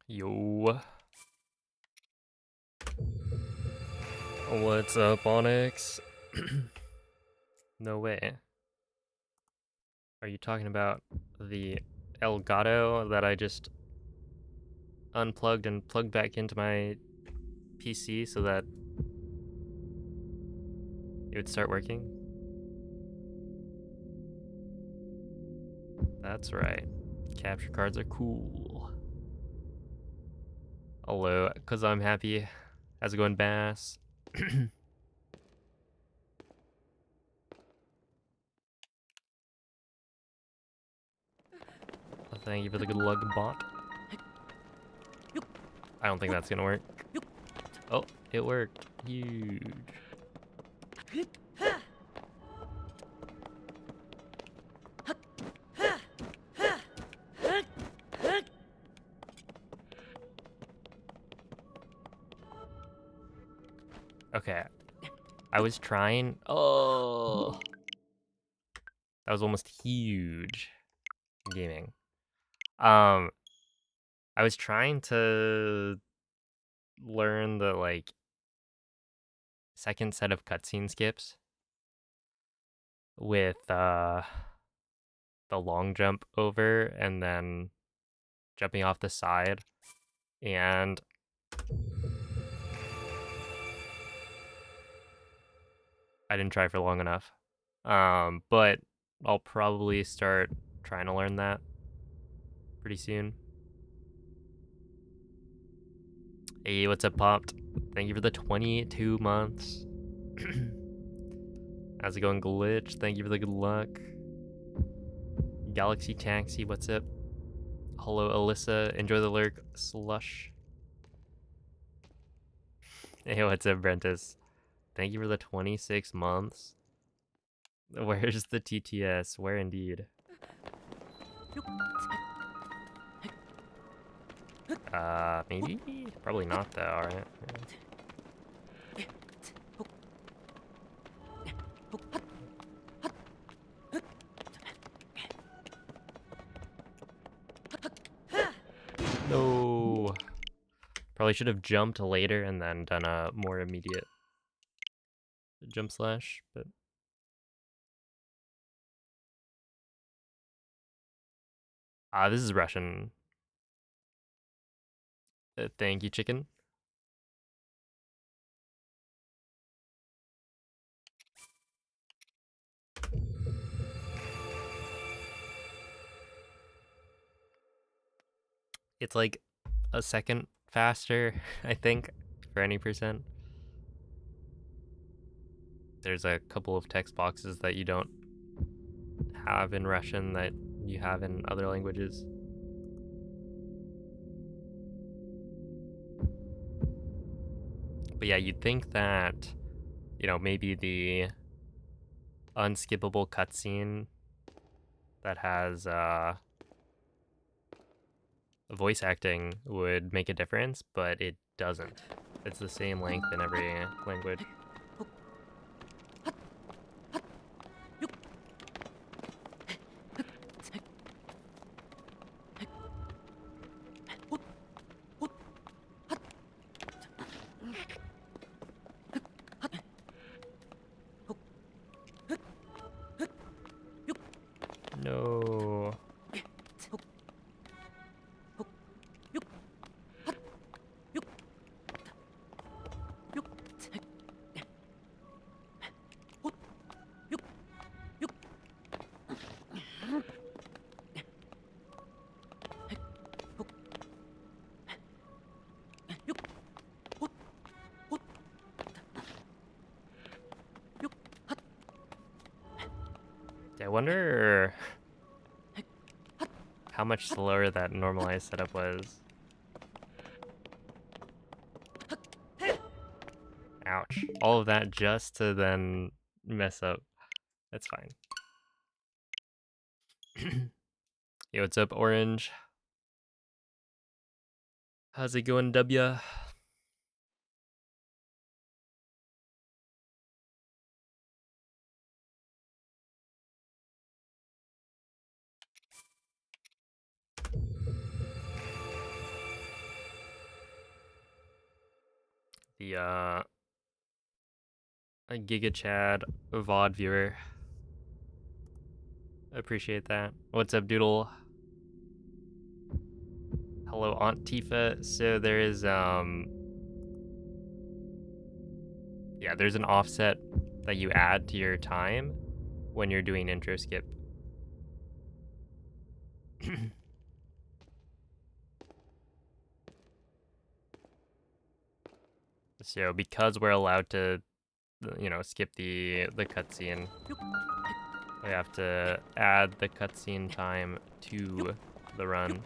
Yo. What's up, Onyx? No way. Are you talking about the Elgato that I just unplugged and plugged back into my PC so that it would start working? That's right. Capture cards are cool. Hello, because I'm happy. How's it going, Bass? Thank you for the good luck, bot. I don't think that's gonna work. Oh, it worked. Huge. Okay. I was trying. Oh. That was almost huge. Gaming. I was trying to learn the second set of cutscene skips with the long jump over and then jumping off the side, and I didn't try for long enough. But I'll probably start trying to learn that pretty soon. Hey, what's up, Popped? Thank you for the 22 months. How's it going, Glitch? Thank you for the good luck. Galaxy Taxi, what's up? Hello, Alyssa. Enjoy the lurk, Slush. Hey, what's up, Brentus? Thank you for the 26 months. Where's the TTS? Where indeed? Maybe? Probably not, though, alright. No. Probably should have jumped later and then done a more immediate jump slash, but this is Russian. Thank you, chicken. It's like a second faster, I think, for any percent. There's a couple of text boxes that you don't have in Russian that you have in other languages. But yeah, you'd think that, maybe the unskippable cutscene that has voice acting would make a difference, but it doesn't. It's the same length in every language. No. I wonder how much slower that normalized setup was. Ouch. All of that just to then mess up. That's fine. Yo, what's up, Orange? How's it going, W? the a Giga Chad VOD viewer. Appreciate that. What's up, Doodle? Hello, Aunt Tifa. So there is there's an offset that you add to your time when you're doing intro skip. So because we're allowed to, skip the cutscene, we have to add the cutscene time to the run.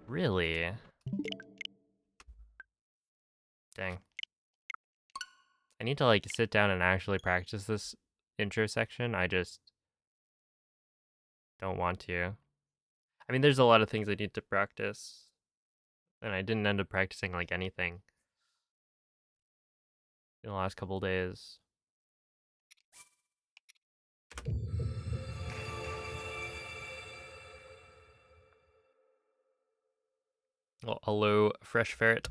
Really? Dang. I need to like sit down and actually practice this intro section. I just don't want to. I mean, there's a lot of things I need to practice, and I didn't end up practicing like anything in the last couple days. Well, hello, Fresh Ferret.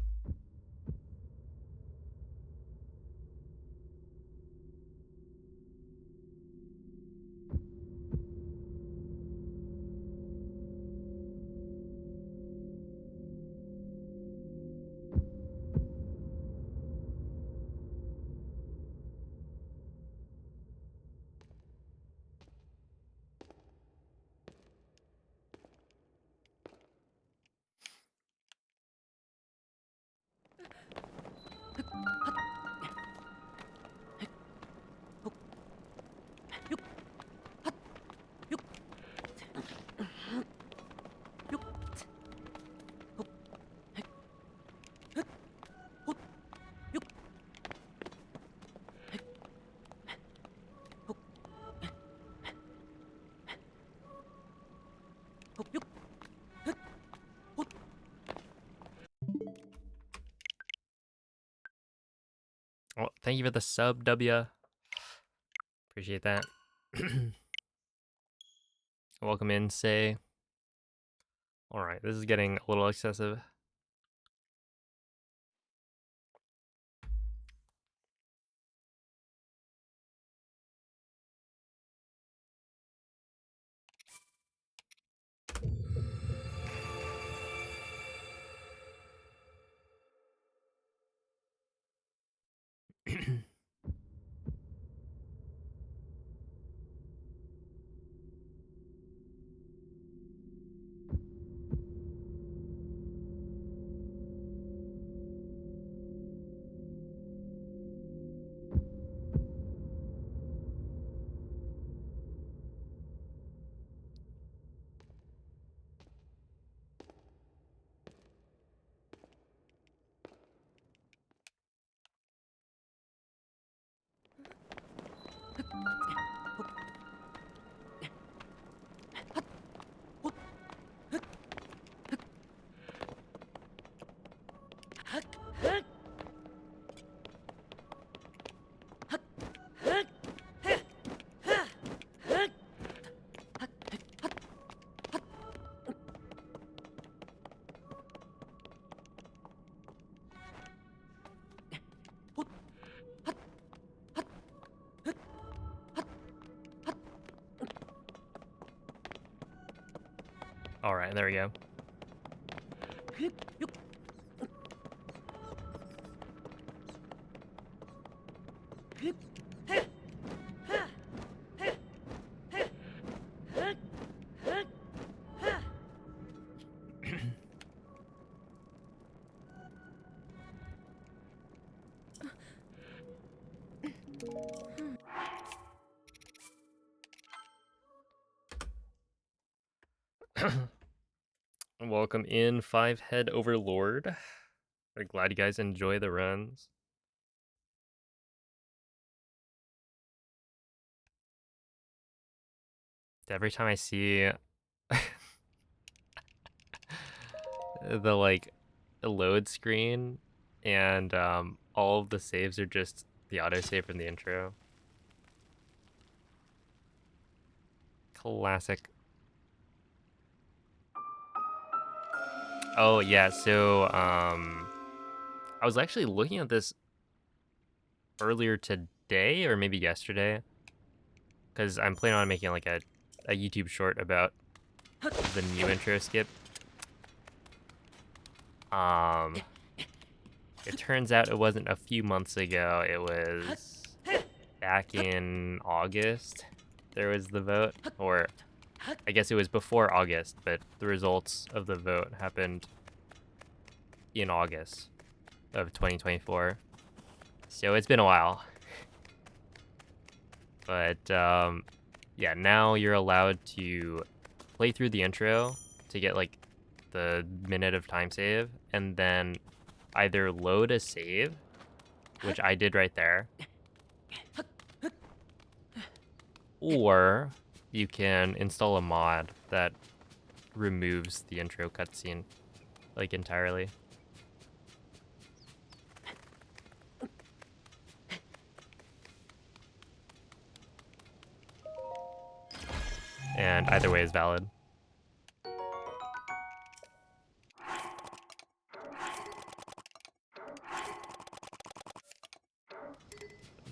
Well, thank you for the sub, W. Appreciate that. Welcome in, Say. Alright, this is getting a little excessive. Alright, there we go. Welcome in, Five Head Overlord. We're glad you guys enjoy the runs. Every time I see the like load screen and all of the saves are just the autosave from the intro. Classic. Oh yeah, so I was actually looking at this earlier today or maybe yesterday, because I'm planning on making like a YouTube short about the new intro skip. It turns out it wasn't a few months ago, it was back in August there was the vote, or I guess it was before August, but the results of the vote happened in August of 2024. So it's been a while. But yeah, now you're allowed to play through the intro to get like the minute of time save, and then either load a save, which I did right there, or you can install a mod that removes the intro cutscene like entirely. And either way is valid.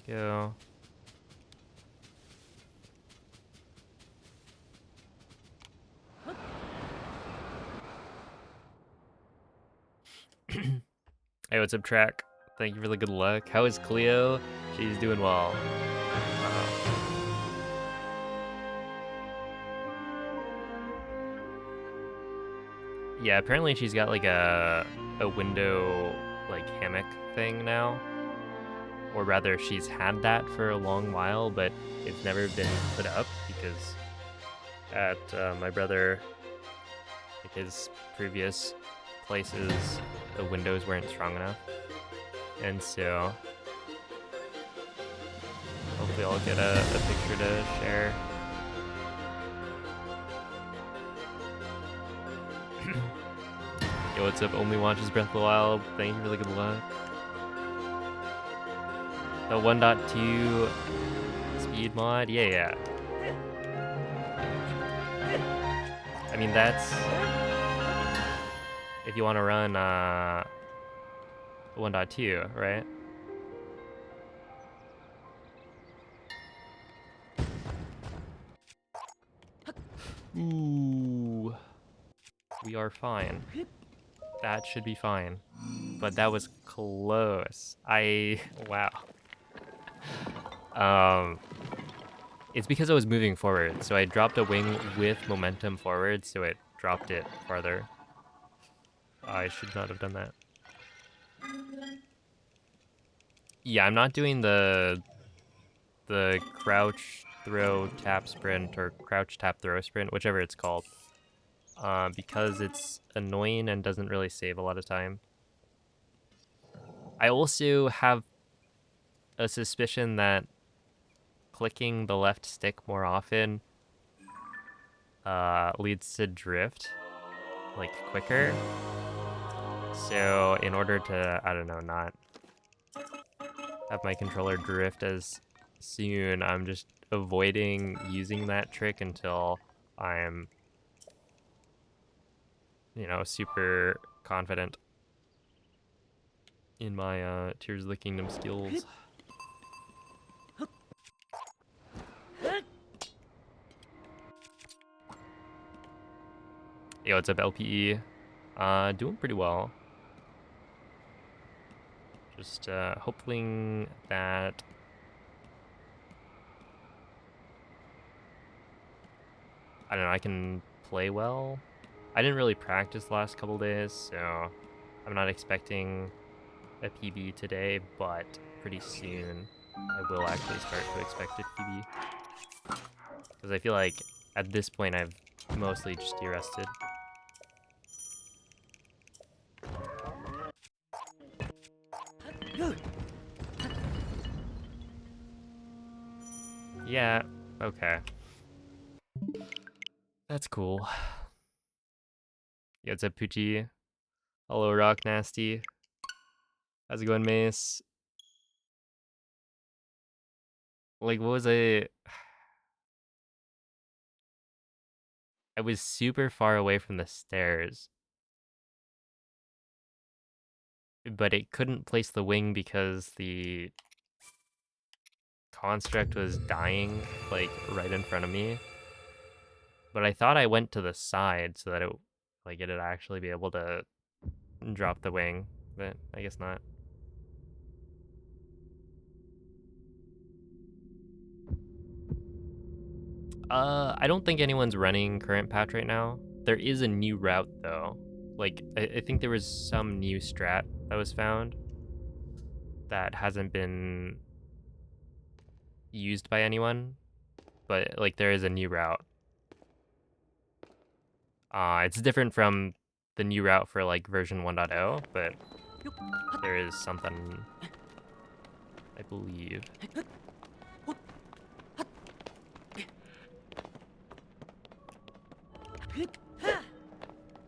Go. Hey, what's up, Track? Thank you for the good luck. How is Cleo? She's doing well. Yeah, apparently she's got like a window like hammock thing now. Or rather, she's had that for a long while, but it's never been put up because at my brother, like his previous places, the windows weren't strong enough. And so hopefully I'll get a picture to share. Yo, what's up? Only watches Breath of the Wild. Thank you for the good luck. The 1.2 speed mod? Yeah. I mean, that's if you want to run 1.2, right? Ooh. We are fine. That should be fine. But that was close. Wow. It's because I was moving forward, so I dropped a wing with momentum forward, so it dropped it farther. I should not have done that. Yeah, I'm not doing the crouch, throw, tap, sprint, or crouch, tap, throw, sprint, whichever it's called. Because it's annoying and doesn't really save a lot of time. I also have a suspicion that clicking the left stick more often leads to drift, like, quicker. So in order to, I don't know, not have my controller drift as soon, I'm just avoiding using that trick until I'm, you know, super confident in my Tears of the Kingdom skills. Yo, what's up, LPE? Doing pretty well. Just hoping that I don't know, I can play well. I didn't really practice the last couple days, so I'm not expecting a PB today, but pretty soon I will actually start to expect a PB. Because I feel like at this point I've mostly just de-rested. Yeah, okay. That's cool. Yeah, it's a Poochie. Hello, Rock Nasty. How's it going, Mace? Like, what was I was super far away from the stairs, but it couldn't place the wing because the construct was dying, like, right in front of me. But I thought I went to the side so that it'd actually be able to drop the wing, but I guess not. I don't think anyone's running current patch right now. There is a new route though. Like, I think there was some new strat that was found that hasn't been used by anyone, but like there is a new route. It's different from the new route for like version 1.0, but there is something, I believe.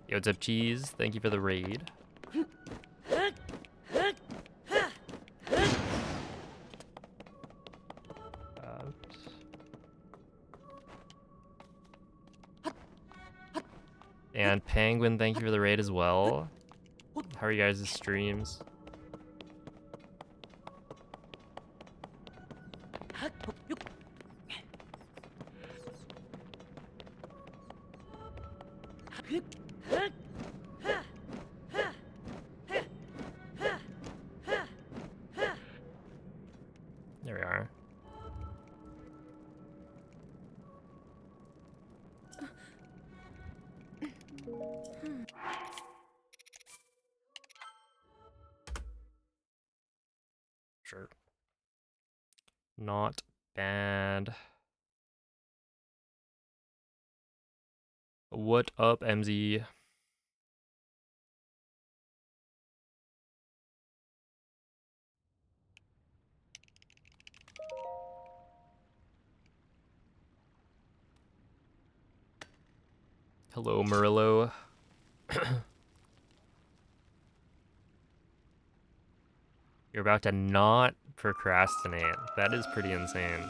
Yo, what's up, Cheese? Thank you for the raid. And Penguin, thank you for the raid as well. How are you guys' streams? There we are. Sure. Not bad. What up, MZ? Hello, Murillo. You're about to not procrastinate. That is pretty insane.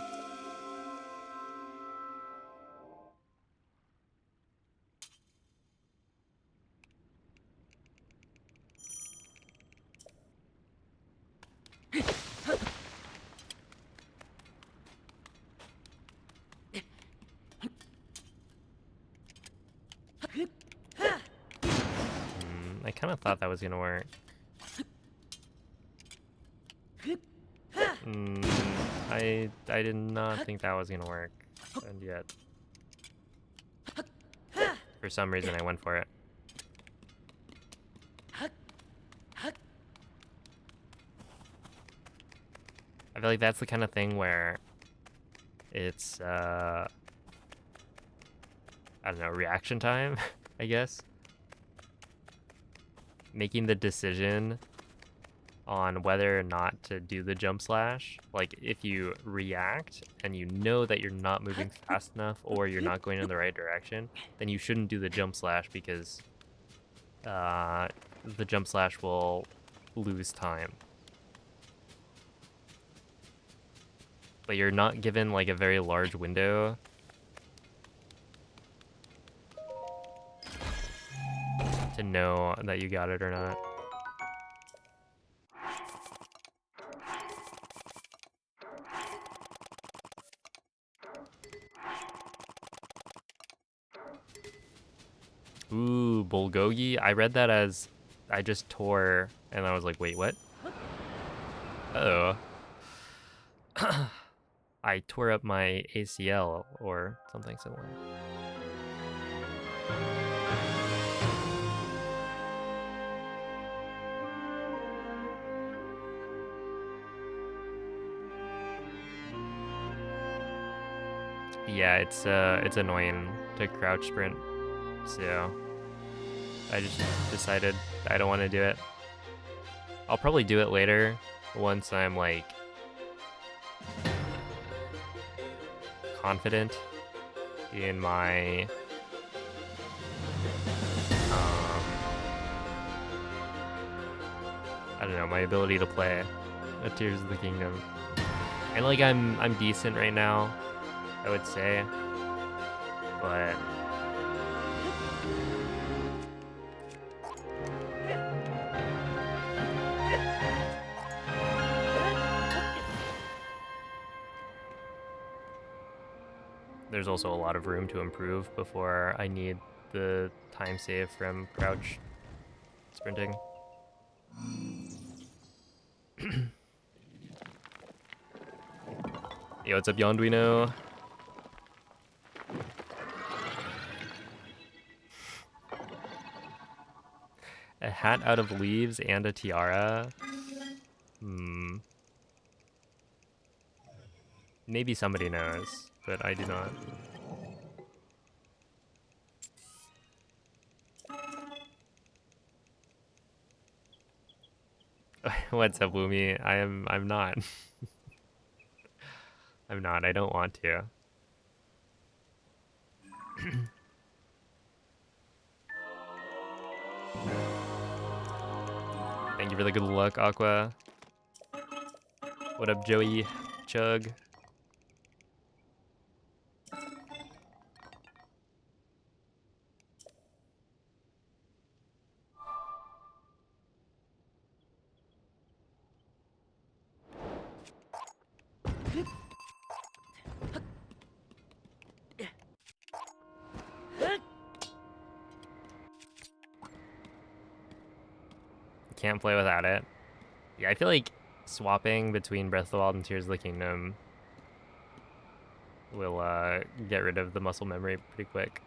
I kind of thought that was gonna work. I did not think that was gonna work, and yet, for some reason, I went for it. I feel like that's the kind of thing where it's, I don't know, reaction time, I guess. Making the decision on whether or not to do the jump slash. Like, if you react and you know that you're not moving fast enough or you're not going in the right direction, then you shouldn't do the jump slash because the jump slash will lose time. But you're not given like a very large window to know that you got it or not. Ooh, Bulgogi? I read that as I just tore, and I was like, wait, what? Uh-oh. I tore up my ACL or something similar. Yeah, it's annoying to crouch sprint, so I just decided I don't want to do it. I'll probably do it later once I'm like confident in my I don't know, my ability to play a Tears of the Kingdom. And like I'm decent right now, I would say. But there's also a lot of room to improve before I need the time save from crouch sprinting. Yo, what's up, Yonduino? A hat out of leaves and a tiara? Maybe somebody knows, but I do not. What's up, Woomy? I'm not. I'm not. I don't want to. Thank you for the good luck, Aqua. What up, Joey? Chug. Can't play without it. Yeah, I feel like swapping between Breath of the Wild and Tears of the Kingdom will get rid of the muscle memory pretty quick.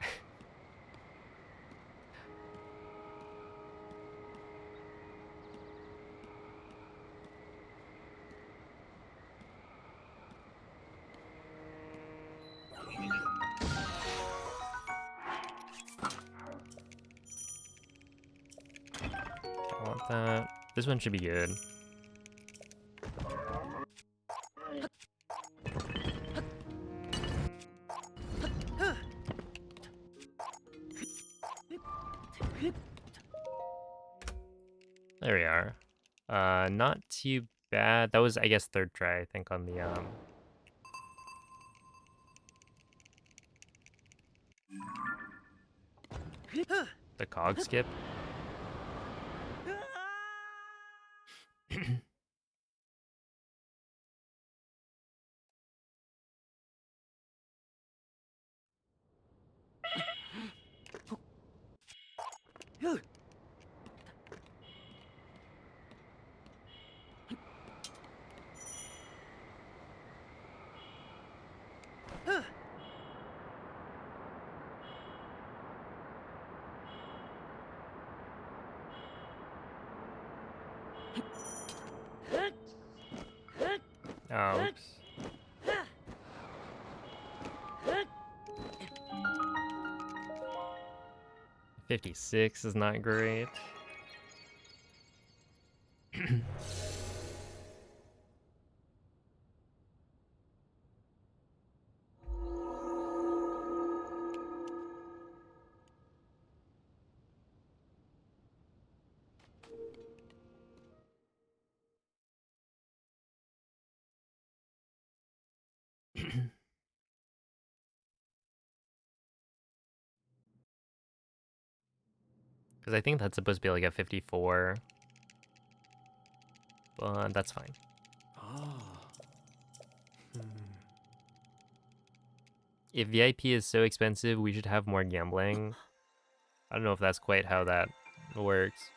I want that. This one should be good. There we are. Not too bad. That was, I guess, third try, I think, on the cog skip. Oh, oops. 56 is not great. Because I think that's supposed to be like a 54. But that's fine. If VIP is so expensive, we should have more gambling. I don't know if that's quite how that works.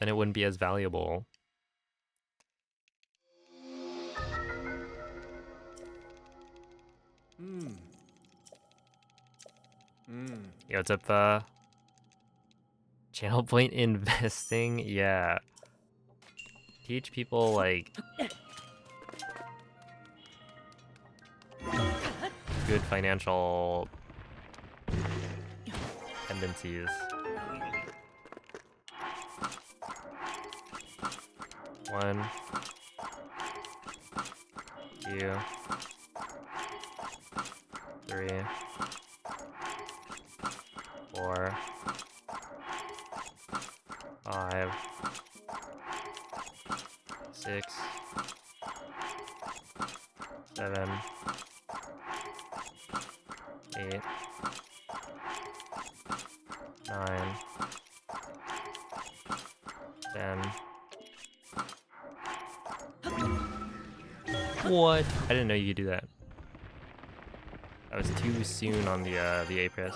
Then it wouldn't be as valuable. Yo, what's up, Channel point investing? Yeah. Teach people, like, good financial tendencies. One. 2. 3. 6, 7, 8, 9, 10. What? I didn't know you could do that. That was too soon on the A press.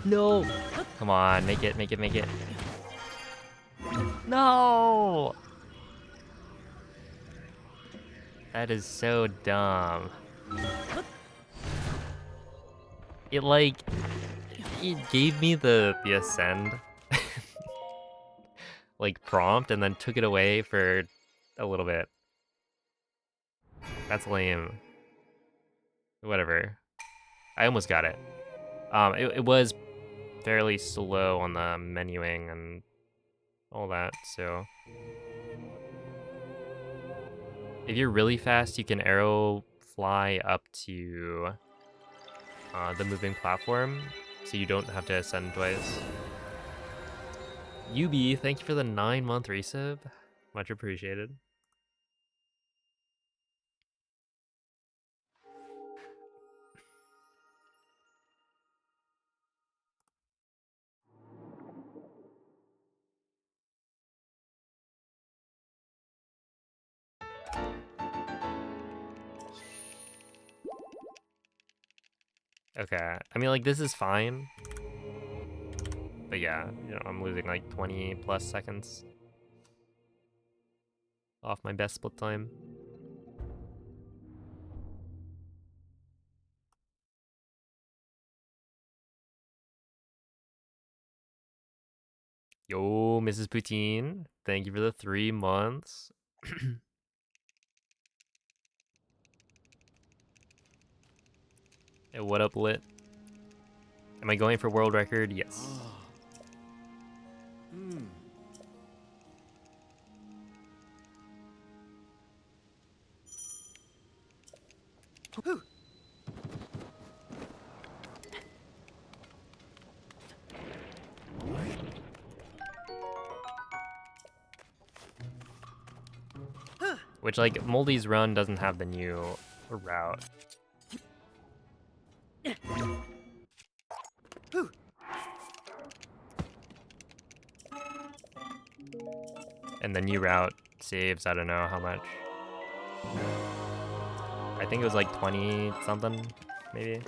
No! Come on, make it, make it, make it. No! That is so dumb. It like, it gave me the ascend like prompt and then took it away for a little bit. That's lame. Whatever. I almost got it. It was fairly slow on the menuing and all that, so if you're really fast, you can arrow fly up to the moving platform, so you don't have to ascend twice. Yubi, thank you for the 9-month resub. Much appreciated. Okay, I mean, like, this is fine. But yeah, you know, I'm losing like 20 plus seconds off my best split time. Yo, Mrs. Poutine, thank you for the 3 months. Hey, what up, Lit? Am I going for world record? Yes. Which, like, Moldy's Run doesn't have the new route. And the new route saves, I don't know how much. I think it was like 20 something, maybe.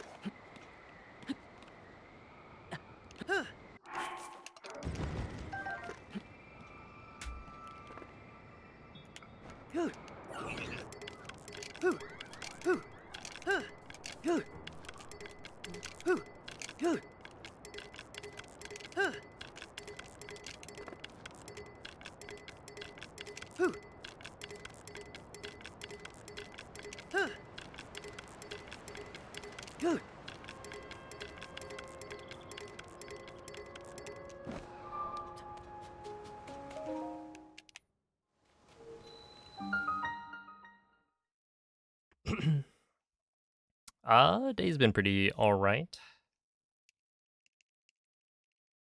Day's been pretty alright.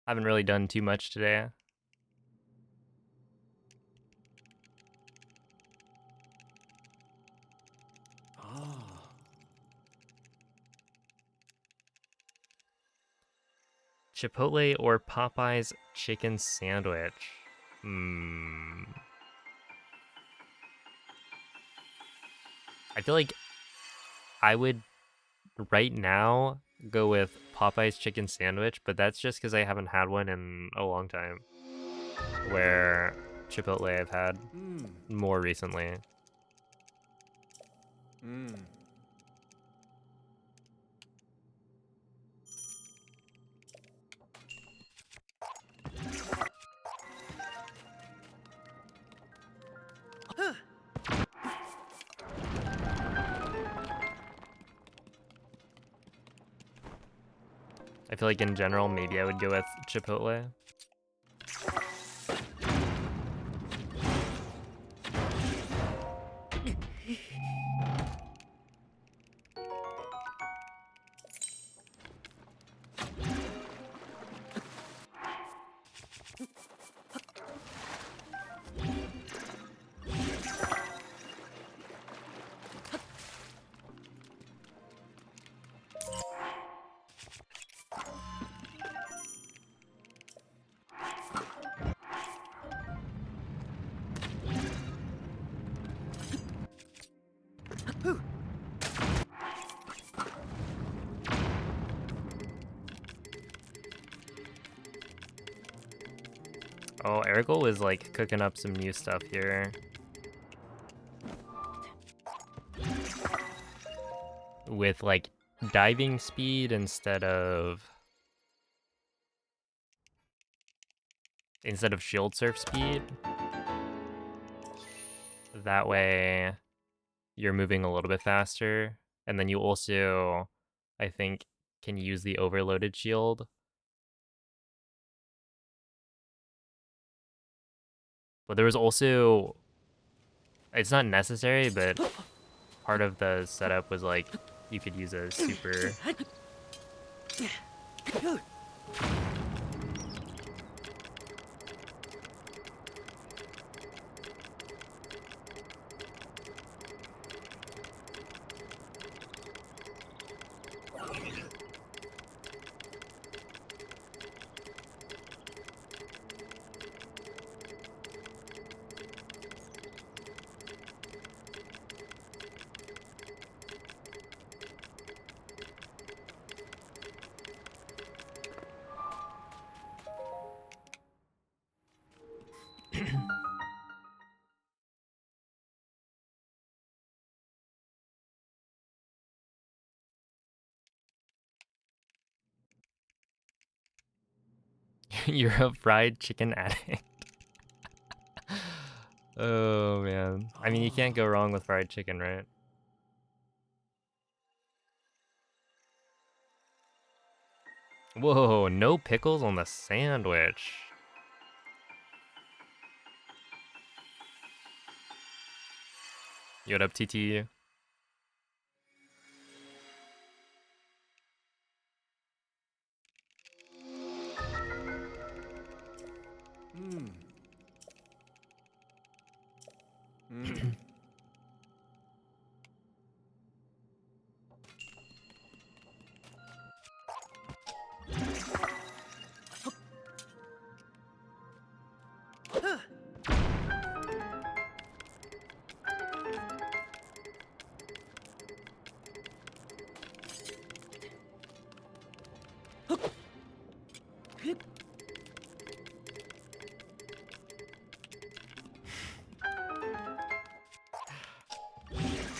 Haven't really done too much today. Chipotle or Popeye's chicken sandwich? I feel like I would right now go with Popeye's chicken sandwich, but that's just because I haven't had one in a long time. Where Chipotle I've had more recently. I feel like in general, maybe I would go with Chipotle. Oh, Ergol is like cooking up some new stuff here. With like diving speed instead of shield surf speed. That way you're moving a little bit faster. And then you also, I think, can use the overloaded shield. But there was also, it's not necessary, but part of the setup was like you could use a super. You're a fried chicken addict. Oh man. I mean, you can't go wrong with fried chicken, right? Whoa, no pickles on the sandwich. Yo, what up, TT?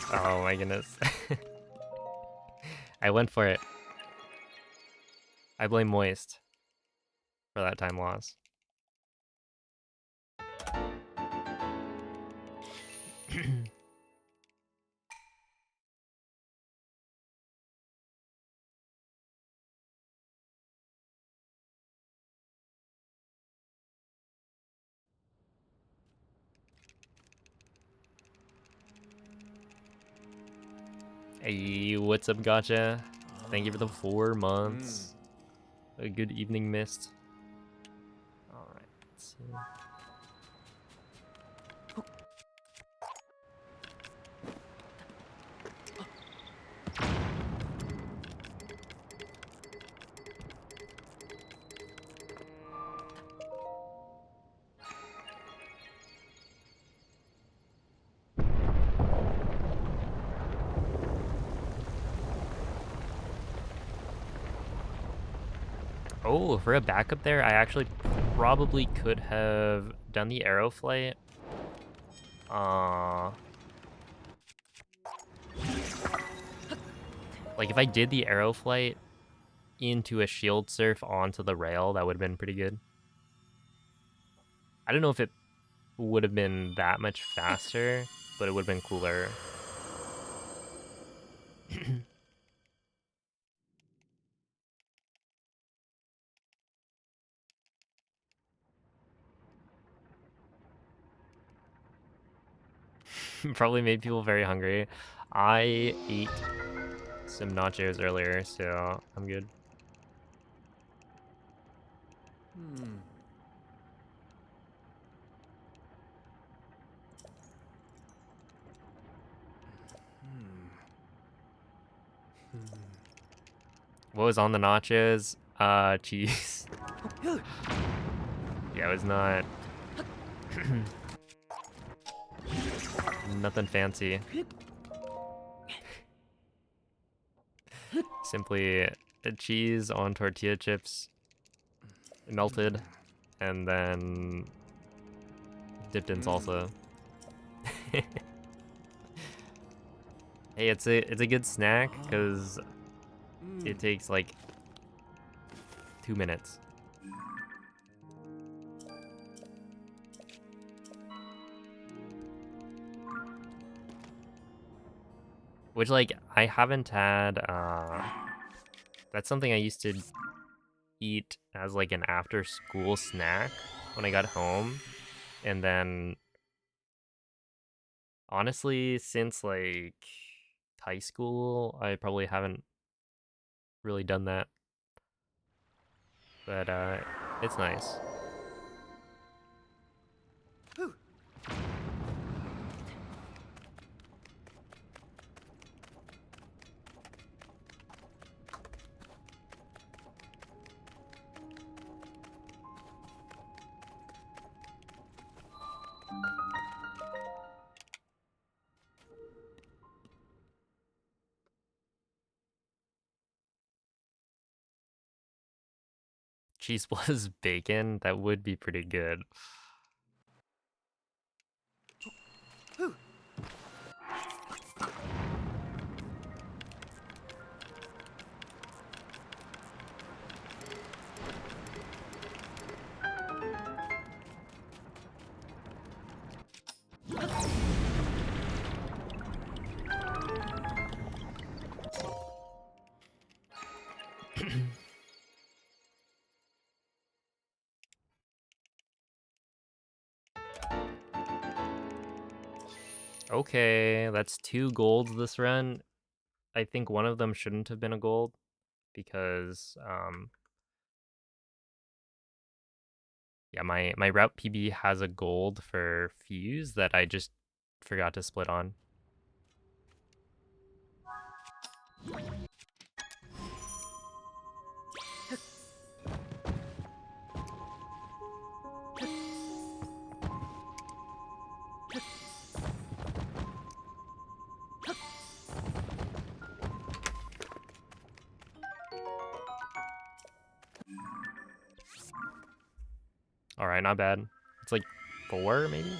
Oh my goodness. I went for it. I blame Moist for that time loss. Hey, what's up, Gotcha? Thank you for the 4 months. A good evening, Mist. Alright, let's see. Oh, for a backup there, I actually probably could have done the arrow flight. Like if I did the arrow flight into a shield surf onto the rail, that would have been pretty good. I don't know if it would have been that much faster, but it would have been cooler. Probably made people very hungry. I ate some nachos earlier, so I'm good. What was on the nachos? Cheese. Yeah, it was not nothing fancy. Simply cheese on tortilla chips, melted, and then dipped in salsa. Hey, it's a good snack because it takes like 2 minutes. Which like I haven't had that's something I used to eat as like an after school snack when I got home. And then honestly, since like high school, I probably haven't really done that. But it's nice. Cheese plus bacon, that would be pretty good. Okay, that's 2 golds this run. I think one of them shouldn't have been a gold because yeah, my route PB has a gold for fuse that I just forgot to split on. All right, not bad. It's like 4 maybe.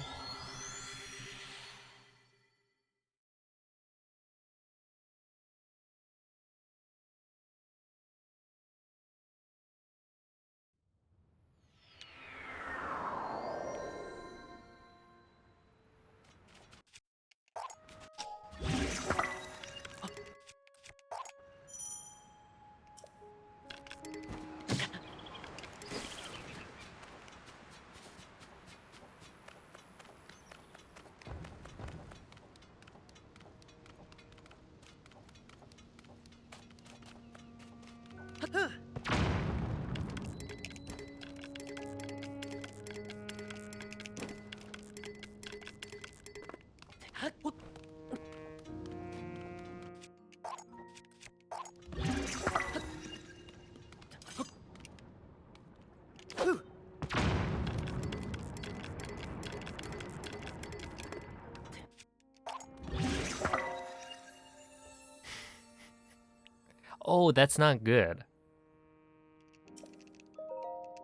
Oh, that's not good.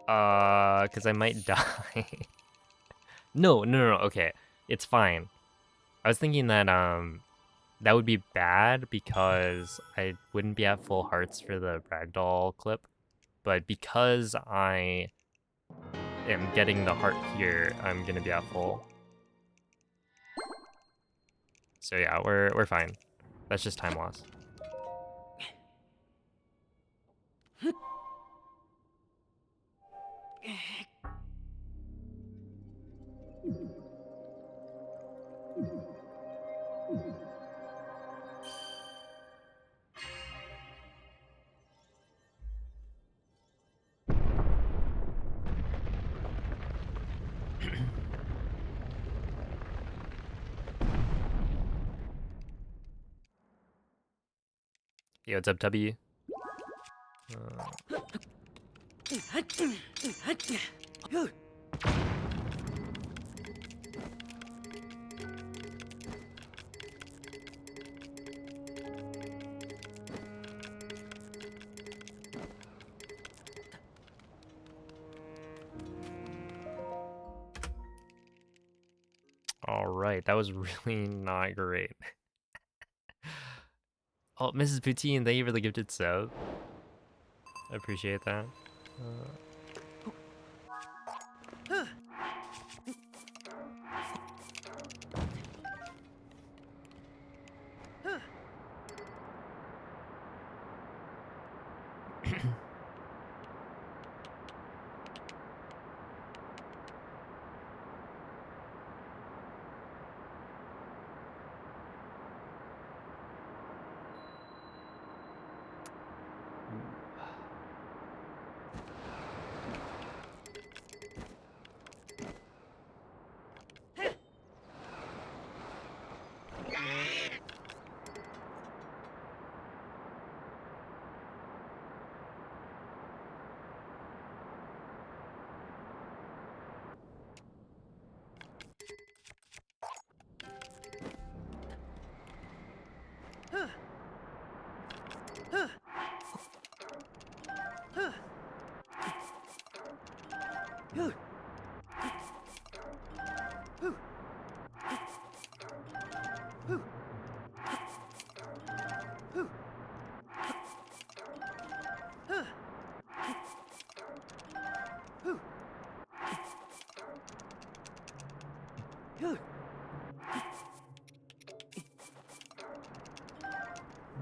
Cuz I might die. No. Okay. It's fine. I was thinking that that would be bad because I wouldn't be at full hearts for the ragdoll clip, but because I am getting the heart here, I'm going to be at full. So yeah, we're fine. That's just time loss. Yo, what's up, W? Uh, all right, that was really not great. Oh, Mrs. Poutine, thank you for the gifted sub. I appreciate that.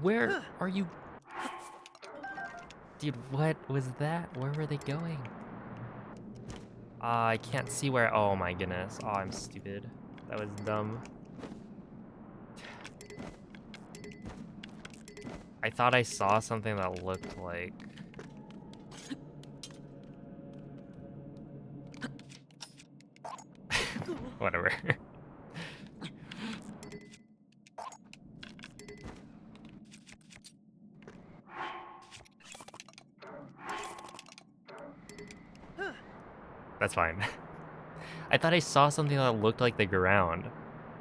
Where are you? Dude, what was that? Where were they going? I can't see where. Oh my goodness. Oh, I'm stupid. That was dumb. I thought I saw something that looked like. Whatever. That's fine. I thought I saw something that looked like the ground.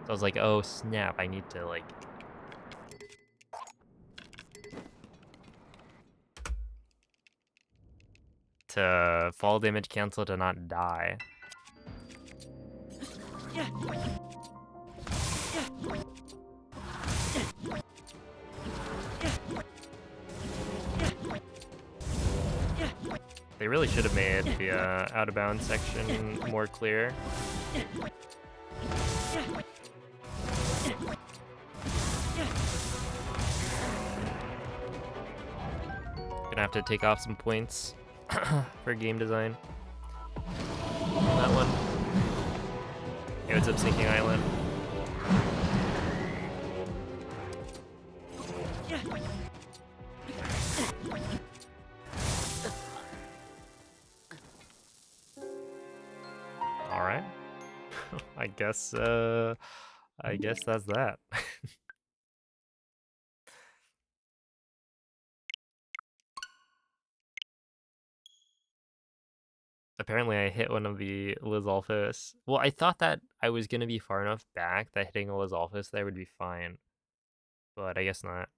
So I was like, oh snap, I need to like... to fall damage cancel to not die. They really should have made the out of bounds section more clear. Gonna have to take off some points for game design. That one. Yeah, what's up, Sinking Island? All right. I guess that's that. Apparently I hit one of the Lizalfos. Well, I thought that I was gonna be far enough back that hitting a Lizalfos there would be fine. But I guess not.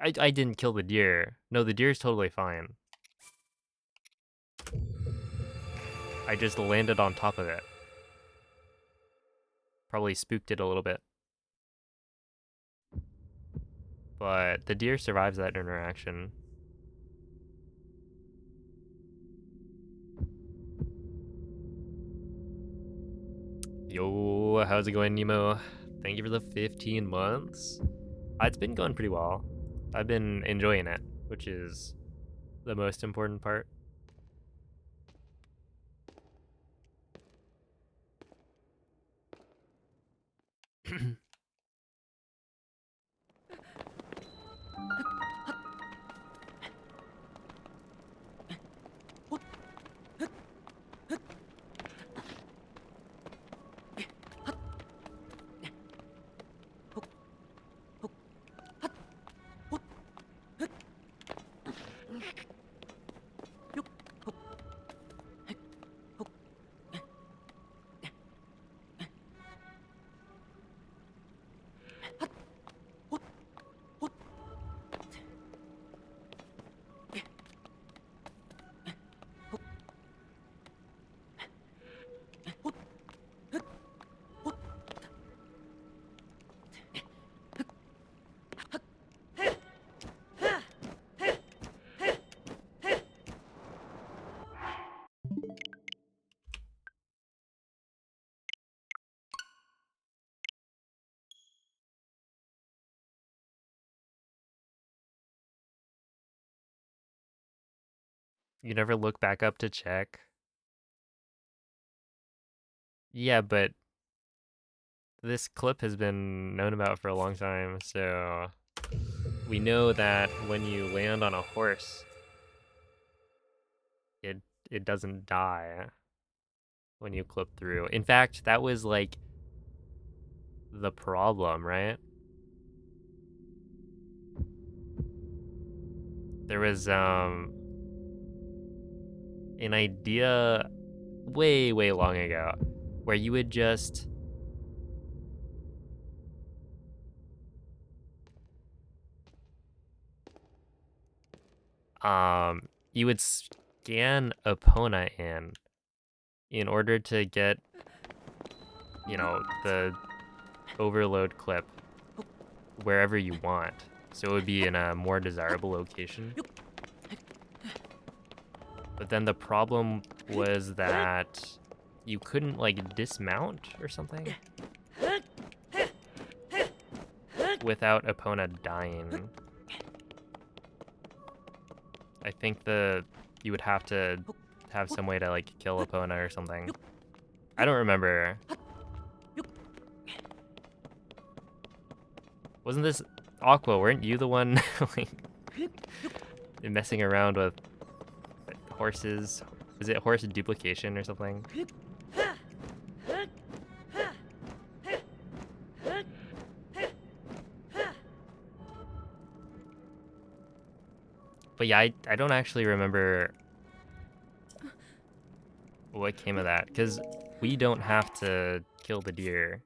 I didn't kill the deer. No, the deer is totally fine. I just landed on top of it. Probably spooked it a little bit. But the deer survives that interaction. Yo, how's it going, Nemo? Thank you for the 15 months. It's been going pretty well. I've been enjoying it, which is the most important part. You never look back up to check. Yeah, but this clip has been known about for a long time, so we know that when you land on a horse, it it doesn't die when you clip through. In fact, that was like the problem, right? There was an idea way, way long ago where you would just you would scan Epona in order to get, you know, the overload clip wherever you want. So it would be in a more desirable location. But then the problem was that you couldn't like dismount or something without Epona dying. I think you would have to have some way to like kill Epona or something. I don't remember. Wasn't this Aqua? Weren't you the one like messing around with horses? Is it horse duplication or something? But yeah, I don't actually remember what came of that, because we don't have to kill the deer.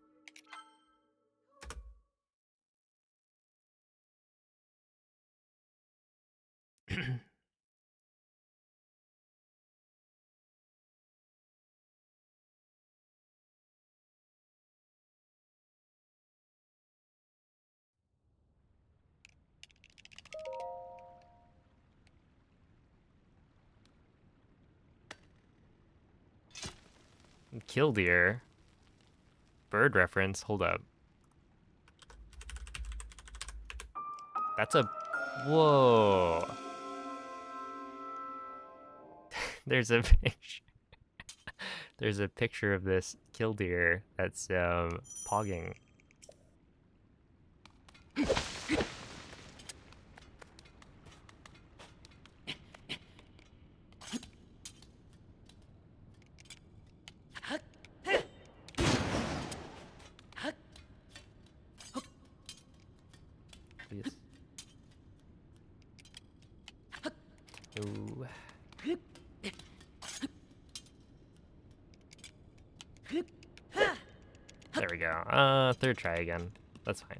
Killdeer? Bird reference? Hold up. That's a... Whoa. There's a picture. There's a picture of this killdeer that's pogging. Please. Ooh. There we go. Third try again. That's fine.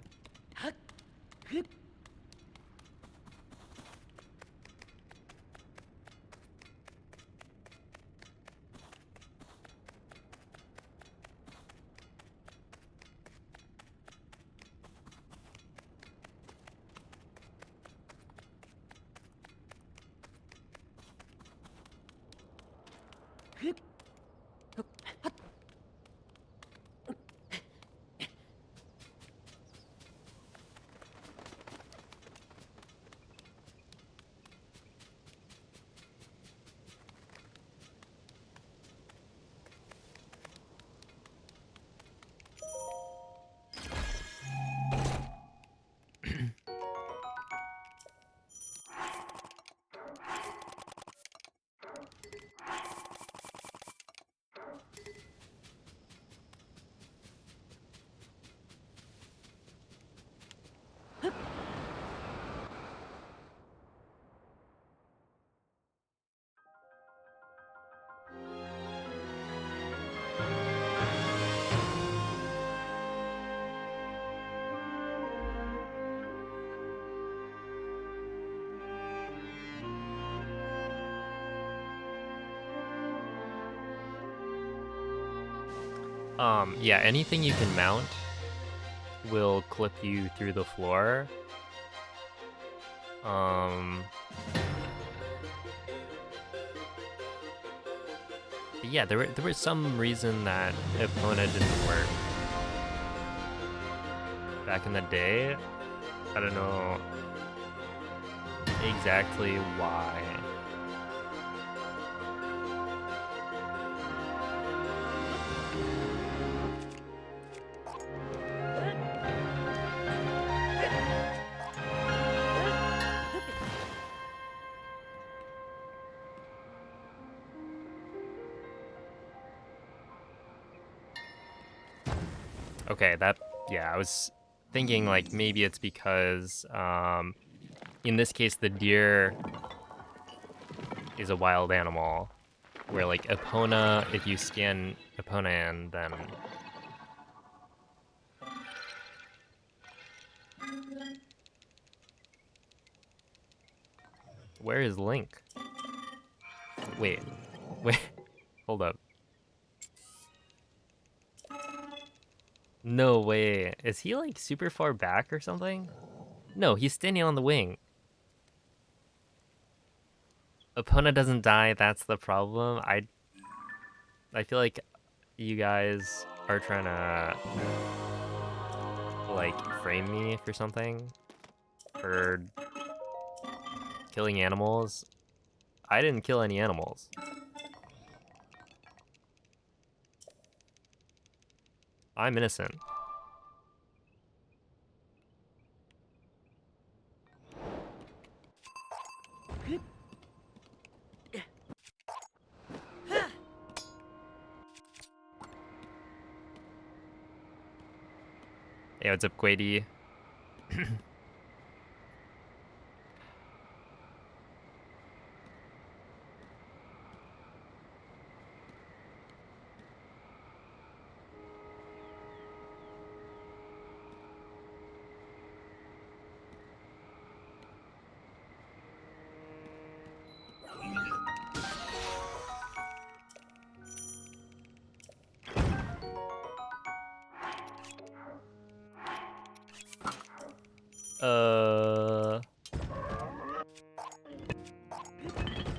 Yeah, anything you can mount will clip you through the floor. But yeah, there was some reason that Epona didn't work back in the day. I don't know exactly why. Okay, yeah, I was thinking like maybe it's because in this case the deer is a wild animal, where like Epona, if you scan Epona in, then where is Link? Wait, wait, hold up. No way. Is he like super far back or something? No, he's standing on the wing. Epona doesn't die, that's the problem. I feel like you guys are trying to like frame me for something for killing animals. I didn't kill any animals. I'm innocent. Hey, what's up, Quady?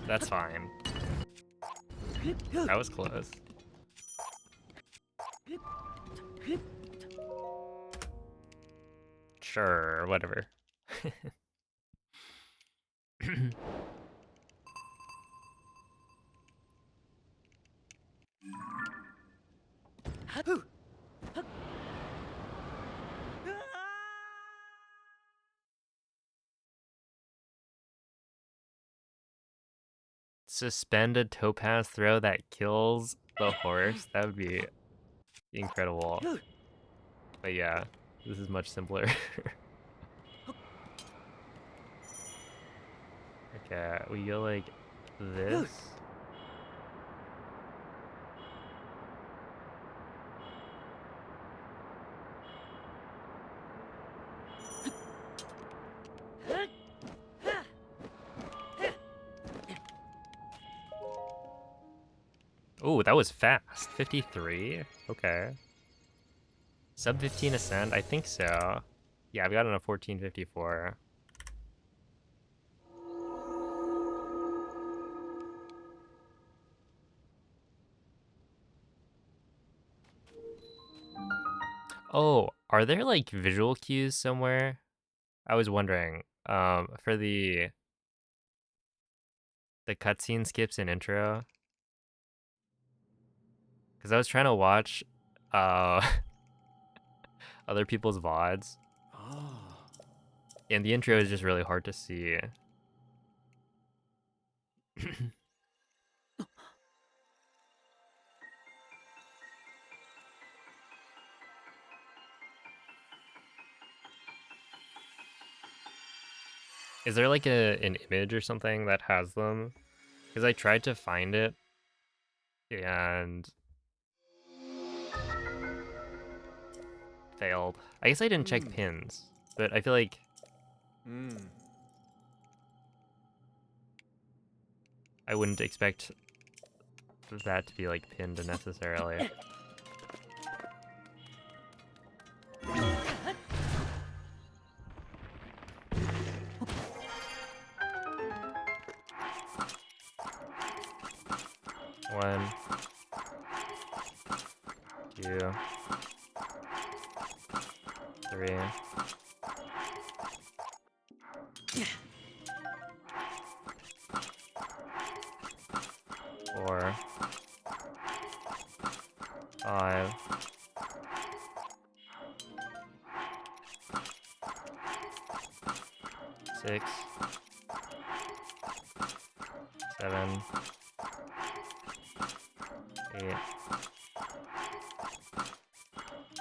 That's fine. That was close. Sure, whatever. Suspend a topaz throw that kills the horse. That would be incredible. But yeah, this is much simpler. Okay, we go like this. Oh, that was fast. 53? Okay. Sub 15 ascend? I think so. Yeah, I've got it on a 1454. Oh, are there like visual cues somewhere? I was wondering. For the cutscene skips and intro, because I was trying to watch uh other people's VODs, and the intro is just really hard to see. Is there like an image or something that has them? Because I tried to find it and failed. I guess I didn't check pins, but I feel like I wouldn't expect that to be like pinned necessarily. One, two, three. 4, 5, 6, 7, 8,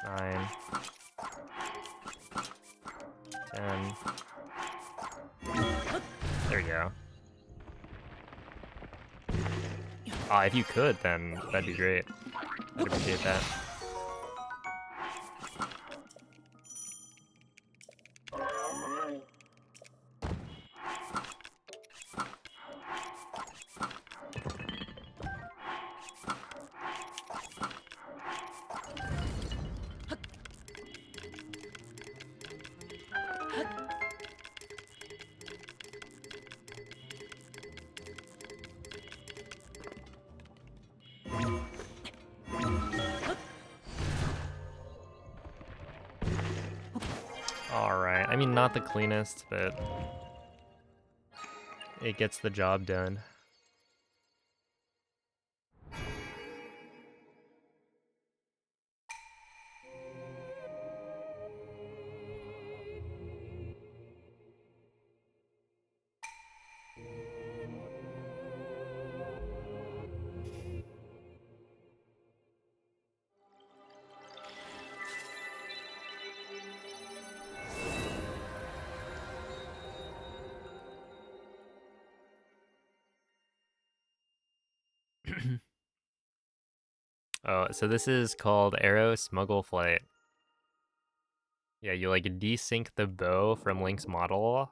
9, If you could, then that'd be great. I'd appreciate that. Alright, I mean, not the cleanest, but it gets the job done. Oh, so this is called Arrow Smuggle Flight. Yeah, you like desync the bow from Link's model,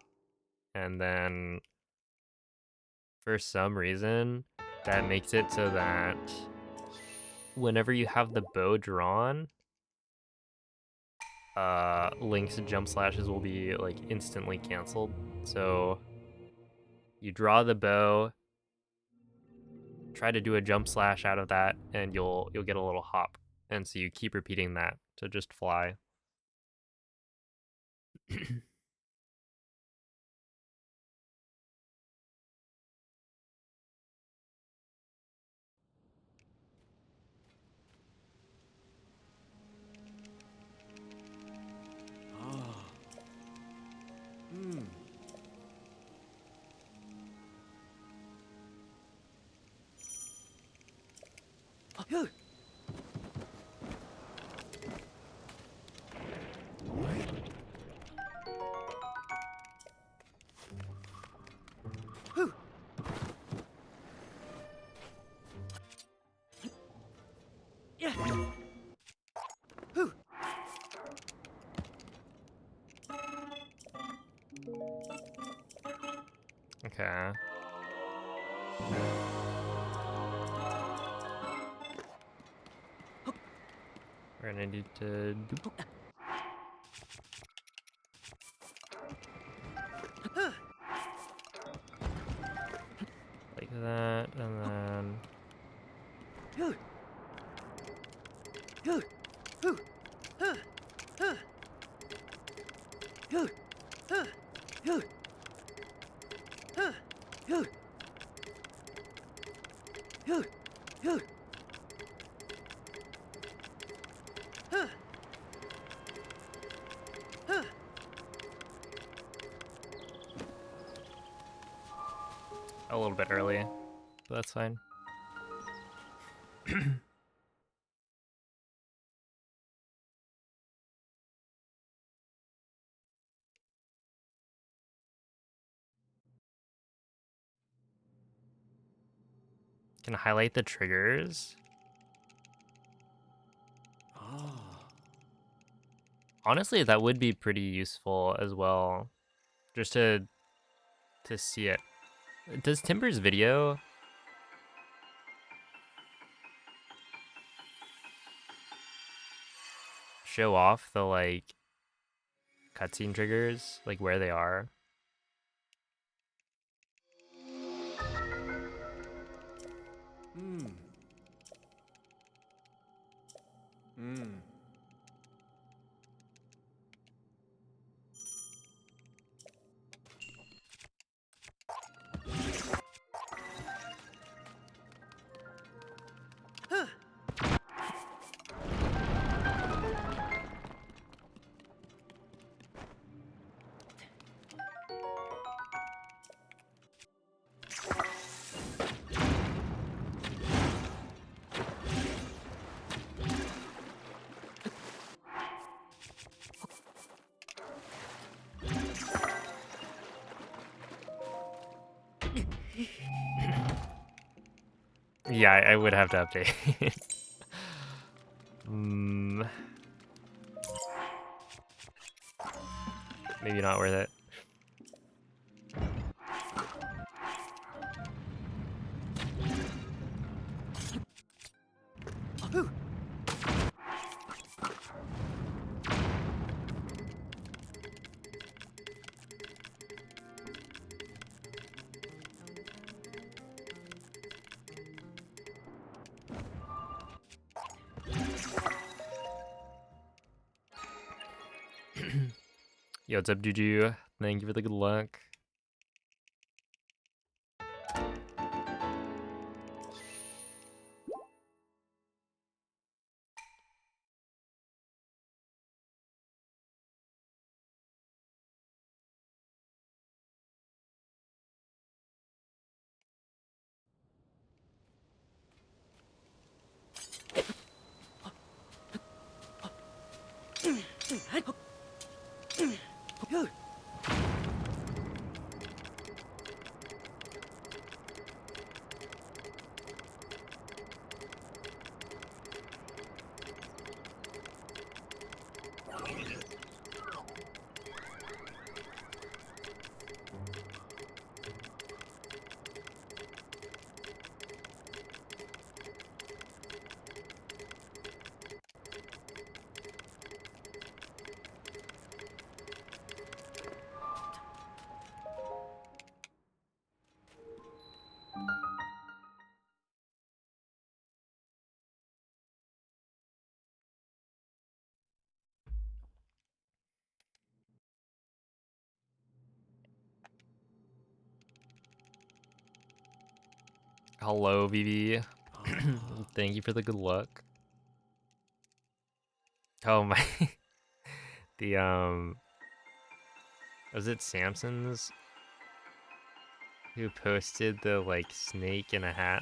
and then for some reason that makes it so that whenever you have the bow drawn, Link's jump slashes will be like instantly canceled. So you draw the bow, try to do a jump slash out of that, and you'll get a little hop. And so you keep repeating that to just fly. Okay. We're gonna need to do like that, and then a little bit early, but that's fine. Can highlight the triggers. Honestly, that would be pretty useful as well, just to see it. Does Timber's video show off the like cutscene triggers, like where they are? Yeah, I would have to update. Hmm. Maybe not worth it. Yo, what's up, Juju? Thank you for the good luck. Hello, Vivi. Thank you for the good luck. Oh my. The was it Samson's who posted the like snake in a hat?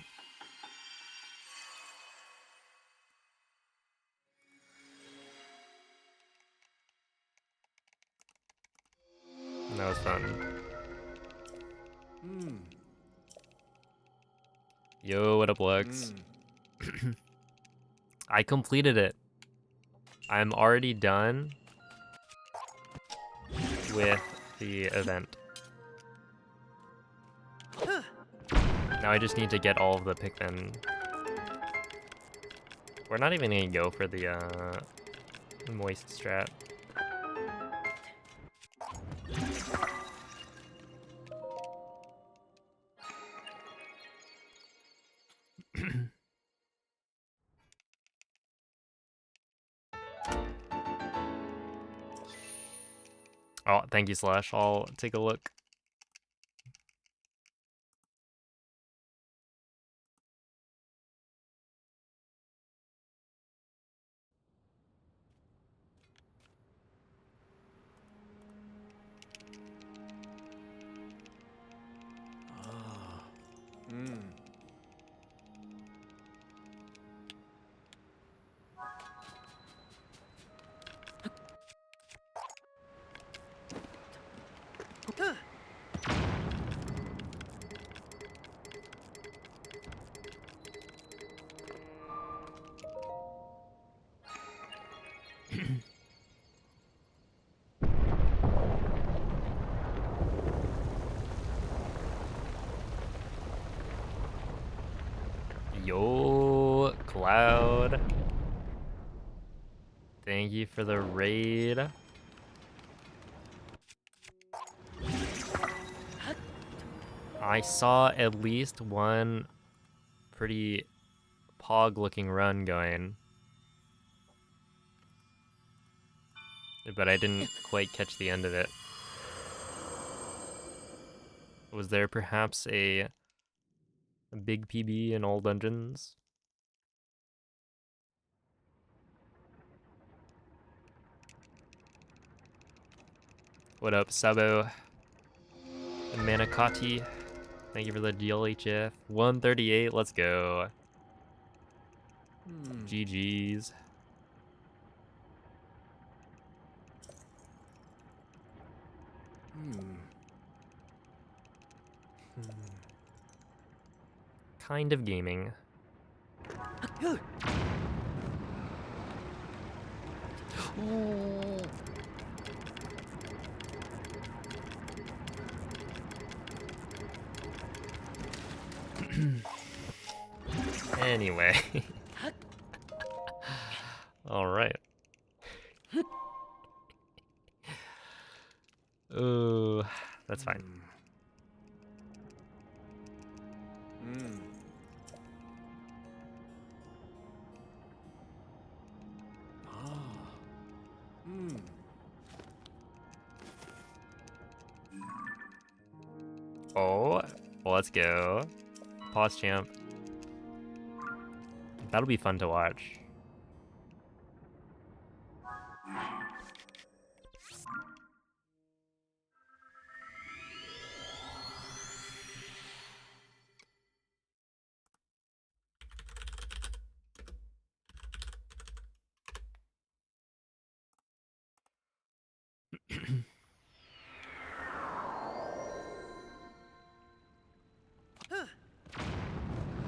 That was fun. Yo, what up, Lux? I completed it. I'm already done with the event. Now I just need to get all of the Pikmin. We're not even gonna go for the moist strat. Oh, thank you, Slash. I'll take a look. Yo, Cloud. Thank you for the raid. I saw at least one pretty pog-looking run going, but I didn't quite catch the end of it. Was there perhaps a big PB in all dungeons? What up, Sabo? Manikati, thank you for the DLHF. 138, let's go. GG's. Kind of gaming. Anyway. Alright. Oh, that's fine. Oh, let's go. Pause champ. That'll be fun to watch.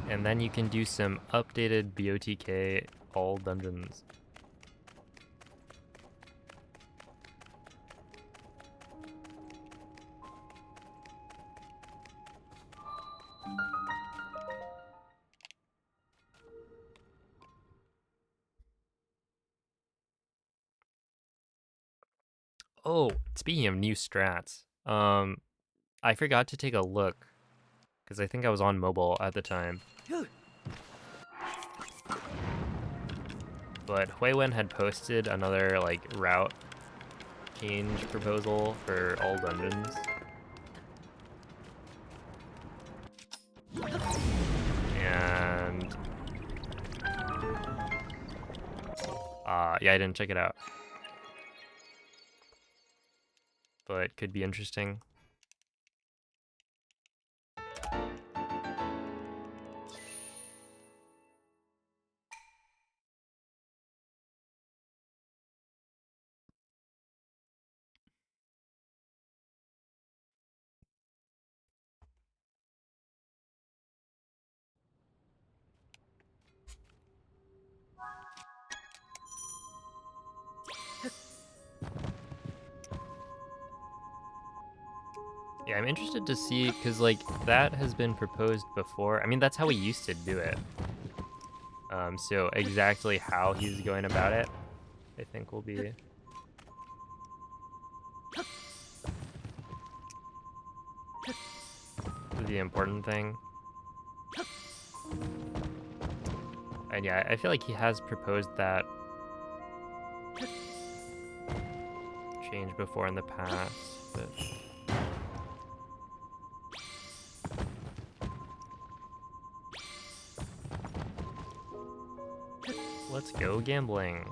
And then you can do some updated BOTK all dungeons. Oh, speaking of new strats, I forgot to take a look because I think I was on mobile at the time. But Huiwen had posted another like route change proposal for all dungeons. And yeah, I didn't check it out. But could be interesting. Yeah, I'm interested to see, because, like, that has been proposed before. I mean, that's how we used to do it. So exactly how he's going about it, I think will be... the important thing. And yeah, I feel like he has proposed that change before in the past, but... Let's go gambling.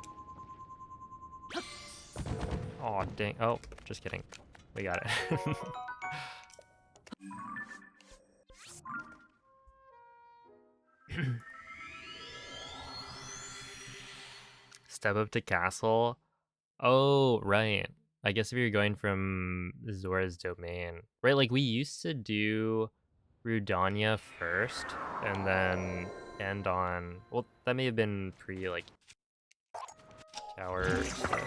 Oh, dang. Oh, just kidding. We got it. Step up to castle. Oh, right. I guess if you're going from Zora's Domain. Right, like we used to do Rudania first and then end on... Well, that may have been pre, like, tower stuff.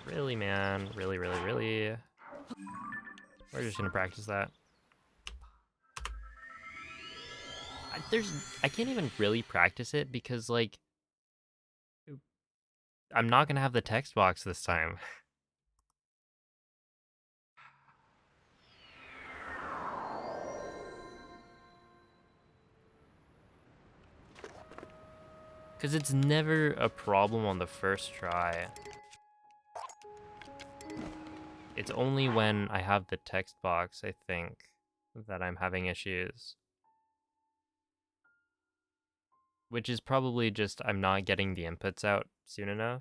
Really, man. Really, really, really. We're just gonna practice that. I can't even really practice it because, like, I'm not gonna have the text box this time. Because it's never a problem on the first try. It's only when I have the text box, I think, that I'm having issues. Which is probably just I'm not getting the inputs out soon enough.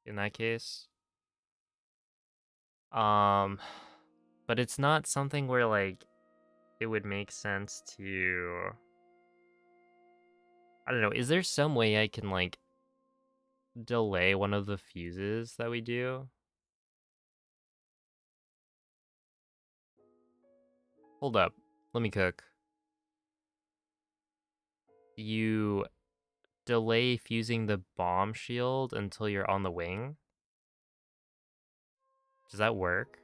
In that case. But it's not something where, like, it would make sense to... I don't know, is there some way I can, like, delay one of the fuses that we do? Hold up. Let me cook. You delay fusing the bomb shield until you're on the wing? Does that work?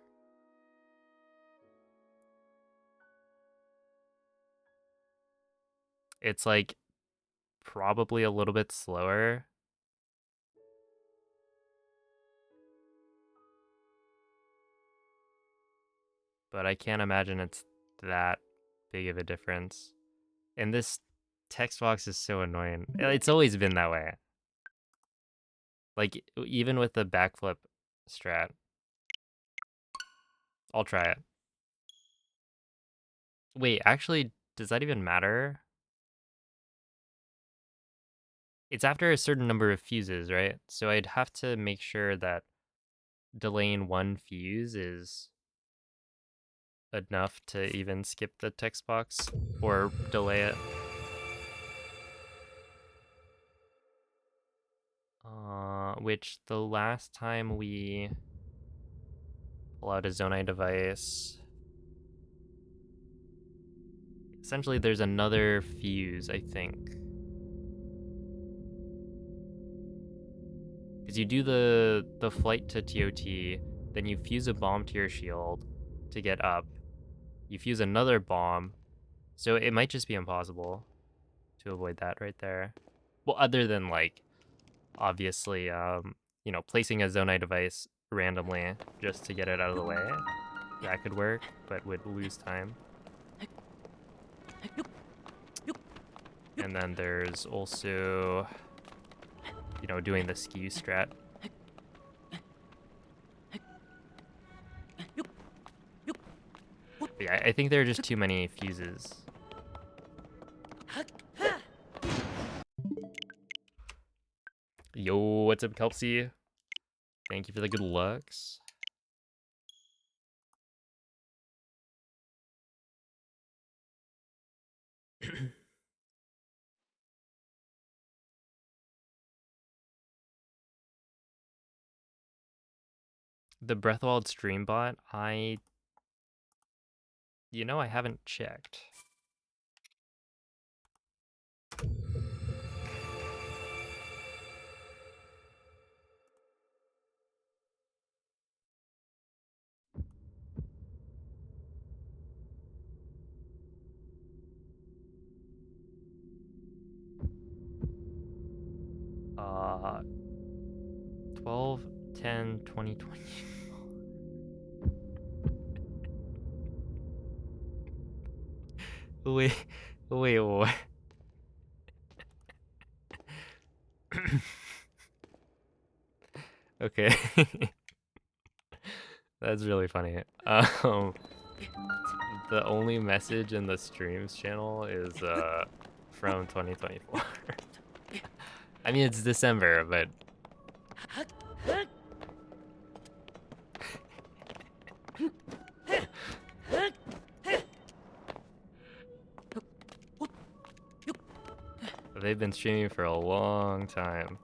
It's like probably a little bit slower. But I can't imagine it's that big of a difference. And this text box is so annoying. It's always been that way. Like, even with the backflip strat. I'll try it. Wait, actually, does that even matter? It's after a certain number of fuses, right? So I'd have to make sure that delaying one fuse is enough to even skip the text box or delay it. Which the last time we pull out a Zonai device, essentially there's another fuse, I think. Because you do the flight to TOT, then you fuse a bomb to your shield to get up. You fuse another bomb, so it might just be impossible to avoid that right there. Well, other than like, obviously, placing a Zonai device randomly just to get it out of the way. That could work, but would lose time. And then there's also, doing the skew strat. But yeah, I think there are just too many fuses. Yo, what's up, Kelpsy? Thank you for the good looks. The Breathwald stream bot, I haven't checked. Uh, 12/10/2020. Wait, what? Okay. That's really funny. The only message in the streams channel is from 2024. I mean, it's December, but they've been streaming for a long time.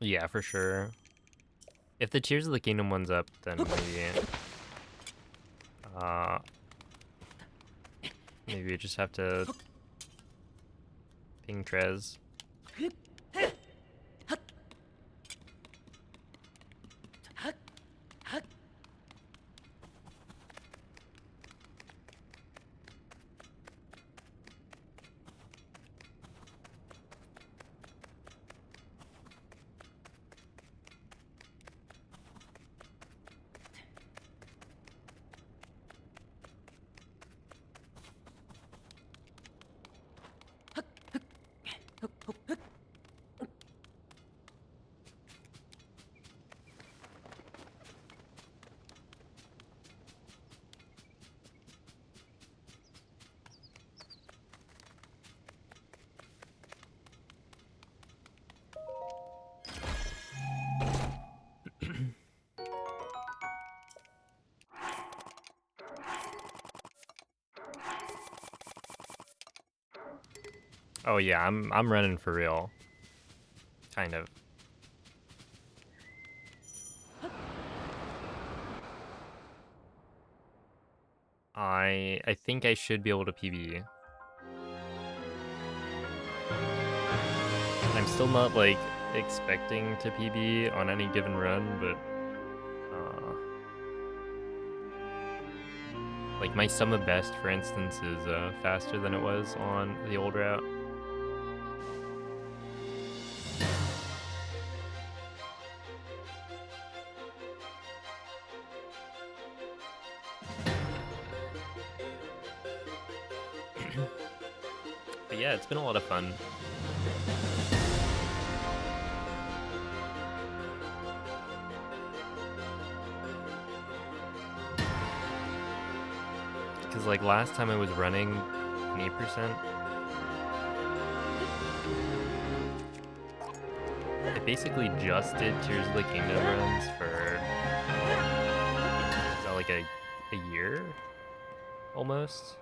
Yeah, for sure. If the Tears of the Kingdom one's up, then uh, maybe we just have to ping Trez. Oh yeah, I'm running for real. Kind of. I think I should be able to PB. I'm still not like expecting to PB on any given run, but like my sum of best, for instance, is faster than it was on the old route. But yeah, it's been a lot of fun. Because like last time I was running 20%. I basically just did Tears of the Kingdom runs for, is that like a year? Almost?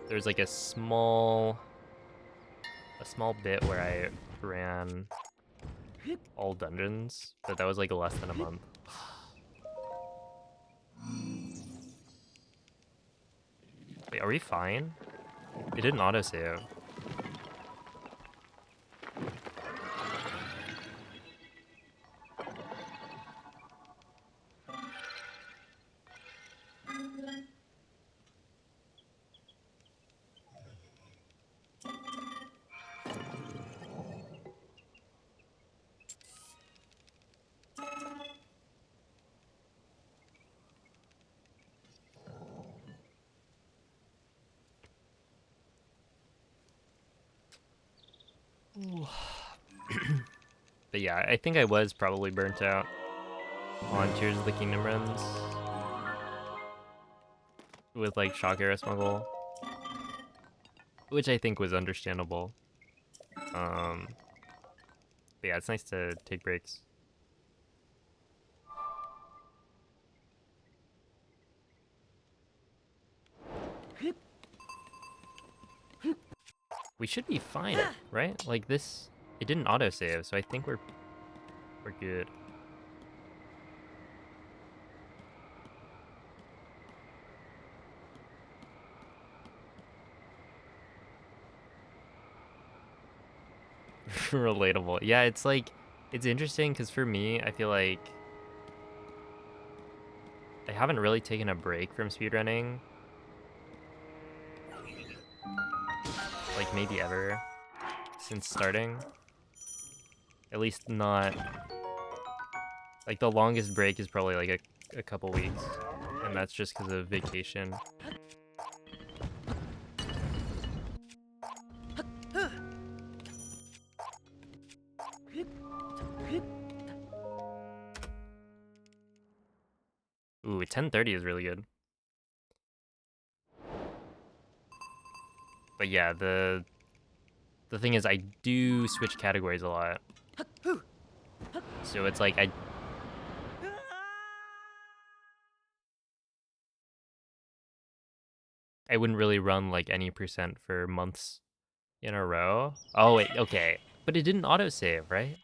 There's like a small bit where I ran all dungeons, but that was like less than a month. Wait, are we fine? It didn't autosave. But yeah, I think I was probably burnt out on Tears of the Kingdom runs with like Shock Arrow Smuggle, which I think was understandable. But yeah, it's nice to take breaks. We should be fine, right? Like this, it didn't autosave, so I think we're good. Relatable. Yeah, it's like, it's interesting because for me, I feel like I haven't really taken a break from speedrunning. Like maybe ever since starting. At least not, like the longest break is probably like a couple weeks. And that's just because of vacation. Ooh, 10:30 is really good. But yeah, the thing is I do switch categories a lot. So it's like I wouldn't really run like any percent for months in a row. Oh wait, okay. But it didn't autosave, right?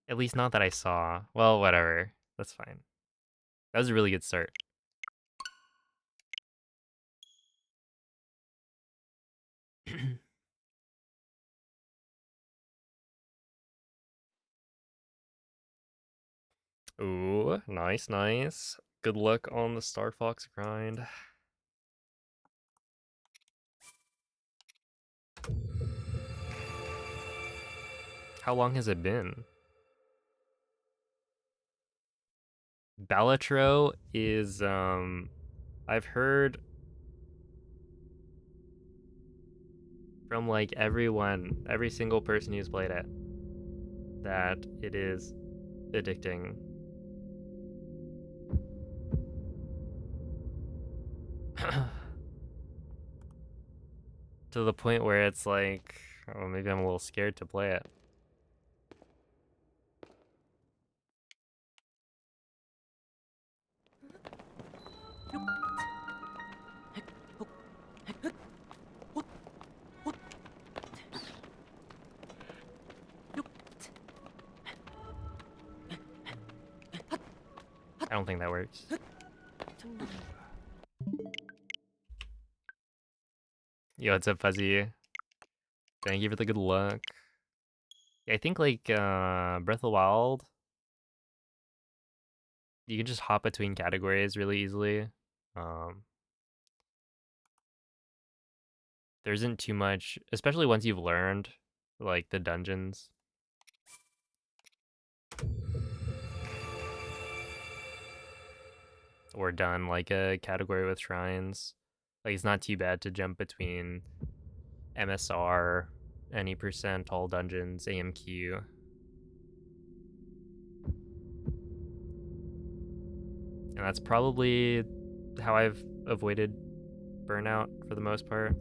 At least not that I saw. Well, whatever. That's fine. That was a really good start. Ooh, nice, nice. Good luck on the Star Fox grind. How long has it been? Balatro is, I've heard from like everyone, every single person who's played it, that it is addicting. To the point where it's like, oh, maybe I'm a little scared to play it. I don't think that works. Yo, what's up, Fuzzy? Thank you for the good luck. Yeah, I think like Breath of the Wild, you can just hop between categories really easily. Um, there isn't too much, especially once you've learned like the dungeons. Or done like a category with shrines. Like it's not too bad to jump between MSR, any percent, all dungeons, AMQ. And that's probably how I've avoided burnout for the most part.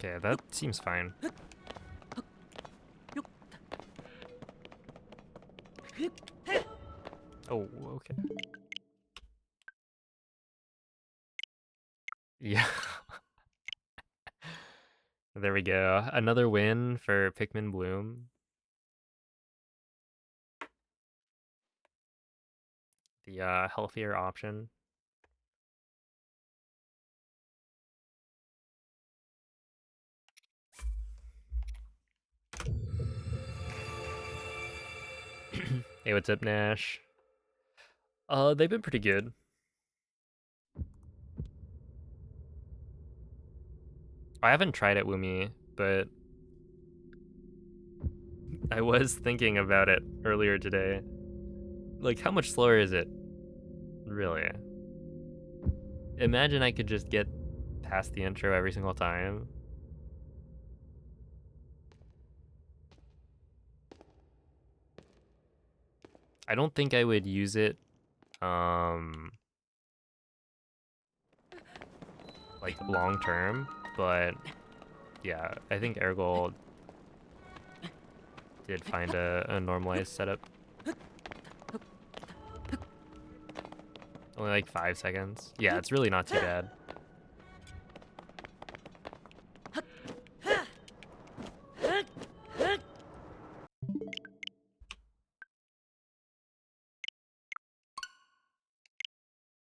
Okay, that seems fine. Oh, okay. Yeah. There we go. Another win for Pikmin Bloom. The healthier option. Hey, what's up, Nash? They've been pretty good. I haven't tried it, Woomy, but I was thinking about it earlier today. Like, how much slower is it? Really? Imagine I could just get past the intro every single time. I don't think I would use it, like long term, but yeah, I think Ergol did find a normalized setup. Only like 5 seconds. Yeah, it's really not too bad.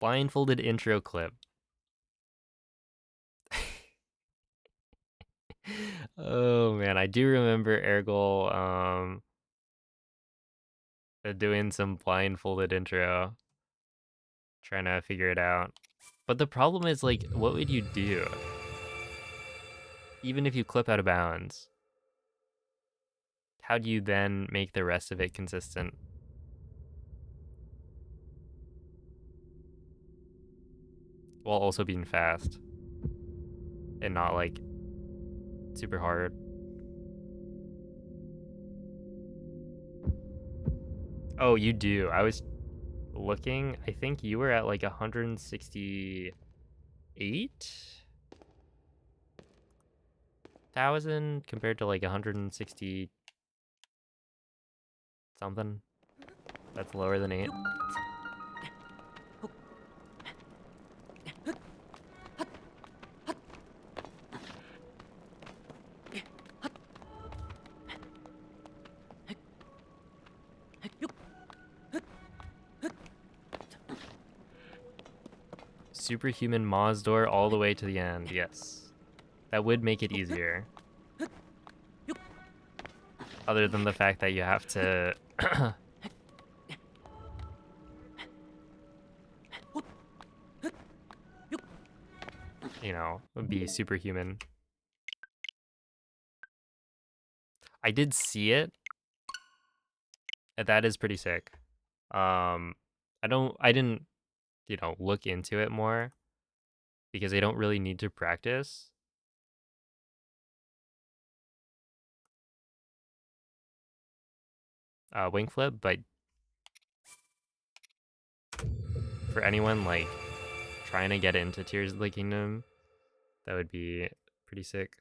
Blindfolded intro clip. Oh man, I do remember Ergol doing some blindfolded intro, trying to figure it out. But the problem is, like, what would you do? Even if you clip out of bounds, how do you then make the rest of it consistent? While also being fast and not like super hard. Oh, you do. I was looking. I think you were at like 168,000 compared to like 160 something. That's lower than 8. Superhuman Maw's door all the way to the end. Yes. That would make it easier. Other than the fact that you have to you know, be superhuman. I did see it. And that is pretty sick. I didn't, you know, look into it more because I don't really need to practice. Wing flip, but for anyone like trying to get into Tears of the Kingdom, that would be pretty sick.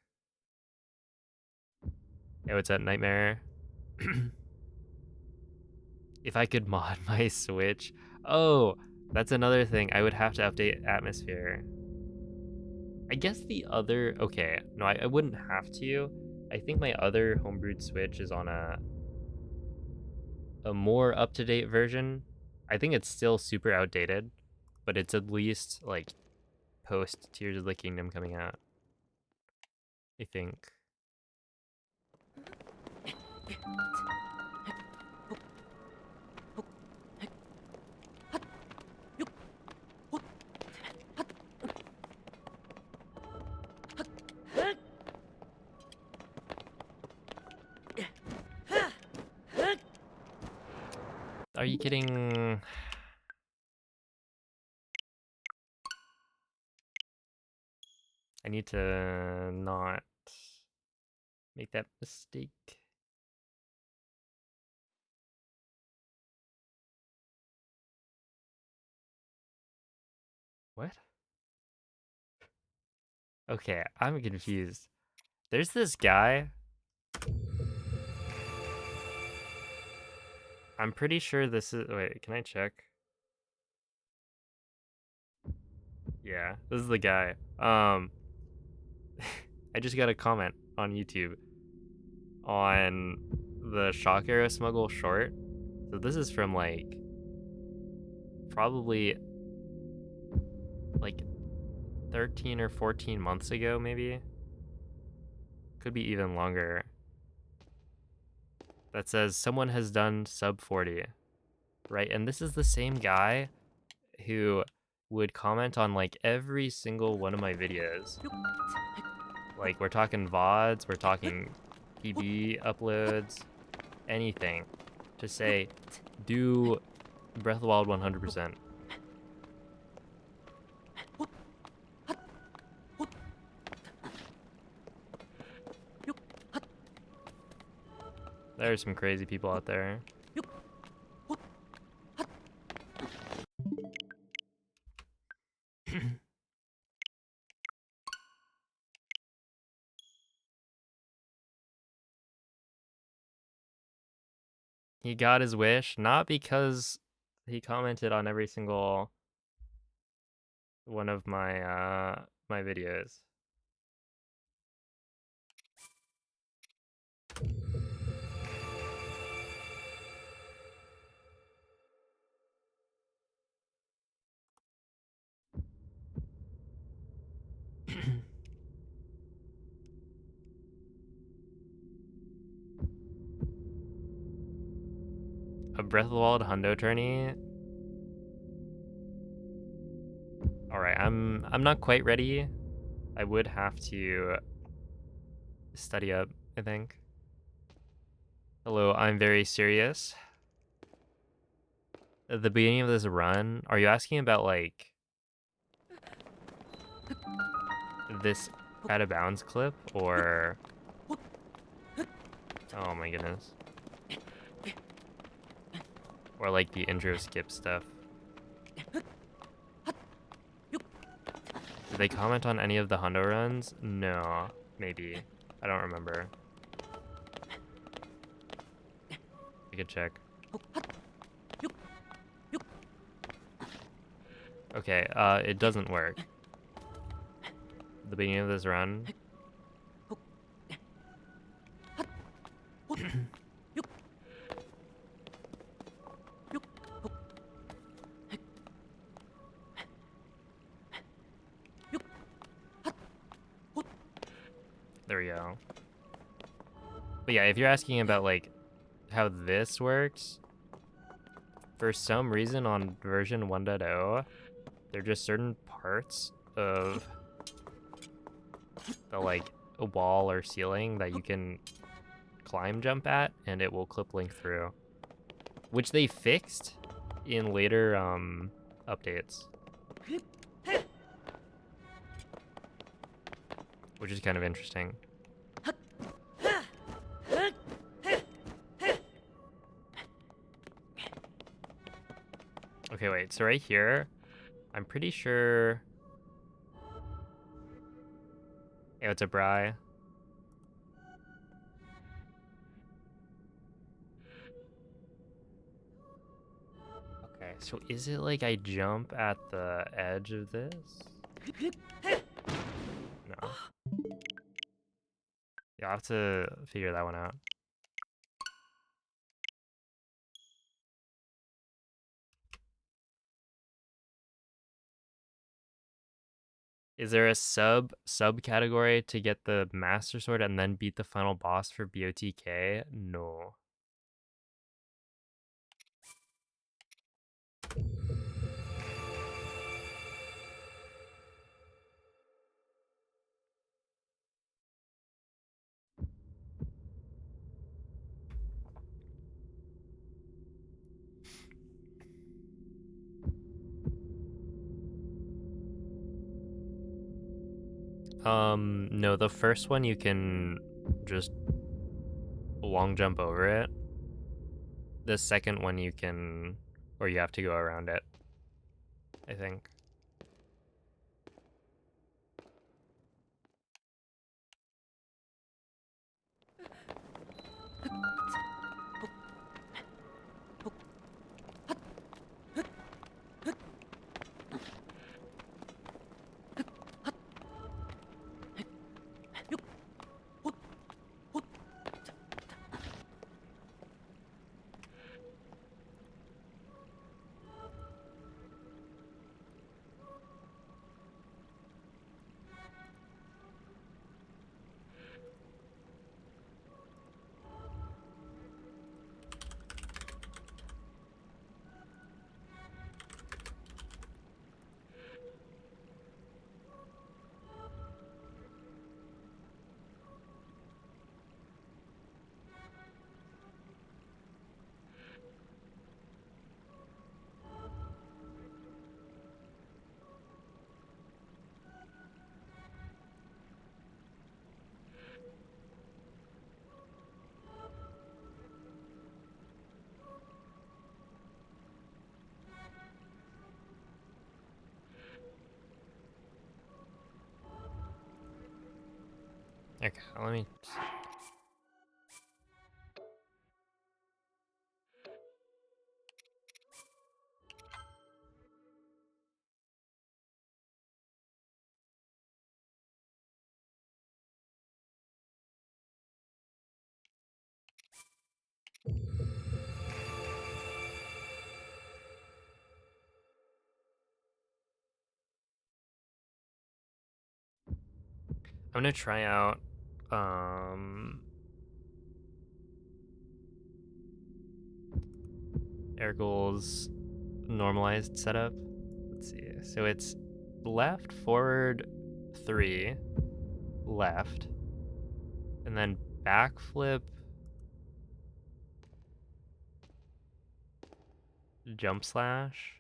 Hey, what's up, Nightmare? If I could mod my Switch. Oh, that's another thing. I would have to update Atmosphere. I guess the other... Okay, no, I wouldn't have to. I think my other homebrewed Switch is on a more up-to-date version. I think it's still super outdated, but it's at least, like, post Tears of the Kingdom coming out. I think. Are you kidding? I need to not make that mistake. What? Okay, I'm confused. There's this guy. I'm pretty sure this is... Wait, can I check? Yeah, this is the guy. I just got a comment on YouTube on the Shock Arrow Smuggle short. So this is from like probably like 13 or 14 months ago, maybe. Could be even longer. That says someone has done sub 40, right? And this is the same guy who would comment on like every single one of my videos. Like we're talking VODs, we're talking PB uploads, anything to say, do Breath of the Wild 100%. There's some crazy people out there. He got his wish, not because he commented on every single one of my my videos. A Breath of the Wild hundo tourney. All right, I'm not quite ready. I would have to study up, I think. Hello, I'm very serious. At the beginning of this run, are you asking about like this out of bounds clip or... Oh my goodness. Or like the intro skip stuff. Did they comment on any of the hundo runs? No, maybe. I don't remember. I could check. Okay, it doesn't work. The beginning of this run. There we go. But yeah, if you're asking about like how this works, for some reason on version 1.0, there are just certain parts of the like a wall or ceiling that you can climb jump at and it will clip link through, which they fixed in later updates, which is kind of interesting. Okay, wait, so right here, I'm pretty sure... Yeah, it's a Bri. Okay, so is it like I jump at the edge of this? No. Yeah, I'll have to figure that one out. Is there a subcategory to get the Master Sword and then beat the final boss for BOTK? No. No, the first one you can just long jump over it. The second one you can, or you have to go around it, I think. Okay, let me... I'm gonna try out, Ergol's normalized setup. Let's see. So it's left, forward, 3, left, and then backflip, jump slash.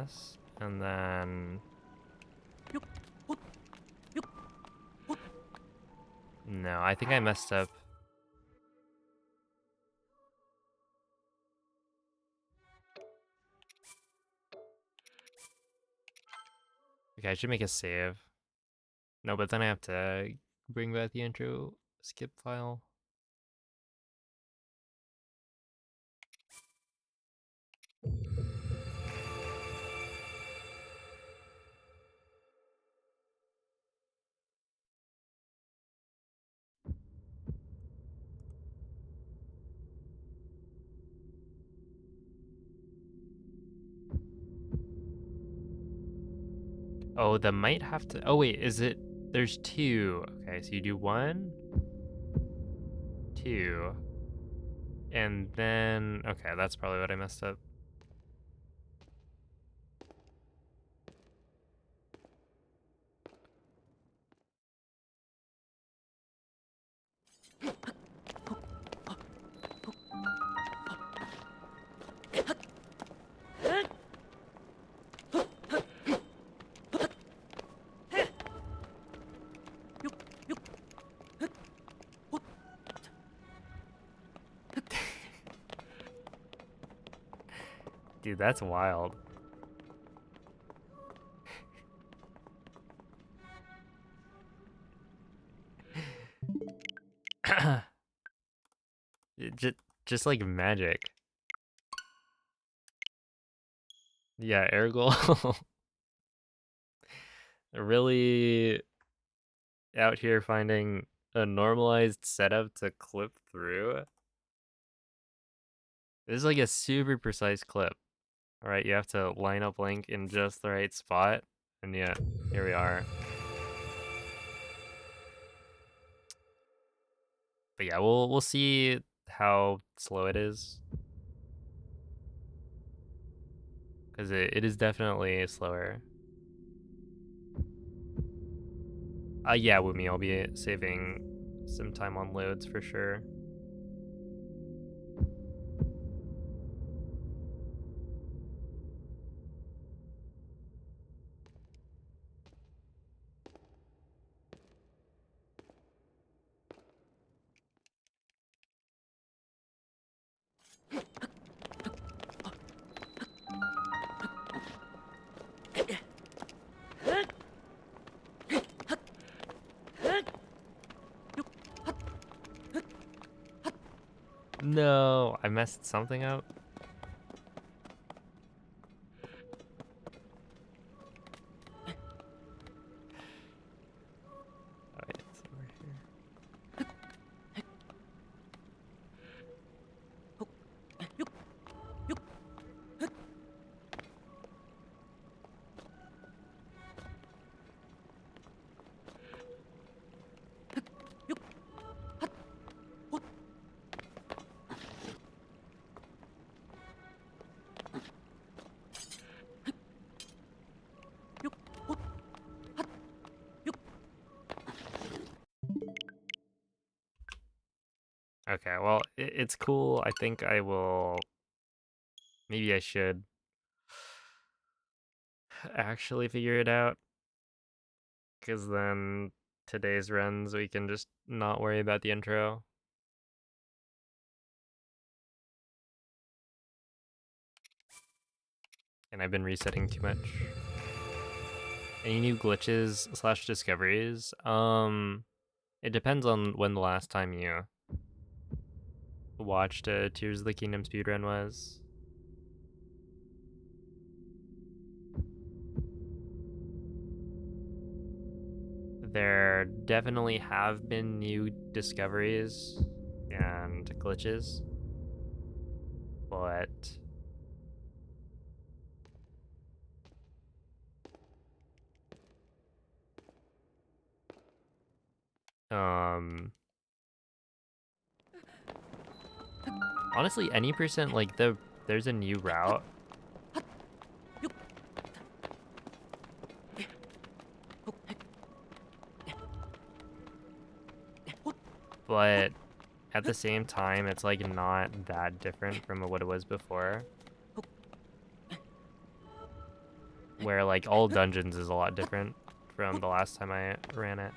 this, and then... No, I think I messed up. Okay, I should make a save. No, but then I have to bring back the intro skip file. Oh, that might have to... Oh, wait, is it... There's two. Okay, so you do 1, 2, and then... Okay, that's probably what I messed up. Dude, that's wild. just like magic. Yeah, Ergol. Really out here finding a normalized setup to clip through. This is like a super precise clip. Alright, you have to line up Link in just the right spot. And yeah, here we are. But yeah, we'll see how slow it is. Because it is definitely slower. Yeah, Wumi, I'll be saving some time on loads for sure. No, I messed something up. Oh, yeah, it's over here. Okay, well, it's cool. I think I will... Maybe I should actually figure it out. Because then today's runs, we can just not worry about the intro. And I've been resetting too much. Any new glitches / discoveries? It depends on when the last time you watched a Tears of the Kingdom speedrun was. There definitely have been new discoveries and glitches, but honestly, any percent, like there's a new route. But at the same time, it's like not that different from what it was before. where like all dungeons is a lot different from the last time I ran it.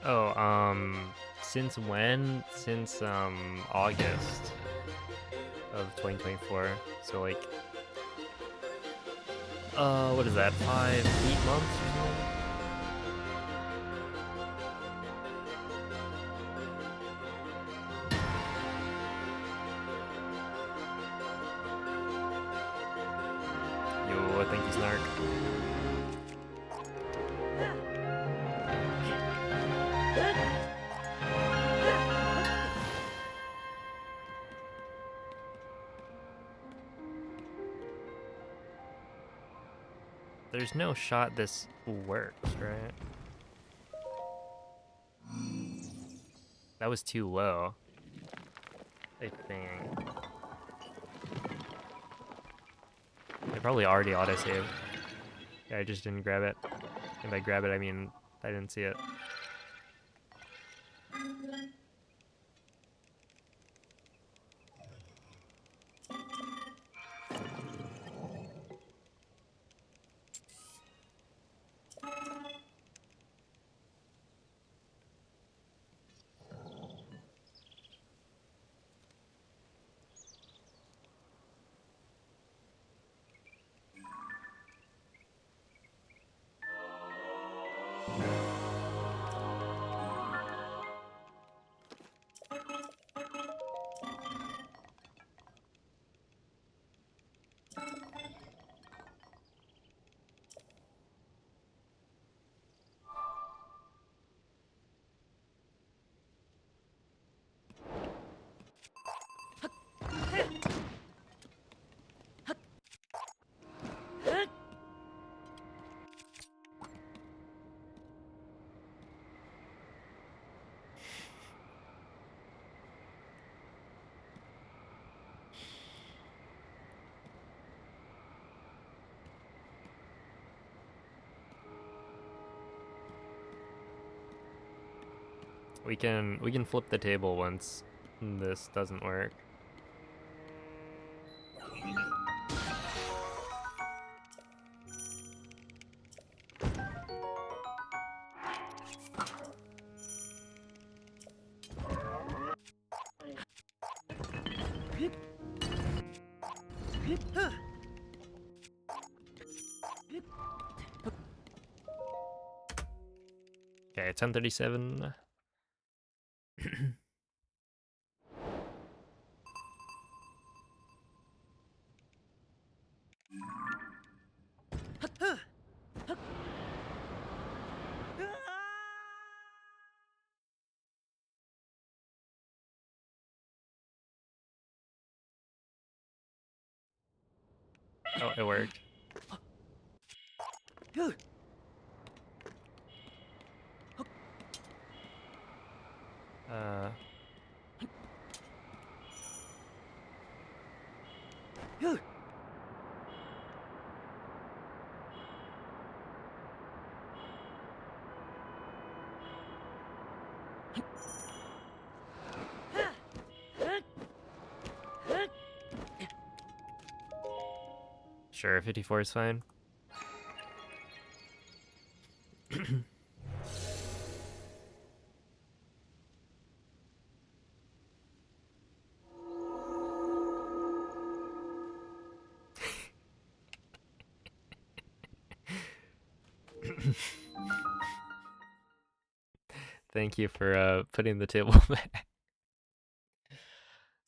Oh, since when? Since August of 2024. So like, what is that? 5, 8 months or something? Yo, thank you, Snark. There's no shot this works, right? That was too low, I think. I probably already autosaved. Yeah, I just didn't grab it. And by grab it, I mean I didn't see it. We can flip the table once this doesn't work. Okay, 1037. Oh, it worked. Uh, sure, 54 is fine. Thank you for putting the table back.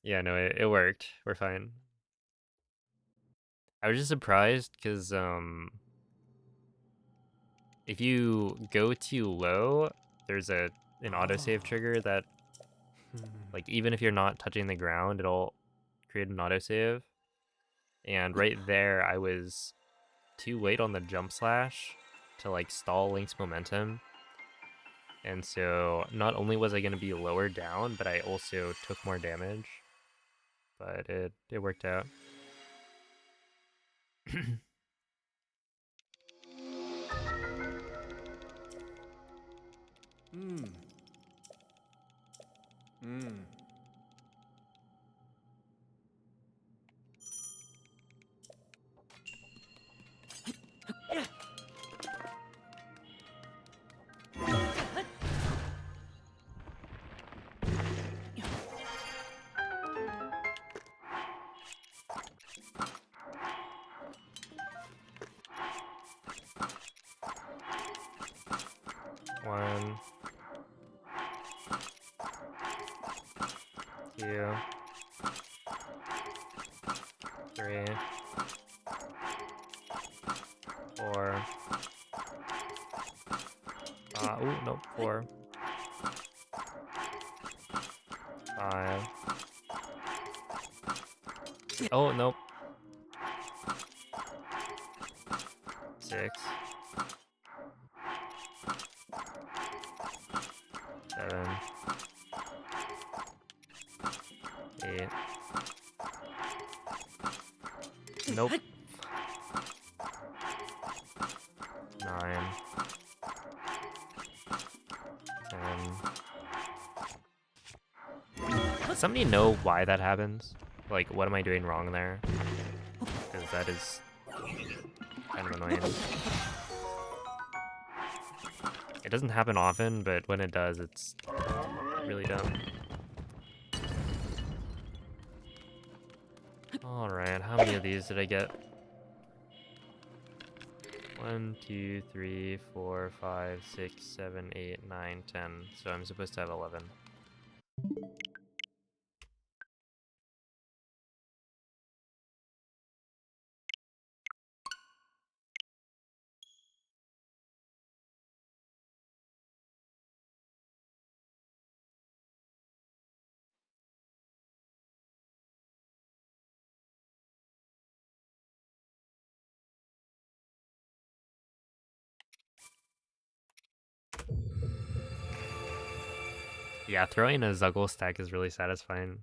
Yeah, no, it worked. We're fine. I was just surprised because if you go too low, there's an autosave trigger that, like, even if you're not touching the ground, it'll create an autosave. And right there, I was too late on the jump slash to like stall Link's momentum. And so not only was I going to be lower down, but I also took more damage. But it worked out. 2, 3, 4. Ooh, nope, 4, 5. Oh, nope. 6, 7, 8. Nope. 9, 10. Does somebody know why that happens? Like, what am I doing wrong there? Because that is kind of annoying. It doesn't happen often, but when it does, it's really dumb. Alright, how many of these did I get? 1, 2, 3, 4, 5, 6, 7, 8, 9, 10. So I'm supposed to have 11. Yeah, throwing a Zuggle stack is really satisfying.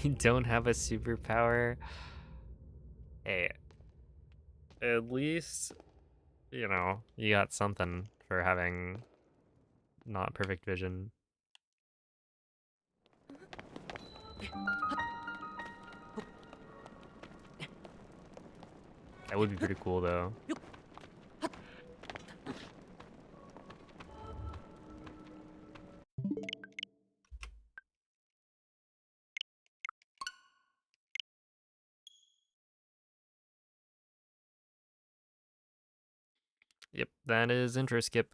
I don't have a superpower. Hey, at least, you know, you got something for having not perfect vision. That would be pretty cool, though. Yep, that is intro skip.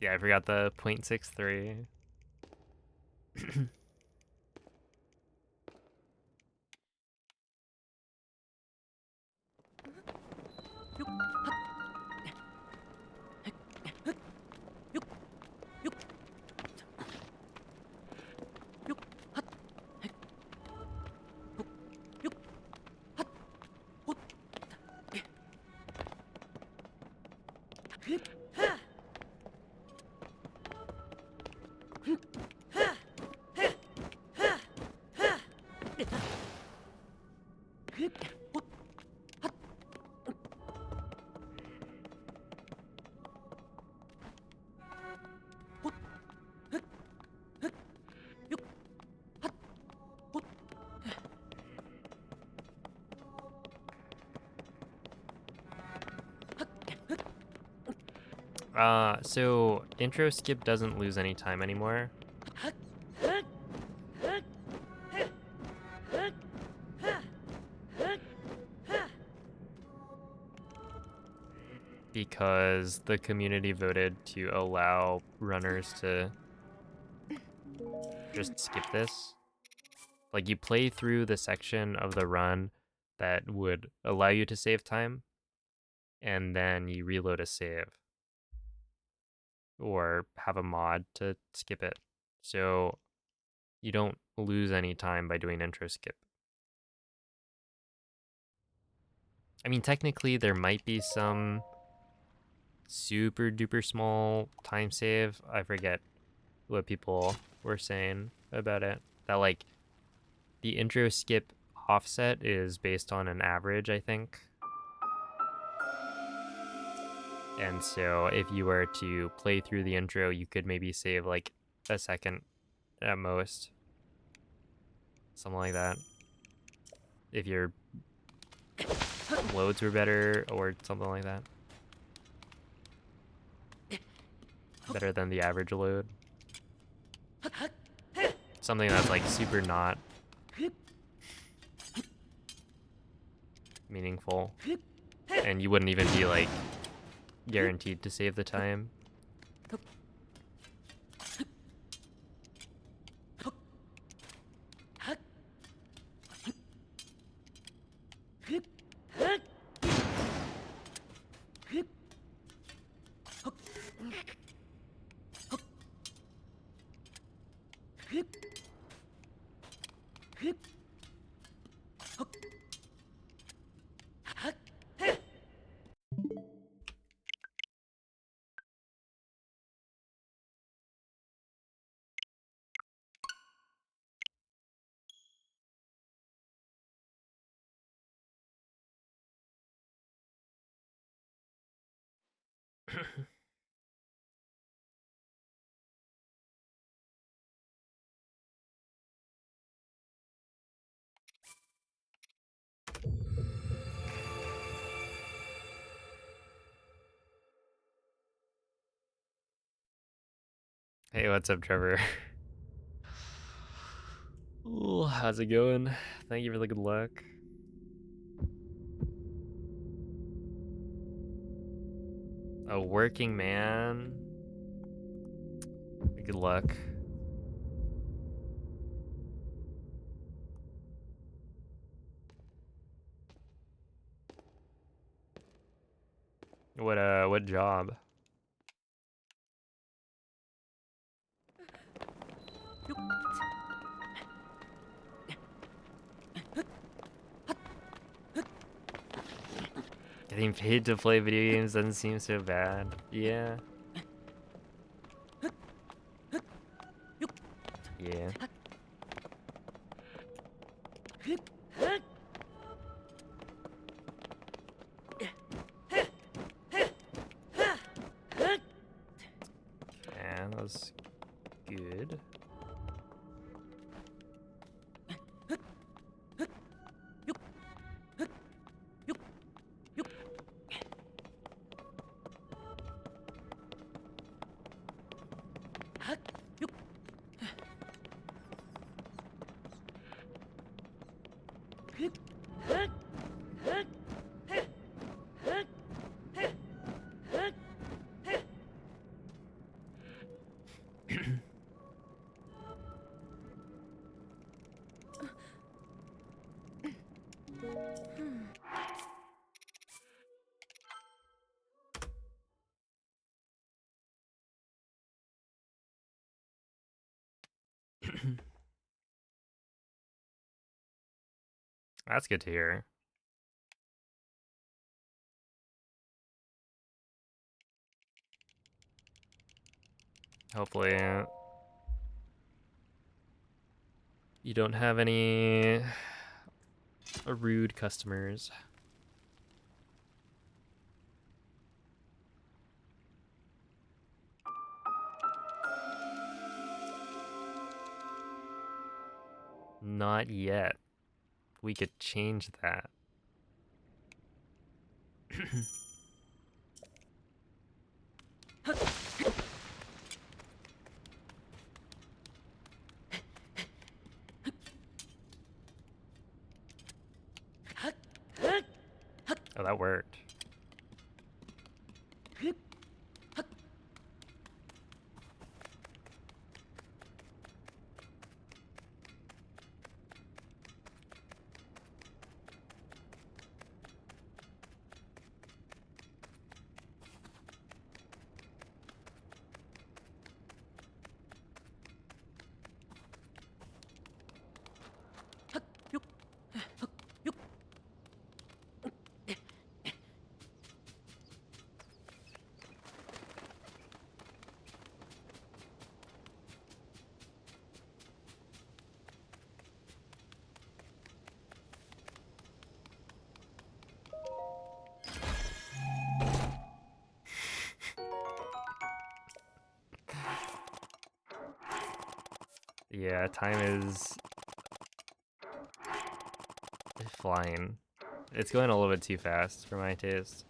Yeah, I forgot the 0.63. So intro skip doesn't lose any time anymore. Because the community voted to allow runners to just skip this. Like, you play through the section of the run that would allow you to save time, and then you reload a save. Or have a mod to skip it. So you don't lose any time by doing intro skip. I mean, technically there might be some super duper small time save. I forget what people were saying about it. That like the intro skip offset is based on an average, I think. And so if you were to play through the intro, you could maybe save like a second at most. Something like that. If your loads were better or something like that. Better than the average load. Something that's like super not meaningful. And you wouldn't even be like guaranteed to save the time. Hey, what's up, Trevor? Ooh, how's it going? Thank you for the good luck. A working man. Good luck. What job? Getting paid to play video games doesn't seem so bad. Yeah. Yeah. Yeah, that was good. That's good to hear. Hopefully you don't have any rude customers. Not yet. We could change that. Oh, that worked. Yeah, time is flying. It's going a little bit too fast for my taste.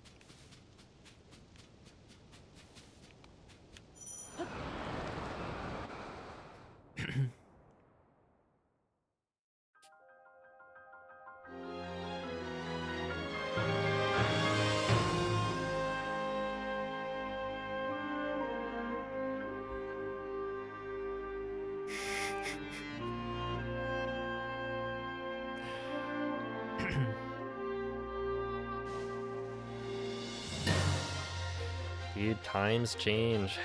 Dude, times change.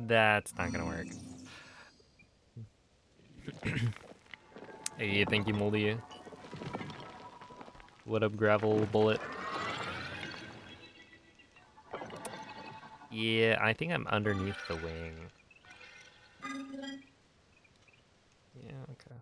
That's not gonna work. Hey, thank you, Moldy. What up, Gravel Bullet? Yeah, I think I'm underneath the wing. Yeah, okay.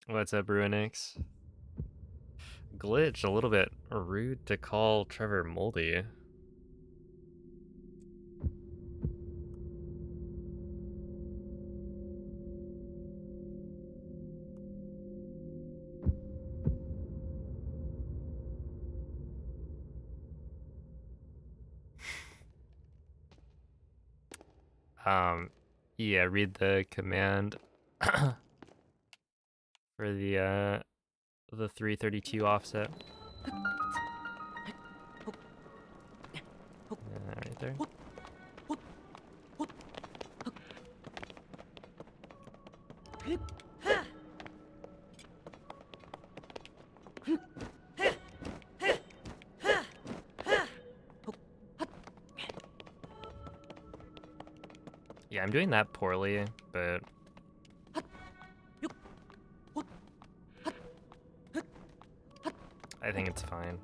What's up, Ruinix? Glitch, a little bit rude to call Trevor moldy. Yeah, read the command for the 332 offset. Right there. Yeah, I'm doing that poorly, but I think it's fine.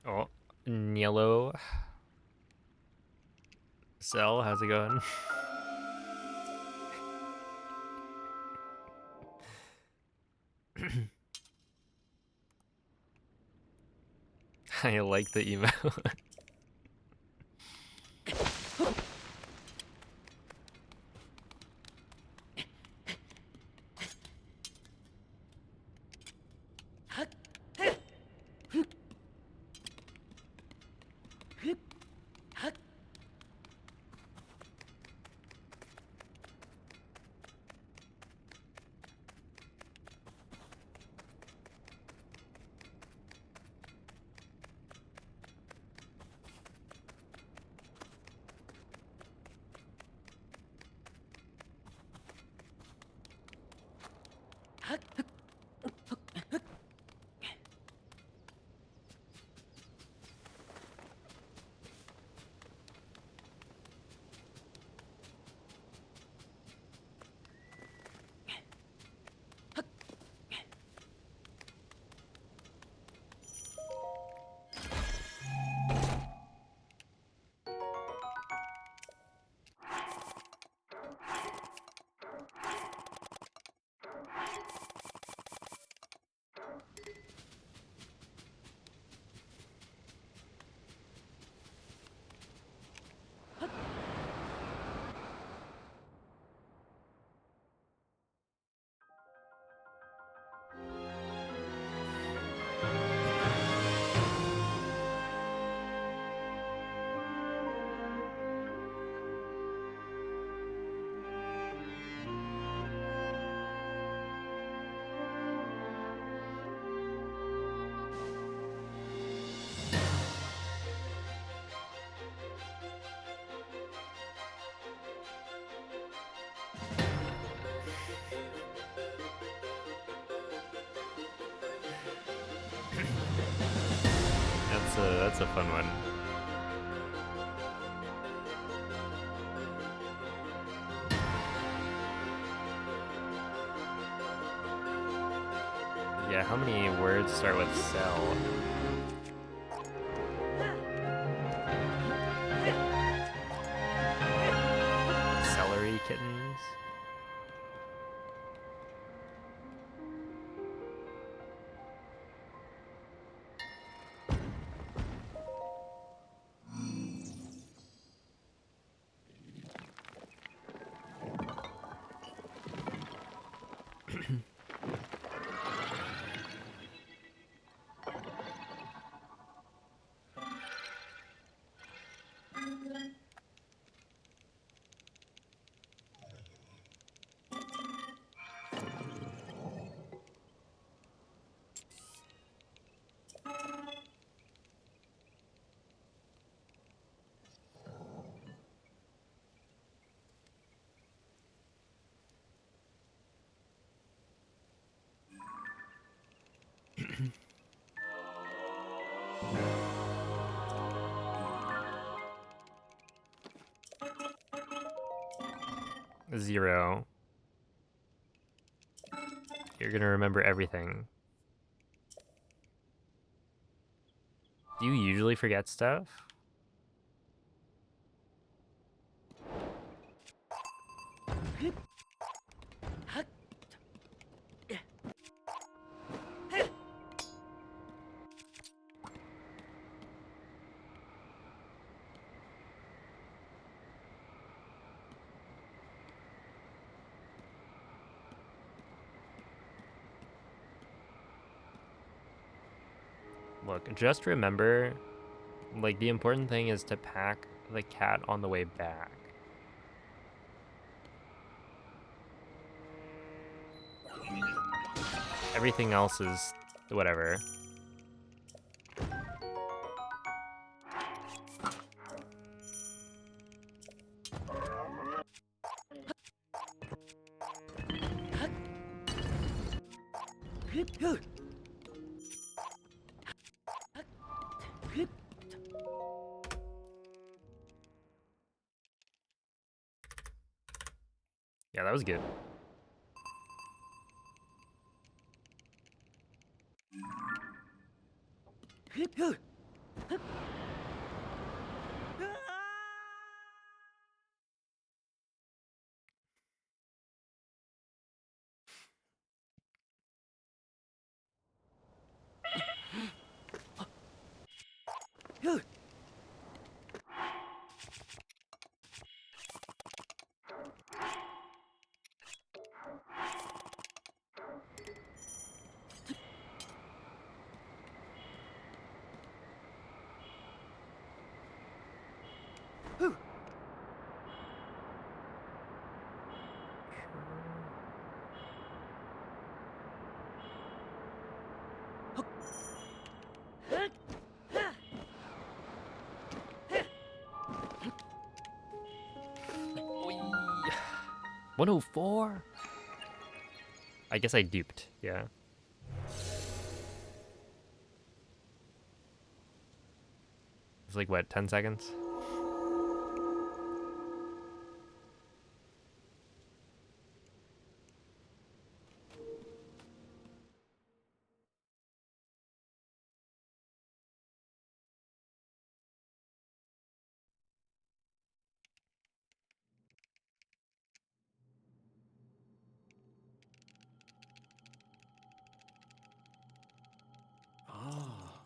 Oh, Niello. Cell, how's it going? I like the email. That's a fun one. Yeah, how many words start with cell? Celery kittens? Zero. You're gonna remember everything. Do you usually forget stuff? Look, just remember, like, the important thing is to pack the cat on the way back. Everything else is whatever. Yeah, that was good. Wee. 104? I guess I duped, yeah. It's like, what, 10 seconds? Ah.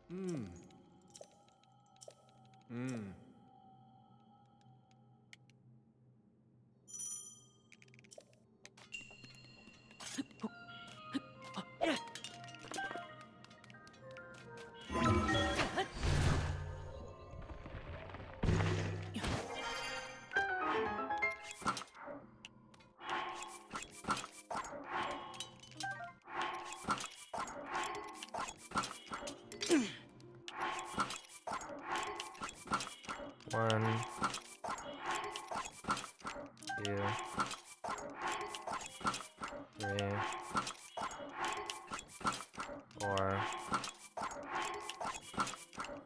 Hmm. Hmm. One, two, three, four,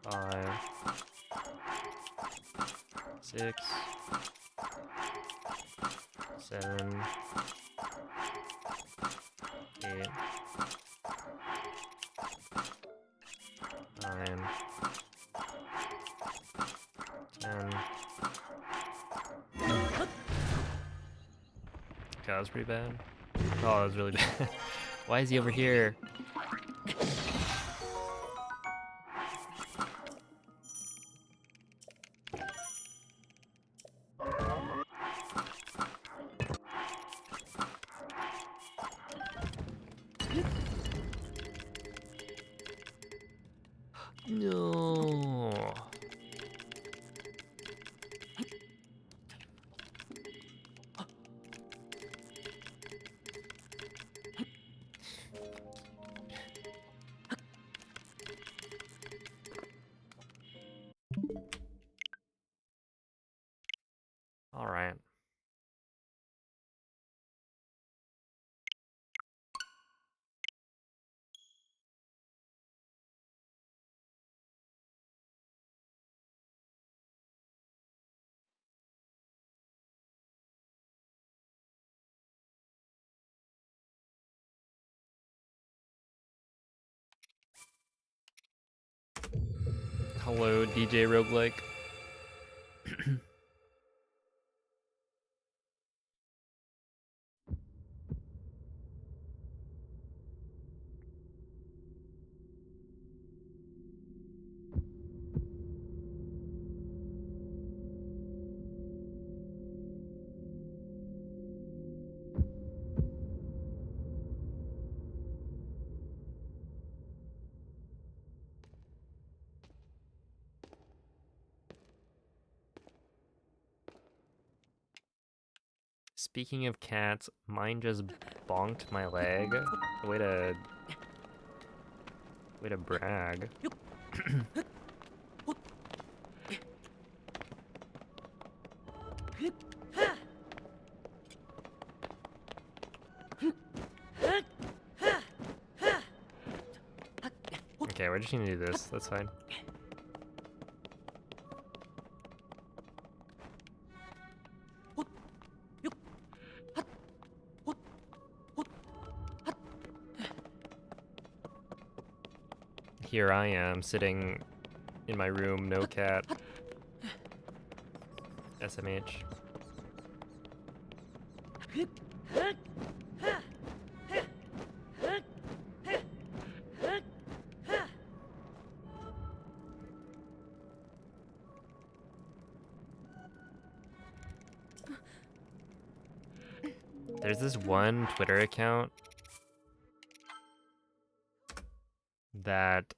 five, 6, 7, 8, 9, 10. God, that was pretty bad. Oh, that was really bad. Why is he over here? No. All right. Hello, DJ Roguelike. Speaking of cats, mine just bonked my leg. Way to brag. Okay, we're just gonna do this. That's fine. Here I am, sitting in my room, no cat. SMH. There's this one Twitter account that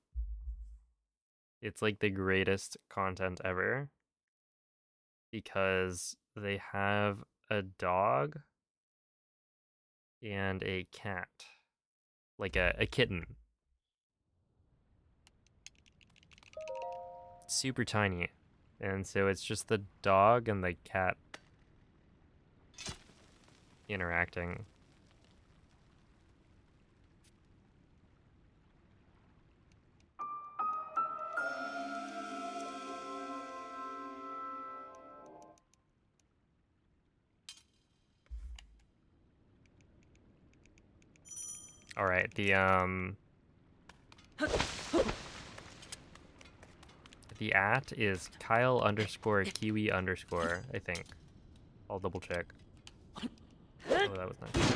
it's like the greatest content ever because they have a dog and a cat, like a kitten. It's super tiny. And so it's just the dog and the cat interacting. All right, the at is Kyle underscore Kiwi underscore, I think. I'll double check. Oh, that was nice.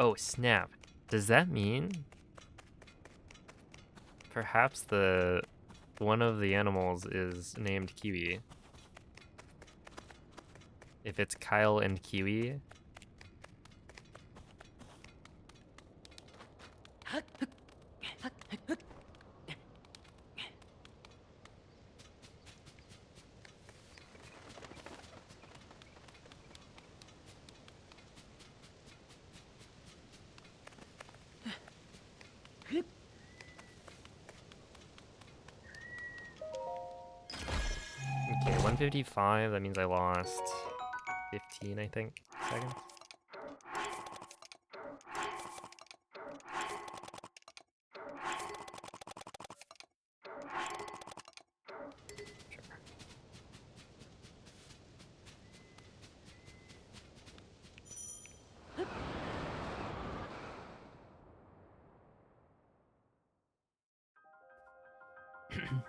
Oh, snap. Does that mean perhaps one of the animals is named Kiwi? If it's Kyle and Kiwi. Okay, 155, that means I lost 15, I think, seconds. Sure.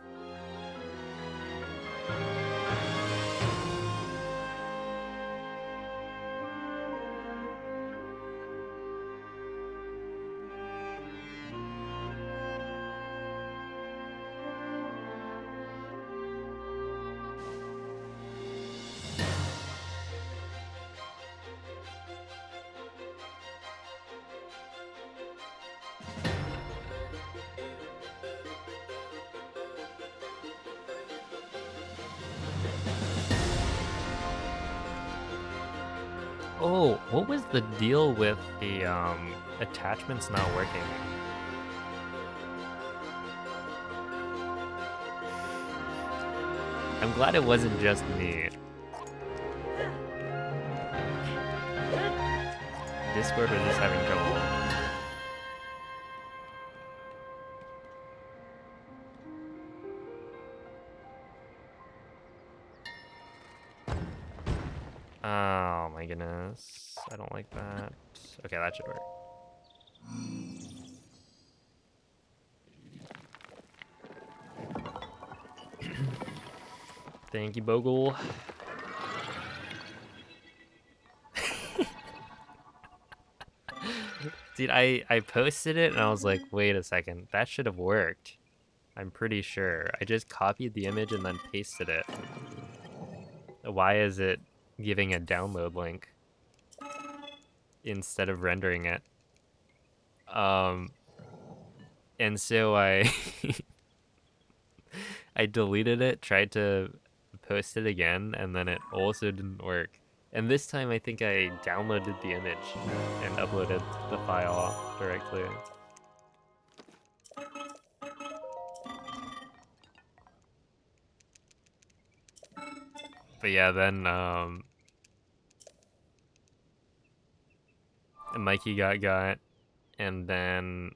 Oh, what was the deal with the attachments not working? I'm glad it wasn't just me. Discord was just having trouble. Oh my goodness. I don't like that. Okay, that should work. Thank you, Bogle. Dude, I posted it and I was like, wait a second, that should have worked. I'm pretty sure. I just copied the image and then pasted it. Why is it giving a download link instead of rendering it? And so I I deleted it, tried to post it again, and then it also didn't work. And this time I think I downloaded the image and uploaded the file directly. But yeah, then Mikey got, and then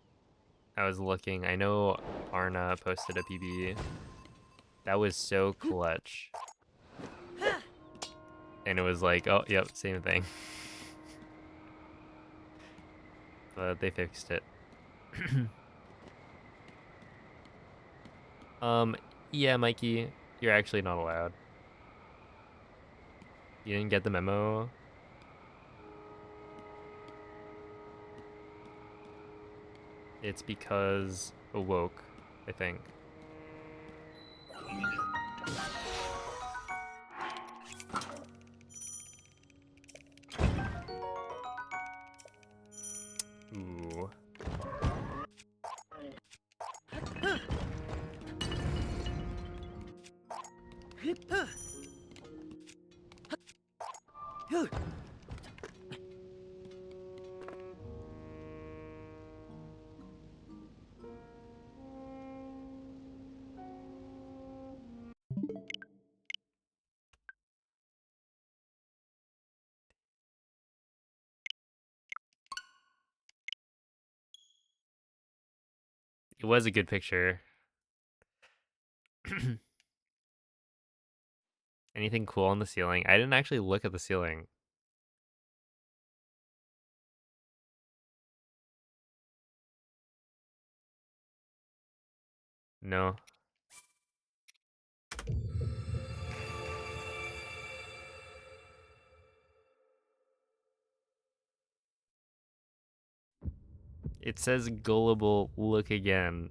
I was looking. I know Arna posted a PB. That was so clutch. And it was like, oh, yep, same thing. But they fixed it. Yeah, Mikey, you're actually not allowed. You didn't get the memo? It's because awoke, I think. Ooh. It was a good picture. Anything cool on the ceiling? I didn't actually look at the ceiling. No. It says gullible, look again.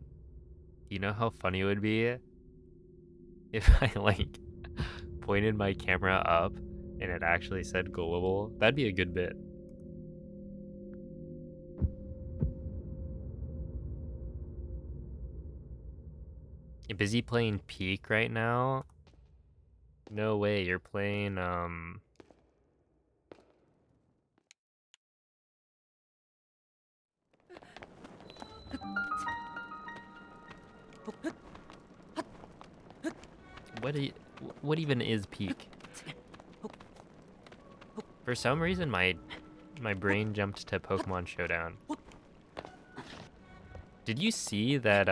You know how funny it would be if I like pointed my camera up and it actually said gullible? That'd be a good bit. You busy playing Peak right now? No way, you're playing what even is Peak? For some reason my brain jumped to Pokemon Showdown. Did you see that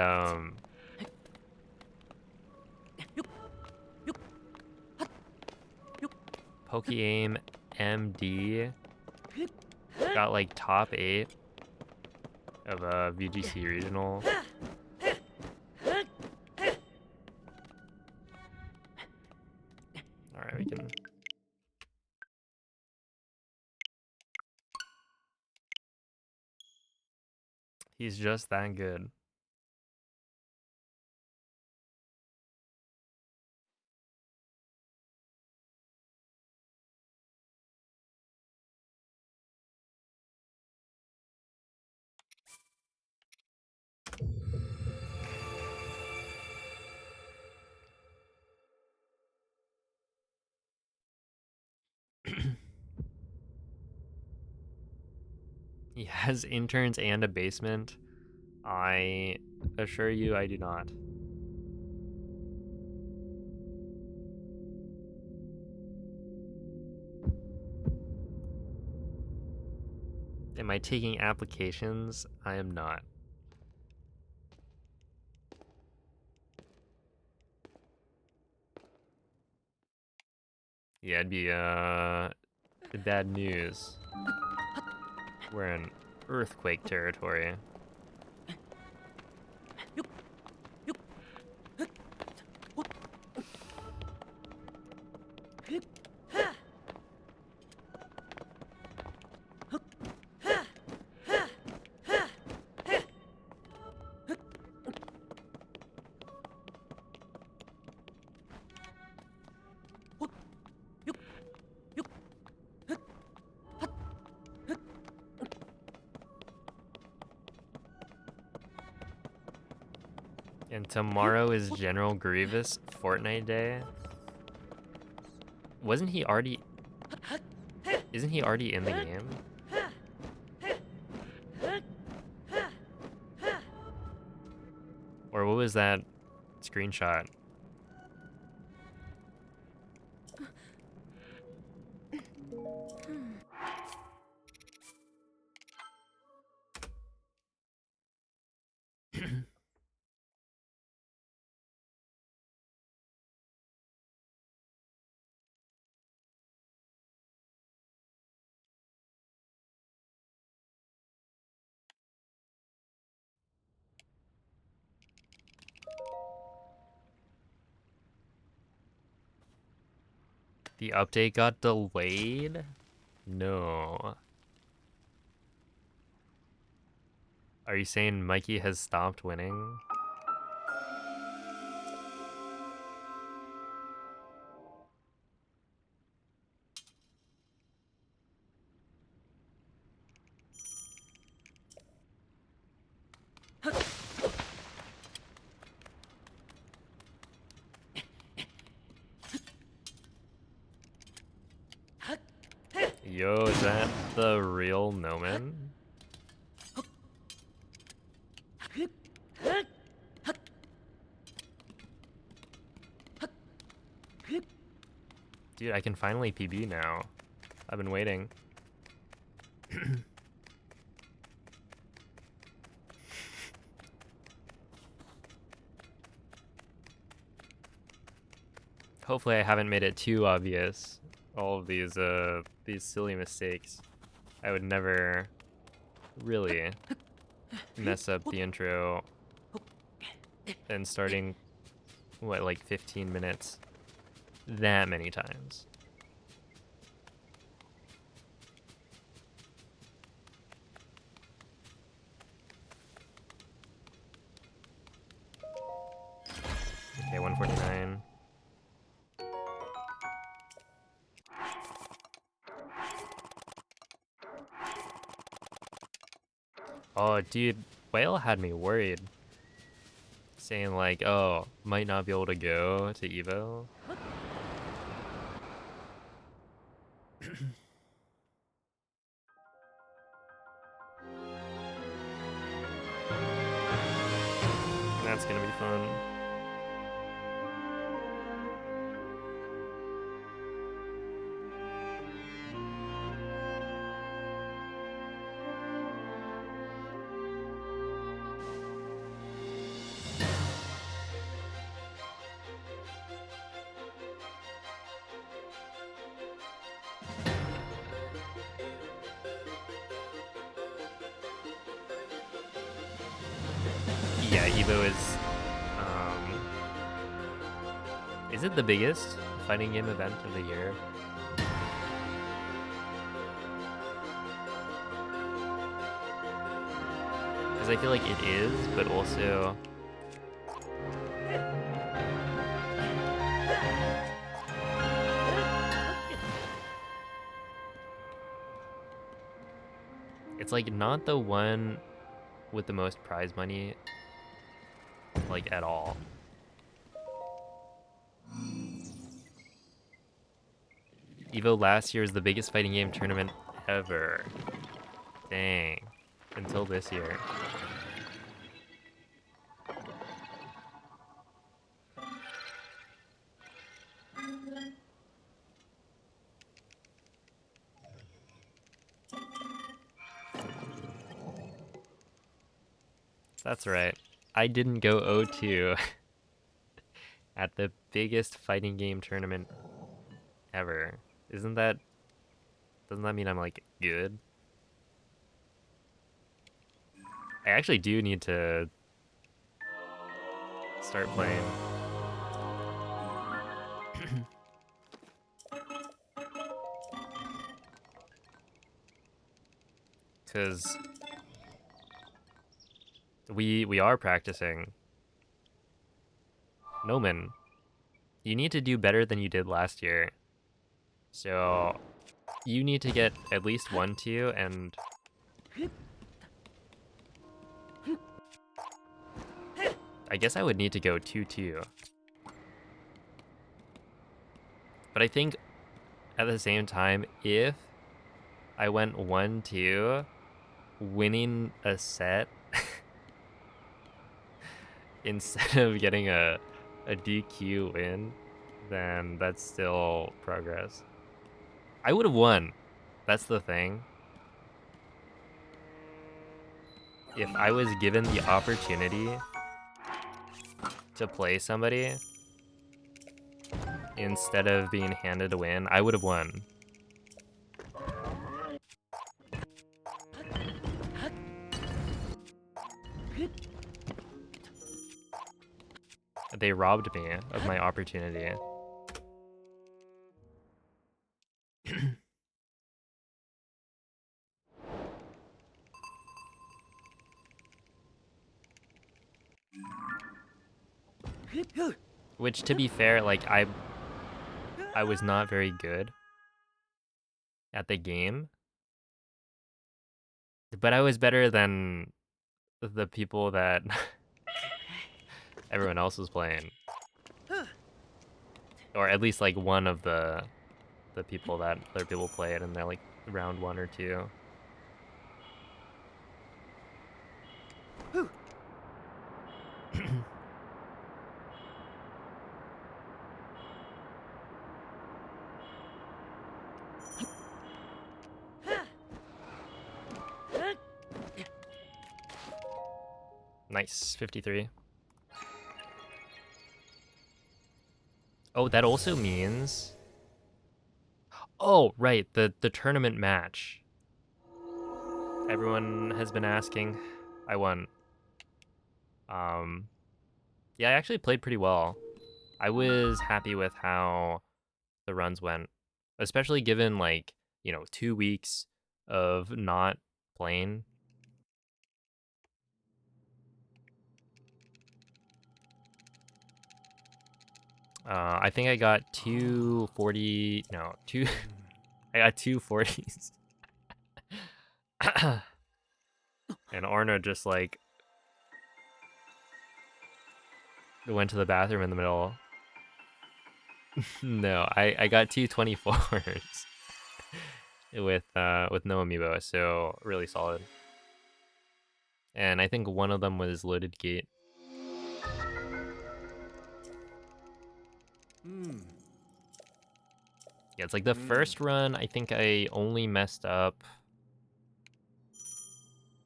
Pokeaim MD got like top 8 of a VGC regional? Alright, we can... He's just that good. He has interns and a basement. I assure you I do not. Am I taking applications? I am not. Yeah, it'd be bad news. We're in earthquake territory. And tomorrow is General Grievous Fortnite Day. Wasn't he already... Isn't he already in the game? Or what was that screenshot? The update got delayed? No. Are you saying Mikey has stopped winning? Yo, is that the real Nomen? Dude, I can finally PB now. I've been waiting. Hopefully I haven't made it too obvious. All of these silly mistakes. I would never really mess up the intro and starting, what, like 15 minutes that many times. Okay, 149. Oh, dude, Whale had me worried. Saying like, oh, might not be able to go to Evo. That's gonna be fun. Yeah, Evo is it the biggest fighting game event of the year? Because I feel like it is, but also it's like not the one with the most prize money, like at all. Evo last year was the biggest fighting game tournament ever. Dang. Until this year. That's right. I didn't go O2 at the biggest fighting game tournament ever. Doesn't that mean I'm like good? I actually do need to start playing. Cause we are practicing. Nomen, you need to do better than you did last year. So you need to get at least 1-2 and I guess I would need to go 2-2. But I think at the same time, if I went 1-2, winning a set instead of getting a DQ win, then that's still progress. I would have won. That's the thing. If I was given the opportunity to play somebody instead of being handed a win, I would have won. They robbed me of my opportunity. Which, to be fair, like I was not very good at the game, but I was better than the people that everyone else was playing, or at least like one of the people that other people play it in their like round 1 or 2. Nice, 53. Oh, that also means... Oh, right, the tournament match. Everyone has been asking. I won. Yeah, I actually played pretty well. I was happy with how the runs went, especially given like, 2 weeks of not playing. I think I got 240, no, I got 240s. And Arna just like went to the bathroom in the middle. No, I got 224s with no amiibo, so really solid. And I think one of them was loaded gate. Yeah, it's like the first run, I think I only messed up.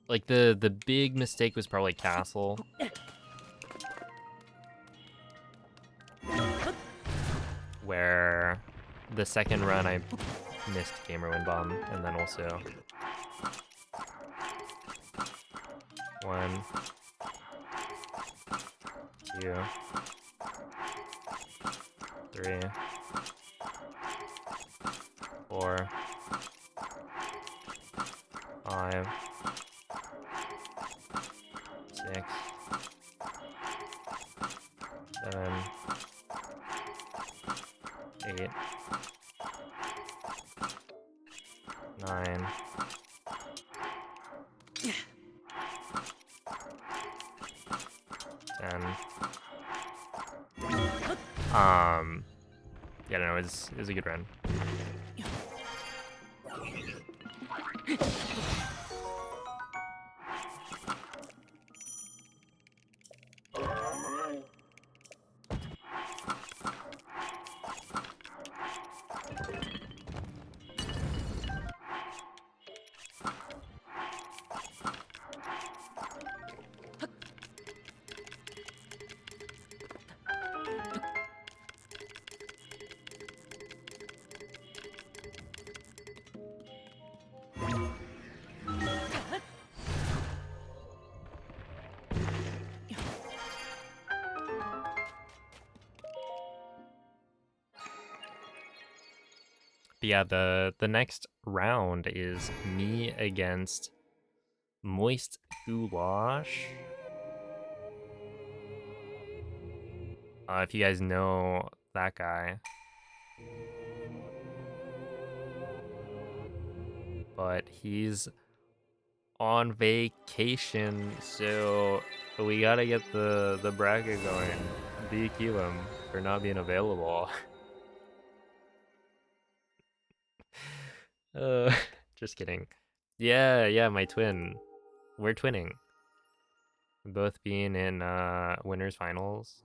Like the big mistake was probably castle. Where the second run I missed gamer win bomb, and then also 1, 2, 3, 4, 5, 6, 7, 8, 9, 10. Yeah, no, it was a good run. But yeah, the next round is me against Moist Goulash. If you guys know that guy. But he's on vacation, so we gotta get the bracket going. DQ him for not being available. Just kidding. Yeah, my twin. We're twinning. Both being in winners finals.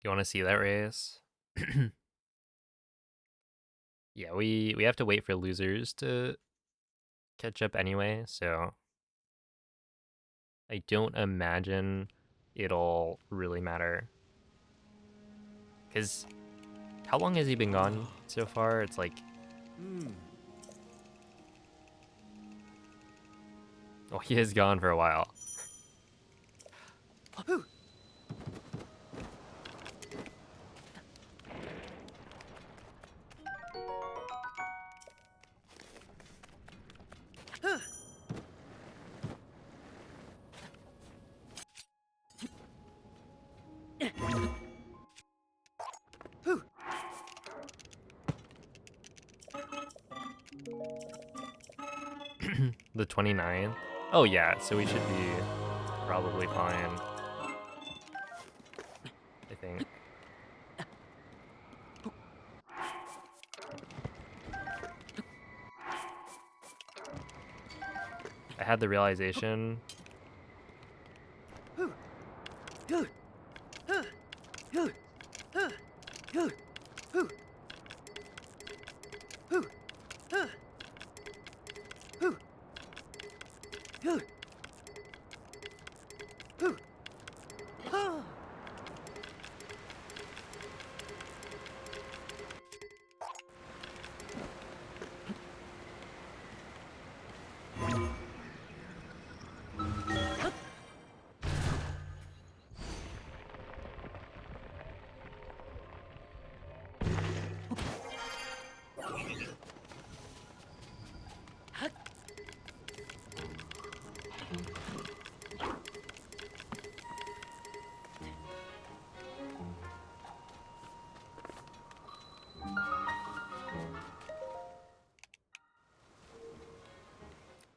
You want to see that race? Yeah, we have to wait for losers to catch up anyway, so I don't imagine it'll really matter. Because How long has he been gone so far? It's like... Oh, he is gone for a while. The 29th? Oh yeah, so we should be probably fine. I think. I had the realization.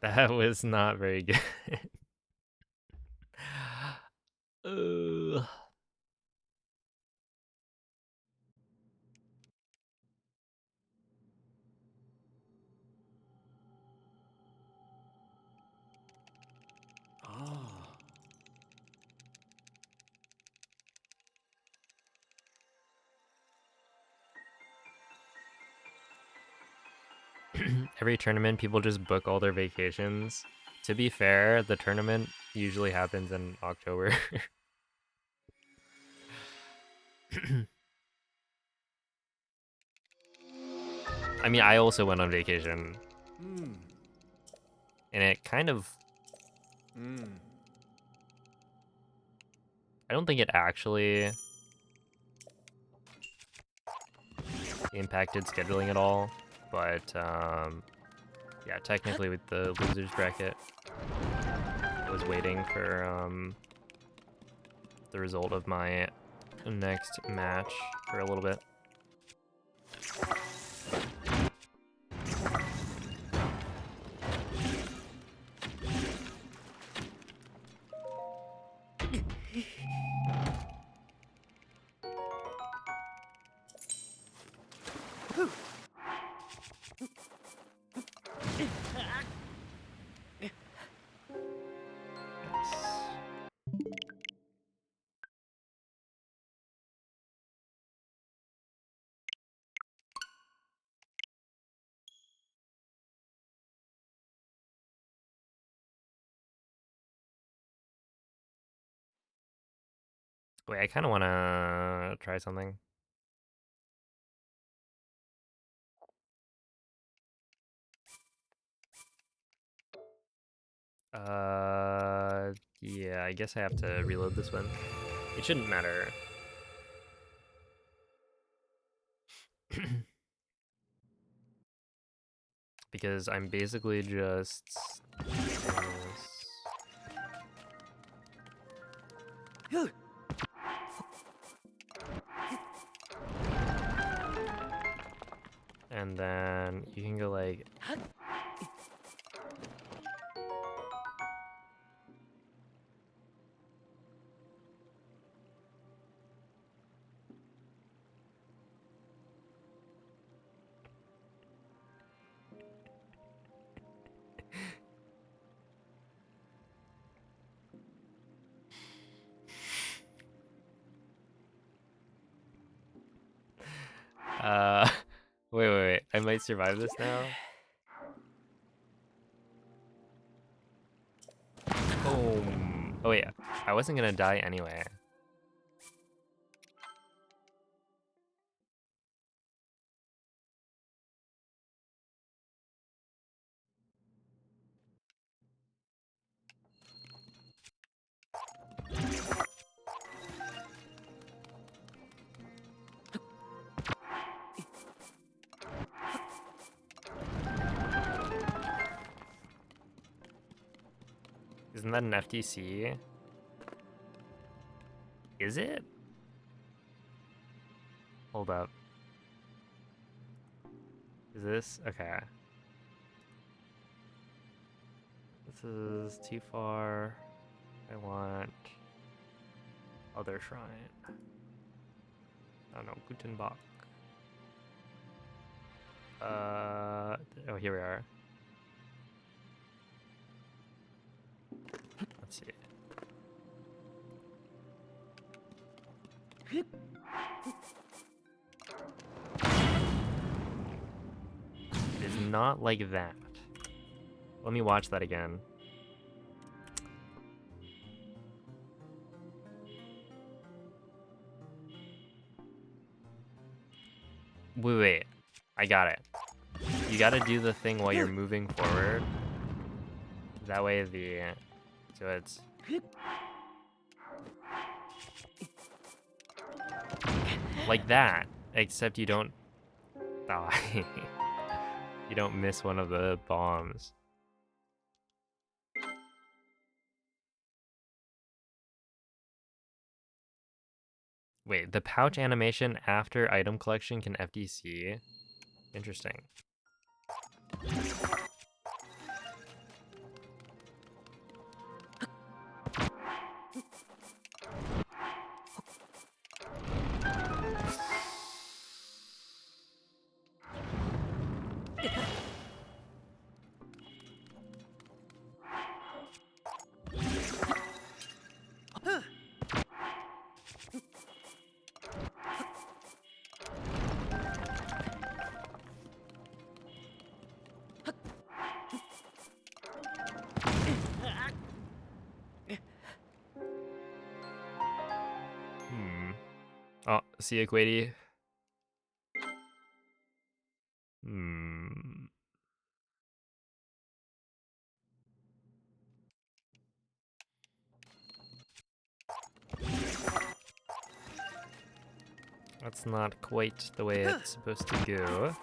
That was not very good. Ugh. Every tournament, people just book all their vacations. To be fair, the tournament usually happens in October. I mean, I also went on vacation. And it kind of... I don't think it actually impacted scheduling at all. But, yeah, technically with the losers bracket, I was waiting for the result of my next match for a little bit. Wait, I kind of want to try something. Yeah, I guess I have to reload this one. It shouldn't matter. Because I'm basically just... And then you can go like... wait. I might survive this now. Boom. Oh yeah, I wasn't gonna die anyway. Isn't that an FTC? Is it? Hold up. Is this? Okay. This is too far. I want other shrine. Oh no, Gutenbach. Oh, here we are. Let's see. It is not like that. Let me watch that again. Wait. I got it. You gotta do the thing while you're moving forward. That way so it's... like that, except you don't die. You don't miss one of the bombs. Wait, the pouch animation after item collection can FDC? Interesting. Oh, see ya, Quady. That's not quite the way it's supposed to go.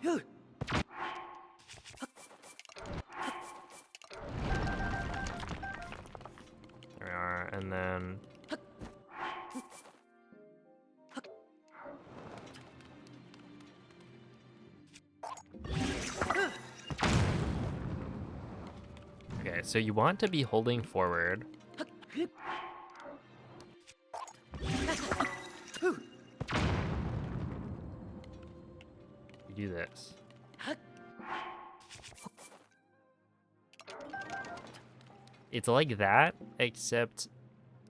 There we are, and then... Okay, so you want to be holding forward. You do this. It's like that, except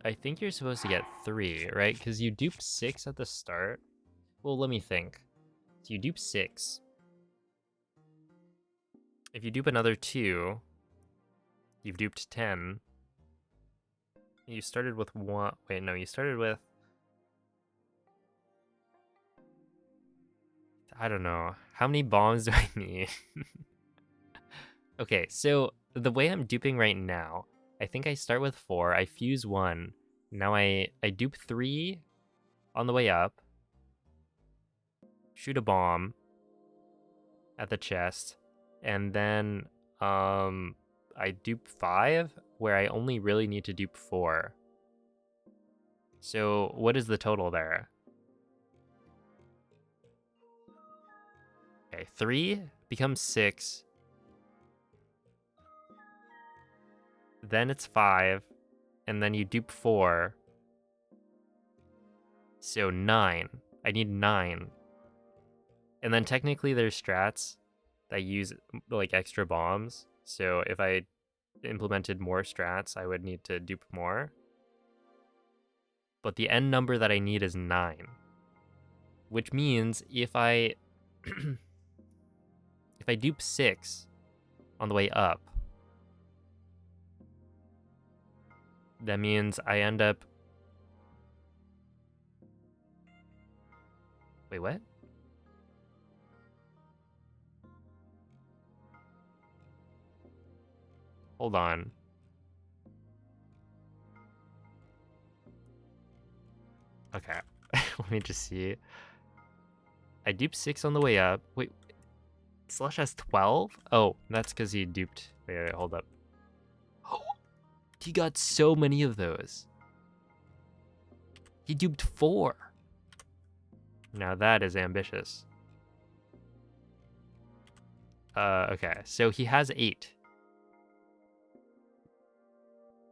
I think you're supposed to get 3, right? Because you dupe 6 at the start. Well, let me think. So you dupe 6. If you dupe another 2, you've duped 10. You started with 1. Wait, no, you started with... I don't know. How many bombs do I need? Okay, so the way I'm duping right now, I think I start with 4, I fuse 1. Now I dupe 3 on the way up. Shoot a bomb at the chest. And then I dupe 5, where I only really need to dupe 4. So what is the total there? Okay, 3 becomes 6. Then it's 5. And then you dupe 4. So 9. I need 9. And then technically there's strats that use like extra bombs. So if I implemented more strats, I would need to dupe more. But the end number that I need is 9. Which means if I if I dupe 6 on the way up, that means I end up... Wait, what? Hold on. Okay. Let me just see. I duped 6 on the way up. Wait, Slush has 12? Oh, that's because he duped. Wait, hold up. Oh, he got so many of those. He duped 4. Now that is ambitious. Okay, so he has 8.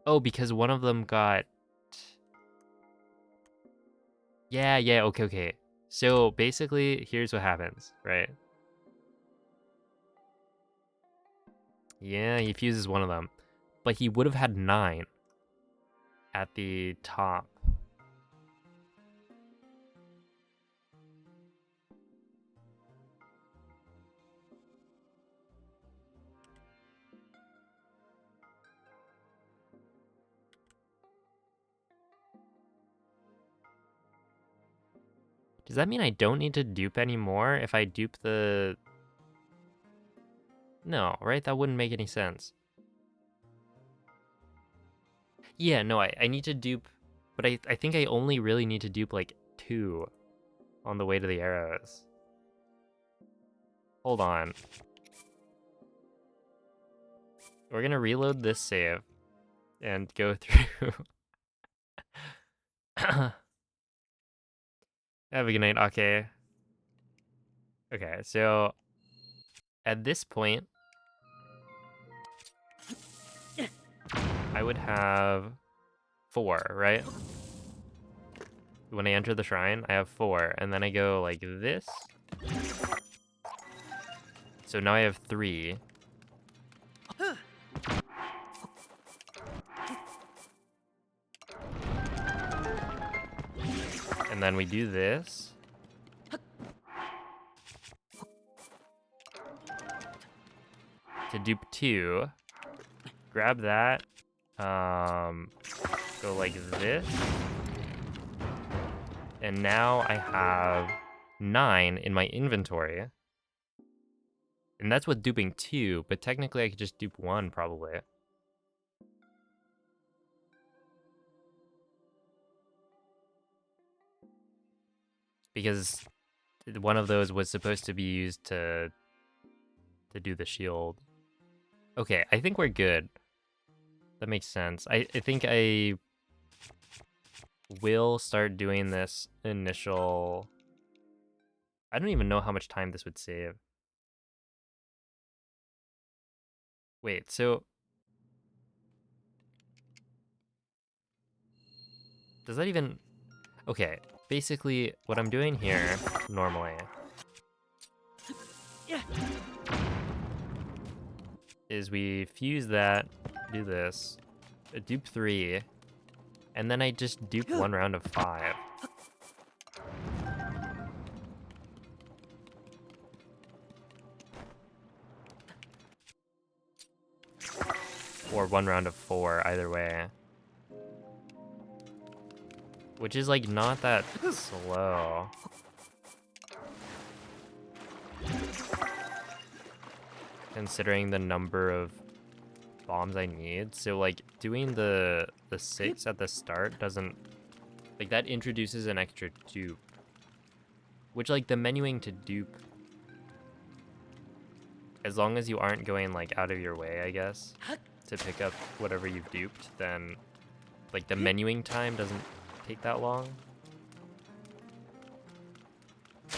Oh, because one of them got... Yeah, okay. So basically, here's what happens, right? Yeah, he fuses one of them. But he would have had 9 at the top. Does that mean I don't need to dupe anymore if I dupe the... No, right? That wouldn't make any sense. Yeah, no, I need to dupe... But I think I only really need to dupe, like, 2 on the way to the arrows. Hold on. We're gonna reload this save and go through... Have a good night, okay. Okay, so... At this point... I would have 4, right? When I enter the shrine, I have 4, and then I go like this. So now I have 3. And then we do this. To dupe 2. Grab that. Go like this. And now I have 9 in my inventory. And that's with duping 2, but technically I could just dupe 1 probably. Because one of those was supposed to be used to do the shield. Okay, I think we're good. That makes sense. I think I will start doing this initial... I don't even know how much time this would save. Wait, so... Does that even... Okay, basically what I'm doing here, normally, is we fuse that, do this, dupe 3, and then I just dupe 1 round of 5. Or 1 round of 4, either way. Which is like not that slow. Considering the number of bombs I need. So like doing the 6 at the start doesn't... Like that introduces an extra dupe. Which like the menuing to dupe, as long as you aren't going like out of your way, I guess, to pick up whatever you've duped, then like the menuing time doesn't take that long.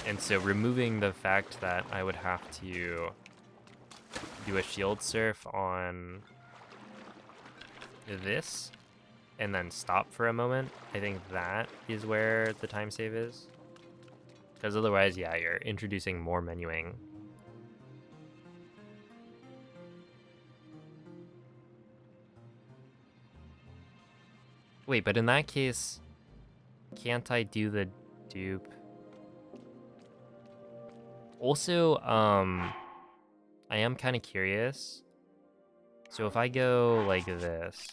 And so removing the fact that I would have to do a shield surf on this and then stop for a moment, I think that is where the time save is. Because otherwise, yeah, you're introducing more menuing. Wait, but in that case, can't I do the dupe? Also, I am kind of curious. So if I go like this,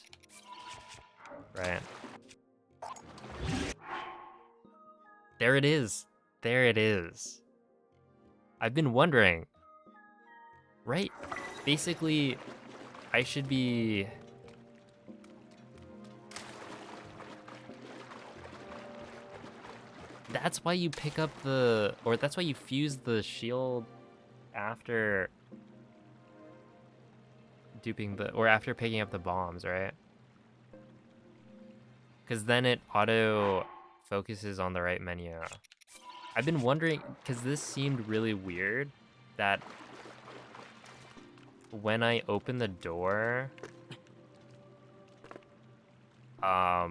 right? There it is. There it is. I've been wondering, right? Basically, I should be... That's why you pick up the, or that's why you fuse the shield after duping the, or after picking up the bombs, right? Because then it auto focuses on the right menu. I've been wondering, because this seemed really weird, that when I open the door, I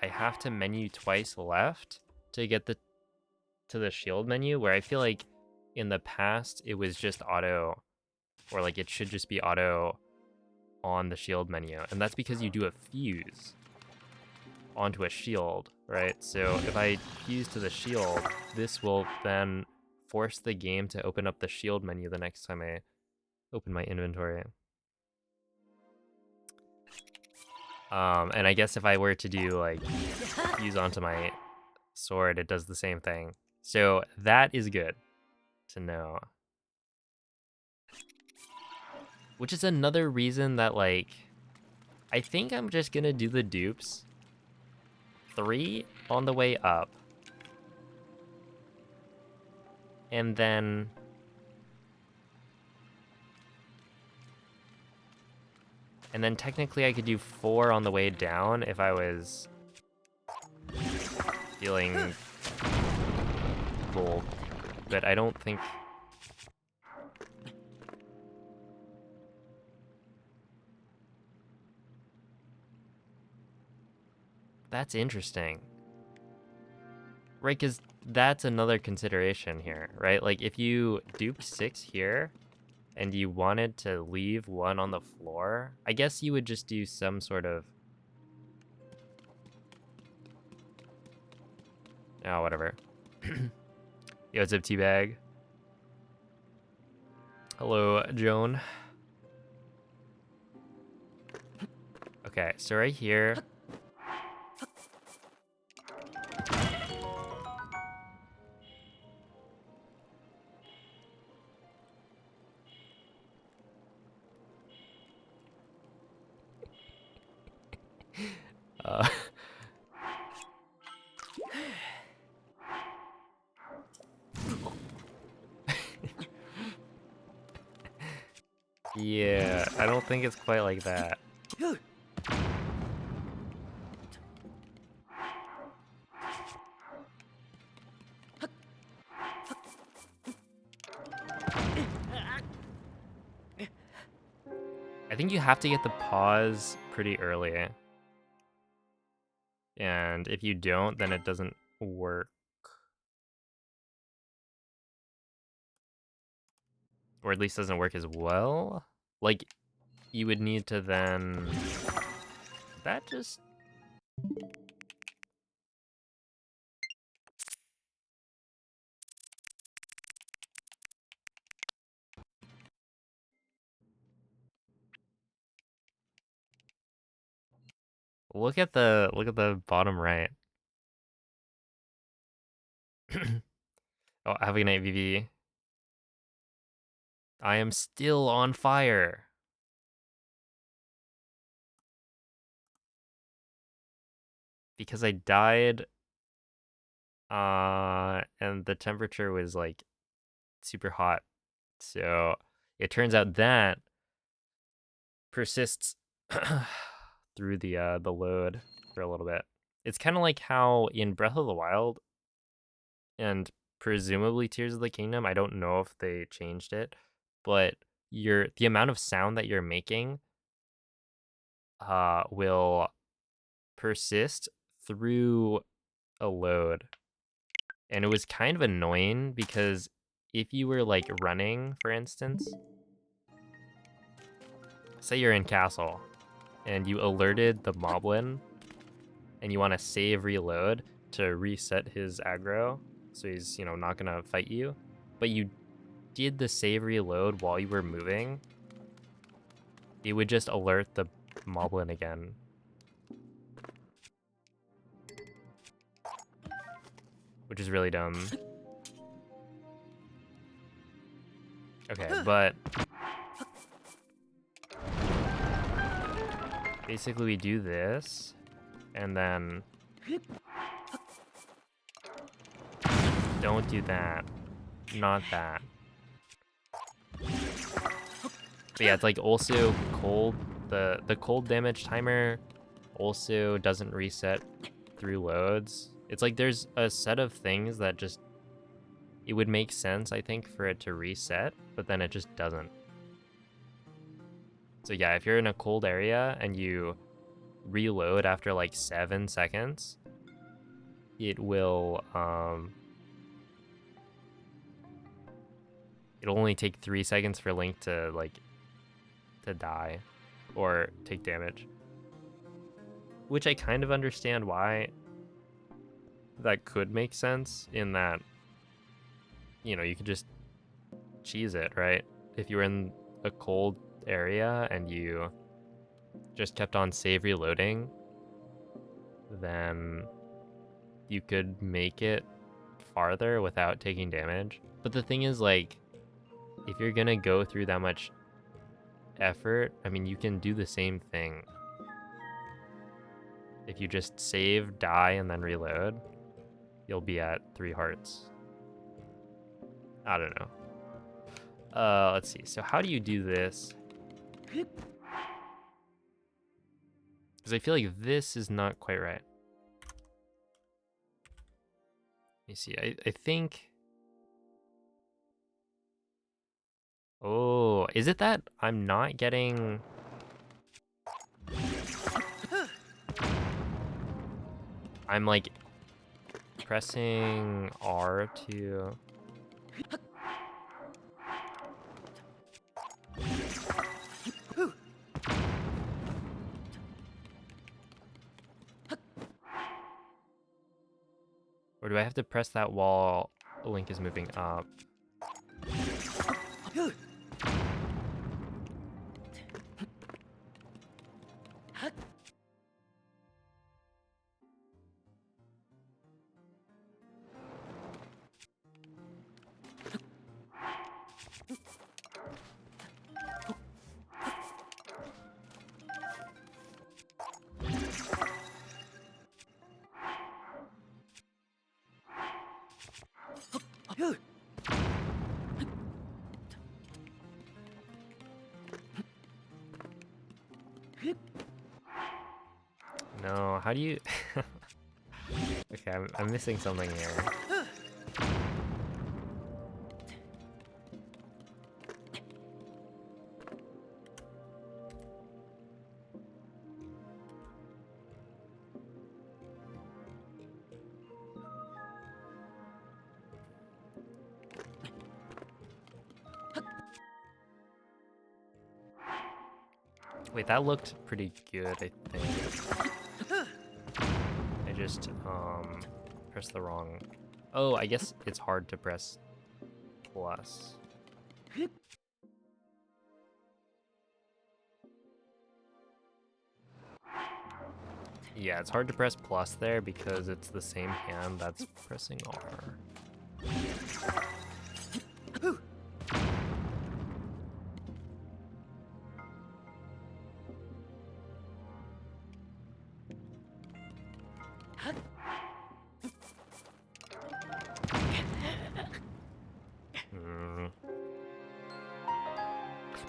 have to menu twice left to get to the shield menu, where I feel like in the past it was just auto, or like it should just be auto on the shield menu, and that's because you do a fuse onto a shield, right? So if I fuse to the shield, this will then force the game to open up the shield menu the next time I open my inventory. And I guess if I were to do like fuse onto my sword, it does the same thing. So that is good to know. Which is another reason that, like, I think I'm just gonna do the dupes 3 on the way up. And then technically I could do 4 on the way down if I was feeling bold. But I don't think... That's interesting. Right, because that's another consideration here, right? Like, if you duped 6 here, and you wanted to leave 1 on the floor, I guess you would just do some sort of... Oh, whatever. Yo, what's up, Teabag? Hello, Joan. Okay, so right here... Uh, yeah, I don't think it's quite like that. I think you have to get the pause pretty early. And if you don't, then it doesn't work. Or at least doesn't work as well. Like, you would need to then... That just... Look at the bottom right. Oh, have a good night, VV. I am still on fire. Because I died, and the temperature was like super hot. So it turns out that persists through the load for a little bit. It's kind of like how in Breath of the Wild and presumably Tears of the Kingdom, I don't know if they changed it, but the amount of sound that you're making will persist through a load. And it was kind of annoying because if you were like running, for instance, say you're in castle and you alerted the moblin and you want to save reload to reset his aggro so he's, you know, not gonna fight you, but you did the save reload while you were moving, it would just alert the moblin again. Which is really dumb. Okay, but basically we do this, and then Don't do that. Not that. But yeah, it's like also cold. The cold damage timer also doesn't reset through loads. It's like there's a set of things that just, it would make sense, I think, for it to reset, but then it just doesn't. So yeah, if you're in a cold area and you reload after like 7 seconds, it will it'll only take 3 seconds for Link to die or take damage. Which I kind of understand why that could make sense, in that, you know, you could just cheese it, right? If you were in a cold area and you just kept on save reloading, then you could make it farther without taking damage. But the thing is, like, if you're gonna go through that much effort, I mean, you can do the same thing. If you just save, die, and then reload, you'll be at 3 hearts. I don't know. Let's see. So how do you do this? Because I feel like this is not quite right. Let me see. I think... Oh, is it that I'm not getting... I'm like pressing R to... Or do I have to press that while Link is moving up? No, how do you... Okay, I'm missing something here. Wait, that looked pretty good, I think. I just, pressed the wrong... Oh, I guess it's hard to press plus. Yeah, it's hard to press plus there because it's the same hand that's pressing R.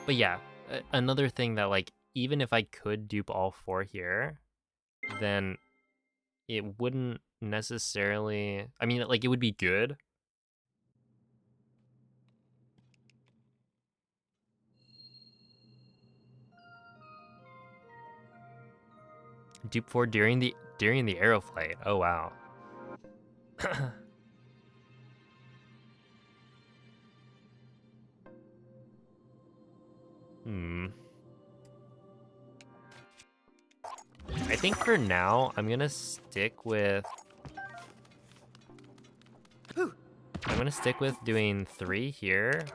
But yeah, another thing that, like, even if I could dupe all 4 here, then it wouldn't necessarily... I mean, like, it would be good. Dupe 4 during the arrow flight. Oh, wow. I think for now, I'm gonna stick with... doing 3 here.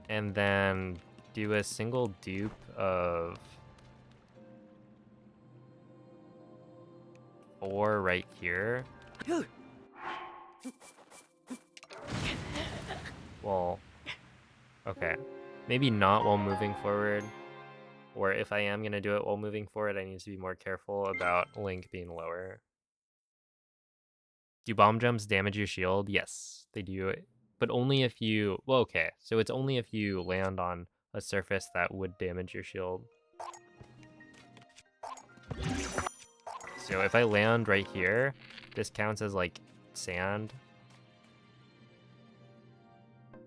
And then do a single dupe of 4 right here. Well, okay. Maybe not while moving forward. Or if I am gonna do it while moving forward, I need to be more careful about Link being lower. Do bomb jumps damage your shield? Yes, they do. But only if you... Well, okay. So it's only if you land on a surface that would damage your shield. So if I land right here, this counts as, like, sand.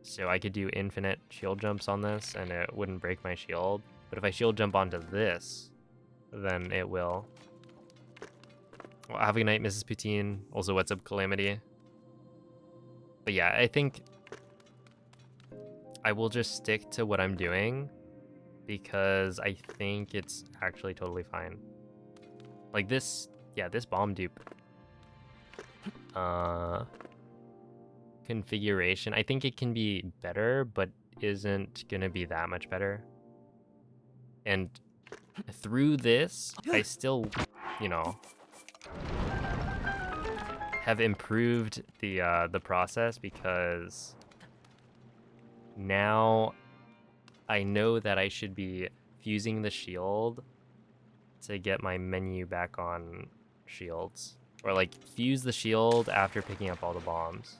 So I could do infinite shield jumps on this, and it wouldn't break my shield. But if I shield jump onto this, then it will. Well, have a good night, Mrs. Poutine. Also, what's up, Calamity? But yeah, I think I will just stick to what I'm doing because I think it's actually totally fine. Like this, yeah, this bomb dupe configuration, I think it can be better, but isn't gonna be that much better. And through this, I still, you know, have improved the process because now I know that I should be fusing the shield to get my menu back on shields. Or like fuse the shield after picking up all the bombs.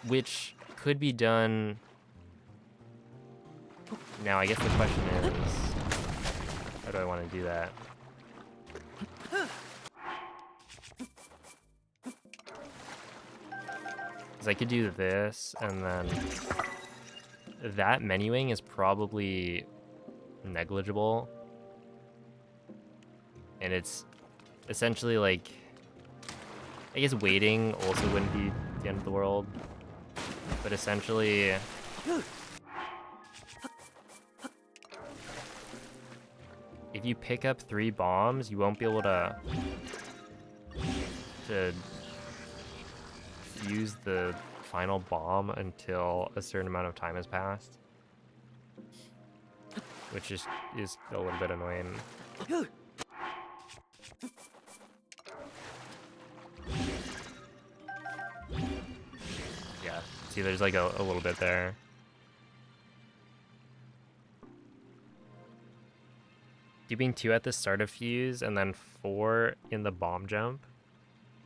Which could be done. Now I guess the question is, how do I want to do that? Because I could do this, and then that menuing is probably negligible. And it's essentially like, I guess waiting also wouldn't be the end of the world. But essentially, if you pick up 3 bombs, you won't be able to fuse the final bomb until a certain amount of time has passed. Which is a little bit annoying. Yeah, see there's like a little bit there. Duping 2 at the start of fuse and then 4 in the bomb jump.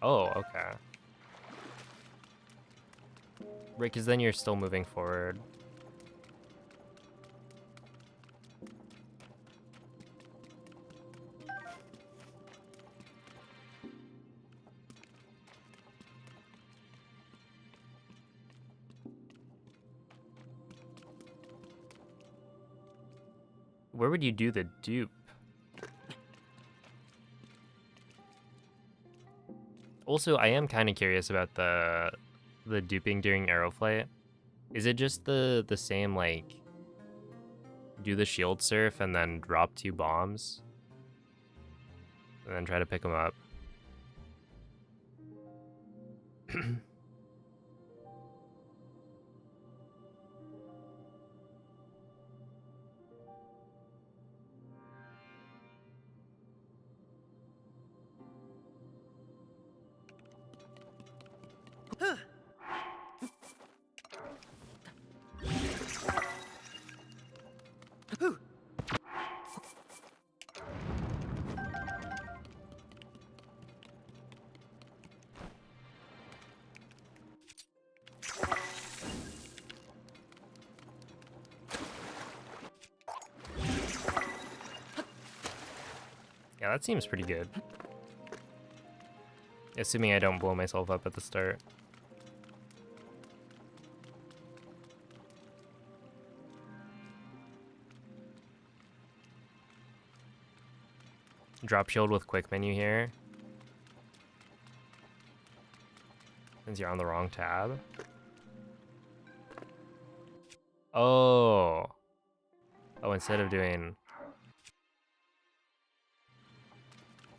Oh, okay. Right, because then you're still moving forward. Where would you do the dupe? Also, I am kind of curious about the duping during arrow flight. Is it just the same, like, do the shield surf and then drop 2 bombs? And then try to pick them up? Yeah, that seems pretty good. Assuming I don't blow myself up at the start. Drop shield with quick menu here. Since you're on the wrong tab. Oh. Oh, instead of doing...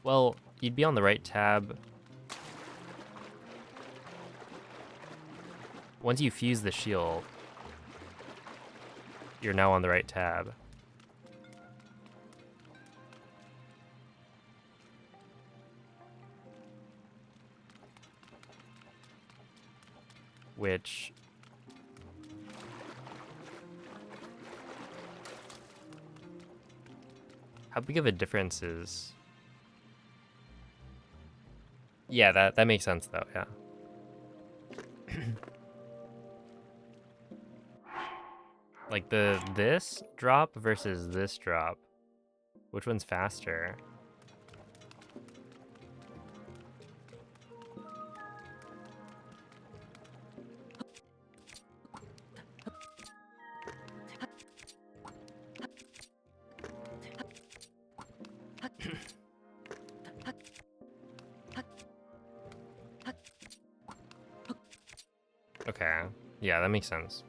Well, you'd be on the right tab. Once you fuse the shield, you're now on the right tab. Which... How big of a difference is... Yeah, that makes sense though, yeah. Like this drop versus this drop. Which one's faster? Okay. Yeah, that makes sense.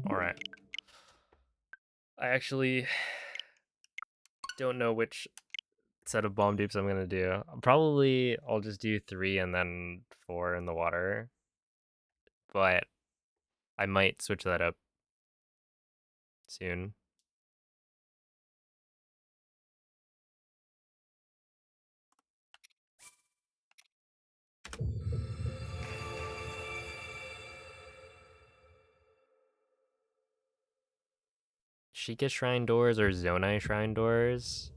Alright. I actually don't know which set of bomb dupes I'm gonna do. Probably I'll just do 3 and then 4 in the water. But I might switch that up soon. Sheikah Shrine doors or Zonai Shrine doors?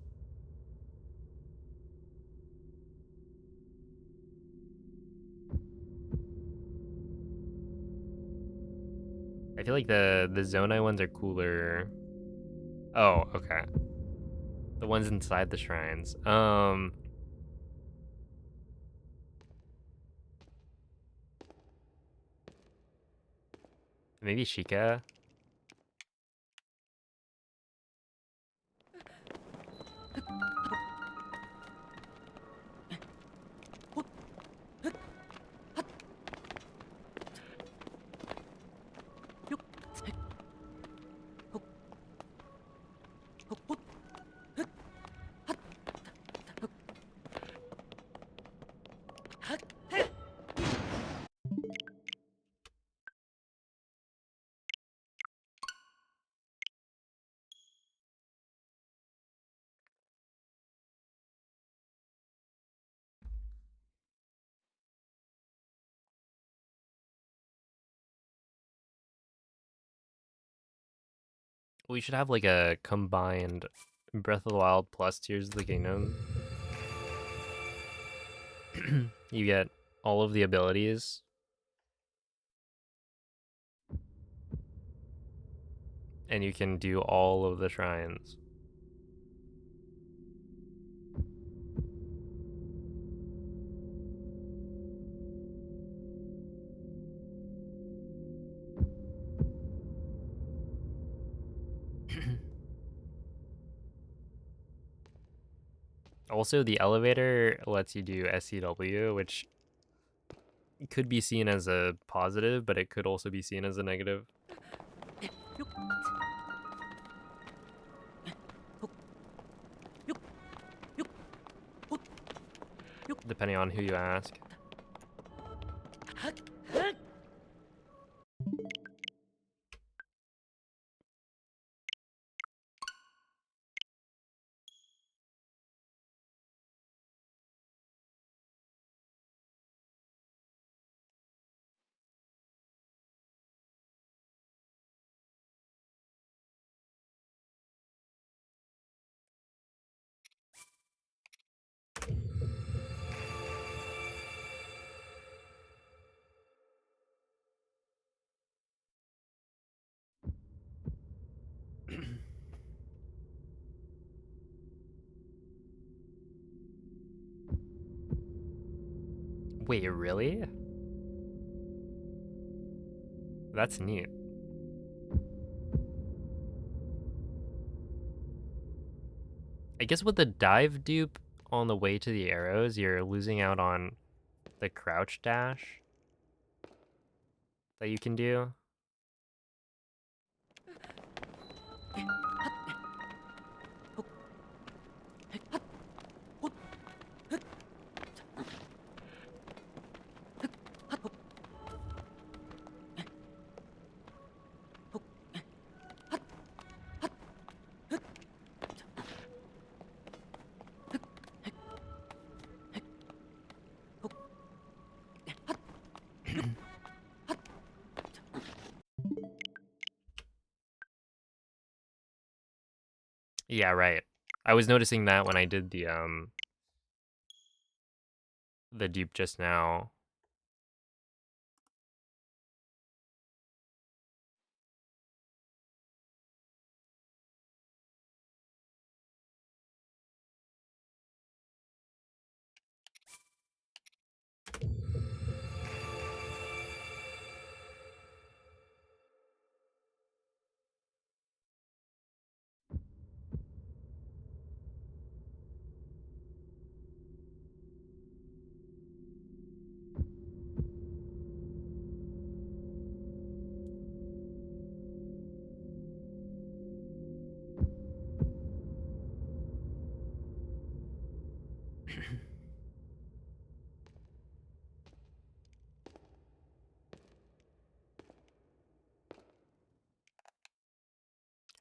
I feel like the Zonai ones are cooler. Oh, okay. The ones inside the shrines. Maybe Sheikah? We should have like a combined Breath of the Wild plus Tears of the Kingdom. You get all of the abilities. And you can do all of the shrines. Also, the elevator lets you do SCW, which could be seen as a positive, but it could also be seen as a negative. Depending on who you ask. Wait, really? That's neat. I guess with the dive dupe on the way to the arrows, you're losing out on the crouch dash that you can do. Yeah, right. I was noticing that when I did the dupe just now.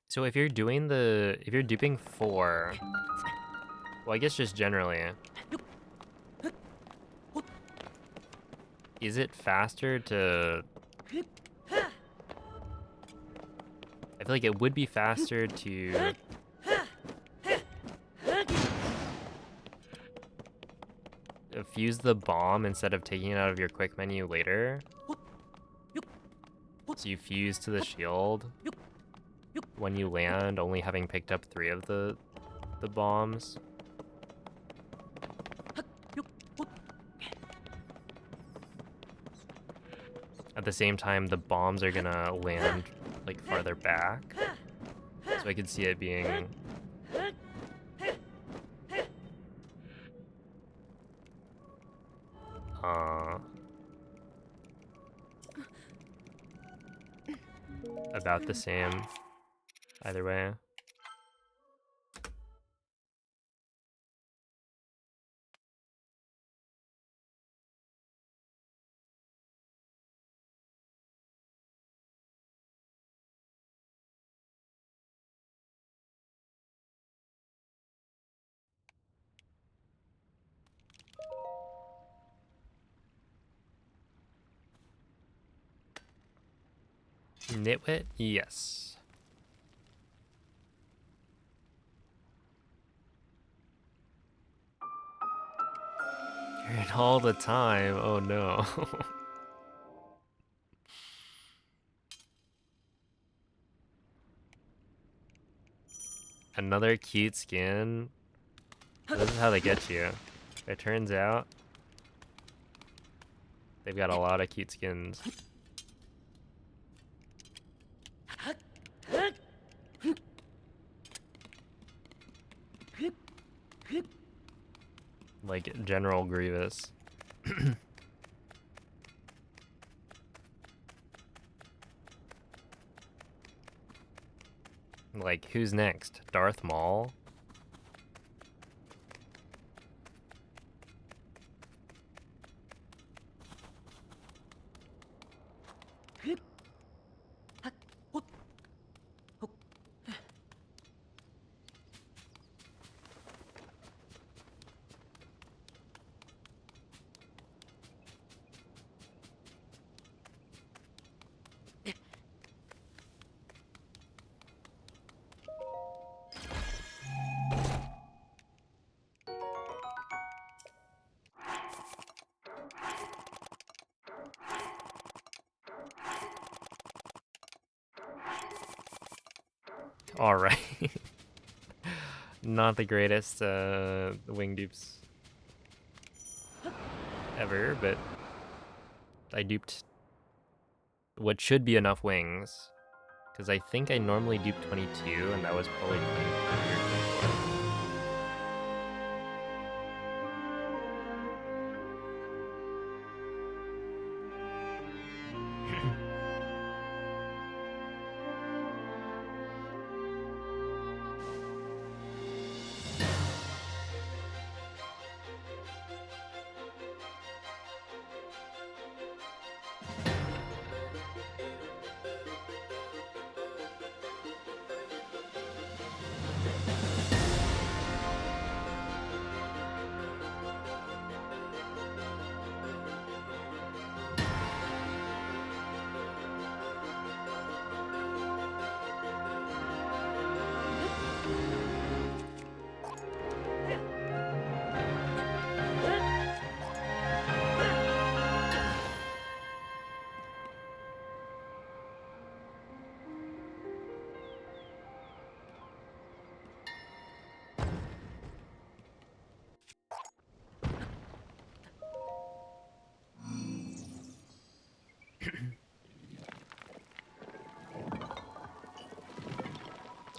So if you're duping 4, well, I guess just generally, is it faster to... I feel like it would be faster to fuse the bomb instead of taking it out of your quick menu later. So you fuse to the shield when you land, only having picked up 3 of the bombs. At the same time, the bombs are gonna land like farther back. So I could see it being about the same either way. Nitwit? Yes. You're in all the time. Oh no. Another cute skin. This is how they get you. It turns out they've got a lot of cute skins. Like General Grievous. Like, who's next? Darth Maul? Alright. Not the greatest wing dupes. ever, but I duped what should be enough wings. Because I think I normally dupe 22, and that was probably 23 or 24.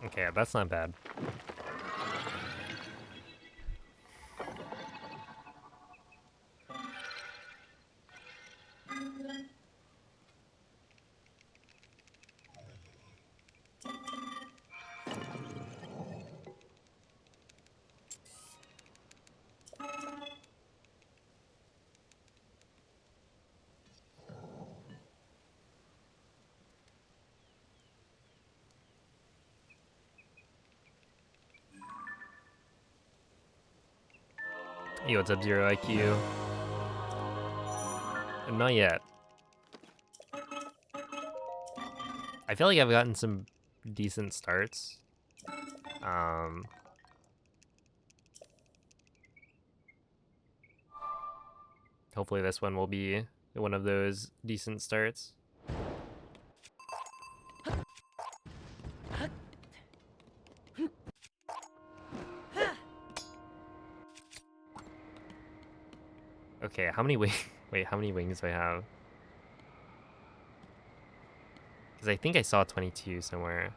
Okay, that's not bad. Yo, what's up, Zero IQ? Not yet. I feel like I've gotten some decent starts. Hopefully this one will be one of those decent starts. Okay, how many wait, how many wings do I have? Because I think I saw 22 somewhere.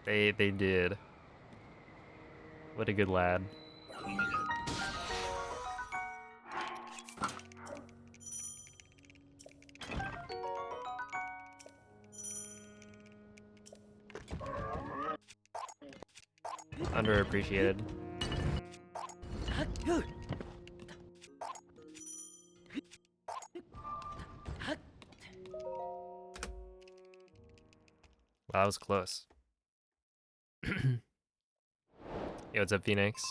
They did. What a good lad. Underappreciated. Wow, that was close. Yo, what's up, Phoenix?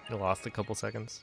I lost a couple seconds.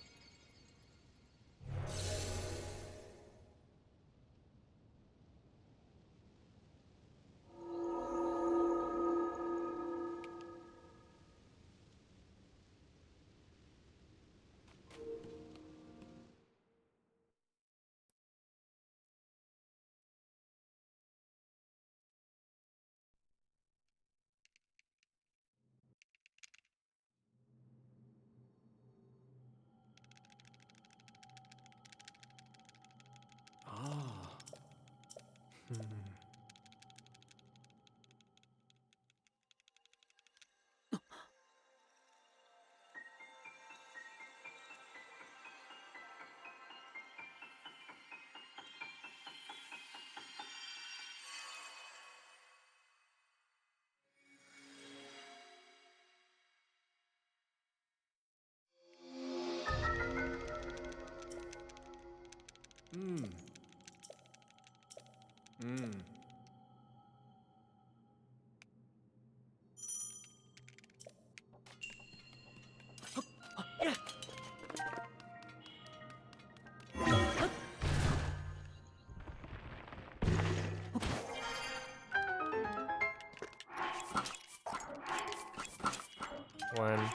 1,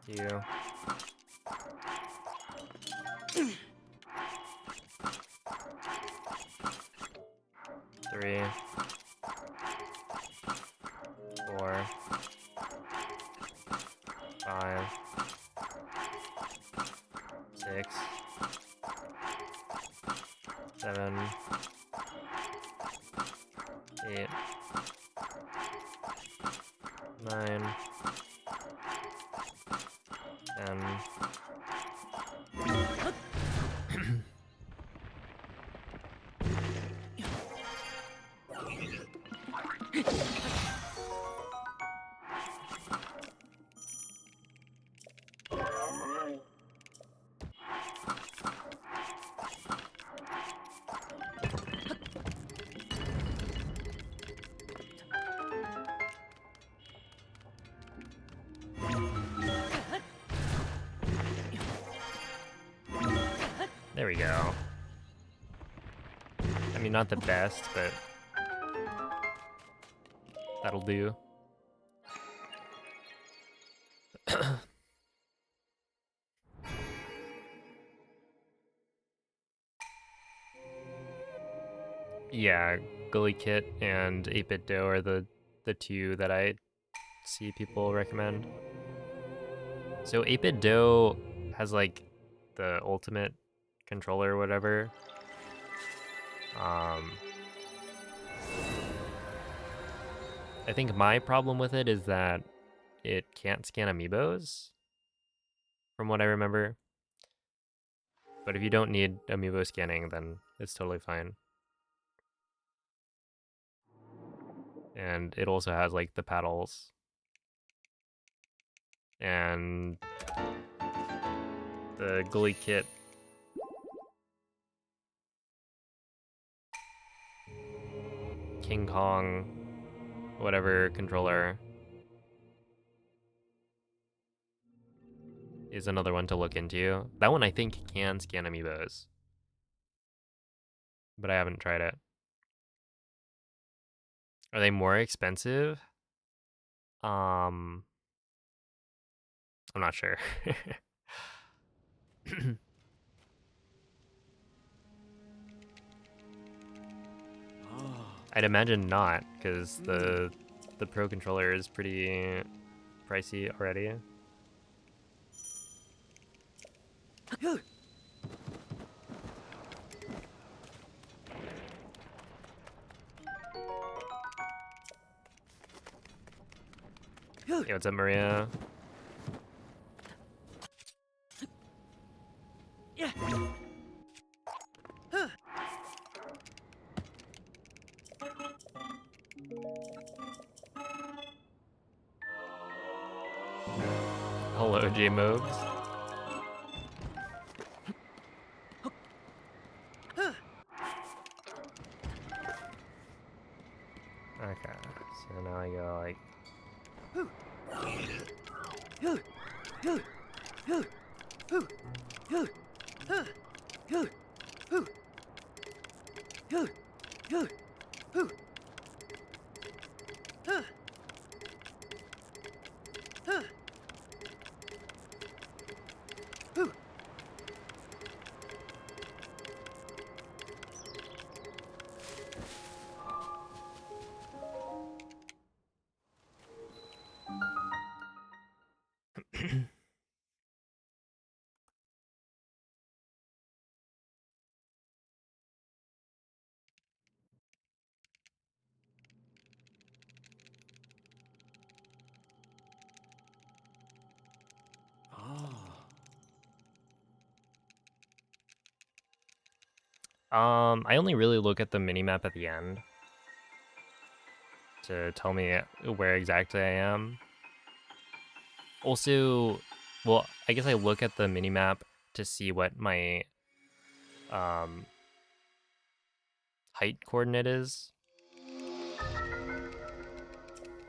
2, 3, 4, 5, 6, 7, 8, 9, 10. There we go. I mean, not the best, but that'll do. Yeah, Gully Kit and 8-Bit Do are the two that I see people recommend. So 8-Bit Do has like the ultimate controller or whatever. I think my problem with it is that it can't scan amiibos, from what I remember. But if you don't need amiibo scanning, then it's totally fine. And it also has like the paddles and the Gully Kit King Kong whatever controller is another one to look into. That one I think can scan amiibos, but I haven't tried it. Are they more expensive? I'm not sure. I'd imagine not, because the Pro controller is pretty pricey already. Hey, what's up, Maria? Hello, J-Mobes. Okay, so now I go like... I only really look at the minimap at the end to tell me where exactly I am. Also, well, I guess I look at the minimap to see what my height coordinate is,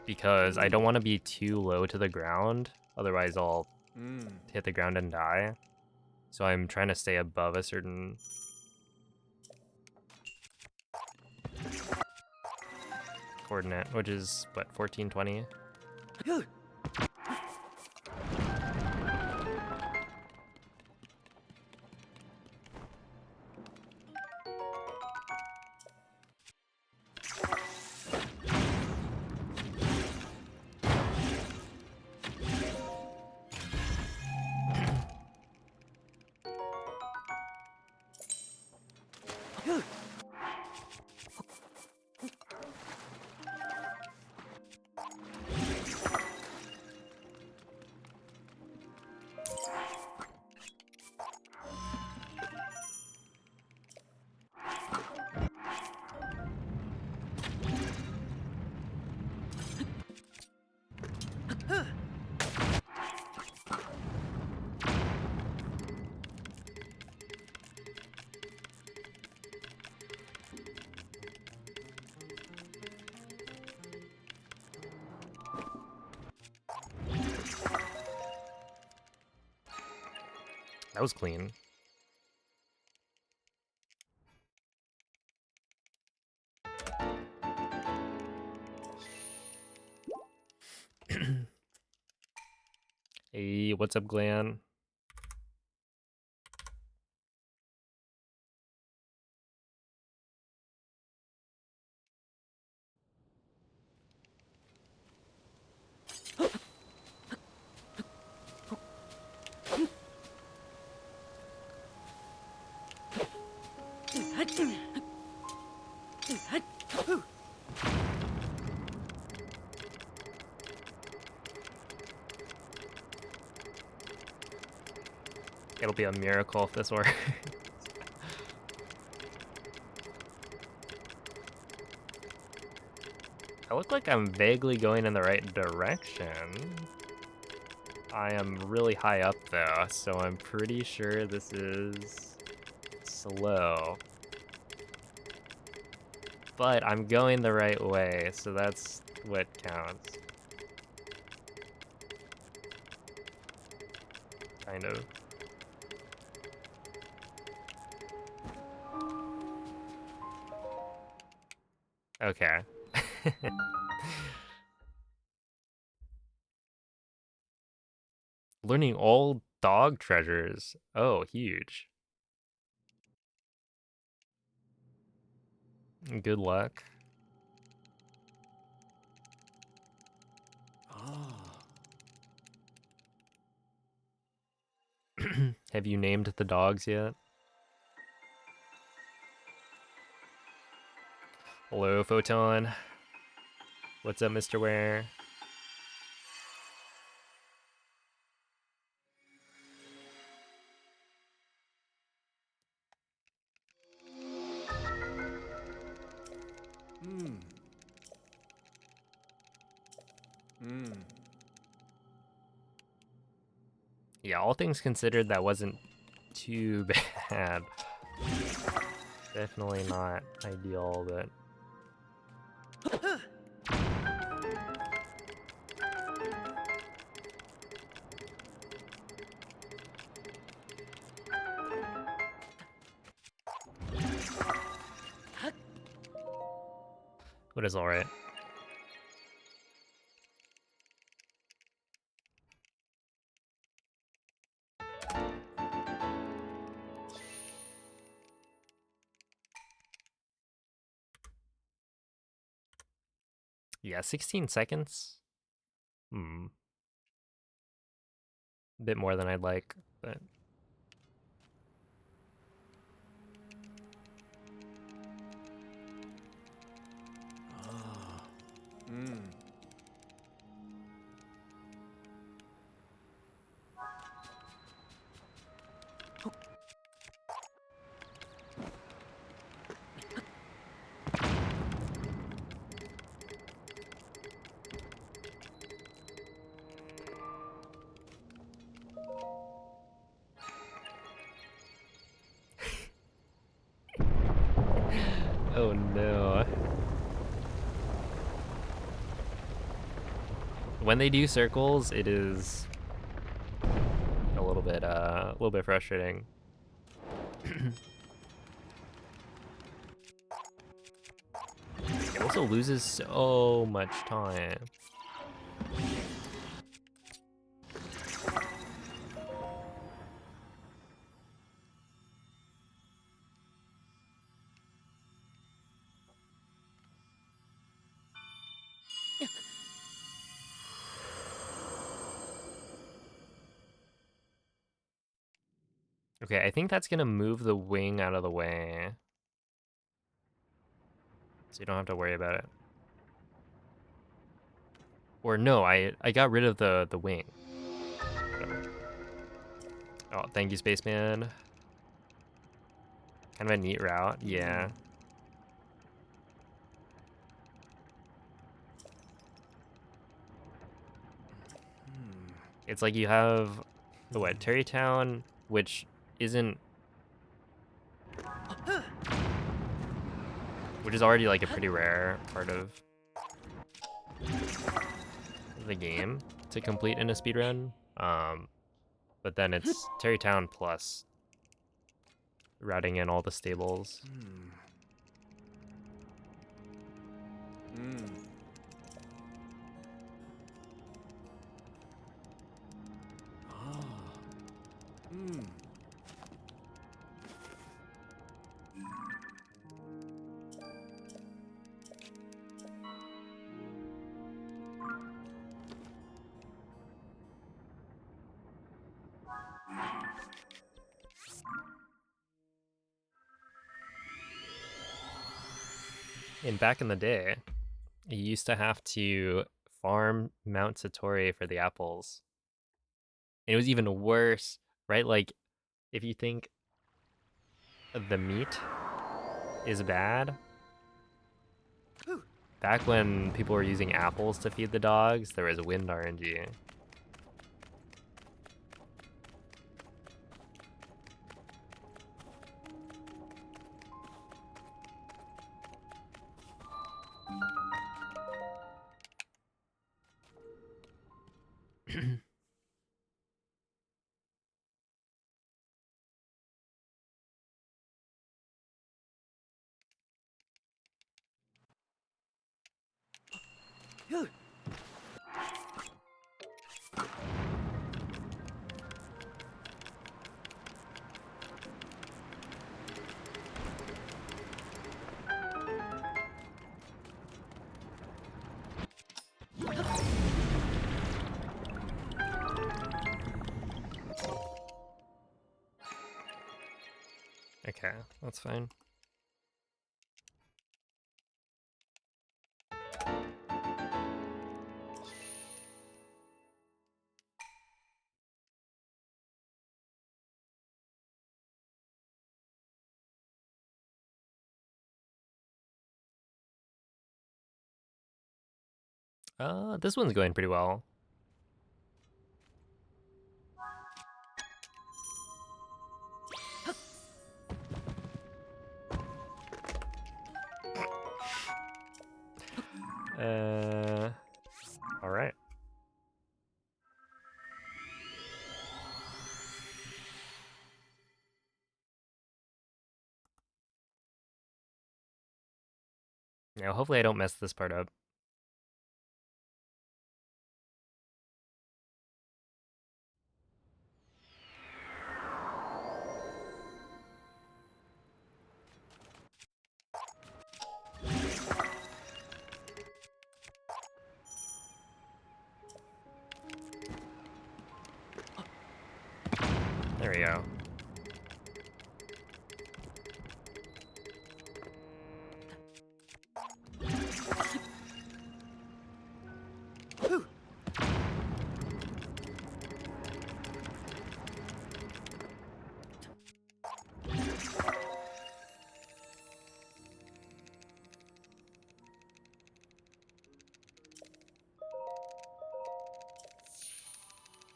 because I don't want to be too low to the ground, otherwise I'll hit the ground and die. So I'm trying to stay above a certain coordinate, which is what, 1420? That was clean. Hey, what's up, Glenn? It'll be a miracle if this works. I look like I'm vaguely going in the right direction. I am really high up though, so I'm pretty sure this is slow. But I'm going the right way, so that's what counts. Kind of. Okay. Learning all dog treasures. Oh, huge. Good luck. Have you named the dogs yet? Hello, Photon. What's up, Mr. Ware? Yeah, all things considered, that wasn't too bad. Definitely not ideal, but... What is alright? Yeah, 16 seconds? A bit more than I'd like, but... Oh no. When they do circles, it is a little bit frustrating. It also loses so much time. Okay, I think that's gonna move the wing out of the way. So you don't have to worry about it. Or no, I got rid of the wing. Whatever. Oh, thank you, Spaceman. Kind of a neat route, yeah. It's like you have what, Terrytown, which isn't, which is already like a pretty rare part of the game to complete in a speedrun. But then it's Terrytown plus routing in all the stables. And back in the day, you used to have to farm Mount Satori for the apples. And it was even worse, right? Like, if you think the meat is bad, back when people were using apples to feed the dogs, there was wind RNG. Okay, that's fine. This one's going pretty well. All right. Now, hopefully I don't mess this part up. There we go.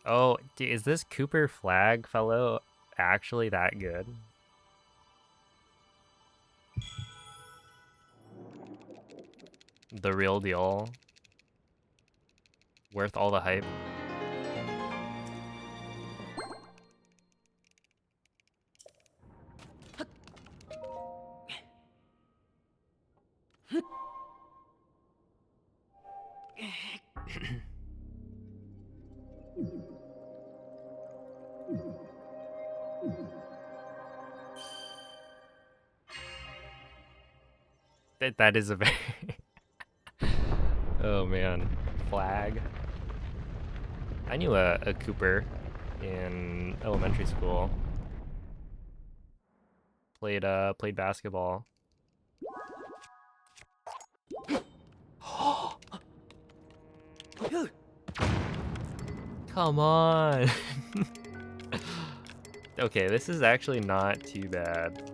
Oh, is this Cooper Flag fellow actually that good? The real deal? Worth all the hype? That is a very... Oh man, Flag. I knew a Cooper in elementary school. played basketball. Come on. Okay, this is actually not too bad.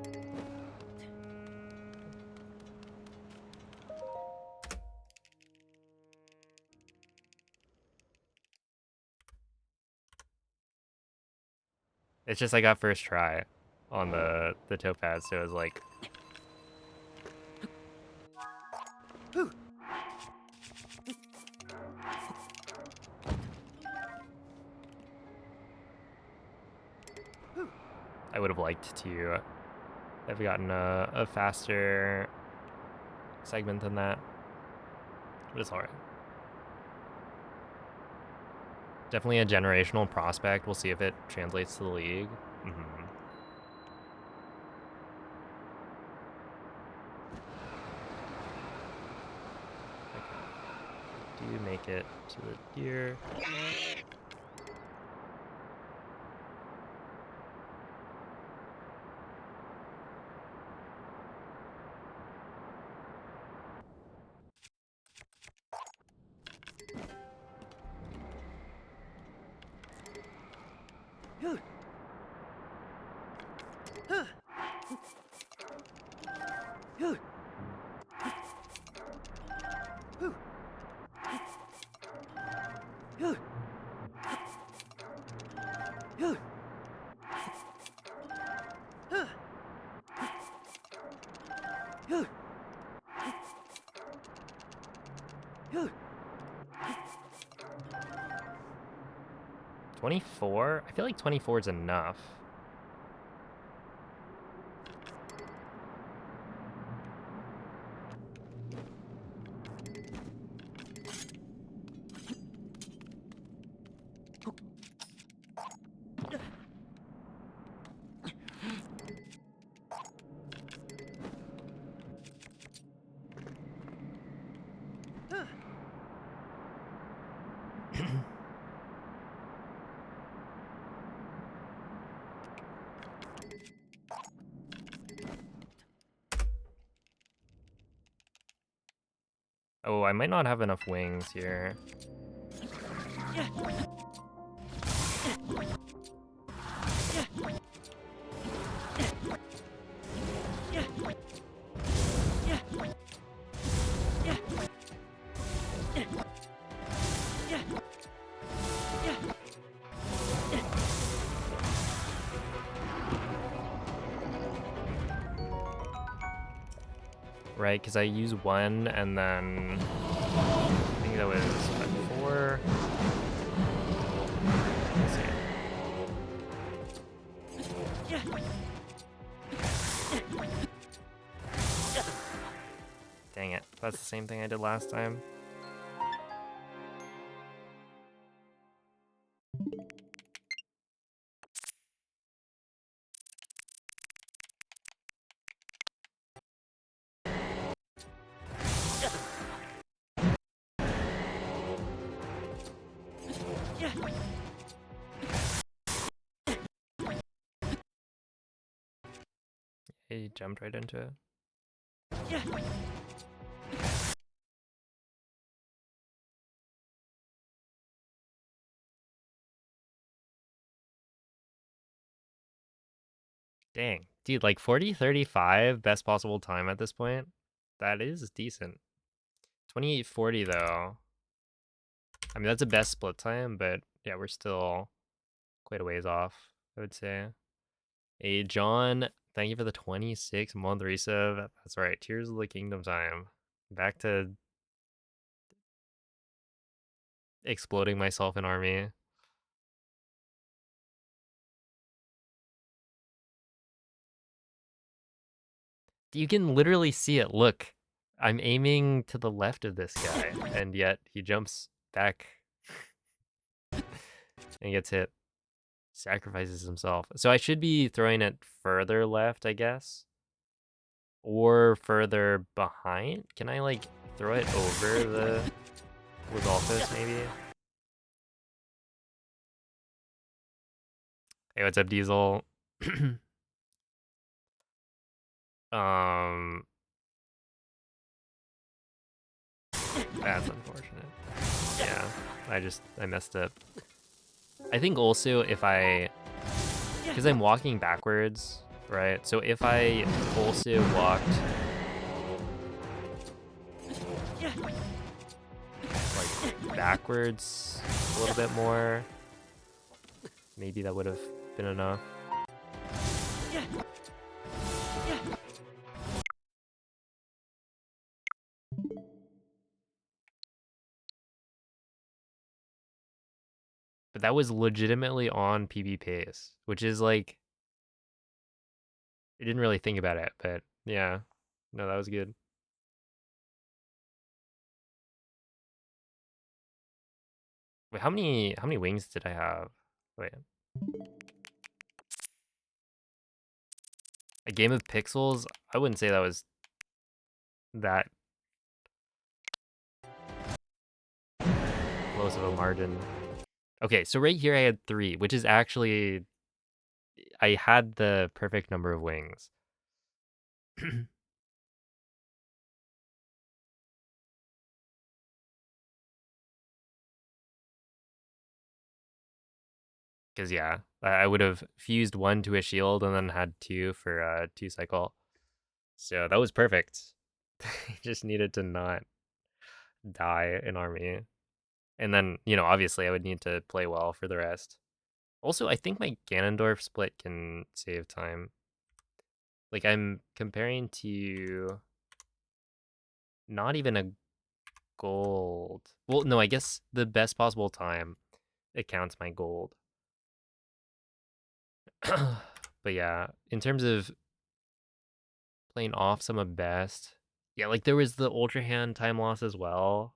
It's just I got first try on the topaz, so it was like I would have liked to have gotten a faster segment than that, but it's alright. Definitely a generational prospect. We'll see if it translates to the league. Mm-hmm. Okay. Do you make it to the deer? $24? I feel like 24 is enough. Oh, I might not have enough wings here. Right, because I use one and then I think that was what, 4. Let's see. Dang it, that's the same thing I did last time. He jumped right into it. Dang. Dude, like 40, 35, best possible time at this point. That is decent. 28:40 though. I mean, that's a best split time, but yeah, we're still quite a ways off, I would say. Hey, John, thank you for the 26-month resub. That's right, Tears of the Kingdom time. Back to exploding myself in army. You can literally see it. Look, I'm aiming to the left of this guy, and yet he jumps back and gets hit. Sacrifices himself. So I should be throwing it further left, I guess. Or further behind? Can I, like, throw it over the Lizalfos, maybe? Hey, what's up, Diesel? Um, that's unfortunate. Yeah, I messed up. I think also if because I'm walking backwards, right? So if I also walked like backwards a little bit more, maybe that would have been enough. But that was legitimately on PB pace, which is like, I didn't really think about it, but yeah, no, that was good. Wait, how many wings did I have? Wait, a game of pixels? I wouldn't say that was that close of a margin. Okay, so right here I had 3, which is actually, I had the perfect number of wings. Because yeah, I would have fused 1 to a shield and then had 2 for 2 cycle. So that was perfect. Just needed to not die in army. And then, obviously I would need to play well for the rest. Also, I think my Ganondorf split can save time. Like, I'm comparing to not even a gold. Well, no, I guess the best possible time, it counts my gold. But yeah, in terms of playing off some of best, yeah, like there was the Ultra Hand time loss as well.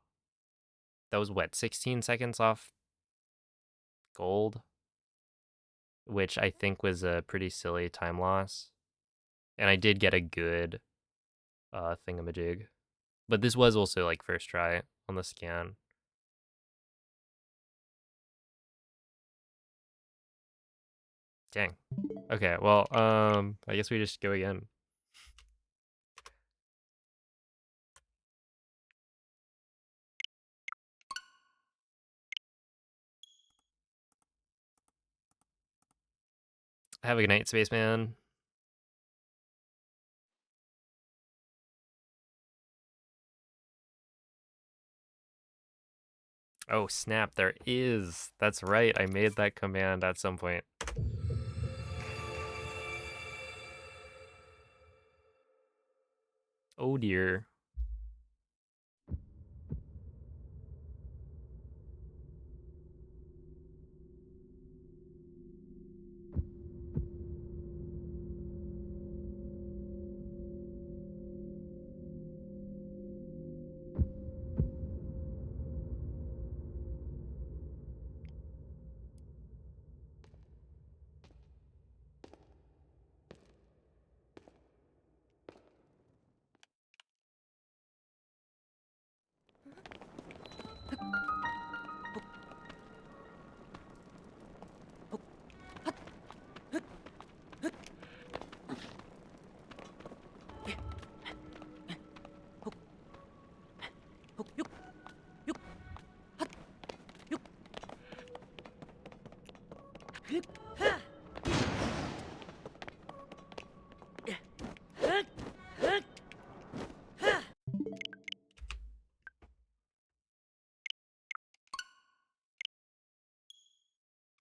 That was what, 16 seconds off gold, which I think was a pretty silly time loss. And I did get a good thingamajig. But this was also like first try on the scan. Dang. Okay, well, I guess we just go again. Have a good night, Spaceman. Oh, snap, there is. That's right, I made that command at some point. Oh dear.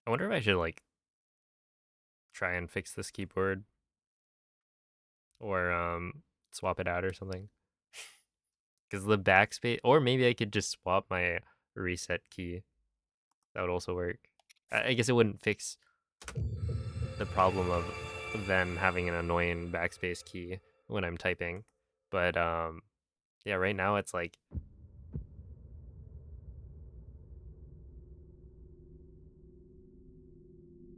I wonder if I should like try and fix this keyboard or swap it out or something. Because the backspace, or maybe I could just swap my reset key. That would also work. I guess it wouldn't fix the problem of then having an annoying backspace key when I'm typing. But yeah, right now it's like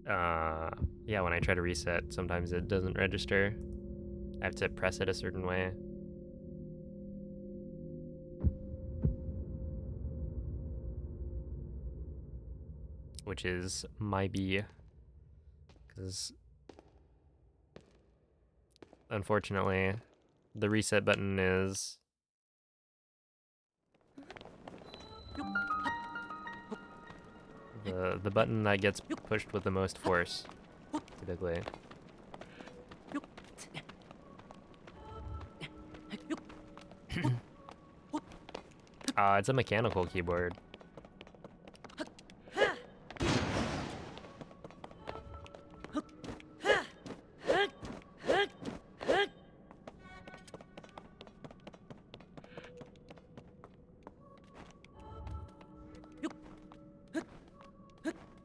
yeah, when I try to reset, sometimes it doesn't register. I have to press it a certain way. Which is my B. Because unfortunately, the reset button is. The button that gets pushed with the most force, typically. It's a mechanical keyboard.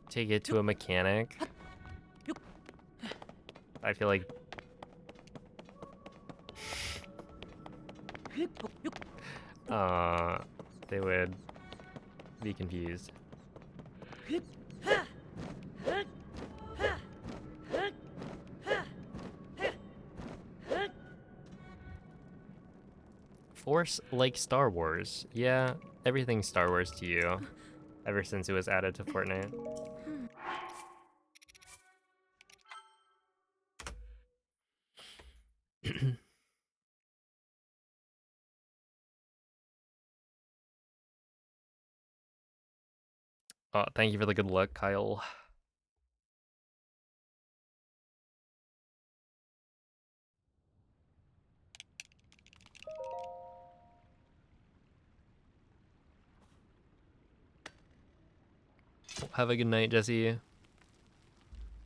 Take it to a mechanic. I feel like they would be confused. Force like Star Wars. Yeah, everything's Star Wars to you ever since it was added to Fortnite. Oh, thank you for the good luck, Kyle. Have a good night, Jesse.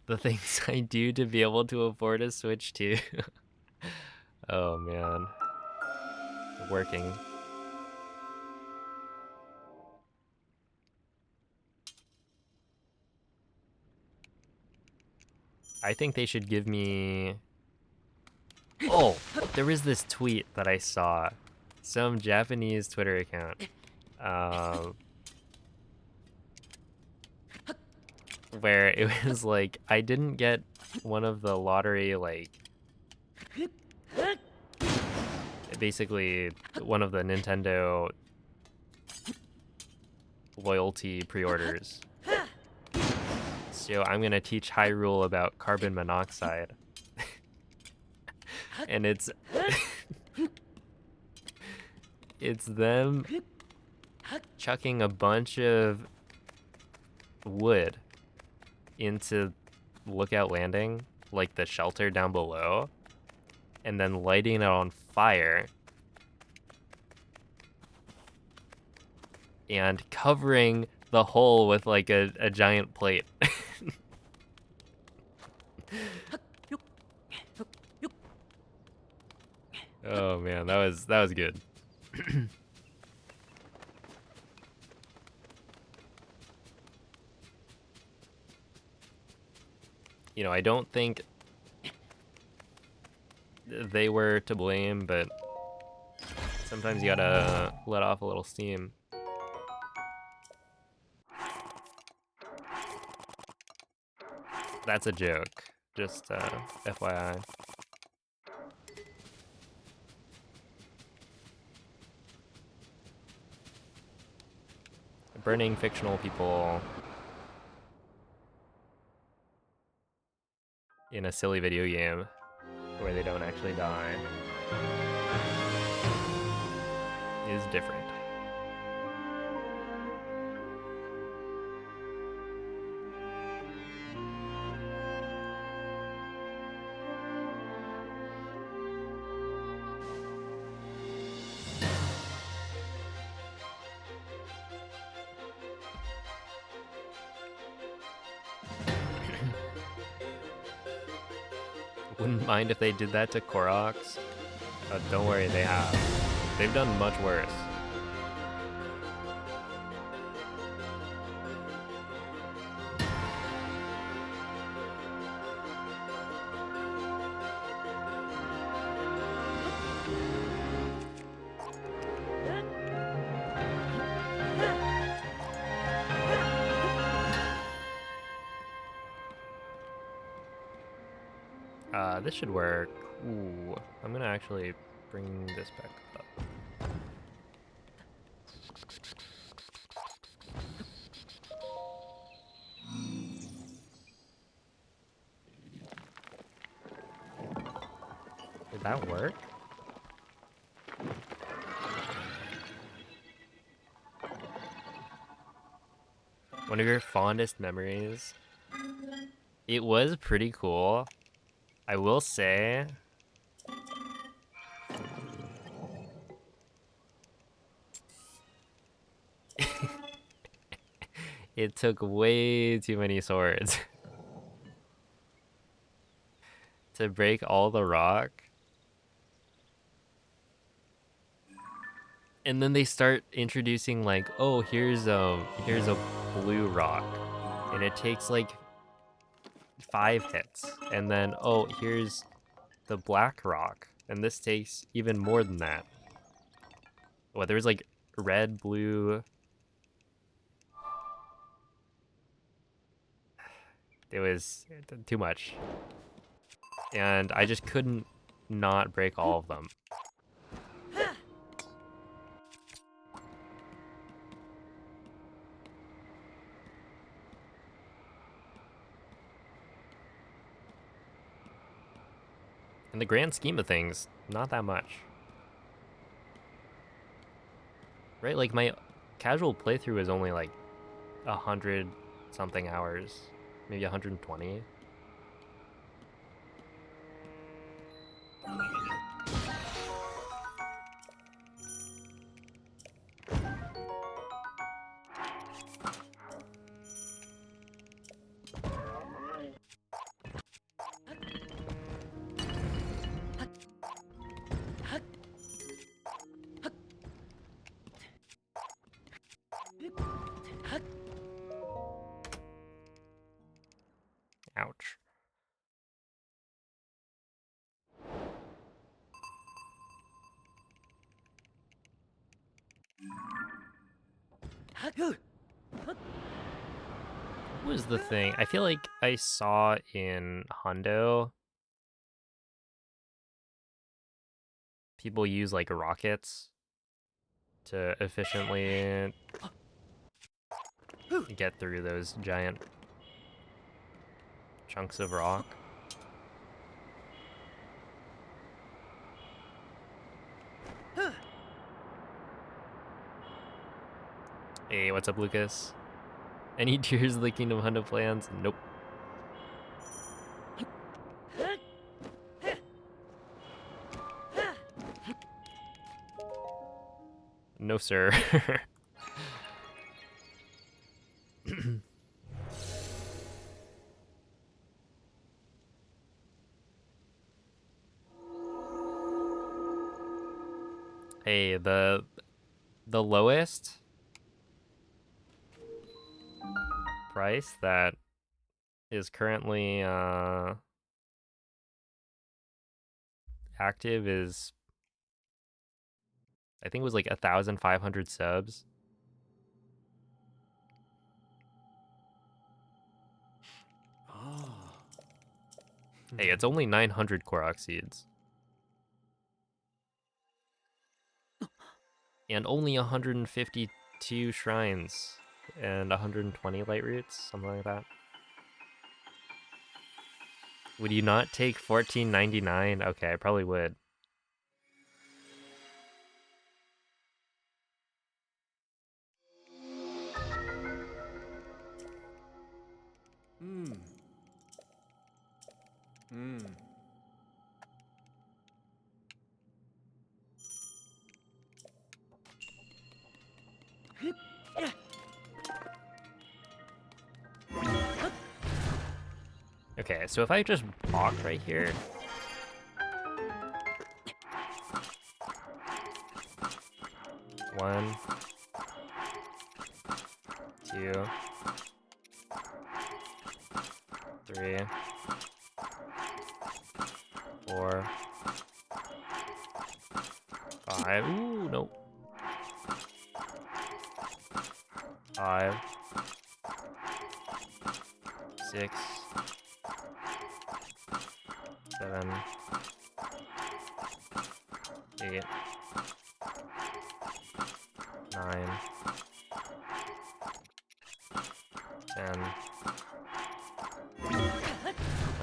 The things I do to be able to afford a Switch too. Oh man. Working. I think they should give me... Oh, there was this tweet that I saw. Some Japanese Twitter account. Where it was like, I didn't get one of the lottery, like... Basically, one of the Nintendo loyalty pre-orders. So I'm gonna teach Hyrule about carbon monoxide. And it's it's them chucking a bunch of wood into Lookout Landing, like the shelter down below, and then lighting it on fire and covering the hole with like a giant plate. Oh man, that was good. You know, I don't think they were to blame, but sometimes you gotta let off a little steam. That's a joke, just FYI. Burning fictional people in a silly video game where they don't actually die is different. Wouldn't mind if they did that to Koroks. Don't worry, they have. They've done much worse. This should work. Ooh, I'm gonna actually bring this back up. Did that work? One of your fondest memories? It was pretty cool. I will say. It took way too many swords to break all the rock. And then they start introducing like, oh, here's a blue rock. And it takes like 5 hits. And then, oh, here's the black rock. And this takes even more than that. Well, there was like red, blue. It was too much. And I just couldn't not break all of them. In the grand scheme of things, not that much. Right? Like my casual playthrough is only like 100 something hours, maybe 120. Ouch. What was the thing? I feel like I saw in Hundo people use like rockets to efficiently get through those giant chunks of rock. Hey, what's up, Lucas? Any Tears of the Kingdom Hundo plans? Nope. No, sir. Hey, the lowest price that is currently active is, I think it was like 1,500 subs. Oh. Hey, it's only 900 Korok seeds. And only 152 shrines and 120 light roots, something like that. Would you not take $14.99? Okay, I probably would. Okay, so if I just walk right here. One, two, three, 4, 5. Ooh, nope. 5, 6, 7, 8, 9, 10.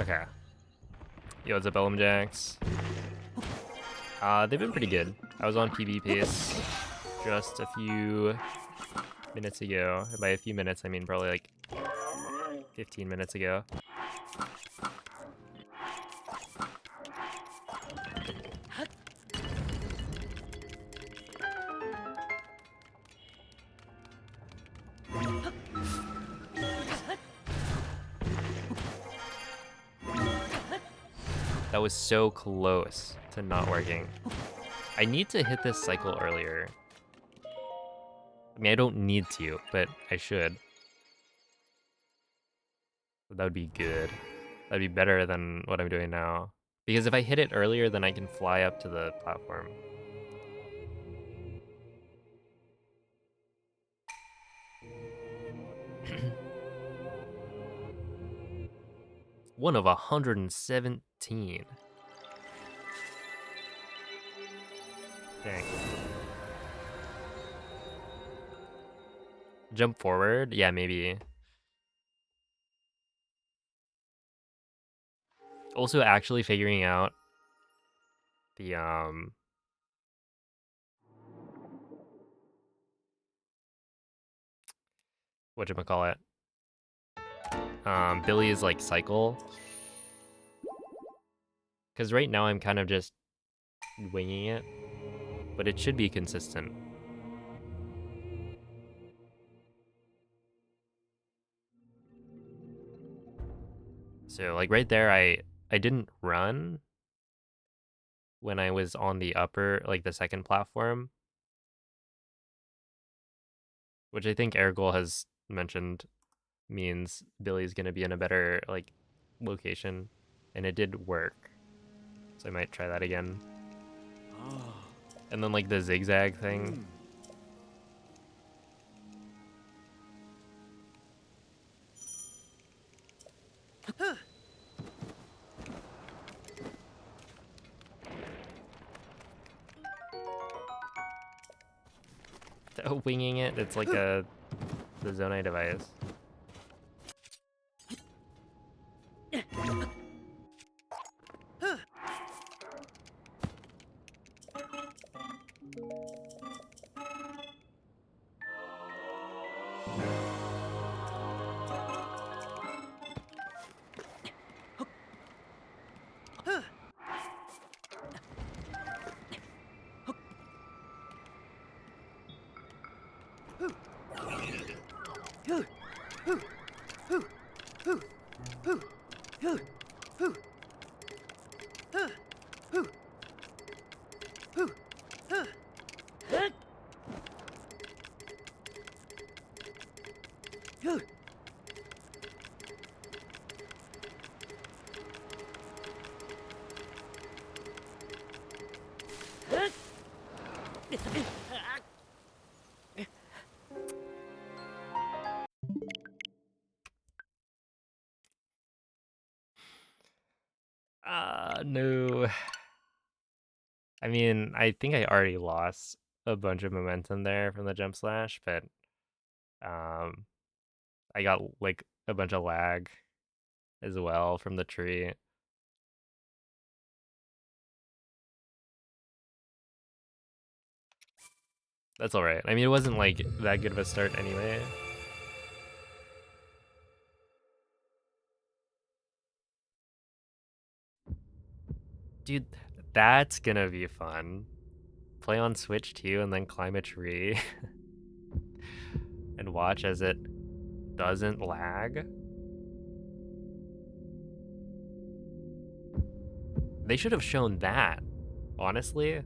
Okay. Yo, what's up, Ellum Jacks? They've been pretty good. I was on PB pace just a few minutes ago. By a few minutes, I mean probably like 15 minutes ago. That was so close to not working. I need to hit this cycle earlier. I mean, I don't need to, but I should. That would be good. That'd be better than what I'm doing now. Because if I hit it earlier, then I can fly up to the platform. One of 117. Dang. Jump forward? Yeah, maybe. Also actually figuring out the whatchamacallit? Billy's like cycle. Cause right now I'm kind of just winging it. But it should be consistent. So like right there I didn't run when I was on the upper, like the second platform. Which I think Ergol has mentioned means Billy's gonna be in a better like location. And it did work. So I might try that again. And then like the zigzag thing. Winging it, it's like the Zonai device. No. I mean, I think I already lost a bunch of momentum there from the jump slash, but um, I got like a bunch of lag as well from the tree. That's all right. I mean, it wasn't like that good of a start anyway. Dude, that's gonna be fun. Play on Switch too and then climb a tree and watch as it doesn't lag. They should have shown that, honestly.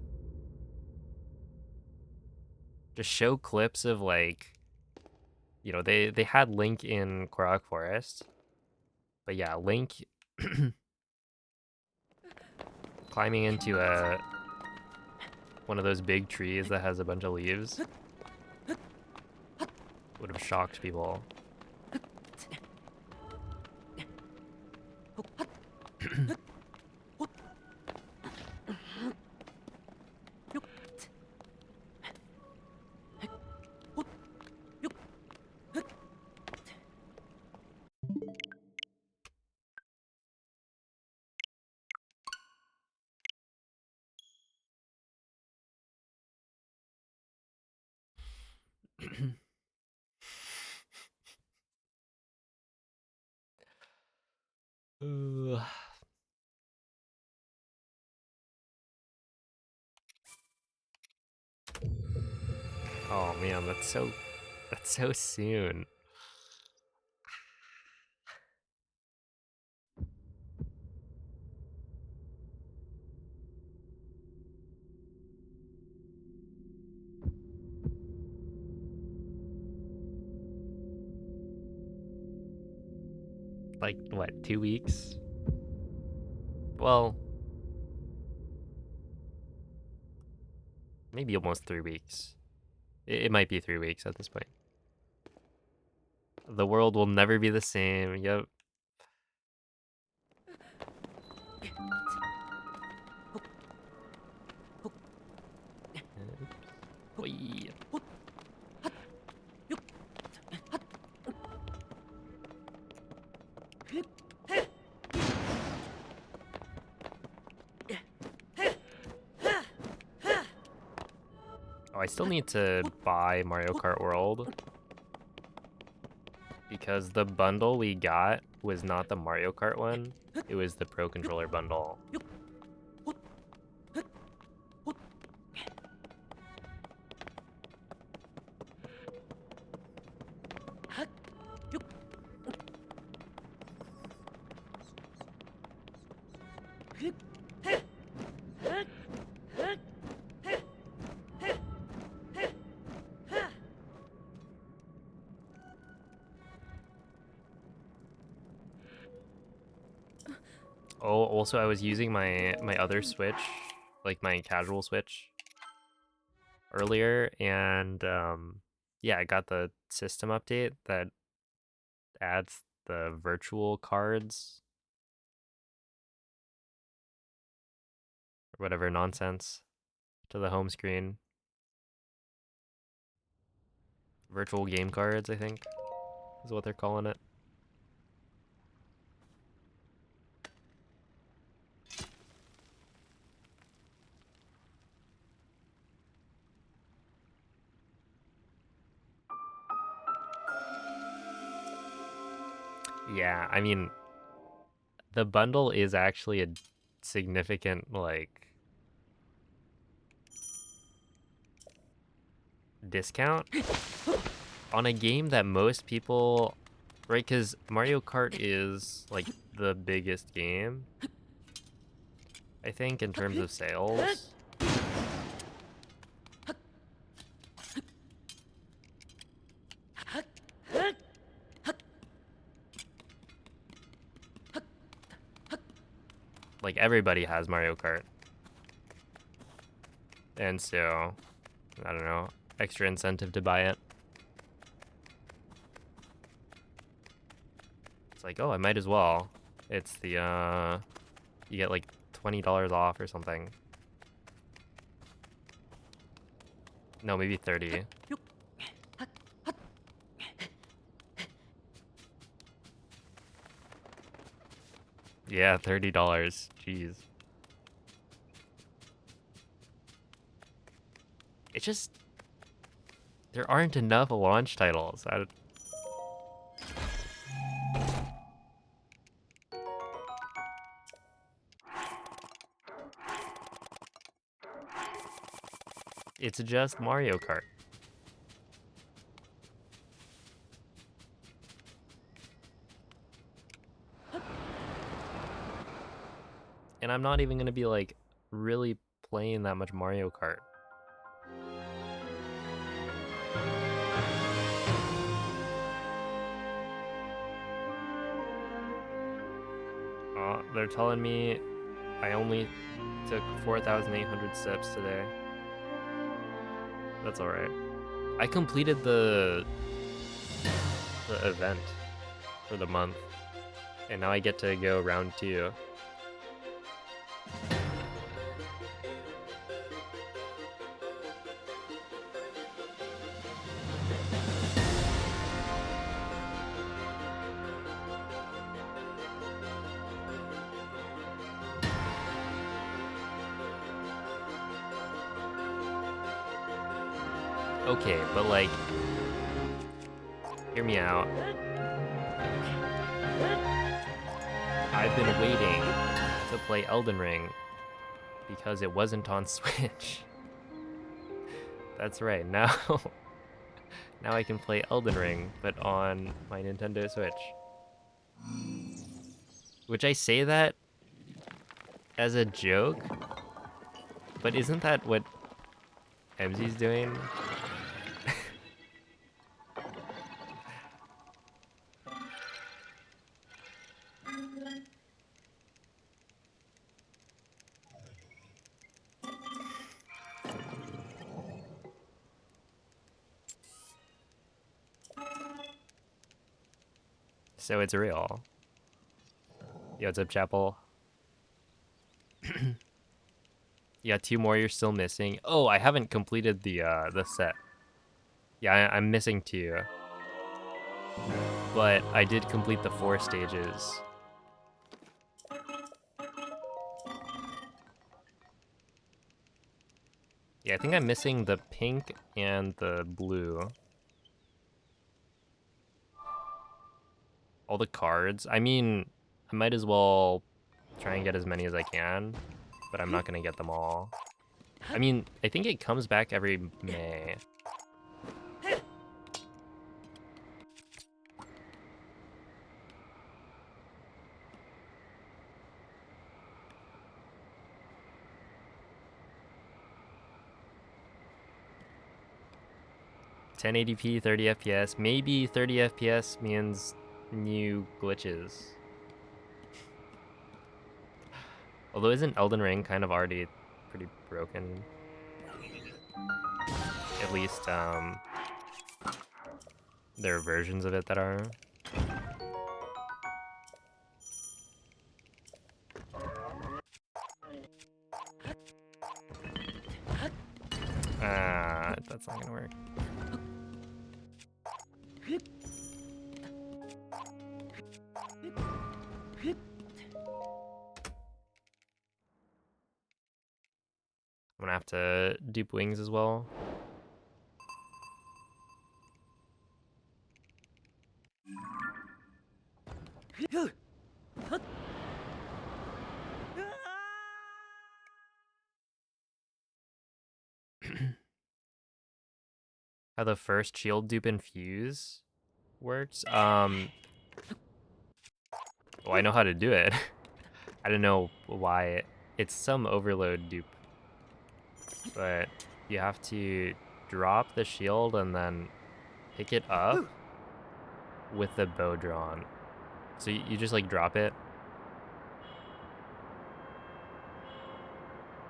Just show clips of like, you know, they had Link in Korok Forest. But yeah, Link climbing into one of those big trees that has a bunch of leaves would have shocked people. Ugh. Oh man, that's so soon. Like what, 2 weeks? Well, maybe almost 3 weeks. It might be 3 weeks at this point. The world will never be the same. Yep. Oi. Oh, I still need to buy Mario Kart World because the bundle we got was not the Mario Kart one. It was the Pro Controller bundle. Oh, also I was using my other Switch, like my casual Switch earlier, and yeah, I got the system update that adds the virtual cards or whatever nonsense to the home screen. Virtual game cards, I think, is what they're calling it. Yeah, I mean, the bundle is actually a significant, like, discount on a game that most people, right? Because Mario Kart is, like, the biggest game, I think, in terms of sales. Like, everybody has Mario Kart. And so, I don't know, extra incentive to buy it. It's like, oh, I might as well. It's the, you get like $20 off or something. No, maybe 30. Yeah, $30. Jeez. It's just, there aren't enough launch titles. It's just Mario Kart. And I'm not even gonna be like really playing that much Mario Kart. They're telling me I only took 4,800 steps today. That's alright. I completed the event for the month, and now I get to go round 2. Okay, but like, hear me out. I've been waiting to play Elden Ring because it wasn't on Switch. That's right, now now I can play Elden Ring, but on my Nintendo Switch. Which I say that as a joke, but isn't that what MZ's doing? So it's real. Yo, what's up, Chapel? Yeah, 2 more you're still missing. Oh, I haven't completed the set. Yeah, I'm missing 2. But I did complete the 4 stages. Yeah, I think I'm missing the pink and the blue. All the cards. I mean, I might as well try and get as many as I can, but I'm not gonna get them all. I mean, I think it comes back every May. (1080p, 30 FPS. Maybe 30 FPS means new glitches. Although isn't Elden Ring kind of already pretty broken? At least, there are versions of it that are. That's not gonna work. I'm gonna have to dupe wings as well. How the first shield dupe infuse works? Oh, I know how to do it. I don't know why it's some overload dupe. But you have to drop the shield and then pick it up with the bow drawn. So you just like drop it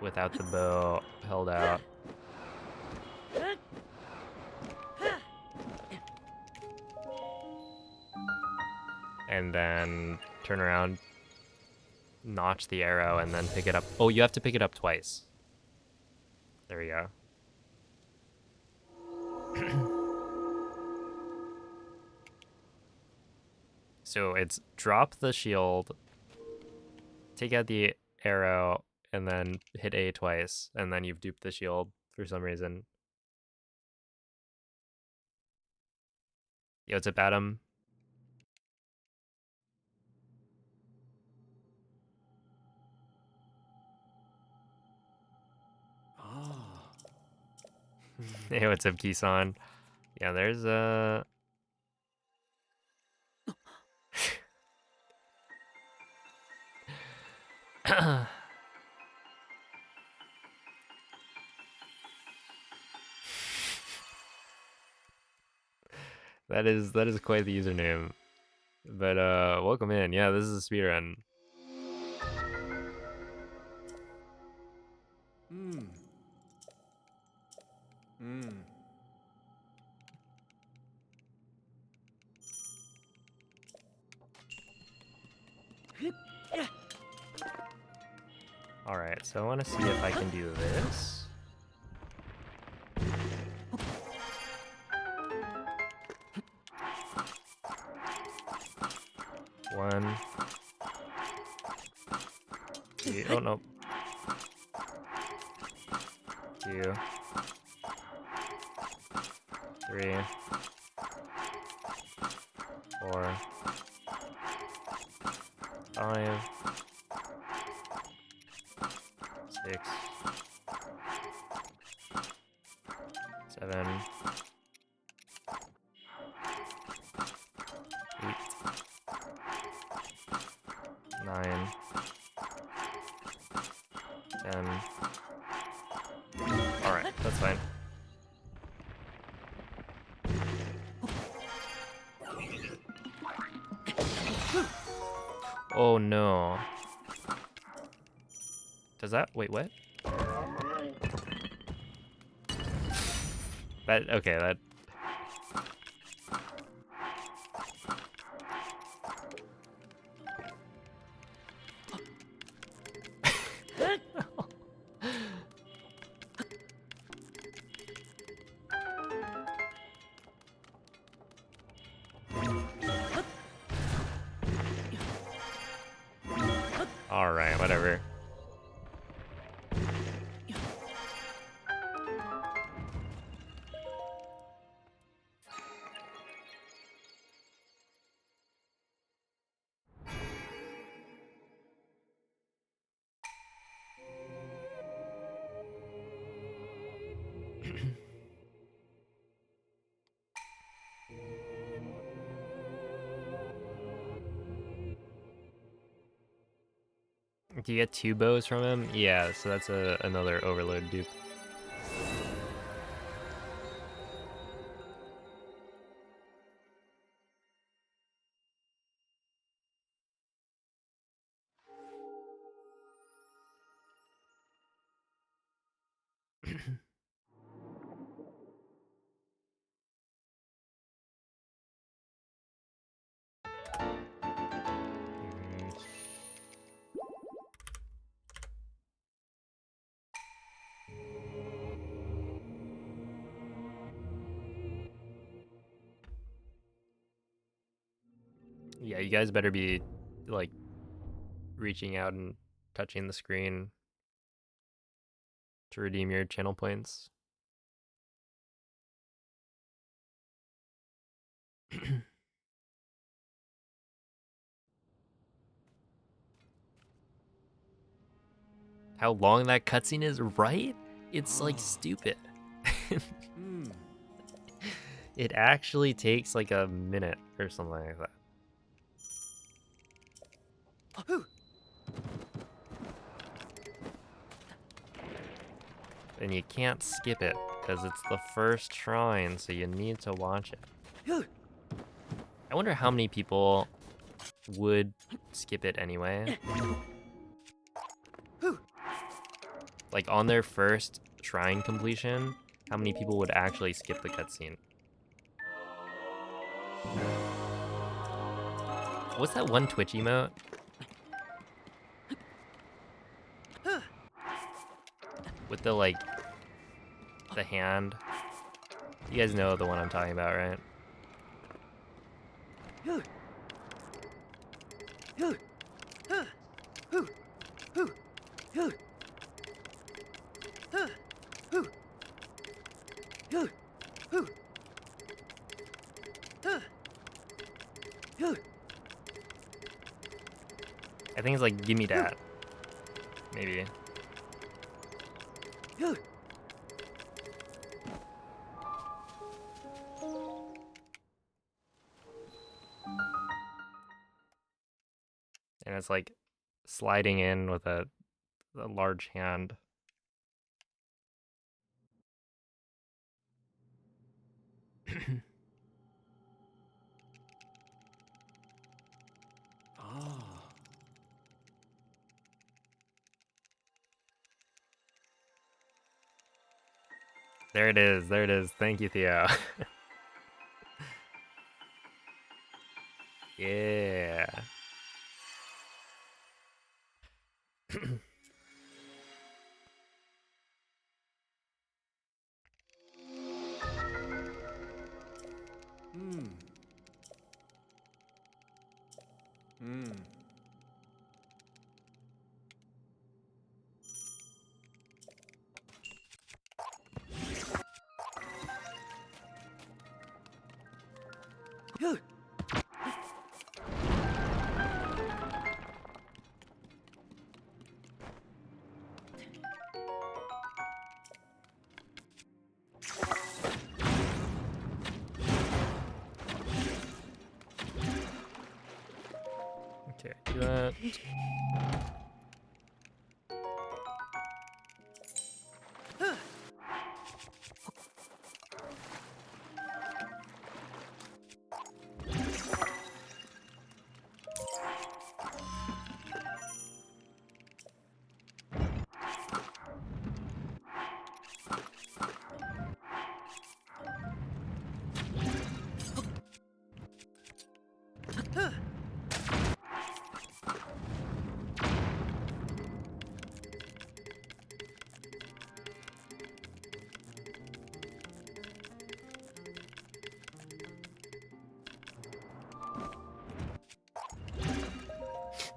without the bow held out. And then turn around, notch the arrow, and then pick it up. Oh, you have to pick it up twice. There we go. So it's drop the shield, take out the arrow, and then hit A twice, and then you've duped the shield for some reason. Yo, what's up, Adam? Hey, what's up, Kisan? Yeah, there's a... that is quite the username. But welcome in. Yeah, this is a speedrun. Alright, so I want to see if I can do this. One. Two. Oh, no. 2. 3. 4. 5. Oh no. Does that, wait, what? That, okay, that. All right, whatever. Do you get 2 bows from him? Yeah, so that's another overload dupe. Yeah, you guys better be like reaching out and touching the screen to redeem your channel points. How long that cutscene is, right? It's like stupid. It actually takes like a minute or something like that. And you can't skip it because it's the first shrine, so you need to watch it. I wonder how many people would skip it anyway. Like on their first shrine completion, how many people would actually skip the cutscene? What's that one Twitch emote? With the like, the hand. You guys know the one I'm talking about, right? I think it's like, give me that. Maybe. And it's like sliding in with a large hand. There it is, there it is. Thank you, Theo. Yeah. Okay, do that.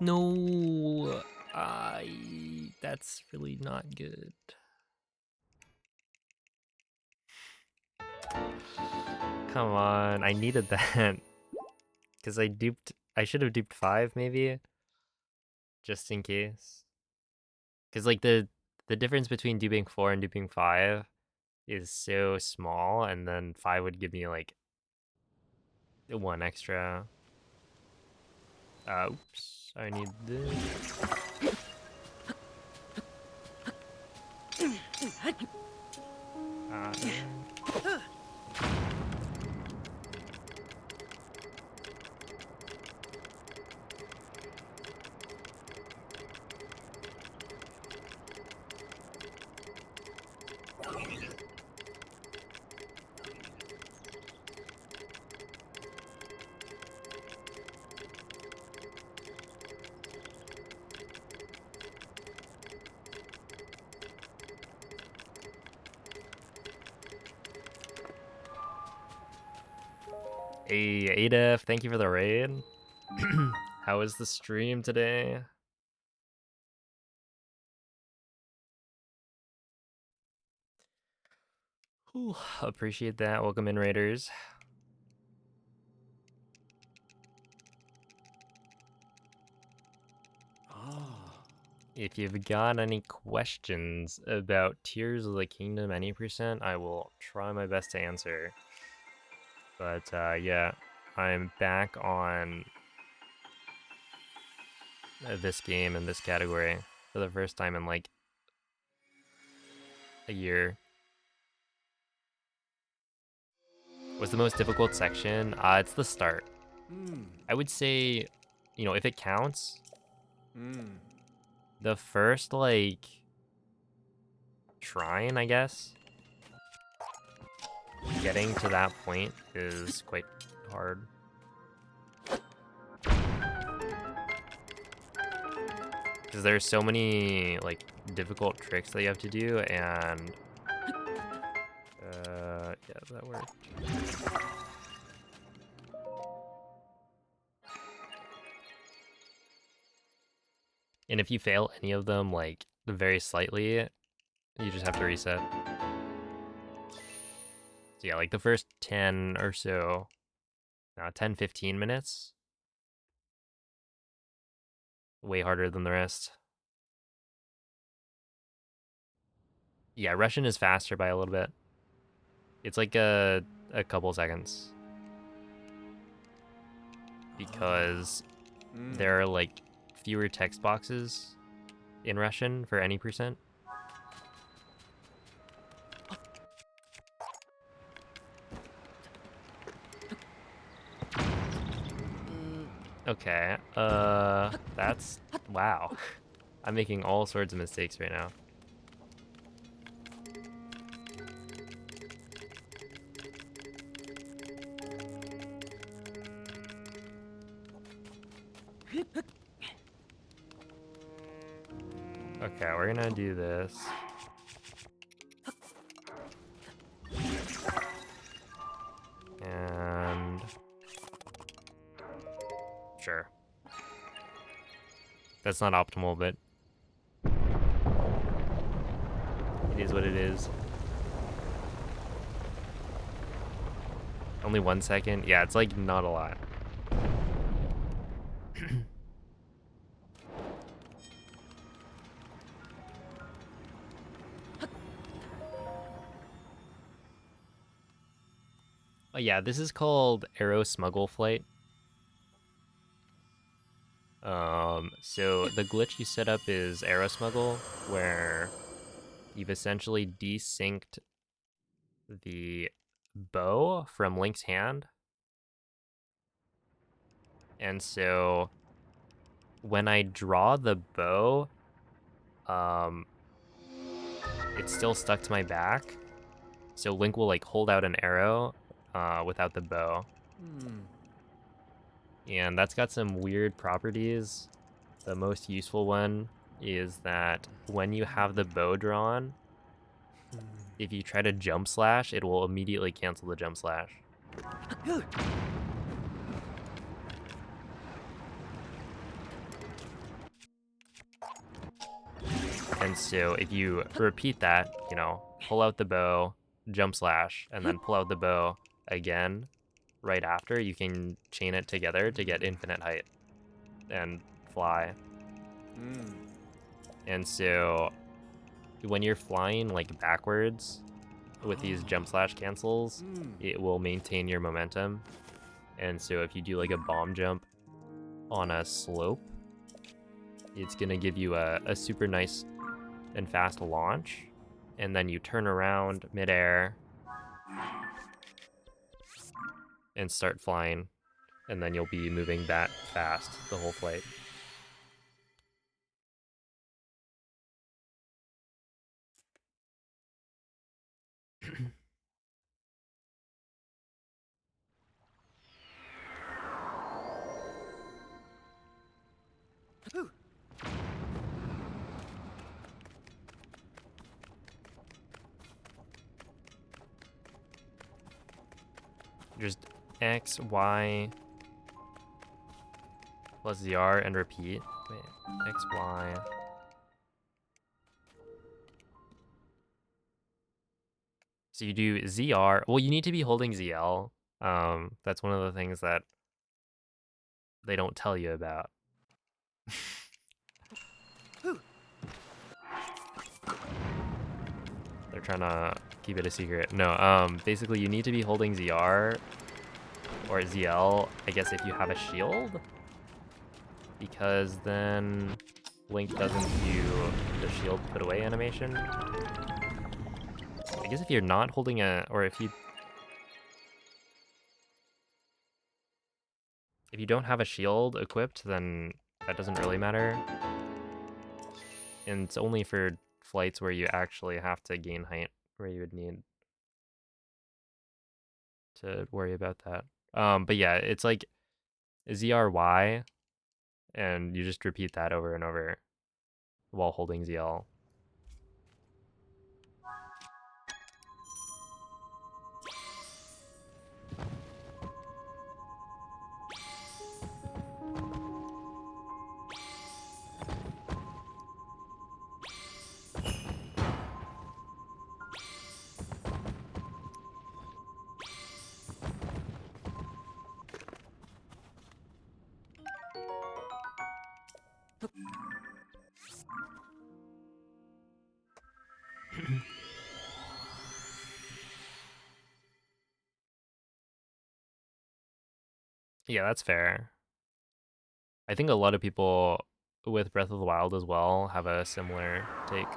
No, that's really not good. Come on, I needed that. Because I should have duped 5 maybe, just in case. Because like the difference between duping 4 and duping 5 is so small, and then 5 would give me like 1 extra. Oops, I need this. Hey, Adef, thank you for the raid. How was the stream today? Ooh, appreciate that. Welcome in, Raiders. If you've got any questions about Tears of the Kingdom any percent, I will try my best to answer. But yeah, I'm back on this game in this category for the first time in like a year. What's the most difficult section? It's the start. I would say, you know, if it counts, the first like shrine, I guess, getting to that point is quite hard. Because there's so many like difficult tricks that you have to do, and yeah, that worked. And if you fail any of them like very slightly, you just have to reset. So yeah, like the first 10 or so, 10, 15 minutes, way harder than the rest. Yeah, Russian is faster by a little bit. It's like a couple seconds. Because there are like fewer text boxes in Russian for any percent. Okay, that's, wow. I'm making all sorts of mistakes right now. Okay, we're gonna do this. And sure. That's not optimal, but it is what it is. Only 1 second? Yeah, it's like not a lot. Oh yeah, this is called Arrow Smuggle Flight. So the glitch you set up is Arrow Smuggle, where you've essentially desynced the bow from Link's hand. And so when I draw the bow, it's still stuck to my back. So Link will like hold out an arrow without the bow. And that's got some weird properties. The most useful one is that when you have the bow drawn, if you try to jump slash, it will immediately cancel the jump slash. And so if you repeat that, you know, pull out the bow, jump slash, and then pull out the bow again right after, you can chain it together to get infinite height and fly. And so when you're flying like backwards with these jump slash cancels, it will maintain your momentum. And so if you do like a bomb jump on a slope, it's gonna give you a super nice and fast launch, and then you turn around midair and start flying, and then you'll be moving that fast the whole flight. Just X, Y, plus ZR and repeat. Wait, X, Y. So you do ZR. Well, you need to be holding ZL. That's one of the things that they don't tell you about. They're trying to keep it a secret. No, basically you need to be holding ZR or ZL, I guess, if you have a shield, because then Link doesn't do the shield put away animation. I guess if you're not holding a, or if you don't have a shield equipped, then that doesn't really matter. And it's only for flights where you actually have to gain height, where you would need to worry about that. But yeah, it's like ZRY, and you just repeat that over and over while holding ZL. Yeah, that's fair. I think a lot of people with Breath of the Wild as well have a similar take.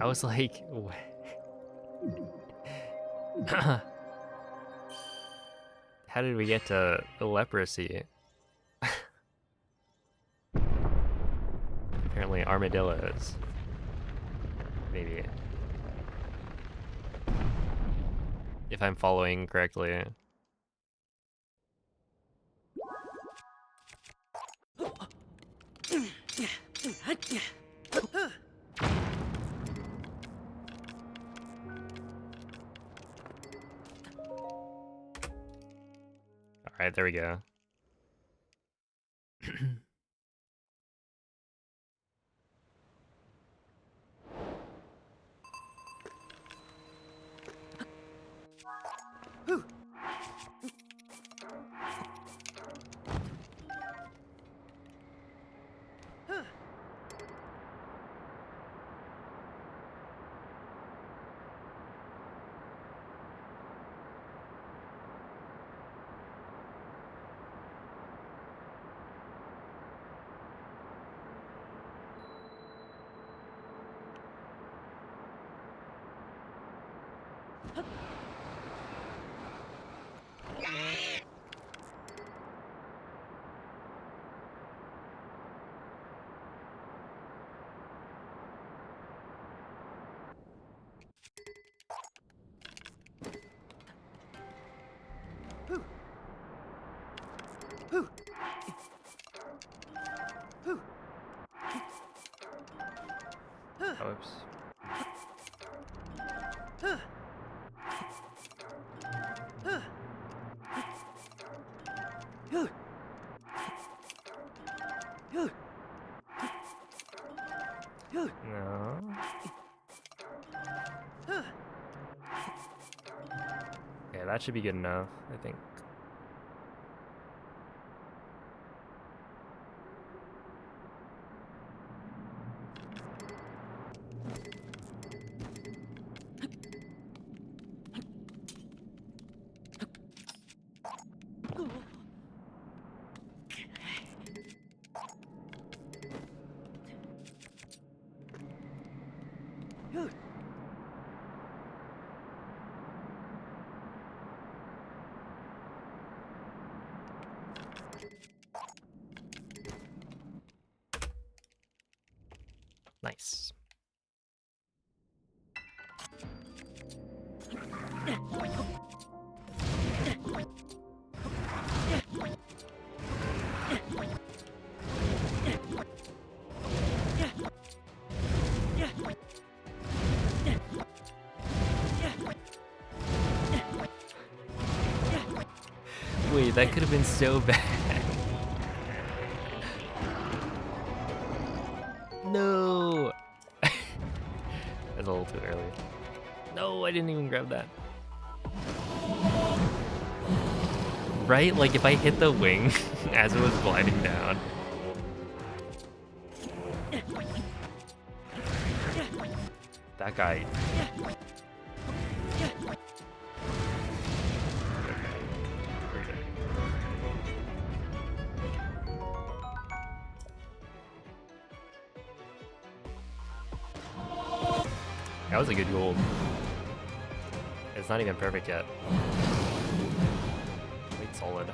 I was like, how did we get to leprosy? Apparently armadillos. Maybe. If I'm following correctly. Alright, there we go. Oops. No. Okay, that should be good enough, I think. Nice. Wait, that could have been so bad. No! That's a little too early. No, I didn't even grab that. Right? Like if I hit the wing as it was gliding down. That guy. That was a good goal. It's not even perfect yet. Wait, solid.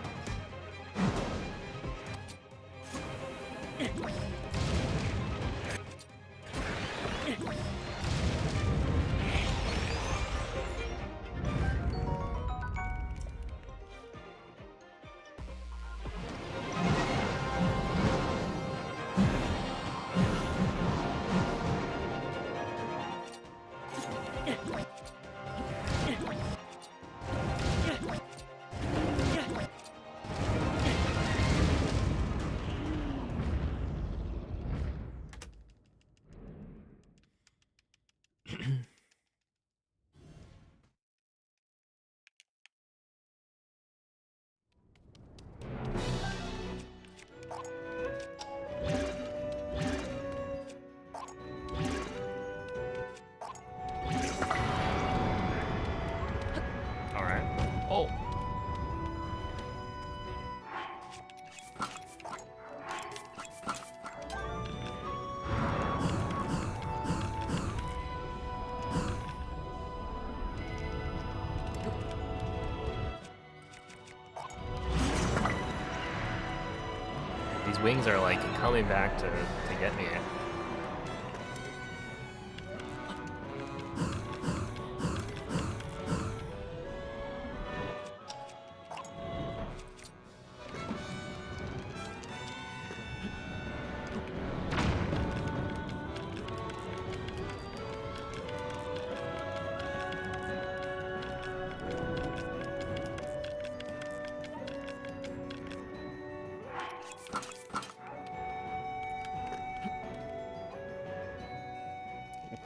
Oh. These wings are like coming back to get me.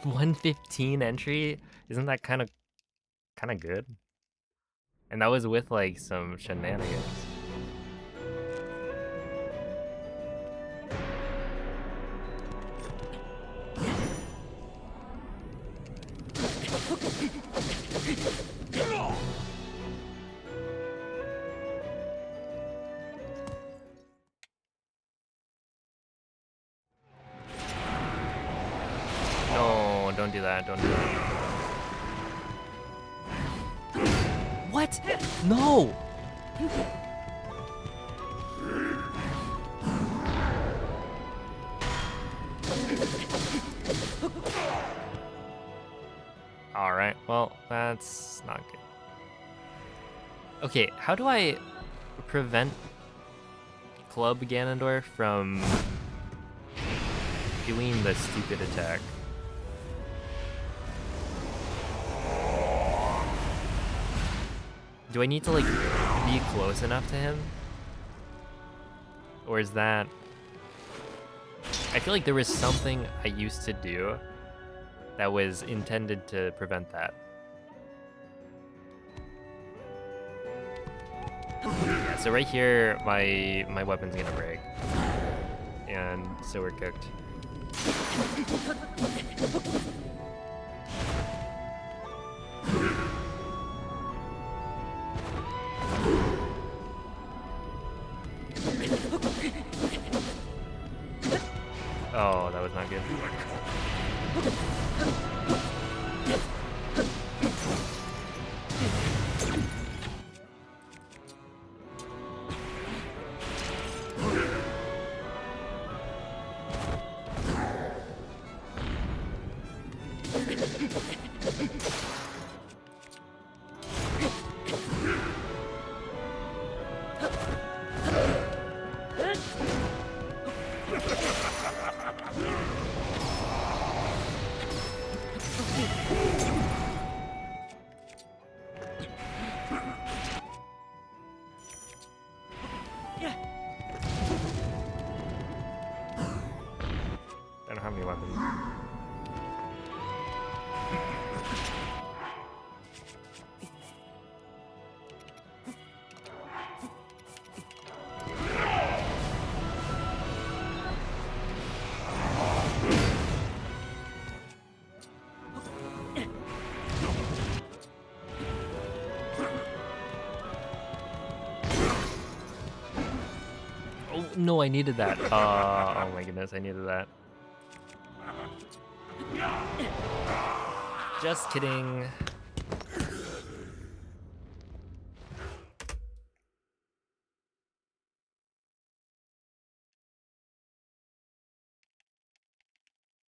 $115 entry? Isn't that kind of good? And that was with like some shenanigans. No, don't do that, don't do that. What? No! Alright, well, that's not good. Okay, how do I prevent Club Ganondorf from doing the stupid attack? Do I need to, like, be close enough to him? Or is that... I feel like there was something I used to do that was intended to prevent that. Yeah, so right here, my weapon's gonna break. And so we're cooked. Oh, that was not good. I don't have any weapons. Oh no, I needed that. Oh my goodness, I needed that. Just kidding.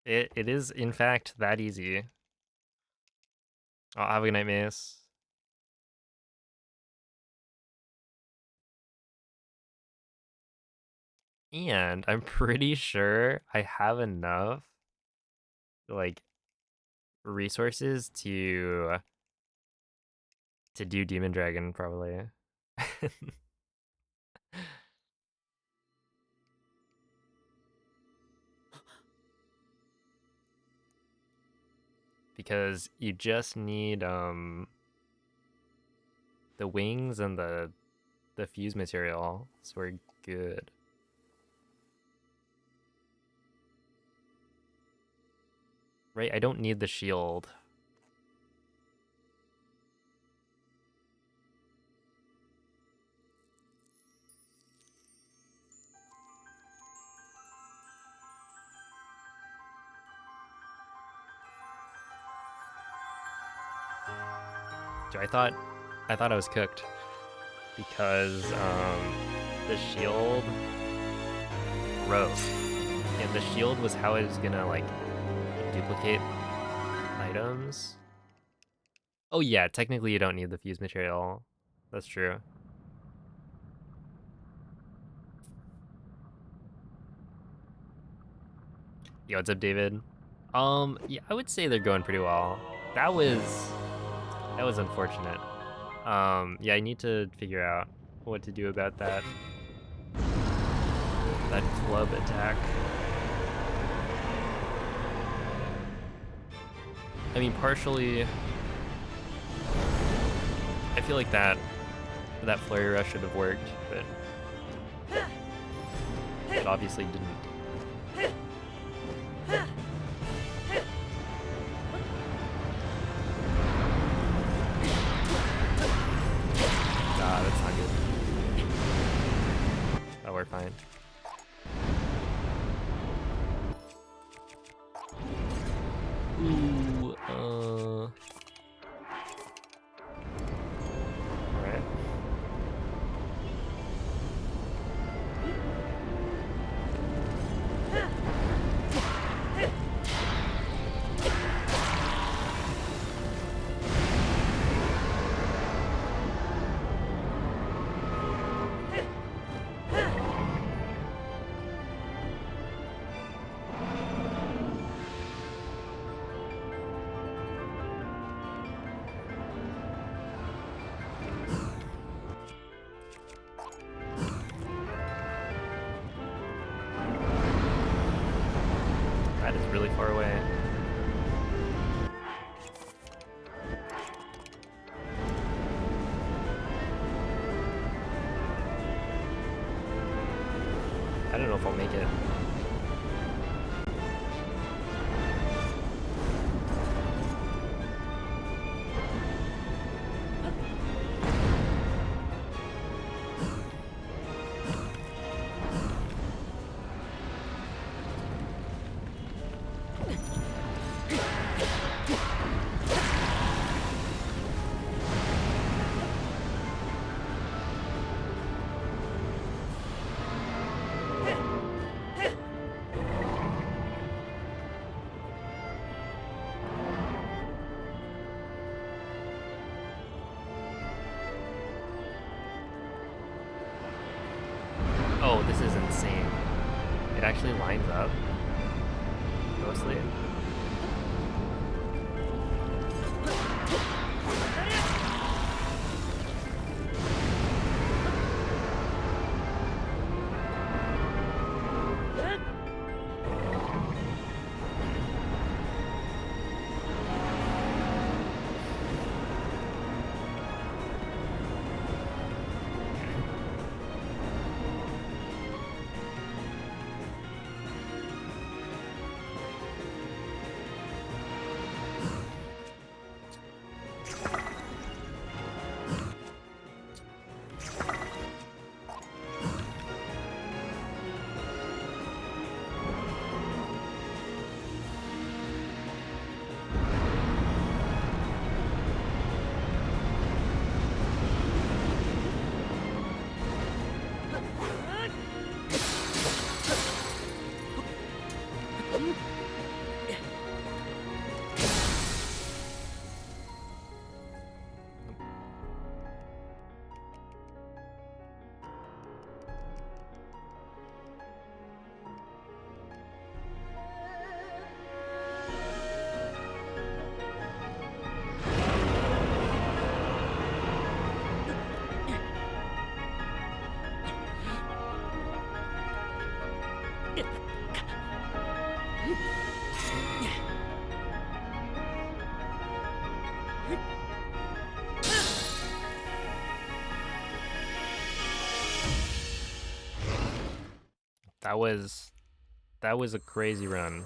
It is in fact that easy. Oh, have a good night, Mace. And I'm pretty sure I have enough like resources to do Demon Dragon probably. Because you just need the wings and the fuse material, so we're good. Right, I don't need the shield. So I thought I was cooked because the shield broke, and the shield was how I was gonna like duplicate items. Oh yeah, technically you don't need the fuse material. That's true. Yo, what's up, David? Yeah, I would say they're going pretty well. That was unfortunate. Yeah, I need to figure out what to do about that club attack. I mean, partially, I feel like that flurry rush should have worked, but it obviously didn't. Nah, that's not good. Oh, we're fine. Ooh, it's really far away. I don't know if I'll make it. Oh, this is insane. It actually lines up. Mostly. That was a crazy run.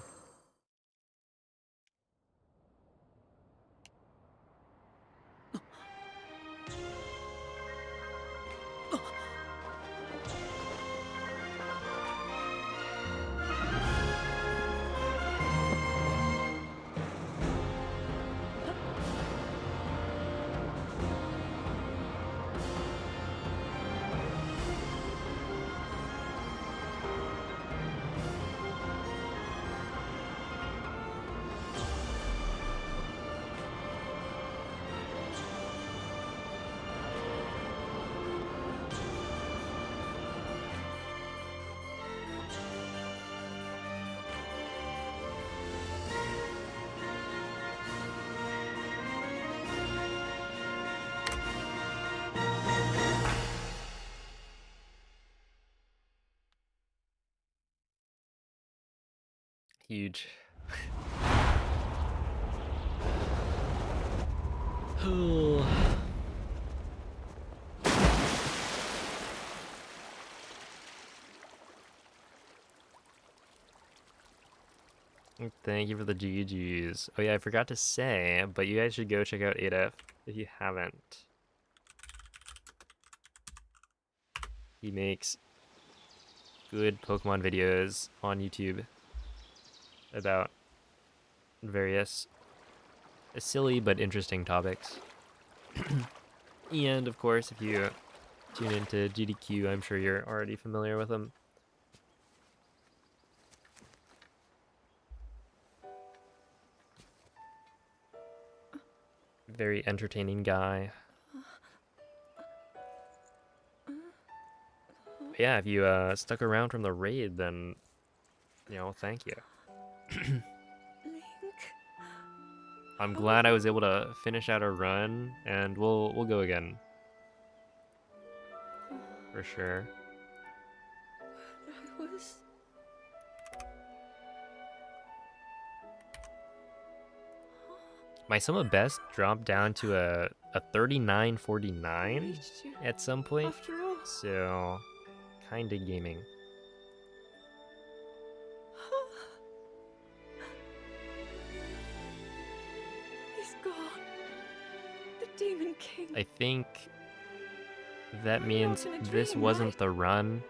Huge. Thank you for the GGs. Oh yeah, I forgot to say, but you guys should go check out 8F if you haven't. He makes good Pokemon videos on YouTube about various silly but interesting topics. And of course, if you tune into GDQ, I'm sure you're already familiar with him. Very entertaining guy. But yeah, if you stuck around from the raid, then, you know, thank you. Link. I'm glad I was able to finish out a run, and we'll go again. For sure. I was My sum of best dropped down to a 39.49 at some point. After all. So, kinda gaming. He's gone. The Demon King. I think that I'm means not in a this dream, wasn't right? the run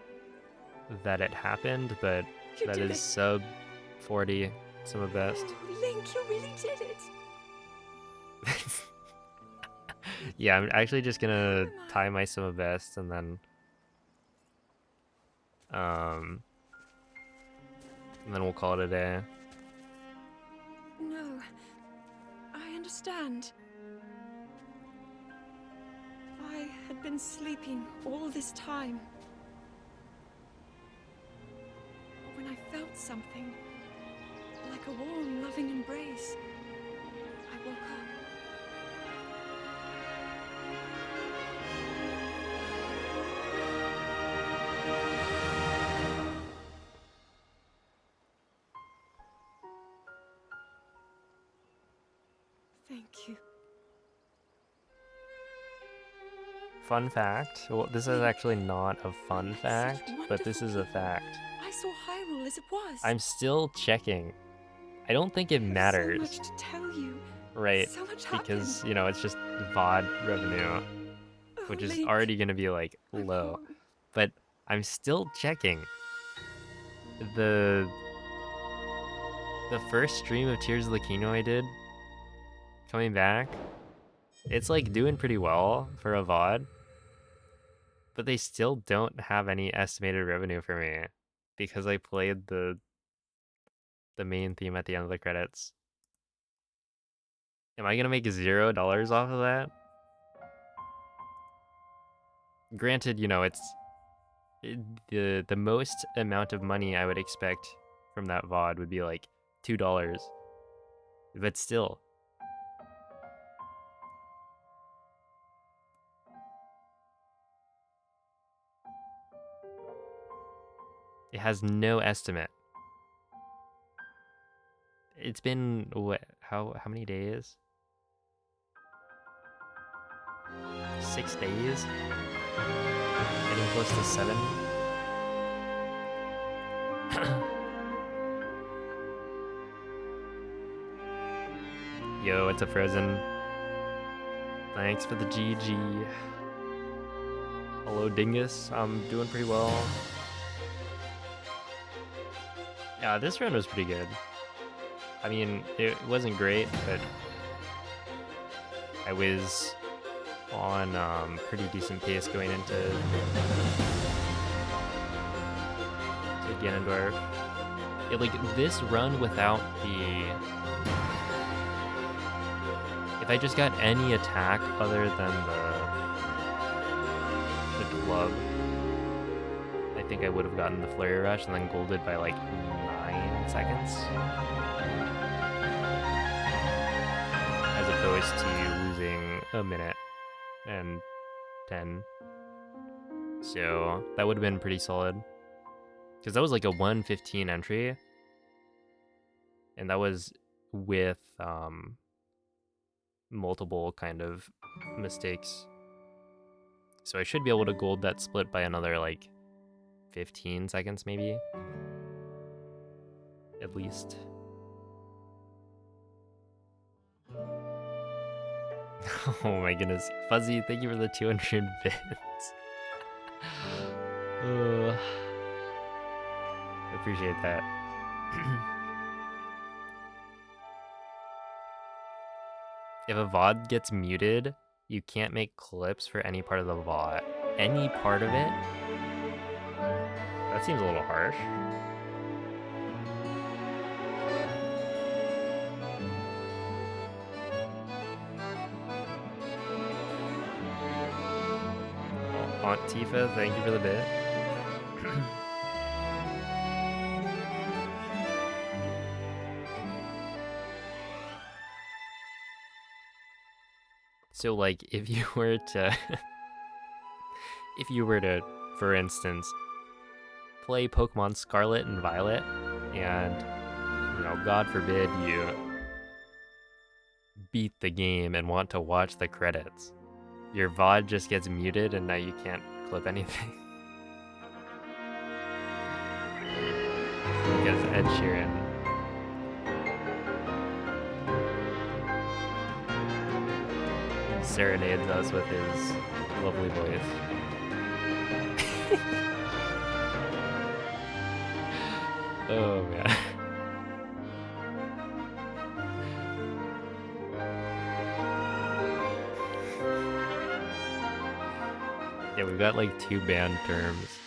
that it happened, but You that did is it. sub 40 sum of best. Oh, Link, you really did it. Yeah, I'm actually just gonna Who am I? tie my sum of best and then we'll call it a day. No, I understand. I had been sleeping all this time. But when I felt something, like a warm, loving embrace, I woke up. Thank you. Fun fact. Well, this is actually not a fun Such fact, but this is a wonderful fact. I saw Hyrule as it was. I'm still checking. I don't think it I have matters, so much to tell you. right? So much Because, happened. you know, it's just VOD revenue, Oh, which is Link, already going to be like I'm low. home. But I'm still checking. The first stream of Tears of the Kingdom I did, coming back, it's like doing pretty well for a VOD. But they still don't have any estimated revenue for me because I played the main theme at the end of the credits. Am I gonna make $0 off of that? Granted, you know, the most amount of money I would expect from that VOD would be like $2. But still. It has no estimate. It's been what, how many days? 6 days? Getting close to 7? Yo, it's a Frozen. Thanks for the GG. Hello, Dingus. I'm doing pretty well. Yeah, this run was pretty good. I mean, it wasn't great, but I was on pretty decent pace going into Ganondorf. It, like, this run without the... If I just got any attack other than the club, I think I would have gotten the Flurry Rush and then golded by like 9 seconds. As opposed to losing a minute and 10. So that would have been pretty solid. Because that was like a 1:15 entry. And that was with multiple kind of mistakes. So I should be able to gold that split by another like 15 seconds maybe. At least. Oh my goodness. Fuzzy, thank you for the 200 bits. Appreciate that. If a VOD gets muted, you can't make clips for any part of the VOD. Any part of it? That seems a little harsh. Aunt Tifa, thank you for the bit. So, like, if you were to, for instance, play Pokemon Scarlet and Violet, and, you know, God forbid you beat the game and want to watch the credits, your VOD just gets muted and now you can't clip anything. Because Ed Sheeran serenades us with his lovely voice. Oh man. Yeah, we've got like 2 banned terms.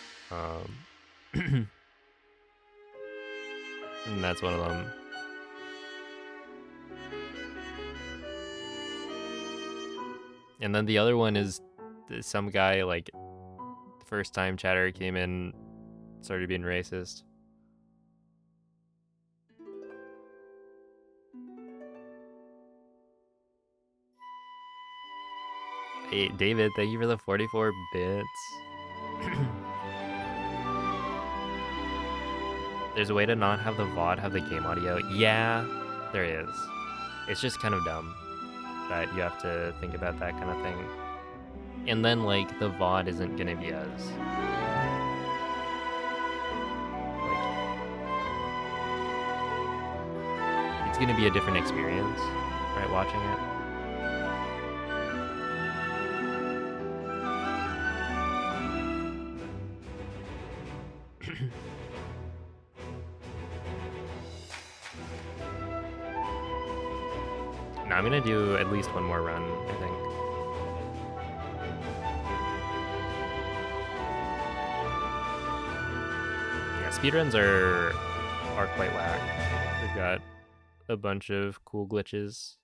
And that's one of them. And then the other one is some guy, like, first time chatter came in, started being racist. Hey, David, thank you for the 44 bits. There's a way to not have the VOD have the game audio. Yeah, there is. It's just kind of dumb that you have to think about that kind of thing. And then, like, the VOD isn't gonna be as... like, it's gonna be a different experience, right, watching it. No, I'm gonna do at least one more run, I think. Yeah, speedruns are quite whack. We've got a bunch of cool glitches.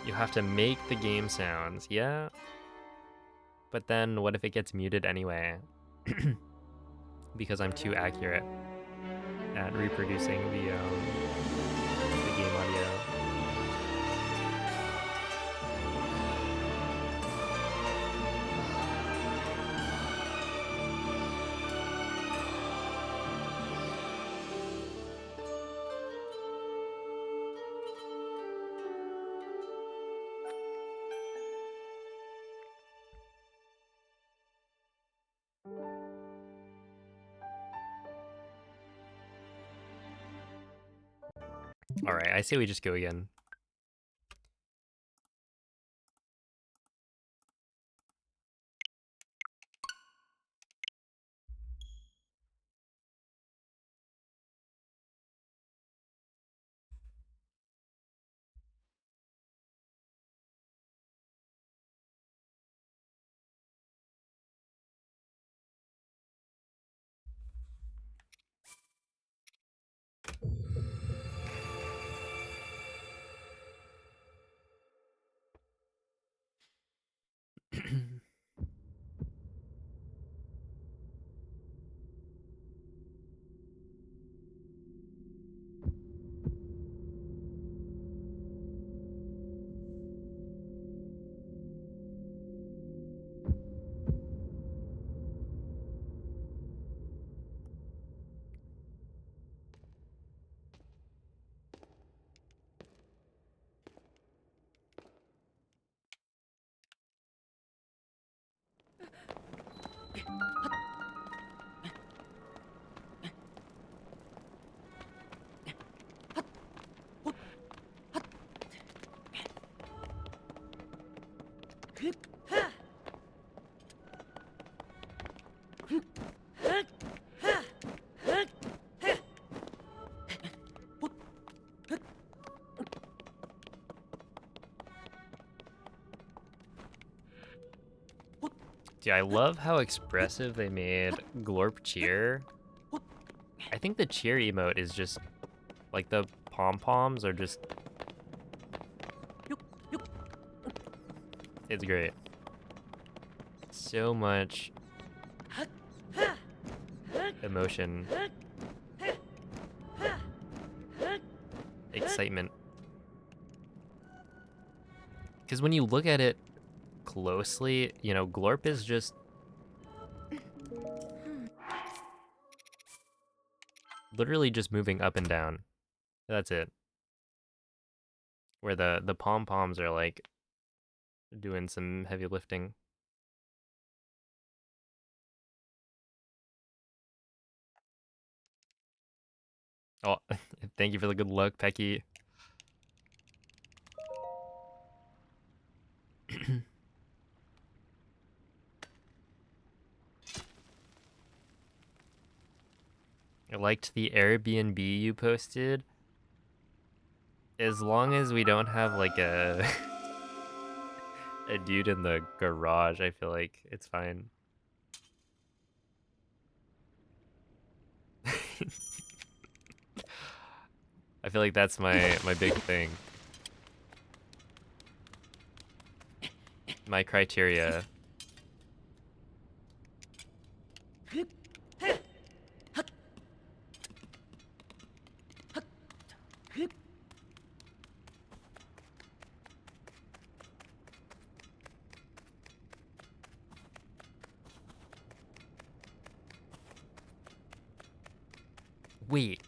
You have to make the game sounds, yeah. But then what if it gets muted anyway? Because I'm too accurate at reproducing the game audio. All right, I say we just go again. Dude, I love how expressive they made Glorp cheer. I think the cheer emote is just, like, the pom-poms are just... It's great. so much emotion, excitement. Because when you look at it closely, you know, Glorp is just literally just moving up and down. That's it. Where the pom-poms are like doing some heavy lifting. Oh, thank you for the good luck, Pecky. I liked the Airbnb you posted. As long as we don't have like a a dude in the garage, I feel like it's fine. I feel like that's my big thing. My criteria. Wait,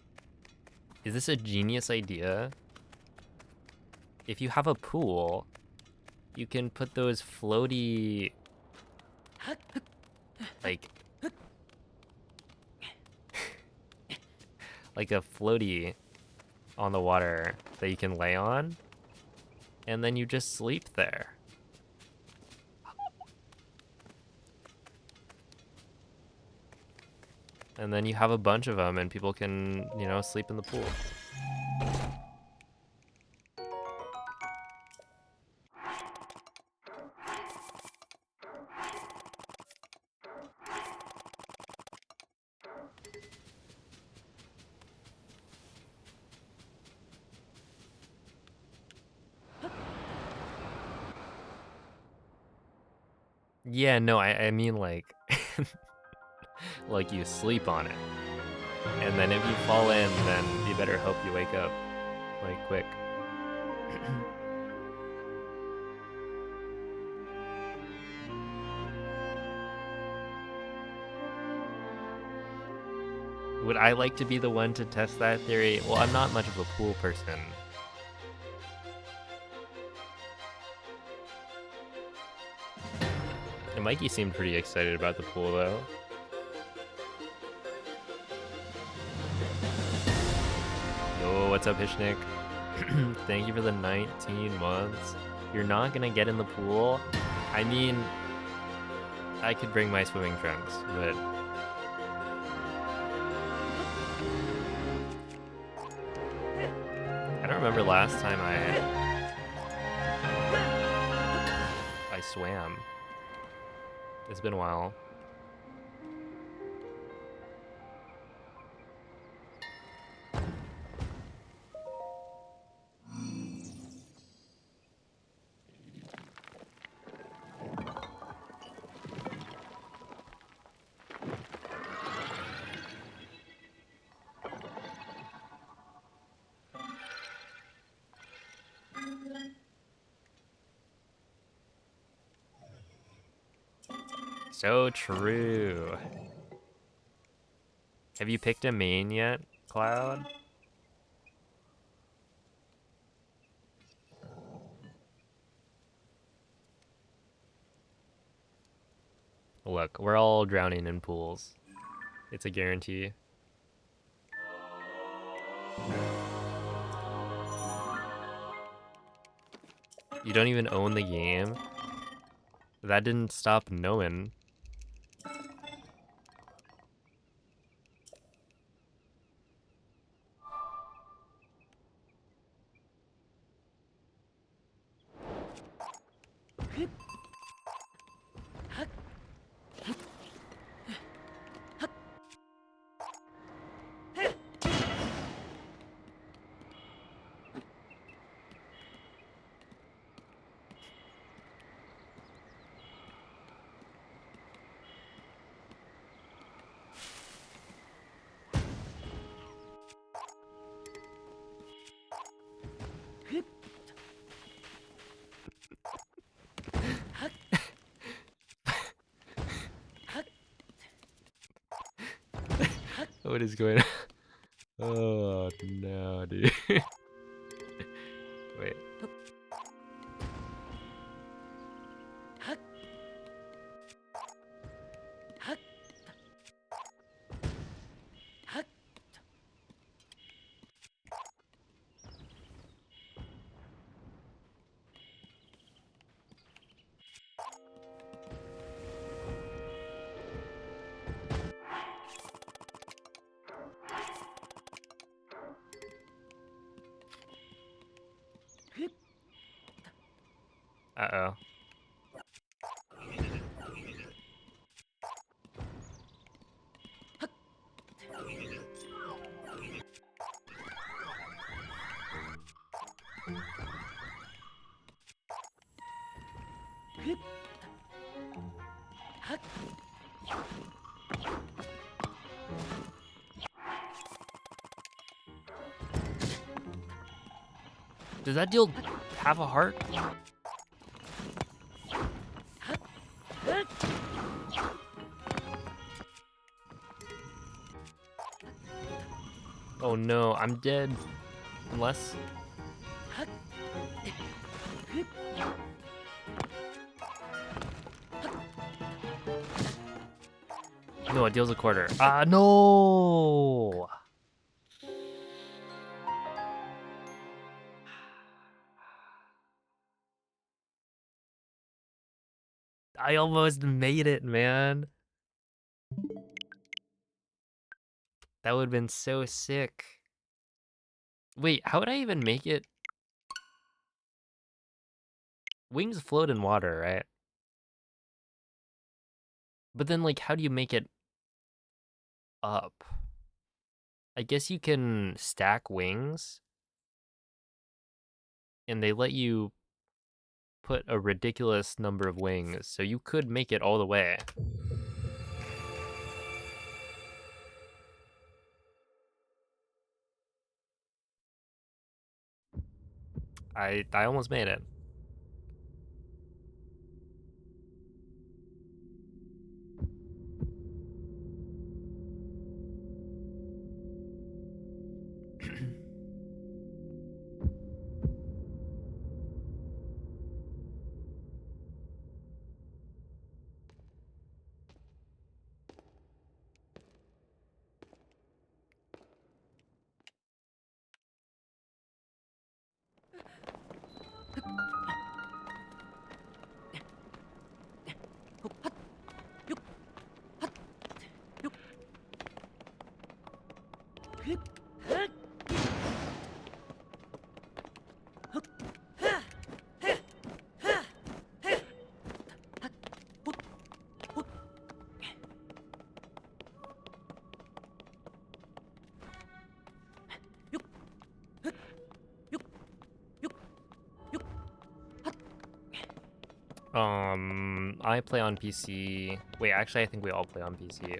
is this a genius idea? If you have a pool, you can put those floaty, like like a floaty on the water that you can lay on, and then you just sleep there. And then you have a bunch of them and people can, you know, sleep in the pool. Yeah, no, I mean like, like you sleep on it. And then if you fall in, then you better hope you wake up, like, quick. Would I like to be the one to test that theory? Well, I'm not much of a pool person. And Mikey seemed pretty excited about the pool, though. Yo, what's up, Hishnik? Thank you for the 19 months. You're not gonna get in the pool? I mean, I could bring my swimming trunks, but... I don't remember last time I swam. It's been a while. So true. Have you picked a main yet, Cloud? Look, we're all drowning in pools. It's a guarantee. You don't even own the game? That didn't stop knowing. What is going on? Oh no, dude. Wait. Uh-oh. Does that deal have a heart? Oh no, I'm dead. Unless... No, it deals a quarter. Ah, no! I almost made it, man. That would have been so sick. Wait, how would I even make it? Wings float in water, right? But then, like, how do you make it up? I guess you can stack wings, and they let you put a ridiculous number of wings, so you could make it all the way. I almost made it. I play on PC. Wait, actually, I think we all play on PC.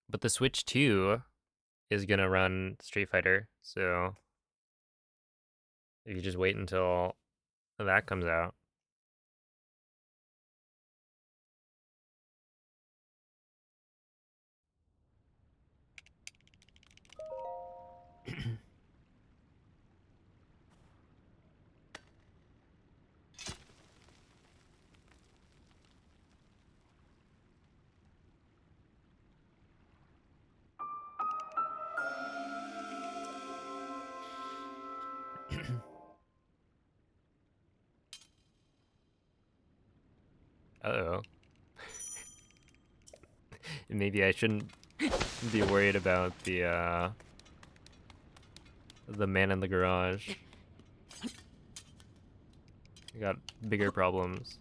But the Switch 2 is gonna run Street Fighter, so if you just wait until that comes out. Uh-oh. Maybe I shouldn't be worried about the man in the garage. I got bigger problems.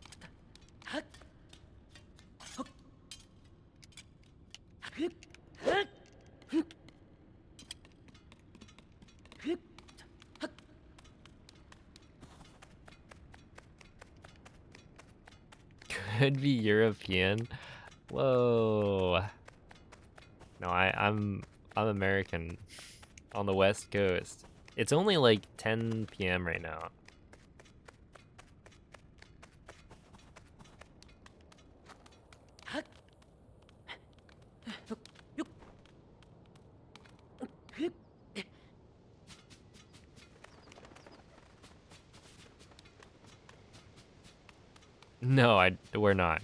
Could be European. Whoa. No, I'm American on the West Coast. It's only like 10 p.m. right now. No, we're not.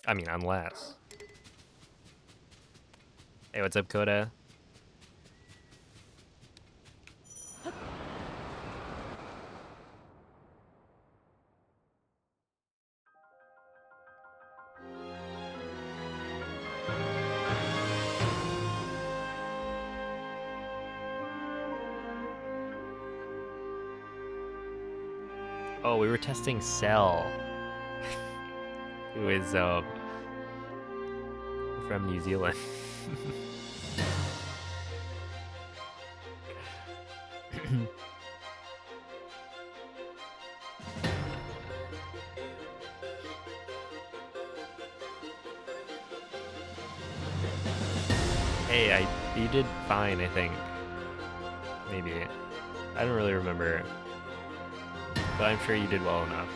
I mean, unless. Hey, what's up, Coda? Oh, we were testing Cell, who is from New Zealand. Hey, you did fine, I think. Maybe. I don't really remember. But I'm sure you did well enough.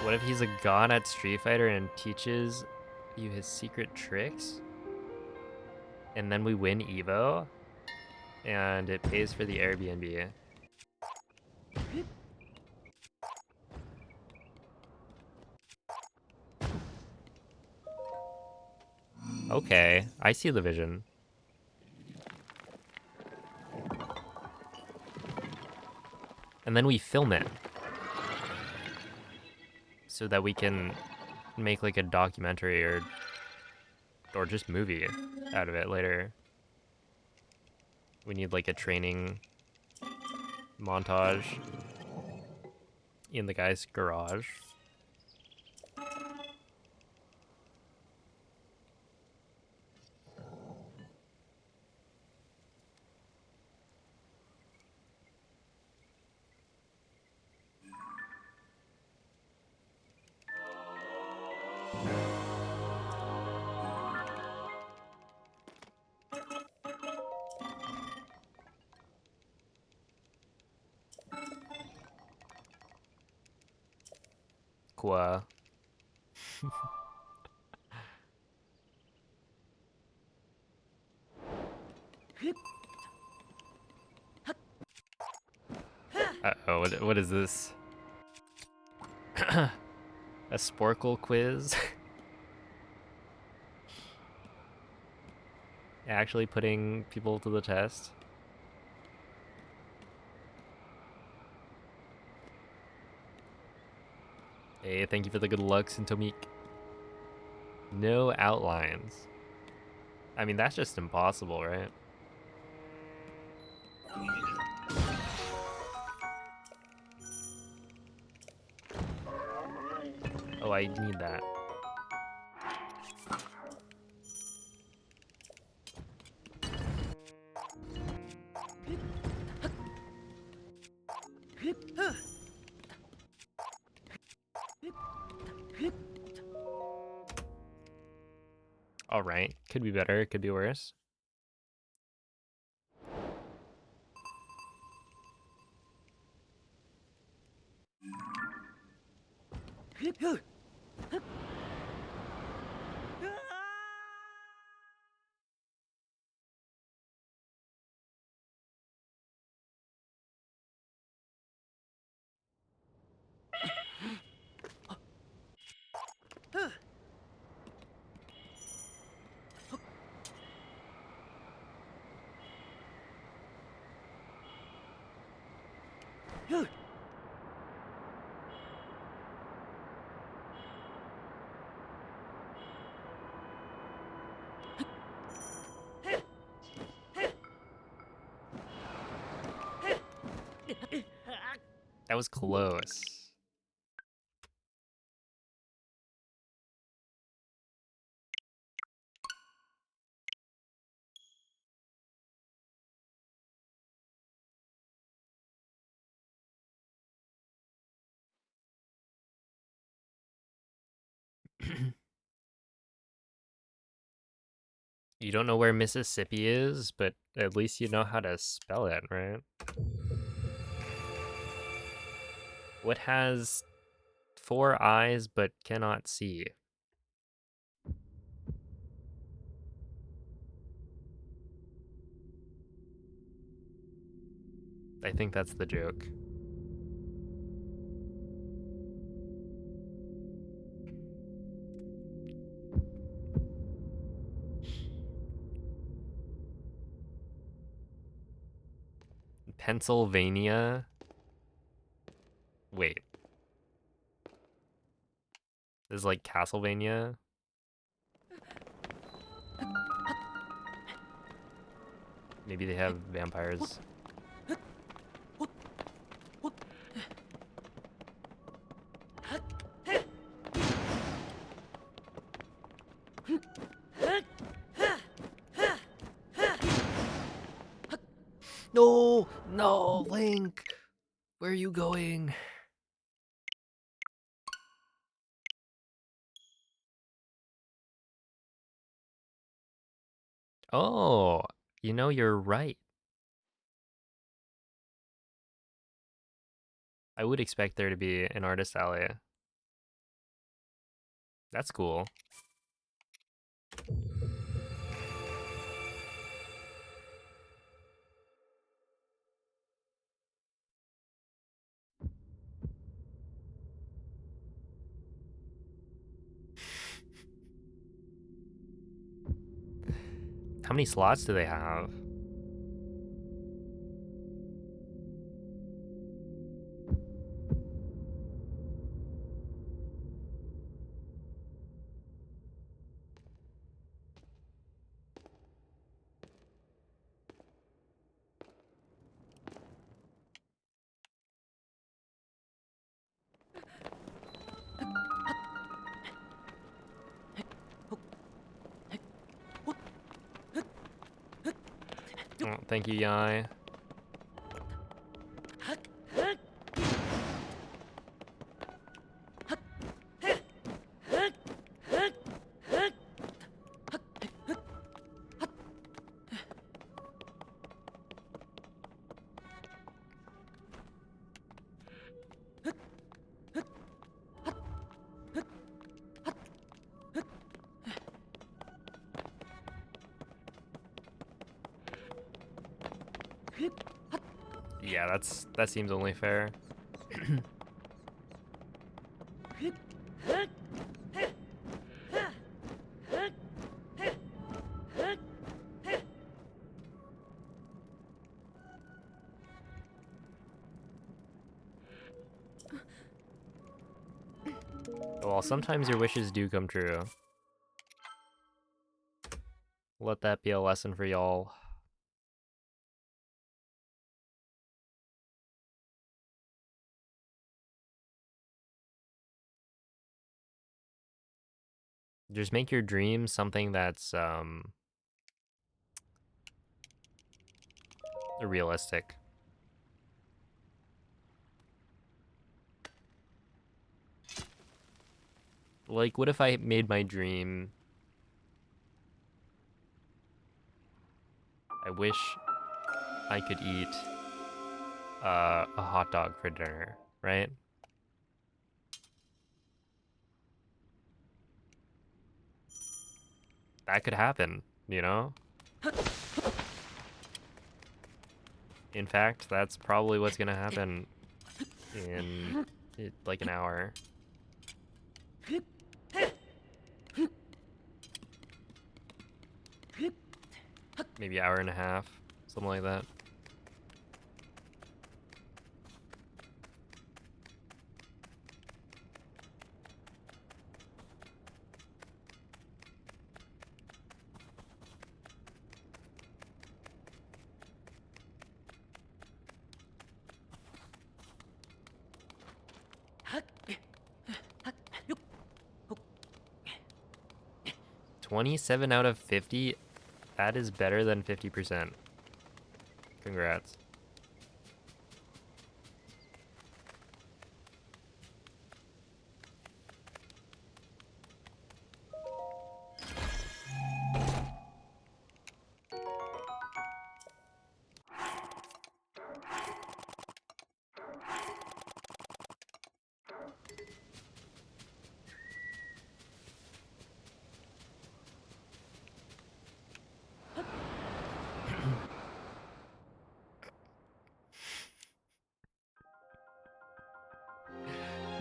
What if he's a god at Street Fighter and teaches you his secret tricks? And then we win Evo? And it pays for the Airbnb. Okay, I see the vision. And then we film it. So that we can make like a documentary or just movie out of it later. We need like a training montage in the guy's garage. Qua. Uh-oh, what is this? A Sporkle quiz? Actually putting people to the test? Hey, thank you for the good luck, Sintomik. No outlines. I mean, that's just impossible, right? Oh, I need that. All right, could be better, could be worse. That was close. You don't know where Mississippi is, but at least you know how to spell it, right? What has 4 eyes but cannot see? I think that's the joke. Pennsylvania? Wait. This is like Castlevania? Maybe they have vampires. No! No, Link! Where are you going? Oh, you know, you're right. I would expect there to be an artist alley. That's cool. How many slots do they have? Oh, thank you, Yai. Yeah, that seems only fair. Well, sometimes your wishes do come true. Let that be a lesson for y'all. Just make your dreams something that's realistic. Like, what if I made my dream? I wish I could eat a hot dog for dinner, right? That could happen, you know? In fact, that's probably what's gonna happen in like an hour. Maybe hour and a half, something like that. 27 out of 50? That is better than 50%. Congrats.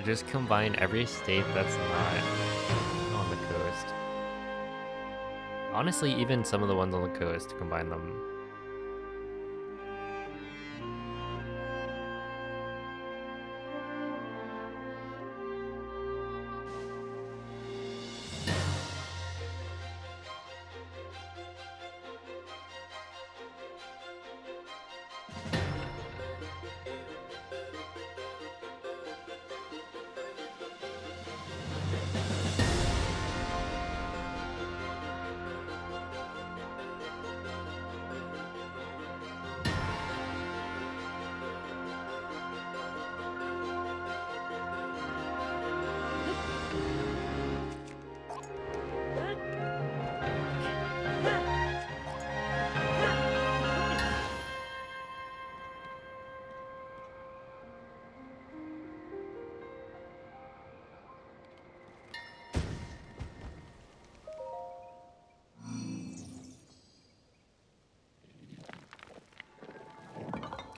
Just combine every state that's not on the coast. Honestly, even some of the ones on the coast, combine them.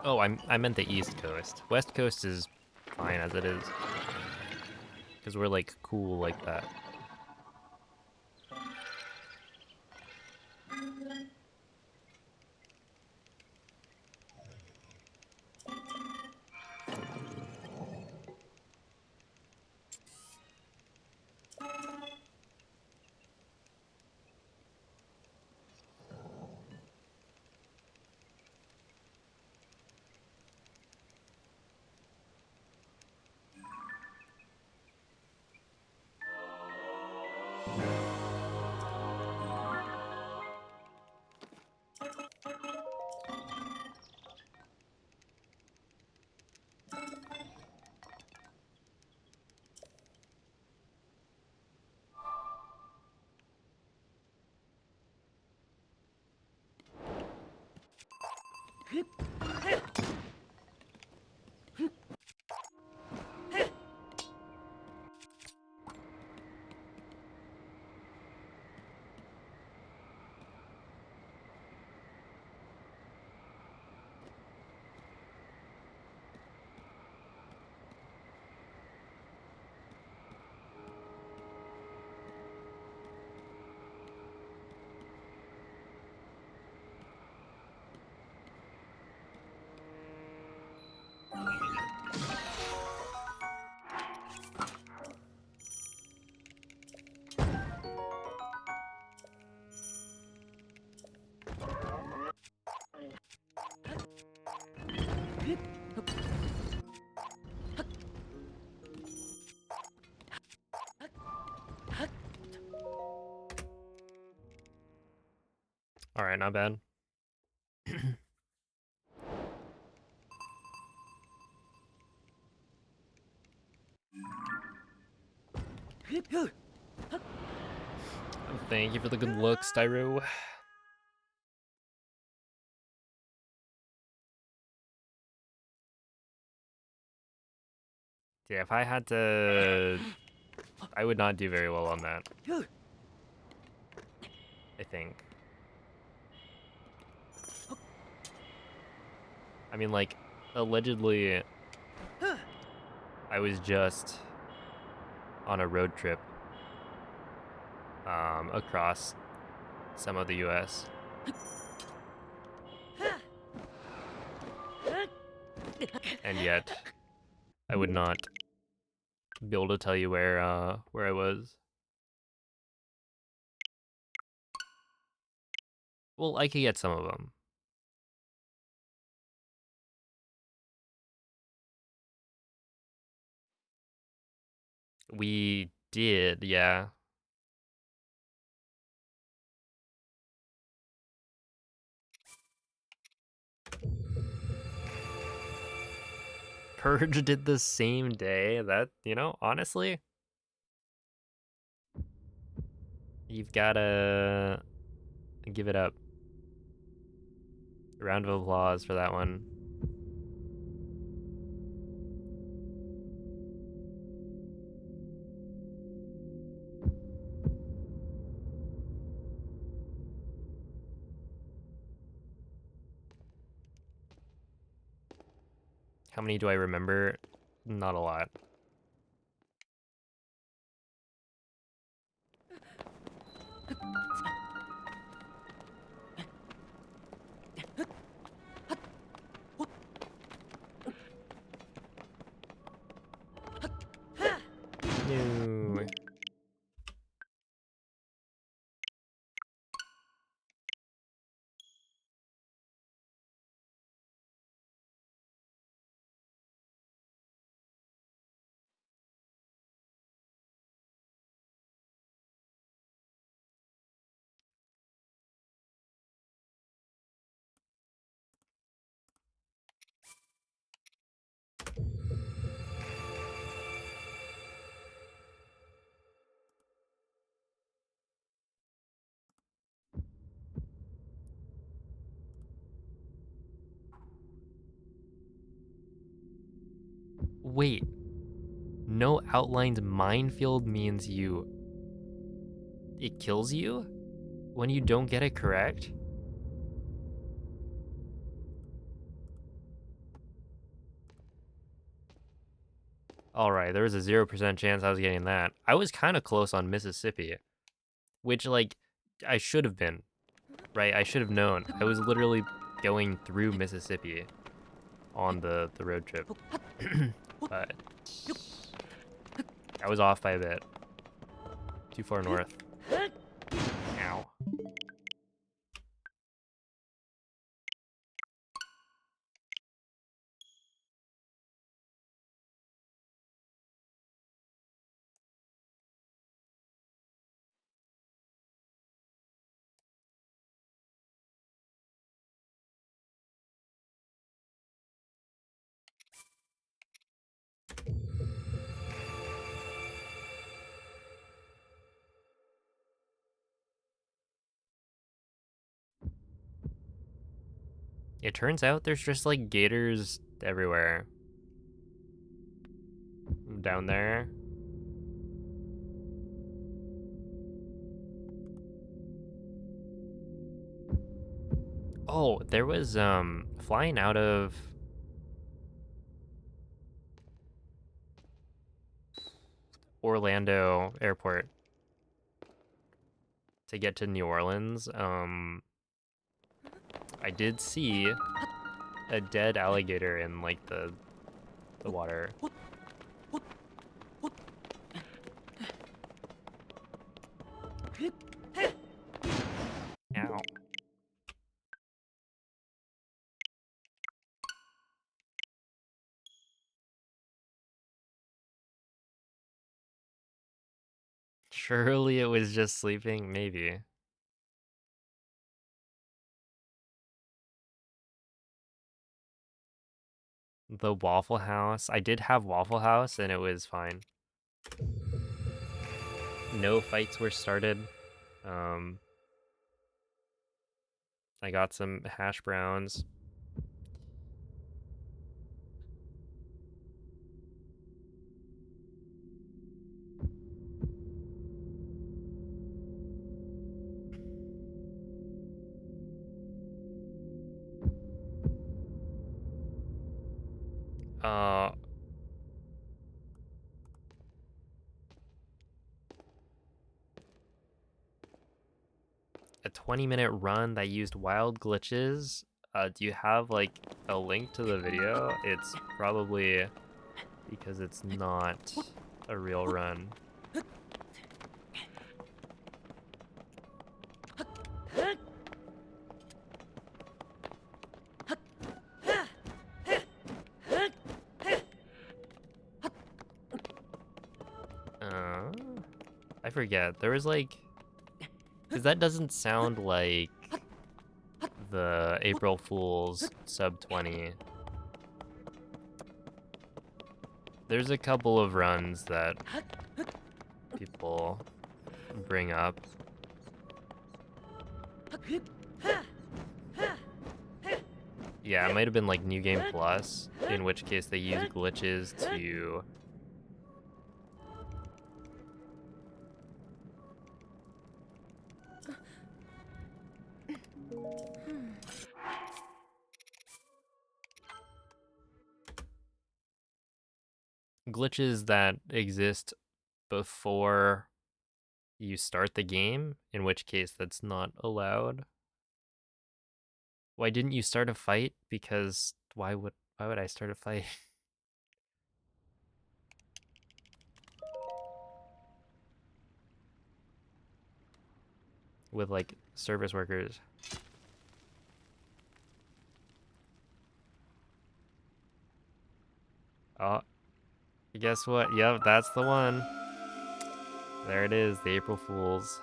Oh, I meant the East Coast. West Coast is fine as it is. Because we're like cool like that. Alright, not bad. Thank you for the good looks, Tyro. Yeah, if I had to... I would not do very well on that. I think. I mean, like, allegedly, I was just on a road trip across some of the US. And yet, I would not be able to tell you where I was. Well, I could get some of them. We did, yeah. Purge did the same day. That, you know, honestly, you've gotta give it up. A round of applause for that one. How many do I remember? Not a lot. No. Wait. No outlined minefield means it kills you when you don't get it correct? Alright, there was a 0% chance I was getting that. I was kind of close on Mississippi, which, like, I should have been, right? I should have known. I was literally going through Mississippi on the road trip. But I was off by a bit. Too far north. Ow. It turns out there's just like gators everywhere. Down there. Oh, there was flying out of Orlando Airport to get to New Orleans. I did see a dead alligator in like the water. Ow. Surely it was just sleeping, maybe. The Waffle House. I did have Waffle House and it was fine. No fights were started. I got some hash browns. A 20-minute run that used wild glitches. Do you have like a link to the video? It's probably because it's not a real run. I forget. There was like, because that doesn't sound like the April Fool's sub 20. There's a couple of runs that people bring up. Yeah, it might have been like New Game Plus, in which case they use glitches to glitches that exist before you start the game, in which case that's not allowed. Why didn't you start a fight? Because why would I start a fight? With like service workers. Oh, guess what? Yep, that's the one. There it is, the April Fools.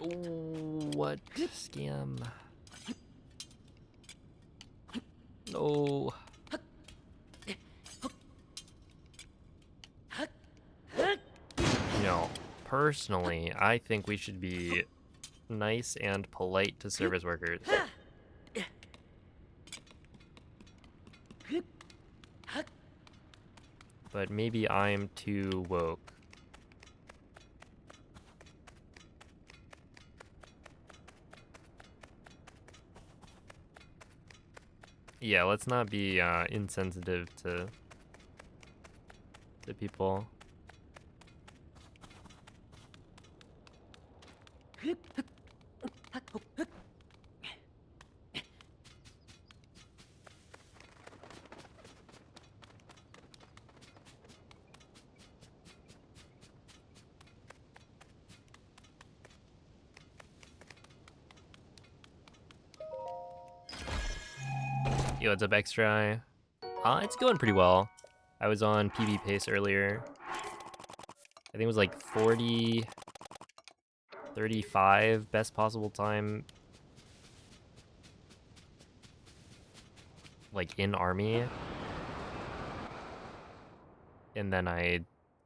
Oh, what scam? No. You know, personally, I think we should be nice and polite to service workers. But maybe I'm too woke. Yeah, let's not be insensitive to people. Yo, what's up, X-Try? It's going pretty well. I was on PB Pace earlier. I think it was like 40, 35 best possible time. Like in army. And then I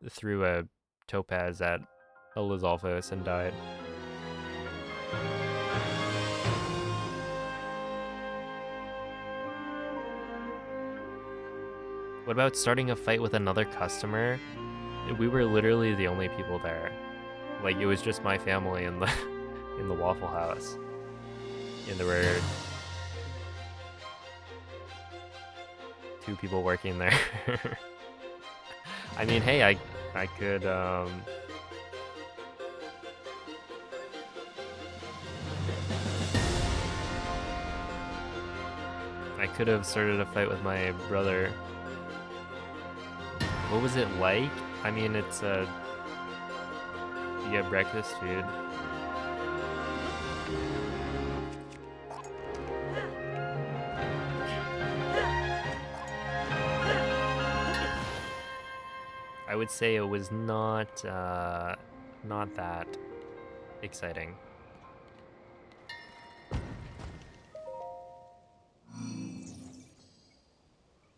threw a topaz at a Lizalfos and died. What about starting a fight with another customer? We were literally the only people there. Like, it was just my family in the in the Waffle House. And there were 2 people working there. I mean, hey, I could I could have started a fight with my brother. What was it like? I mean, it's you get breakfast food. I would say it was not that exciting.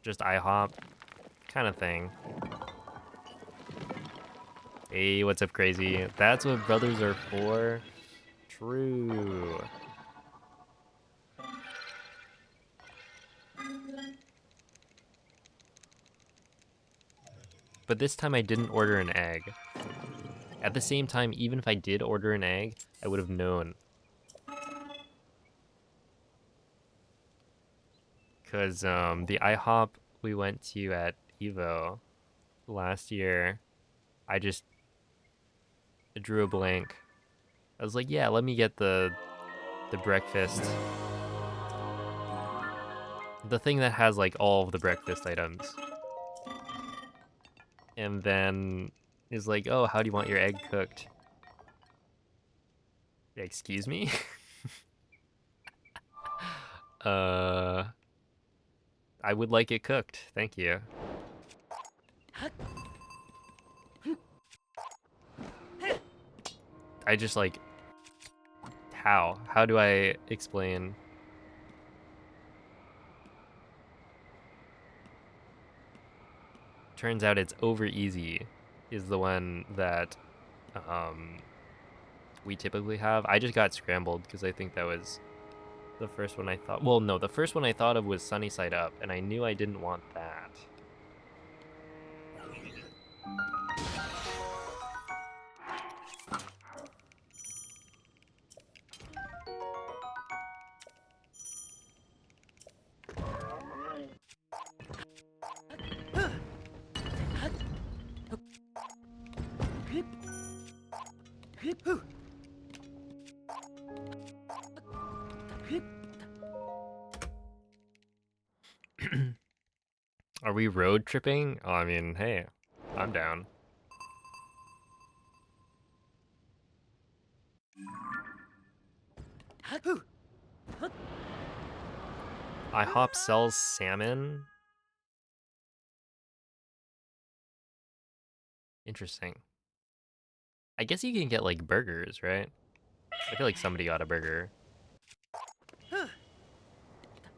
Just IHOP kind of thing. Hey, what's up, crazy? That's what brothers are for. True. But this time I didn't order an egg. At the same time, even if I did order an egg, I would have known. Because the IHOP we went to at Evo last year, I just drew a blank. I was like, yeah, let me get the breakfast. The thing that has like all of the breakfast items. And then is like, oh, how do you want your egg cooked? Excuse me? uh, I would like it cooked. Thank you. I just like, how? How do I explain? Turns out it's over easy is the one that we typically have. I just got scrambled because I think that was the first one I thought. Well, no, the first one I thought of was Sunny Side Up, and I knew I didn't want that. Are we road tripping? Oh, I mean, hey, I'm down. IHOP sells salmon? Interesting. I guess you can get like burgers, right? I feel like somebody got a burger.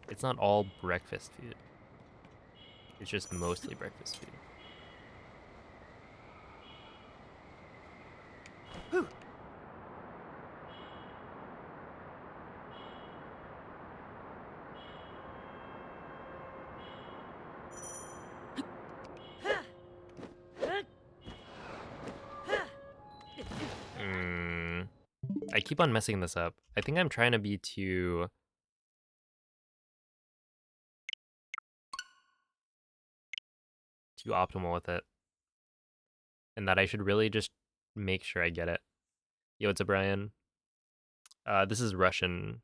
It's not all breakfast food. It's just mostly breakfast food. I keep on messing this up. I think I'm trying to be too optimal with it. And that I should really just make sure I get it. Yo, it's a Brian. This is Russian.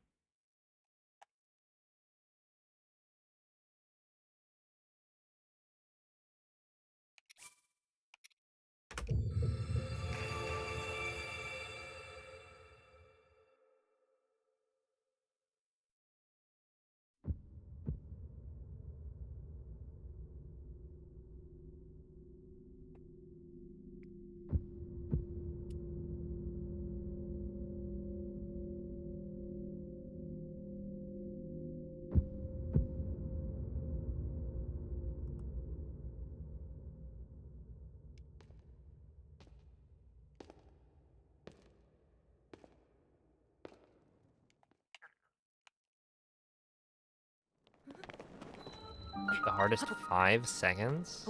The hardest 5 seconds?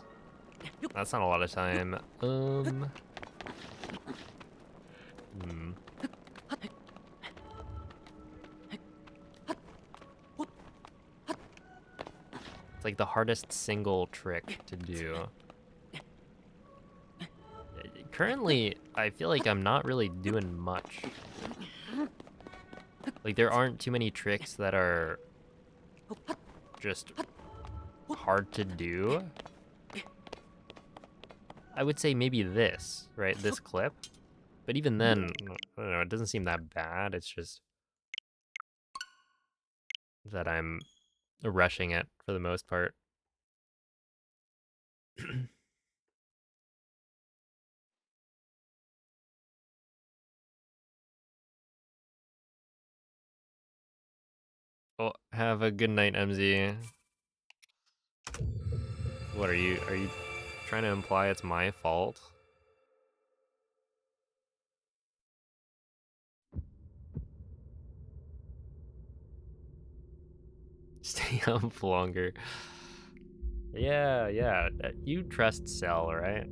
That's not a lot of time. It's like the hardest single trick to do. Currently, I feel like I'm not really doing much. Like, there aren't too many tricks that are just hard to do. I would say maybe this, right? This clip. But even then, I don't know, it doesn't seem that bad. It's just that I'm rushing it for the most part. Well, have a good night, MZ. What are you trying to imply it's my fault? Stay up longer. Yeah. You trust Cell, right?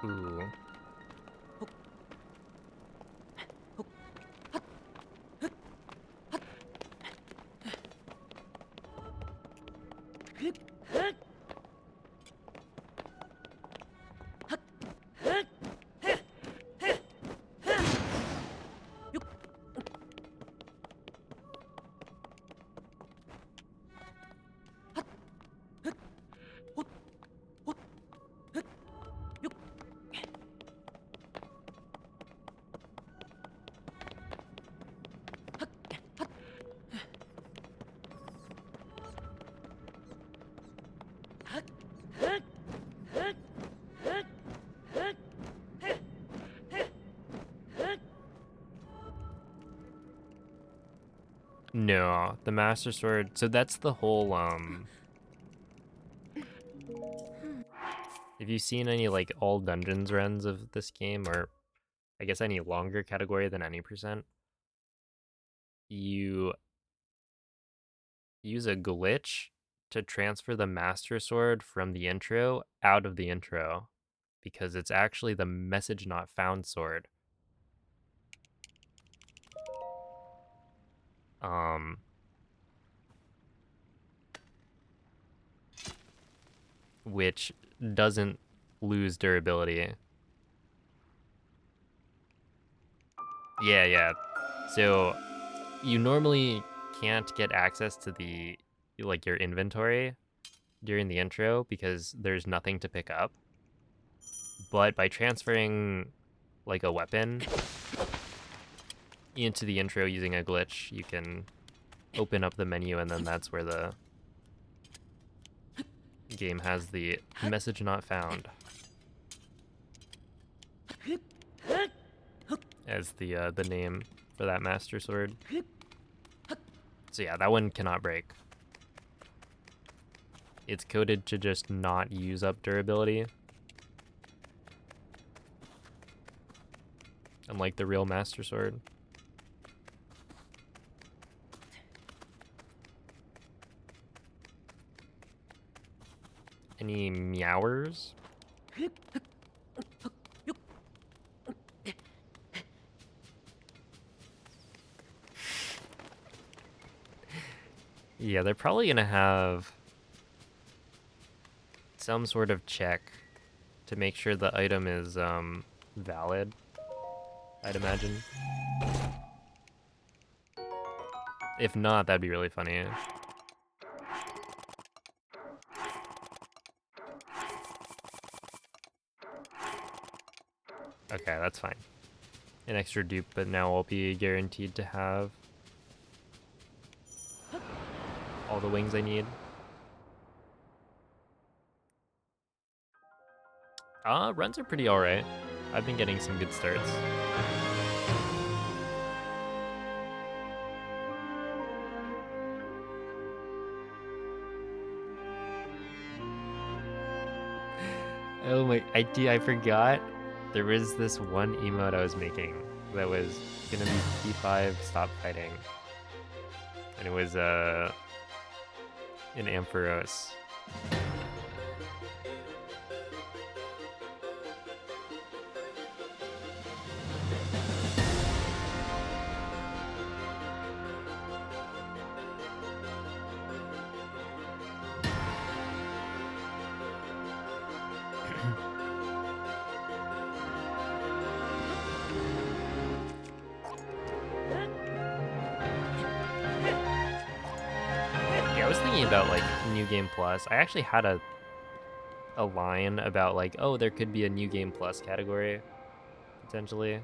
Ooh. No, the Master Sword. So that's the whole, Have you seen any, like, all dungeons runs of this game, or I guess any longer category than any percent? You use a glitch to transfer the Master Sword from the intro out of the intro, because it's actually the message not found sword. Which doesn't lose durability. Yeah. So you normally can't get access to the, like, your inventory during the intro because there's nothing to pick up. But by transferring, like, a weapon into the intro using a glitch, you can open up the menu, and then that's where the game has the message not found as the name for that Master Sword. So yeah, that one cannot break. It's coded to just not use up durability, unlike the real Master Sword. Any meowers? Yeah, they're probably gonna have some sort of check to make sure the item is valid, I'd imagine. If not, that'd be really funny. Okay, that's fine. An extra dupe, but now I'll be guaranteed to have all the wings I need. Runs are pretty alright. I've been getting some good starts. Oh my, I forgot. There was this one emote I was making that was gonna be P5 stop fighting. And it was an Ampharos. Yeah, I was thinking about, like, New Game Plus. I actually had a line about, like, oh, there could be a New Game Plus category, potentially.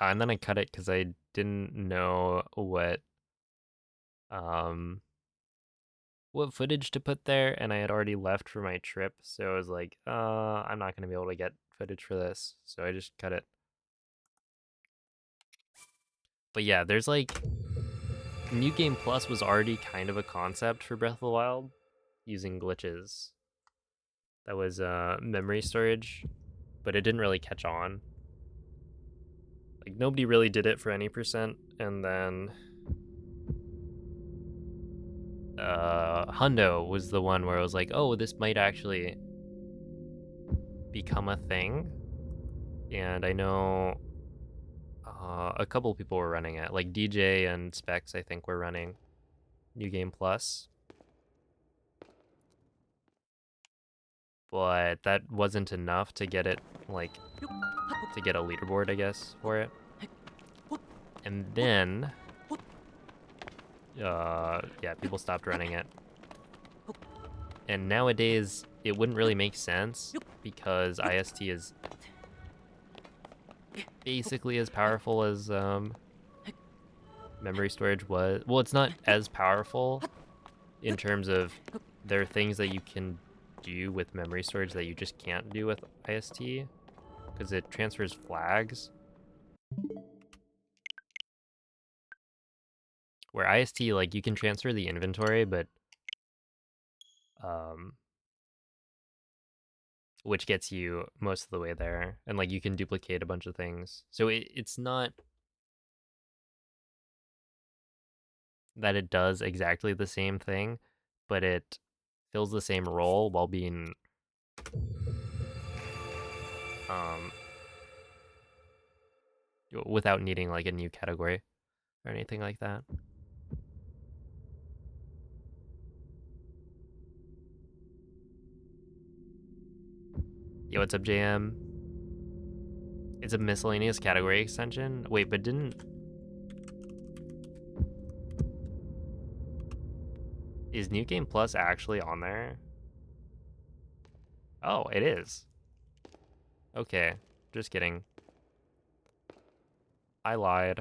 And then I cut it because I didn't know what footage to put there, and I had already left for my trip, so I was like, I'm not gonna be able to get footage for this, so I just cut it. But yeah, there's, like, New Game Plus was already kind of a concept for Breath of the Wild, using glitches. That was memory storage, but it didn't really catch on. Like, nobody really did it for any percent, and then Hundo was the one where I was like, oh, this might actually become a thing. And I know a couple people were running it, like DJ and Specs, I think, were running New Game Plus. But that wasn't enough to get it, like, to get a leaderboard, I guess, for it. And then, yeah, people stopped running it. And nowadays, it wouldn't really make sense because IST is basically as powerful as memory storage was. Well, it's not as powerful in terms of there are things that you can do with memory storage that you just can't do with IST because it transfers flags. Where IST, like, you can transfer the inventory, but which gets you most of the way there, and like you can duplicate a bunch of things. So it's not that it does exactly the same thing, but it fills the same role while being without needing like a new category or anything like that. Yo, what's up, JM? It's a miscellaneous category extension. Wait, but is New Game Plus actually on there? Oh, it is. Okay, just kidding. I lied.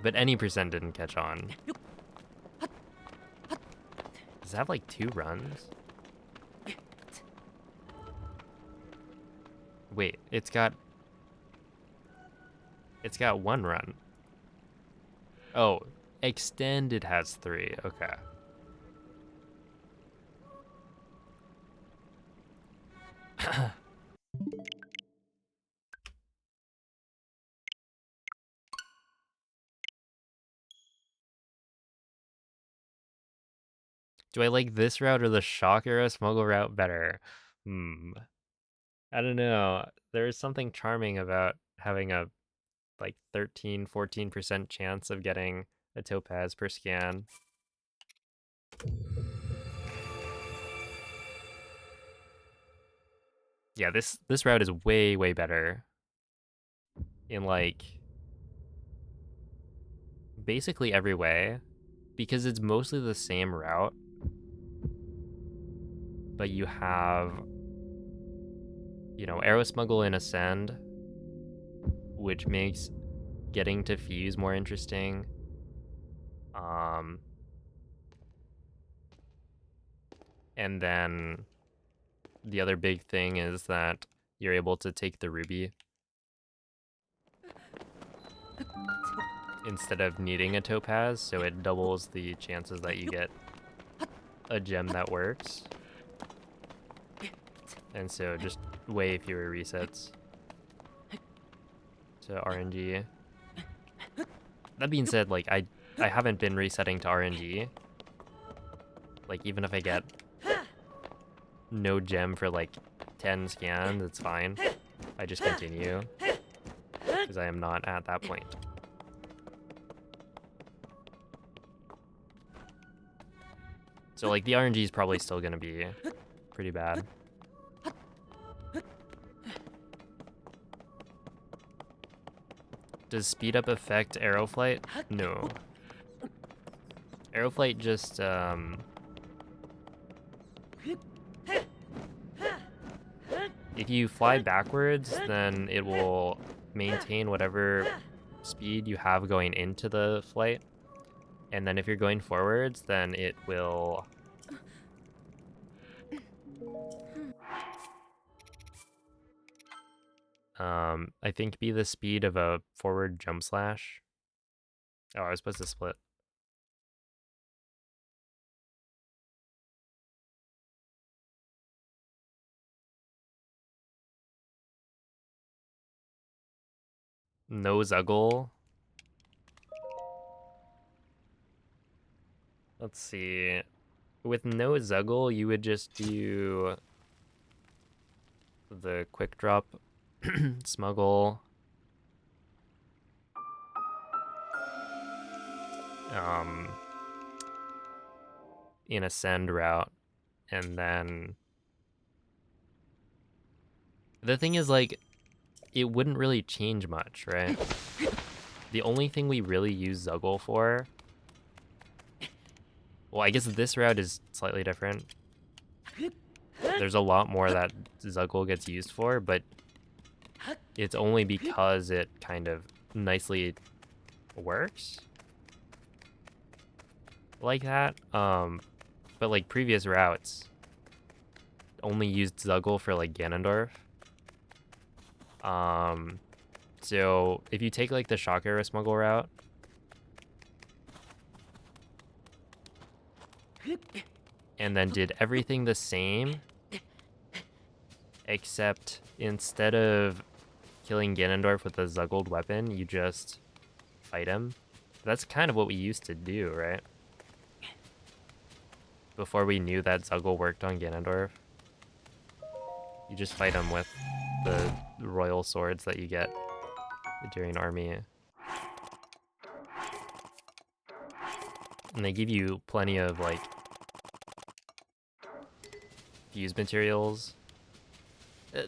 But any percent didn't catch on. Does it have like 2 runs? Wait, it's got 1 run. Oh, extended has 3. Okay. Do I like this route or the Shock Arrow Smuggle route better? I don't know. There's something charming about having a like 13-14% chance of getting a topaz per scan. Yeah, this route is way better in like basically every way because it's mostly the same route, but you have, you know, Arrow Smuggle and Ascend, which makes getting to Fuse more interesting. And then the other big thing is that you're able to take the ruby instead of needing a topaz, so it doubles the chances that you get a gem that works. And so just way fewer resets to RNG. That being said, like I haven't been resetting to RNG. Like even if I get no gem for like 10 scans, it's fine. I just continue because I am not at that point. So like the RNG is probably still gonna be pretty bad. Does speed up affect arrow flight? No. Arrow flight just if you fly backwards, then it will maintain whatever speed you have going into the flight. And then if you're going forwards, then it will I think be the speed of a forward jump slash. Oh, I was supposed to split. no Zuggle. Let's see. With no Zuggle, you would just do the quick drop, smuggle, in a send route, and then the thing is, like, it wouldn't really change much, right? The only thing we really use Zuggle for, well, I guess this route is slightly different. There's a lot more that Zuggle gets used for, but it's only because it kind of nicely works like that. But like previous routes only used Zuggle for like Ganondorf. So if you take like the Shock Arrow Smuggle route, and then did everything the same, except instead of killing Ganondorf with a Zuggled weapon, you just fight him. That's kind of what we used to do, right? Before we knew that Zuggle worked on Ganondorf. You just fight him with the royal swords that you get during army. And they give you plenty of, like, fuse materials.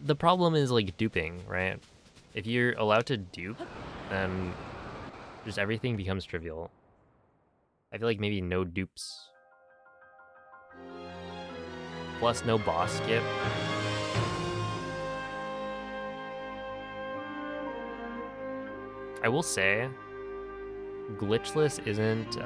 The problem is, like, duping, right? If you're allowed to dupe, then just everything becomes trivial. I feel like maybe no dupes. Plus no boss skip. I will say, glitchless isn't,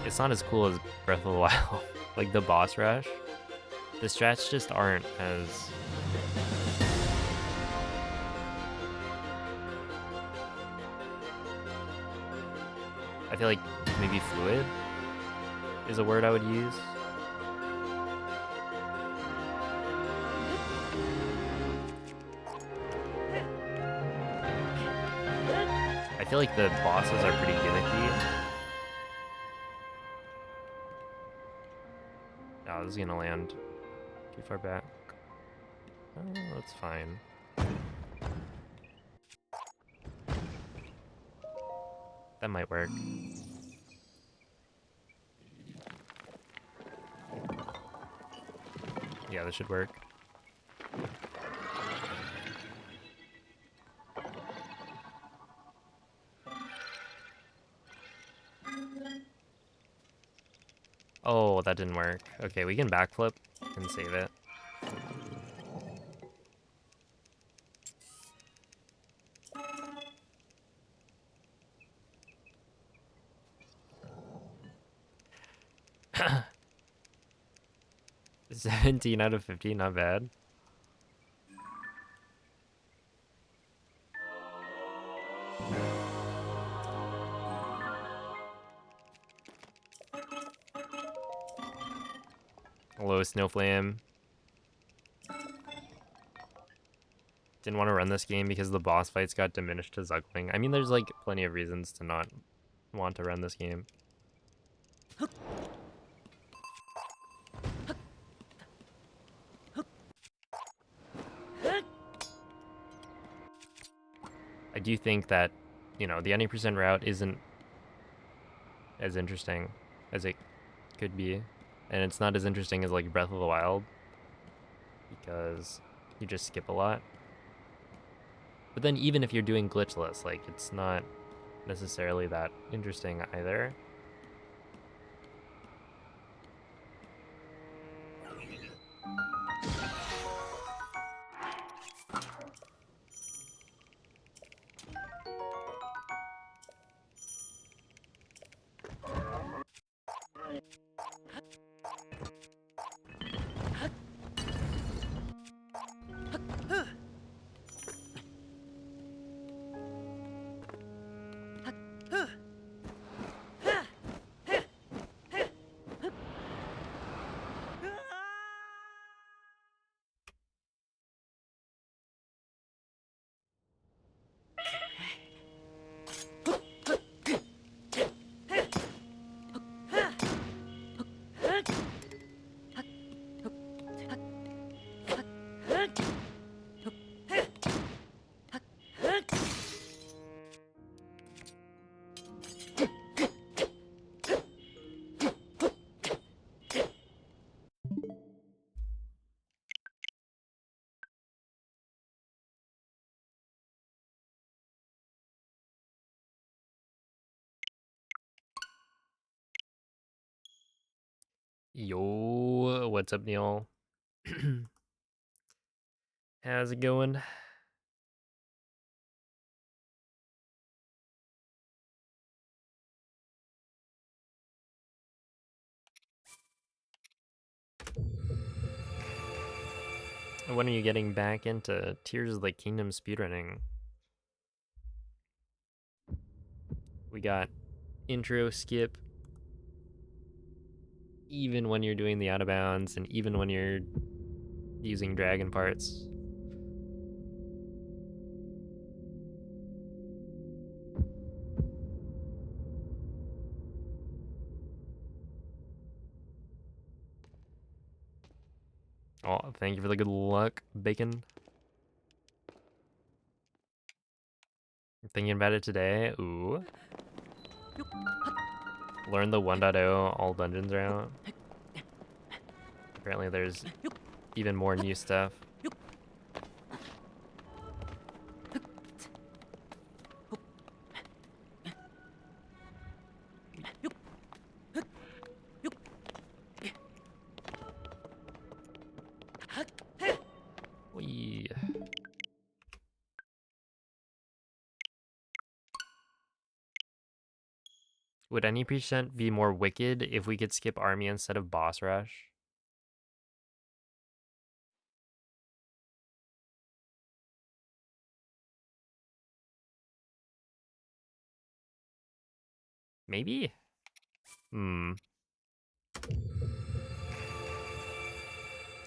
it's not as cool as Breath of the Wild. Like the boss rush, the strats just aren't as... I feel like maybe fluid is a word I would use. I feel like the bosses are pretty gimmicky. Oh, this is gonna land too far back. Oh, that's fine. That might work. Yeah, this should work. Oh, that didn't work. Okay, we can backflip and save it. $17 out of 50, not bad. Hello, Snowflame. Didn't want to run this game because the boss fights got diminished to Zuckling. I mean, there's like plenty of reasons to not want to run this game. I do think that, you know, the 90% route isn't as interesting as it could be. And it's not as interesting as like Breath of the Wild because you just skip a lot. But then even if you're doing glitchless, like it's not necessarily that interesting either. Yo, what's up, Neil? How's it going? When are you getting back into Tears of the Kingdom speedrunning? We got intro skip, even when you're doing the out of bounds, and even when you're using dragon parts. Oh, thank you for the good luck, Bacon. Thinking about it today. Ooh. Learn the 1.0, all dungeons are out. Apparently there's even more new stuff. Whee. Would any percent be more wicked if we could skip army instead of boss rush? Maybe? Hmm.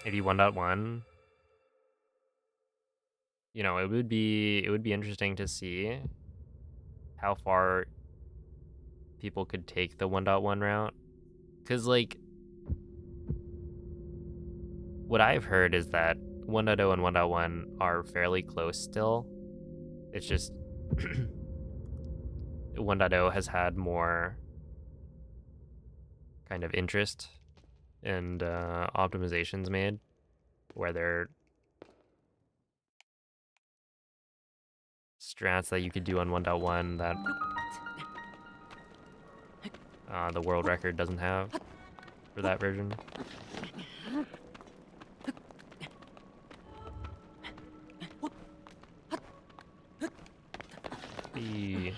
Maybe 1.1. You know, it would be interesting to see how far people could take the 1.1 route. Cause like what I've heard is that 1.0 and 1.1 are fairly close still. It's just 1.0 has had more kind of interest and optimizations made where they're strats that you could do on 1.1 that the world record doesn't have for that version. The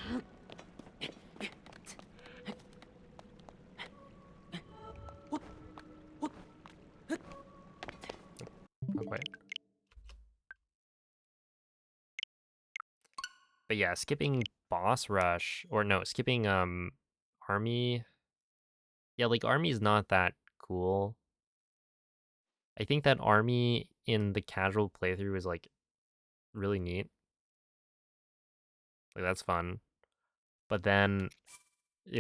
not quite. But yeah, skipping boss rush or no, skipping army. Yeah, like army's not that cool. I think that army in the casual playthrough is like really neat. Like that's fun. But then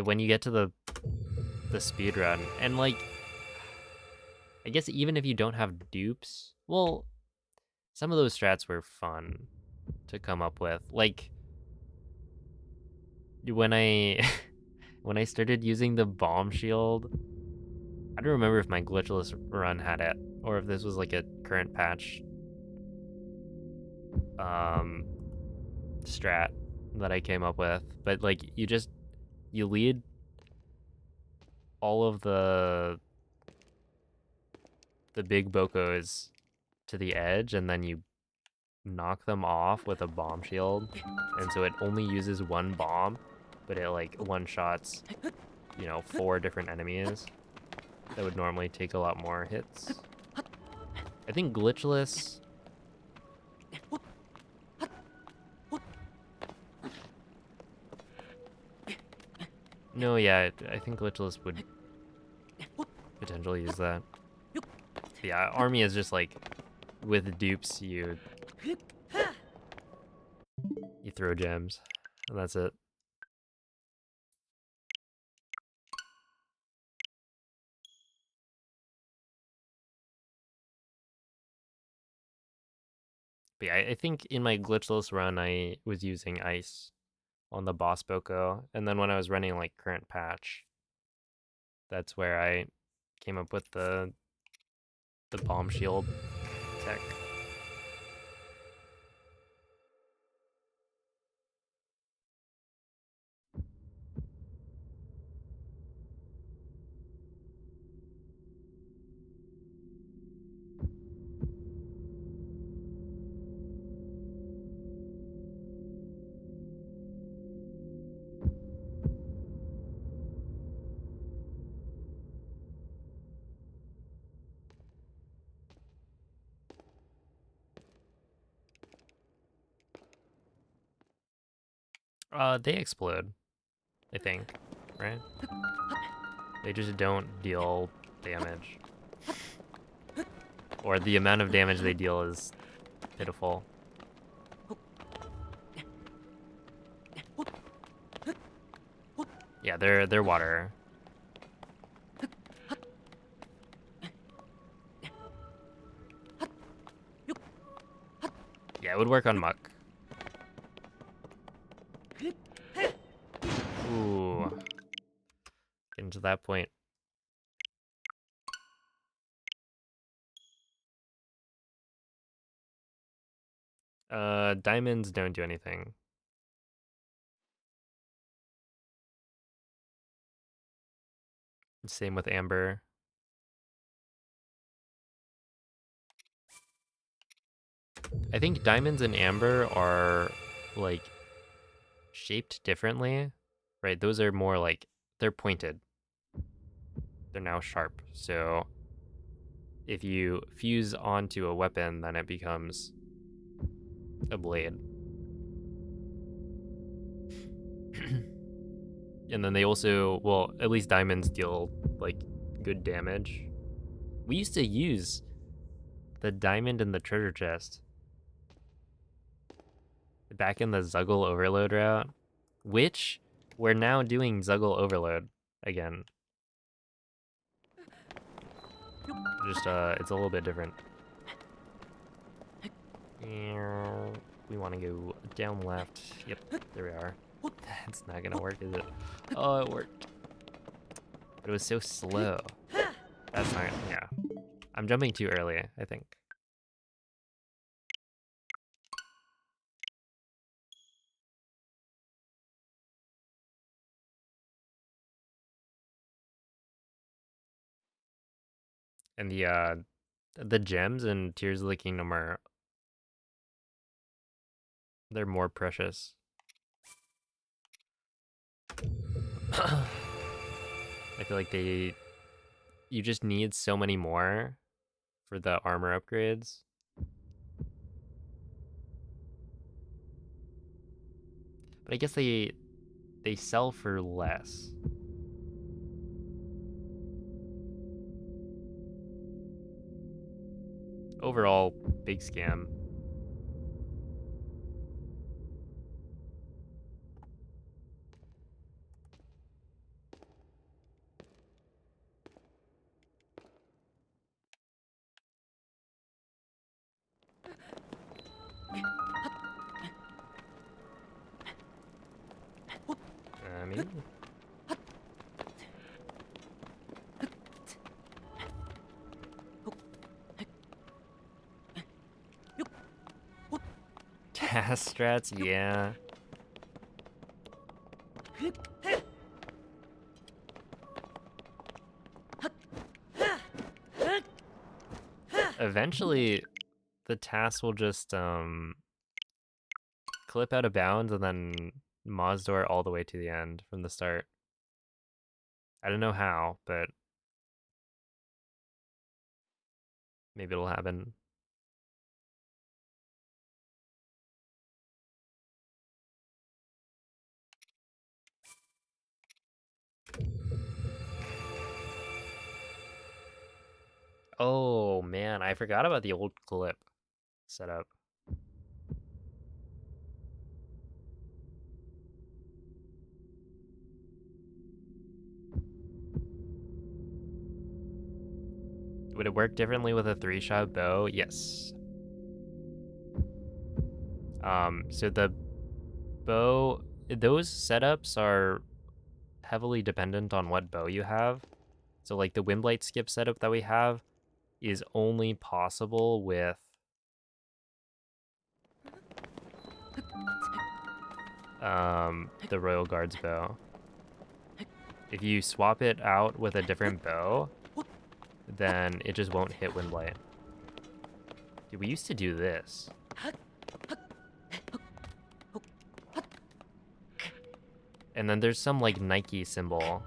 when you get to the speed run and like I guess even if you don't have dupes, well, some of those strats were fun to come up with. Like when I when I started using the bomb shield, I don't remember if my glitchless run had it or if this was like a current patch strat that I came up with. But like you lead all of the big bokos to the edge and then you knock them off with a bomb shield. And so it only uses one bomb, but it like one shots, 4 different enemies that would normally take a lot more hits. I think glitchless. No, yeah, I think glitchless would potentially use that. Yeah, army is just like with dupes you throw gems and that's it. But yeah, I think in my glitchless run I was using ice on the boss boko, and then when I was running like current patch, that's where I came up with the bomb shield tech. They explode, I think, right? They just don't deal damage. Or the amount of damage they deal is pitiful. Yeah, they're water. Yeah, it would work on Muck. Ooh. Getting to that point. Diamonds don't do anything. Same with Amber. I think diamonds and amber are like shaped differently, right? Those are more like they're pointed. They're now sharp. So if you fuse onto a weapon, then it becomes a blade. And then they also, well, at least diamonds deal like good damage. We used to use the diamond in the treasure chest back in the Zuggle Overload route, which we're now doing Zuggle Overload again. Just it's a little bit different. We want to go down left. Yep, there we are. That's not gonna work, is it? Oh, it worked. But it was so slow. That's not, yeah. I'm jumping too early, I think. And the gems in Tears of the Kingdom are, they're more precious. I feel like you just need so many more for the armor upgrades. But I guess they sell for less. Overall, big scam. Maybe. Cast strats, yeah. Eventually, the task will just clip out of bounds and then Mazdur all the way to the end from the start. I don't know how, but maybe it'll happen. Oh man, I forgot about the old clip setup. Would it work differently with a 3-shot bow? Yes. So the bow, those setups are heavily dependent on what bow you have. So like the Windblight skip setup that we have is only possible with the Royal Guard's bow. If you swap it out with a different bow, then it just won't hit Windblight. Dude, we used to do this. And then there's some like Nike symbol.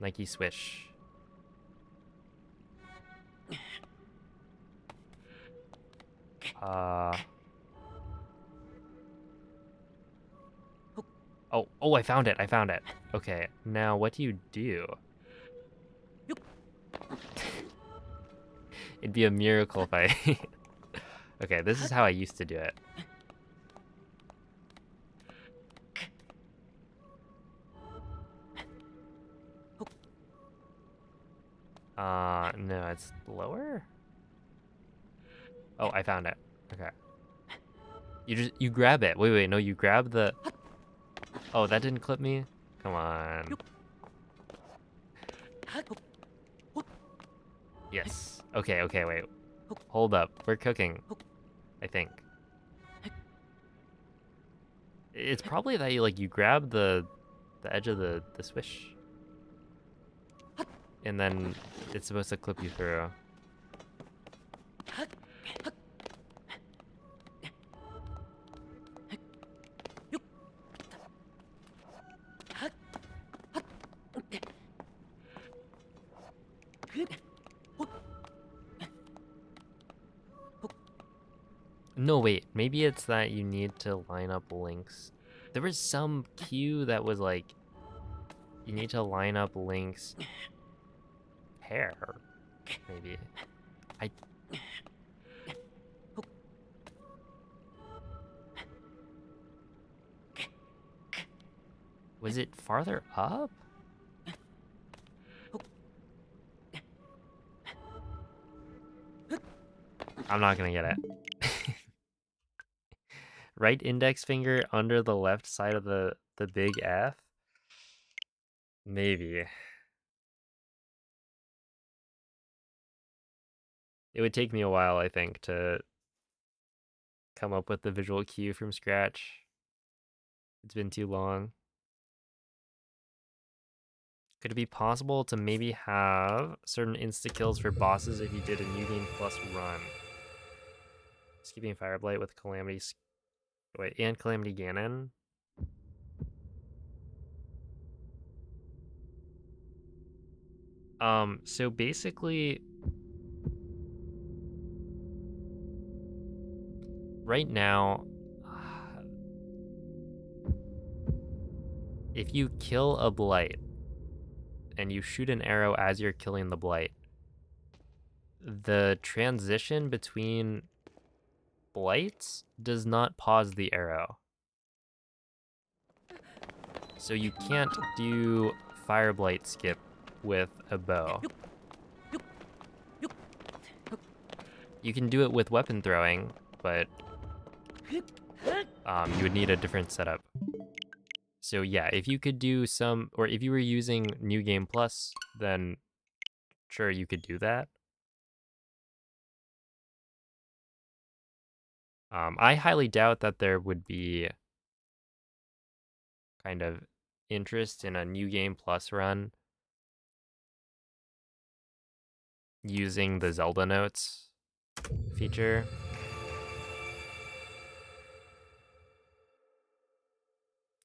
Nike swish. Oh, I found it. I found it. Okay, now what do you do? It'd be a miracle if I... Okay, this is how I used to do it. No, it's lower? Oh, I found it. Okay. You grab it. Wait, no, you grab the... Oh, that didn't clip me? Come on. Yes. Okay, wait. Hold up. We're cooking, I think. It's probably that you grab the edge of the swish. And then it's supposed to clip you through. No, wait. Maybe it's that you need to line up links. There was some cue that was like, you need to line up links pair, maybe. Was it farther up? I'm not gonna get it. Right index finger under the left side of the big F? Maybe. It would take me a while, I think, to come up with the visual cue from scratch. It's been too long. Could it be possible to maybe have certain insta-kills for bosses if you did a New Game Plus run? Skipping Fireblight with Calamity... Wait, and Calamity Ganon? So basically... Right now... If you kill a Blight, and you shoot an arrow as you're killing the Blight, the transition between Blights does not pause the arrow. So you can't do Fireblight skip with a bow. You can do it with weapon throwing, but you would need a different setup. So yeah, if you could do some, or if you were using New Game Plus, then sure, you could do that. I highly doubt that there would be kind of interest in a New Game Plus run using the Zelda notes feature.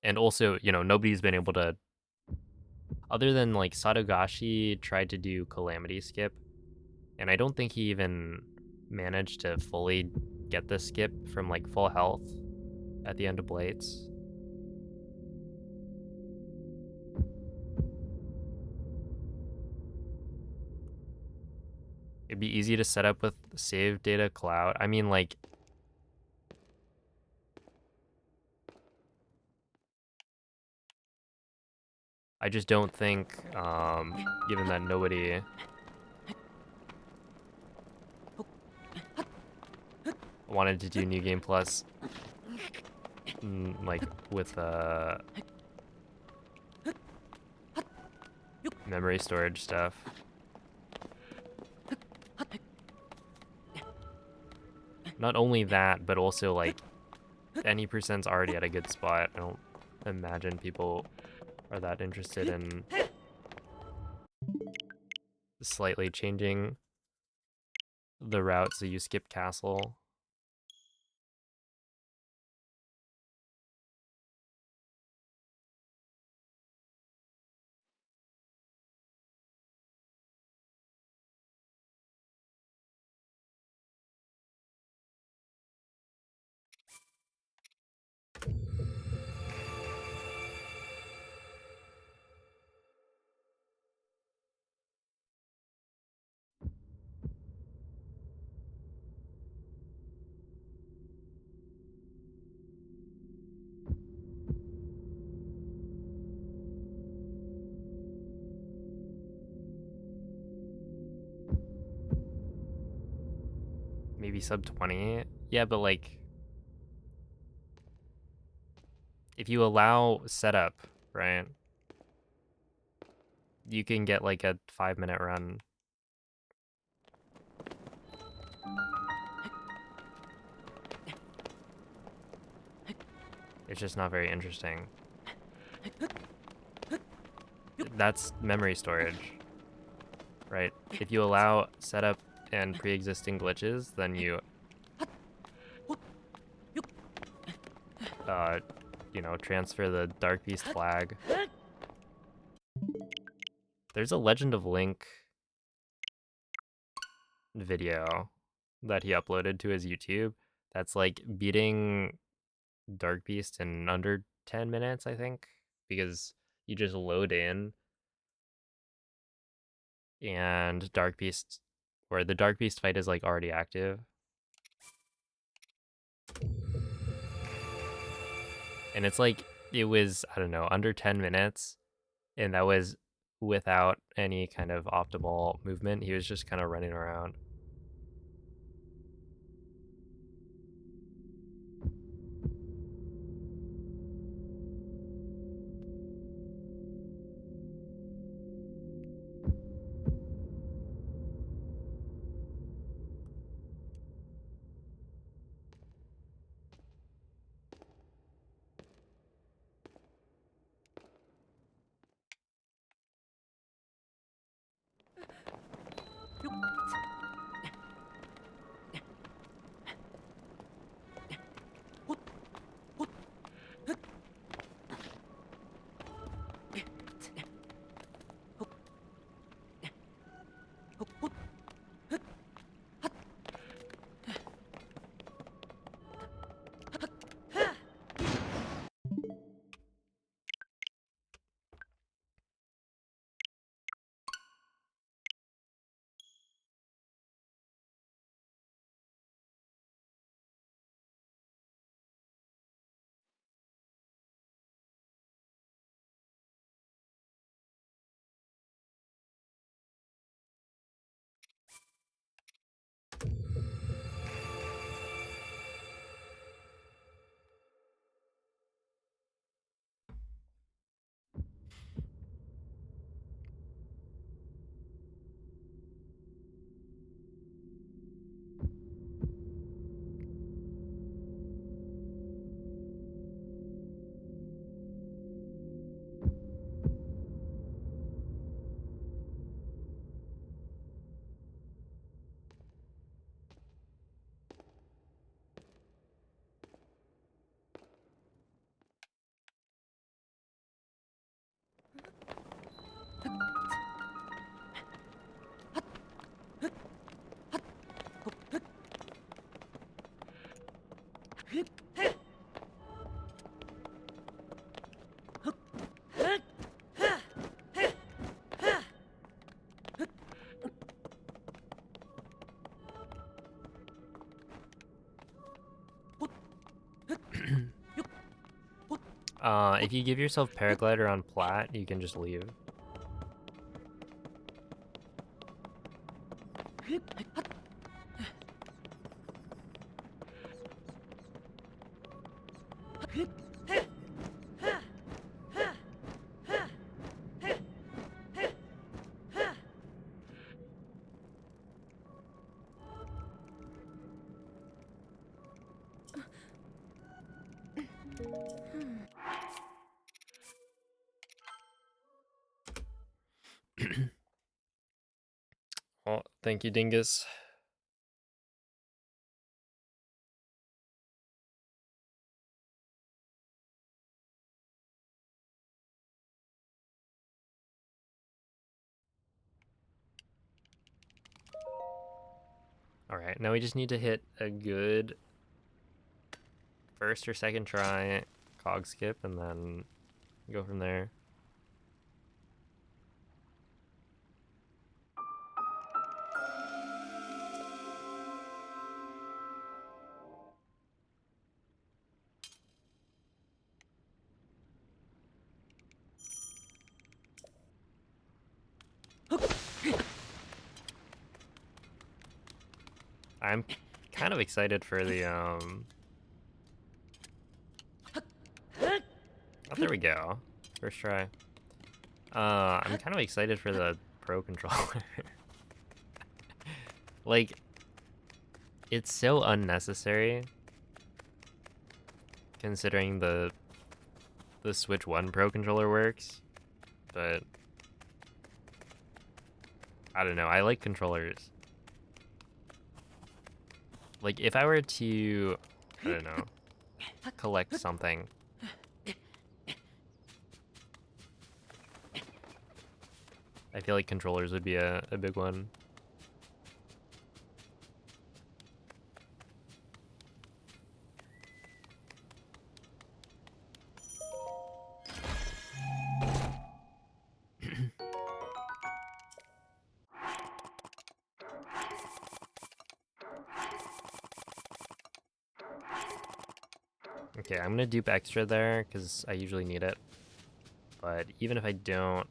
And also, nobody's been able to, other than like Satogashi tried to do Calamity Skip, and I don't think he even managed to fully get the skip from like full health at the end of Blades. It'd be easy to set up with save data cloud. I mean, like, I just don't think, given that nobody wanted to do New Game Plus, like, with, memory storage stuff. Not only that, but also, like, any percent's already at a good spot. I don't imagine people are that interested in slightly changing the route so you skip castle. maybe sub 20. Yeah, but like, if you allow setup, right, you can get like a 5-minute run. It's just not very interesting. That's memory storage, right? If you allow setup and pre-existing glitches, then you, transfer the Dark Beast flag. There's a Legend of Link video that he uploaded to his YouTube that's like beating Dark Beast in under 10 minutes, I think, because you just load in and Dark Beast, where the Dark Beast fight is like already active. And it's like, it was, I don't know, under 10 minutes, and that was without any kind of optimal movement. He was just kind of running around. If you give yourself paraglider on plat, you can just leave. Well, thank you, Dingus. Alright, now we just need to hit a good first or second try cog skip and then go from there. I'm kind of excited for the Oh, there we go. First try. I'm kind of excited for the Pro Controller. Like, it's so unnecessary considering the Switch 1 Pro Controller works, but I don't know, I like controllers. Like, if I were to, I don't know, collect something, I feel like controllers would be a big one. Okay, I'm gonna dupe extra there because I usually need it. But even if I don't,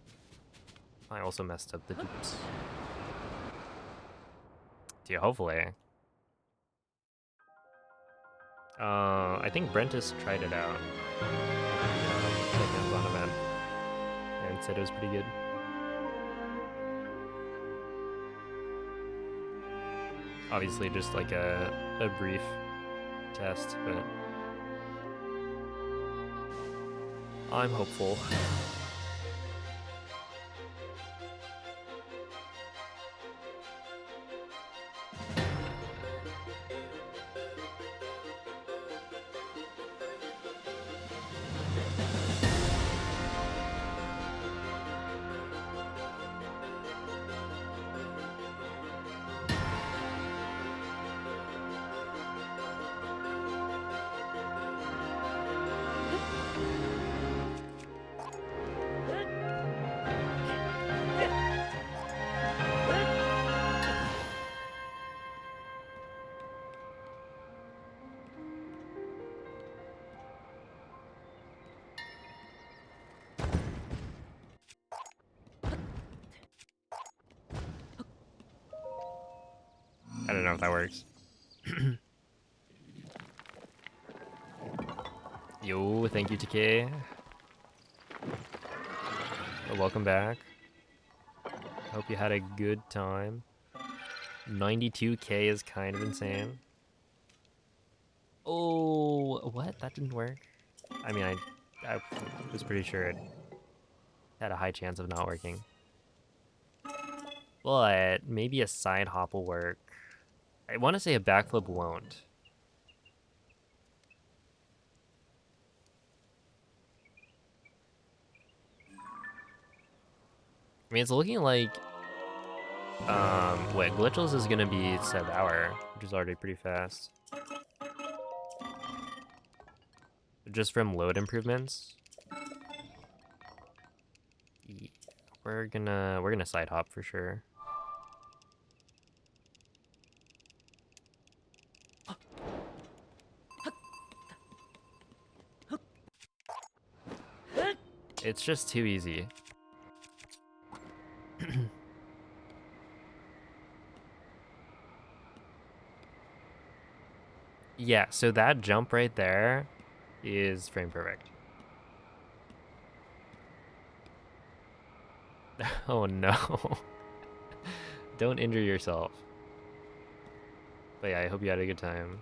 I also messed up the dupes. Dude, hopefully. I think Brentus tried it out. Second on event. And said it was pretty good. Obviously just like a brief test, but I'm hopeful. I don't know if that works. Yo, thank you, TK. Well, welcome back. Hope you had a good time. 92k is kind of insane. Oh, what? That didn't work? I mean, I was pretty sure it had a high chance of not working. But maybe a side hop will work. I want to say a backflip won't. I mean, it's looking like wait, Glitchless is gonna be sub-hour, which is already pretty fast. Just from load improvements. Yeah, we're gonna side hop for sure. It's just too easy. Yeah, so that jump right there is frame perfect. Oh no. Don't injure yourself. But yeah, I hope you had a good time.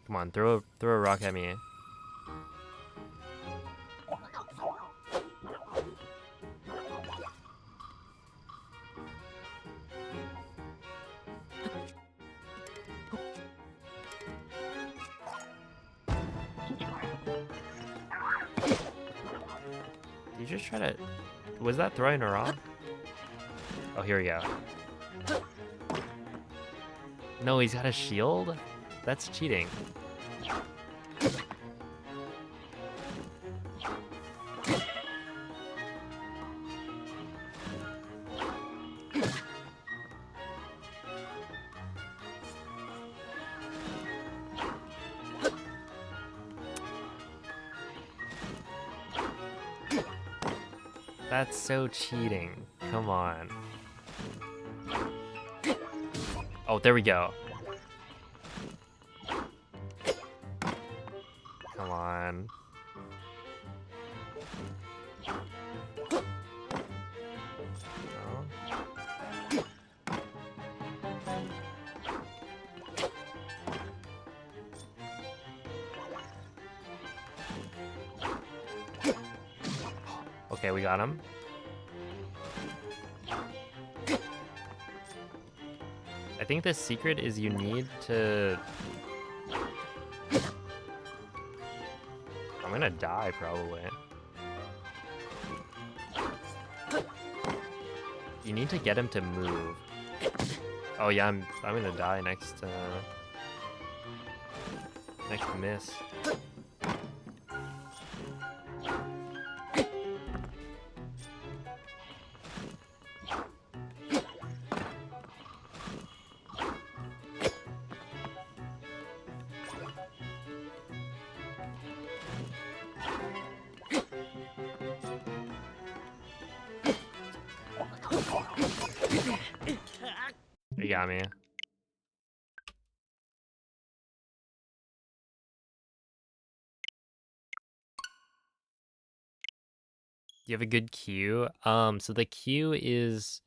Come on, throw a rock at me. Did you just try to... Was that throwing a rock? Oh, here we go. No, he's got a shield? That's cheating. That's so cheating. Come on. Oh, there we go. Come on. No. Okay, we got him. I think the secret is you need to... I'm gonna die, probably. You need to get him to move. Oh yeah, I'm gonna die next miss. You got me. Do you have a good cue? So the cue is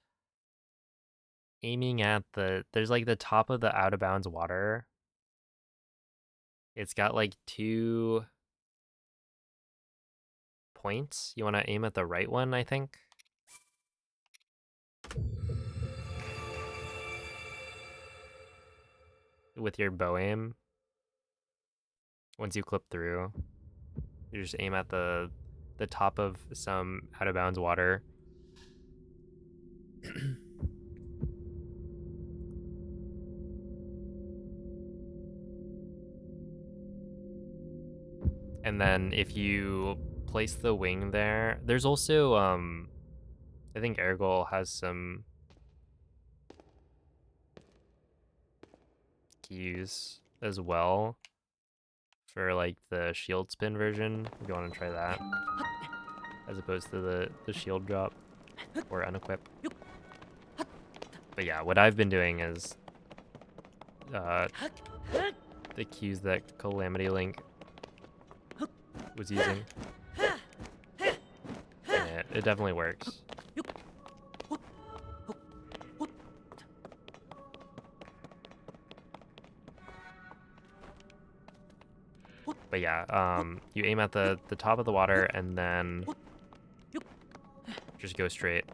aiming at there's like the top of the out of bounds water. It's got like 2 points. You want to aim at the right one, I think. With your bow aim. Once you clip through, you just aim at the top of some out of bounds water. And then if you place the wing there, there's also I think Ergol has some keys as well for like the shield spin version, if you want to try that, as opposed to the shield drop or unequip. But yeah, what I've been doing is the cues that Calamity Link was using. And it definitely works. But yeah, you aim at the top of the water and then just go straight.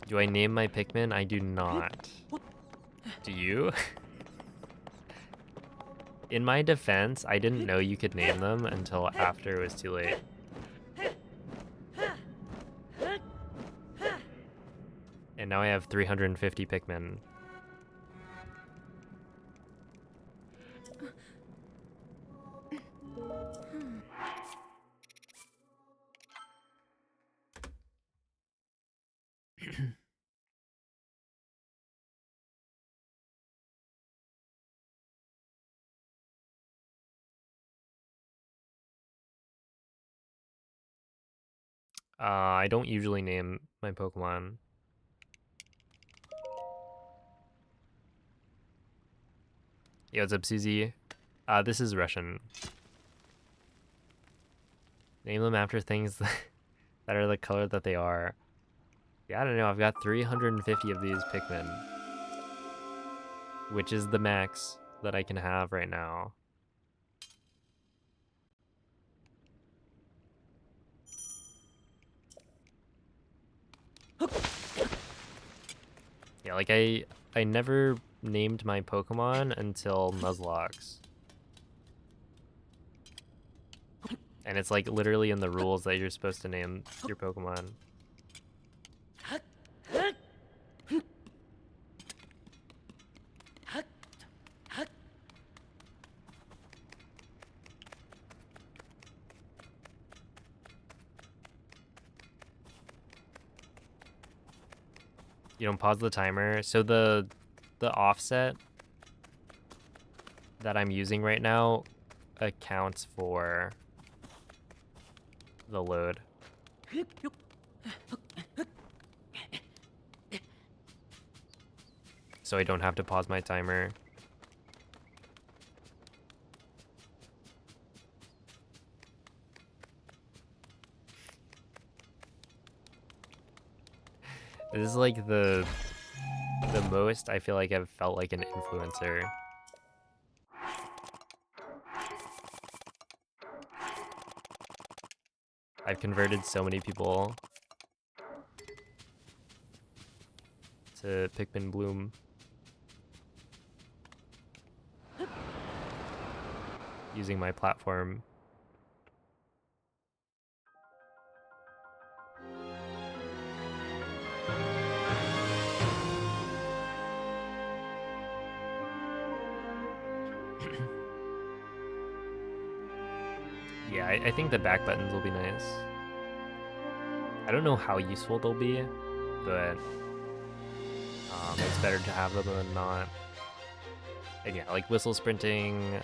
Do I name my Pikmin? I do not. Do you? In my defense, I didn't know you could name them until after it was too late. And now I have 350 Pikmin. I don't usually name my Pokemon. Yo, what's up, Susie? This is Russian. Name them after things that are the color that they are. Yeah, I don't know. I've got 350 of these Pikmin, which is the max that I can have right now. Yeah, like I never named my Pokemon until Nuzlocke. And it's like literally in the rules that you're supposed to name your Pokemon. You don't pause the timer. So the offset that I'm using right now accounts for the load. So I don't have to pause my timer. This is like the most I feel like I've felt like an influencer. I've converted so many people to Pikmin Bloom. Using my platform. Yeah, I think the back buttons will be nice. I don't know how useful they'll be, but it's better to have them than not. And yeah, like whistle sprinting,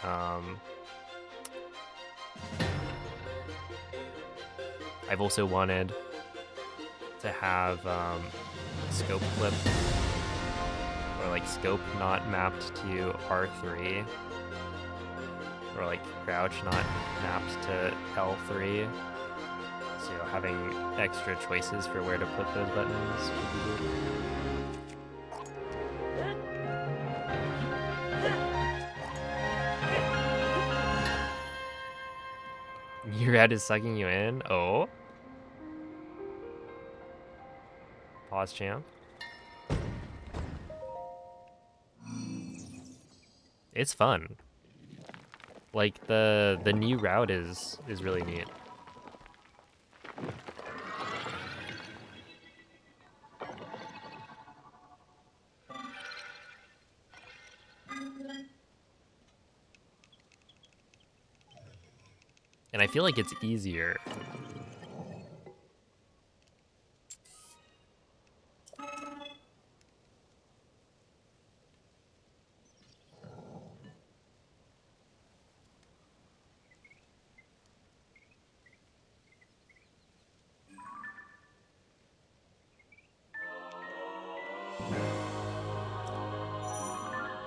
I've also wanted to have scope flip, or like scope not mapped to R3, or like crouch not mapped to L3. So having extra choices for where to put those buttons would be good. Your head is sucking you in? Oh? Pause champ. It's fun. Like the new route is really neat. And I feel like it's easier.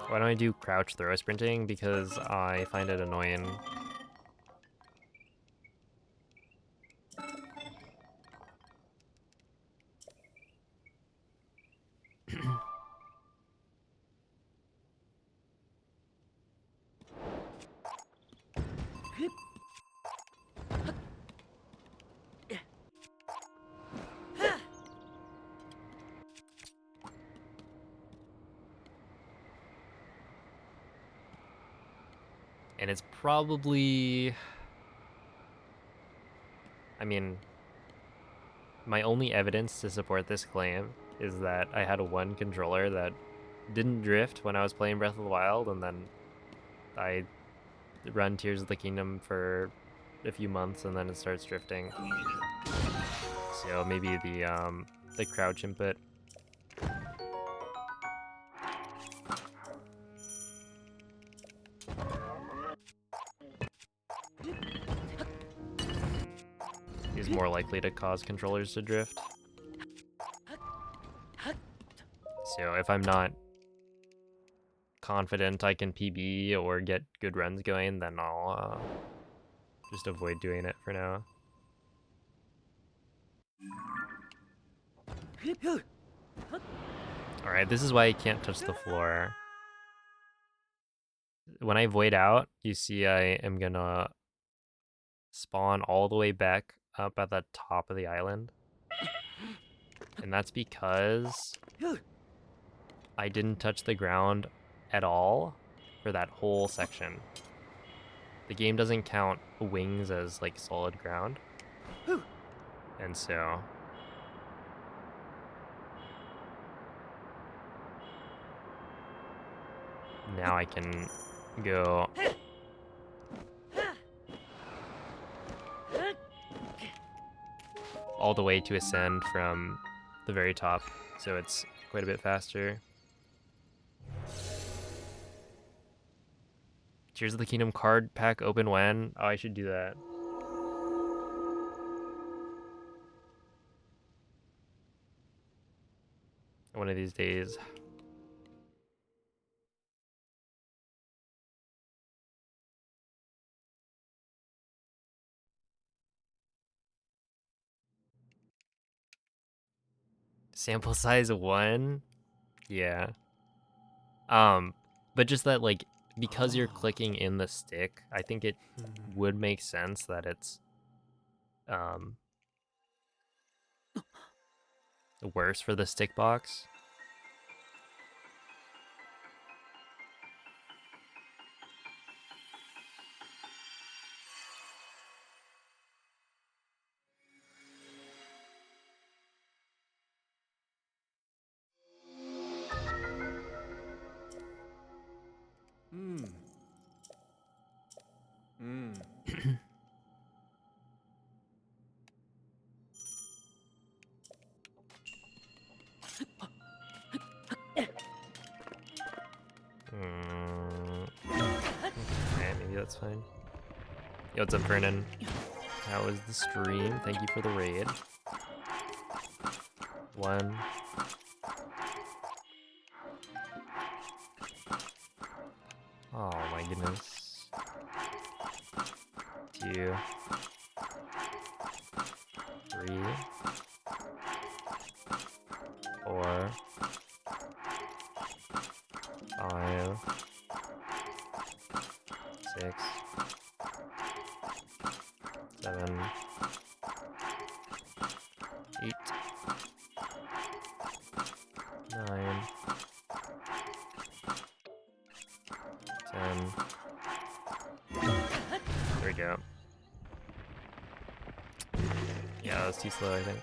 Why don't I do crouch throw sprinting? Because I find it annoying. And it's probably... I mean, my only evidence to support this claim is that I had one controller that didn't drift when I was playing Breath of the Wild, and then I run Tears of the Kingdom for a few months, and then it starts drifting. So maybe the crouch input. Is more likely to cause controllers to drift. So if I'm not confident I can PB or get good runs going, then I'll just avoid doing it for now. Alright, this is why I can't touch the floor. When I void out, you see I am gonna spawn all the way back up at the top of the island. And that's because I didn't touch the ground at all for that whole section. The game doesn't count wings as like solid ground. And so now I can go all the way to ascend from the very top, so it's quite a bit faster. Tears of the Kingdom card pack open when? Oh, I should do that. one of these days. Sample size 1? Yeah. But just that, like, because you're clicking in the stick, I think it would make sense that it's worse for the stick box. Okay, maybe that's fine. Yo, what's up, Vernon? How was the stream? Thank you for the raid. 1. Oh my goodness. 2. 3. 4. 5. 6. 7. 8. 9. 10. There we go. Yeah, that was too slow, I think.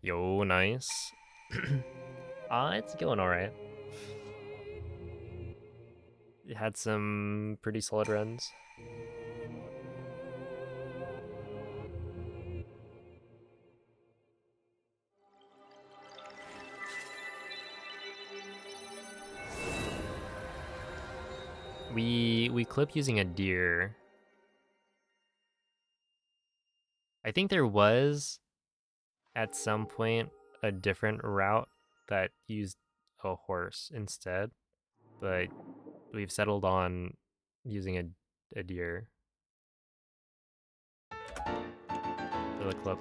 Yo, nice. It's going alright. It had some pretty solid runs. We clip using a deer. I think there was at some point a different route that used a horse instead, but we've settled on using a deer for the clip.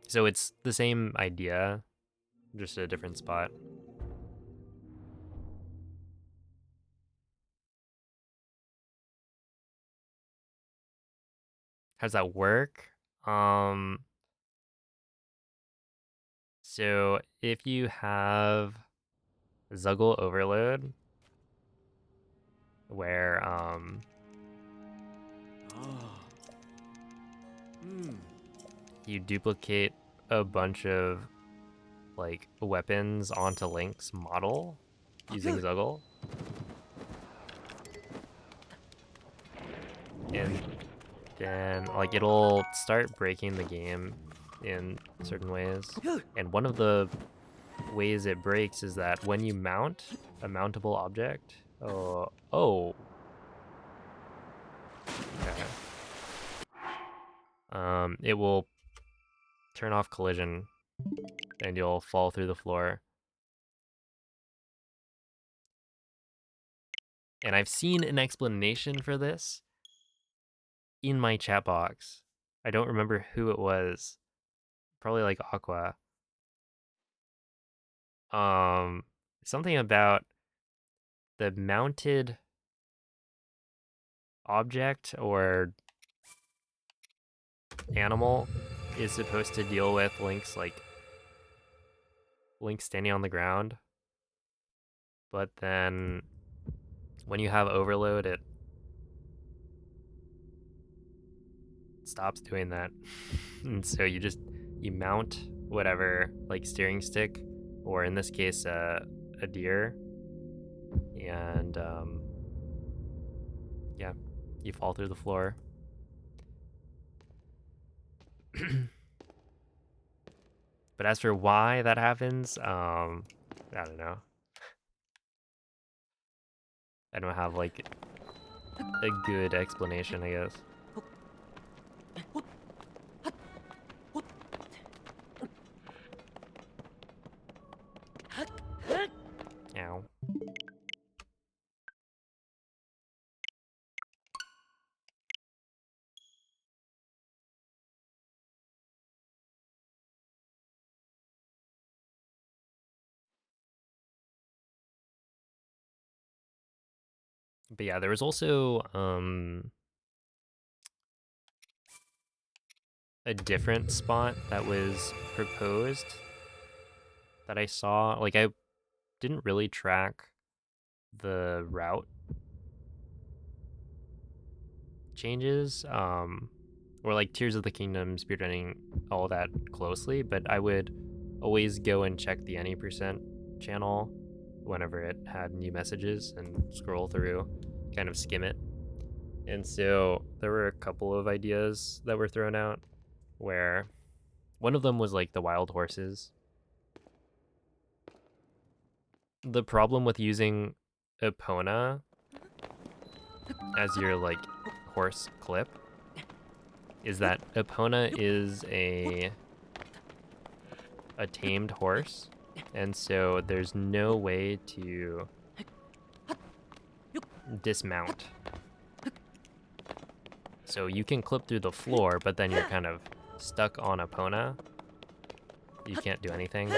So it's the same idea, just a different spot. How does that work? So if you have Zuggle Overload, where you duplicate a bunch of like weapons onto Link's model using Zuggle, and then like it'll start breaking the game in certain ways. And one of the ways it breaks is that when you mount a mountable object, okay. It will turn off collision and you'll fall through the floor. And I've seen an explanation for this in my chat box. I don't remember who it was. Probably like Aqua. Something about the mounted object or animal is supposed to deal with Link's Link standing on the ground, but then when you have overload, it stops doing that. And so you mount whatever, like steering stick, or in this case, a deer, and yeah, you fall through the floor. But as for why that happens, I don't know. I don't have like a good explanation, I guess. Ow. But yeah, there was also a different spot that was proposed that I saw. Like I didn't really track the route changes, or like Tears of the Kingdom speedrunning all that closely, but I would always go and check the Any% channel whenever it had new messages and scroll through, kind of skim it. And so there were a couple of ideas that were thrown out where one of them was like the wild horses. The problem with using Epona as your like horse clip is that Epona is a tamed horse, and so there's no way to dismount. So you can clip through the floor, but then you're kind of stuck on Epona. You can't do anything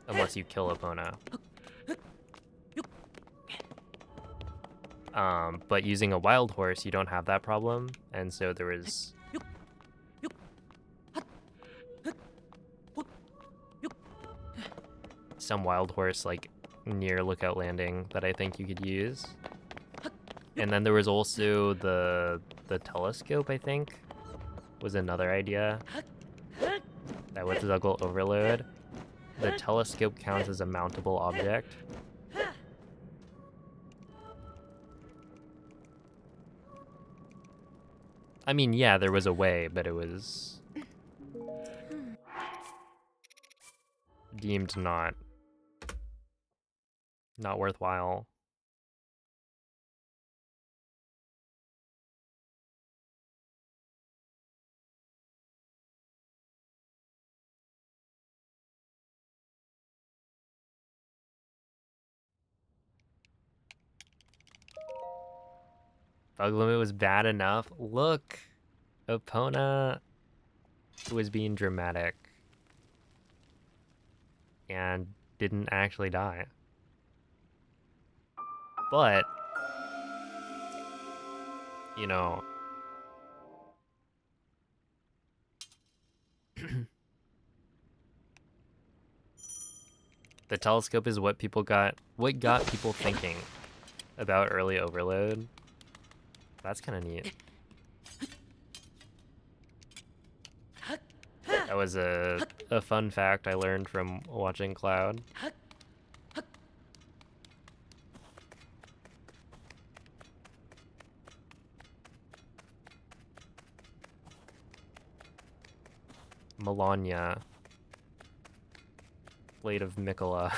unless you kill Epona. But using a wild horse, you don't have that problem, and so there was some wild horse like near Lookout Landing that I think you could use. And then there was also the telescope, I think, was another idea that with Zuggle Overload, the telescope counts as a mountable object. I mean, yeah, there was a way, but it was deemed not worthwhile. Bug limit was bad enough. Look, Epona was being dramatic and didn't actually die. But, you know, the telescope is what got people thinking about early overload. That's kind of neat. That was a fun fact I learned from watching Cloud. Melania, Blade of Mikola.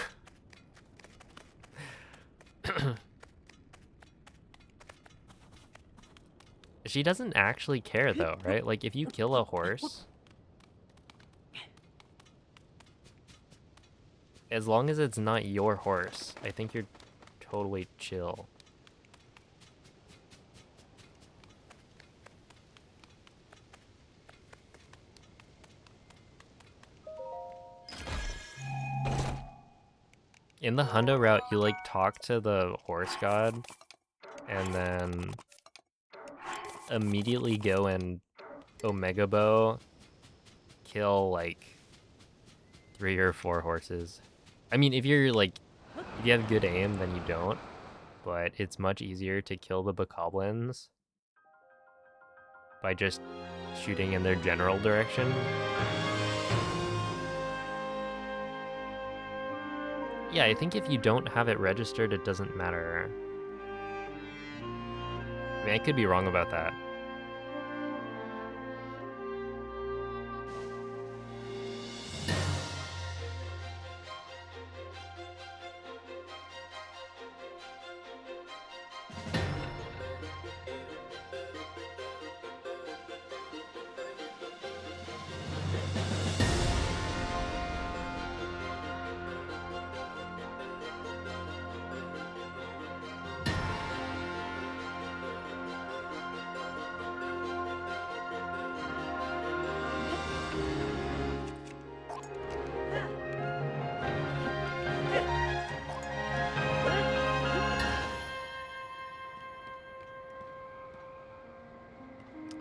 She doesn't actually care though, right? Like if you kill a horse, as long as it's not your horse, I think you're totally chill. In the Hundo route, you like talk to the horse god, and then immediately go and Omega Bow kill like 3 or 4 horses. I mean, if you're like, if you have good aim, then you don't. But it's much easier to kill the bokoblins by just shooting in their general direction. Yeah, I think if you don't have it registered, it doesn't matter. I mean, I could be wrong about that.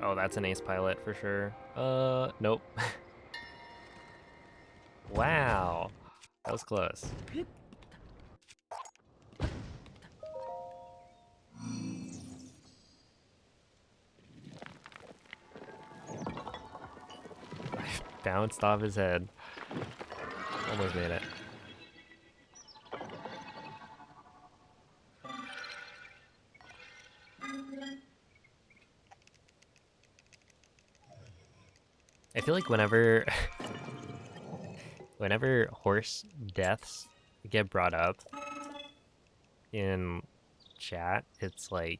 Oh, that's an ace pilot for sure. Nope. Wow. That was close. I bounced off his head. Almost made it. I feel like whenever whenever horse deaths get brought up in chat, it's like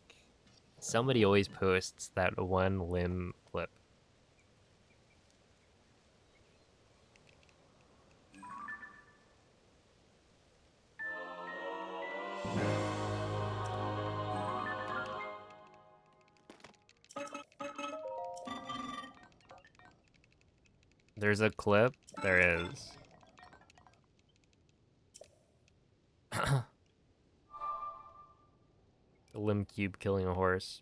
somebody always posts that one limb clip. There's a clip? There is. A limb cube killing a horse.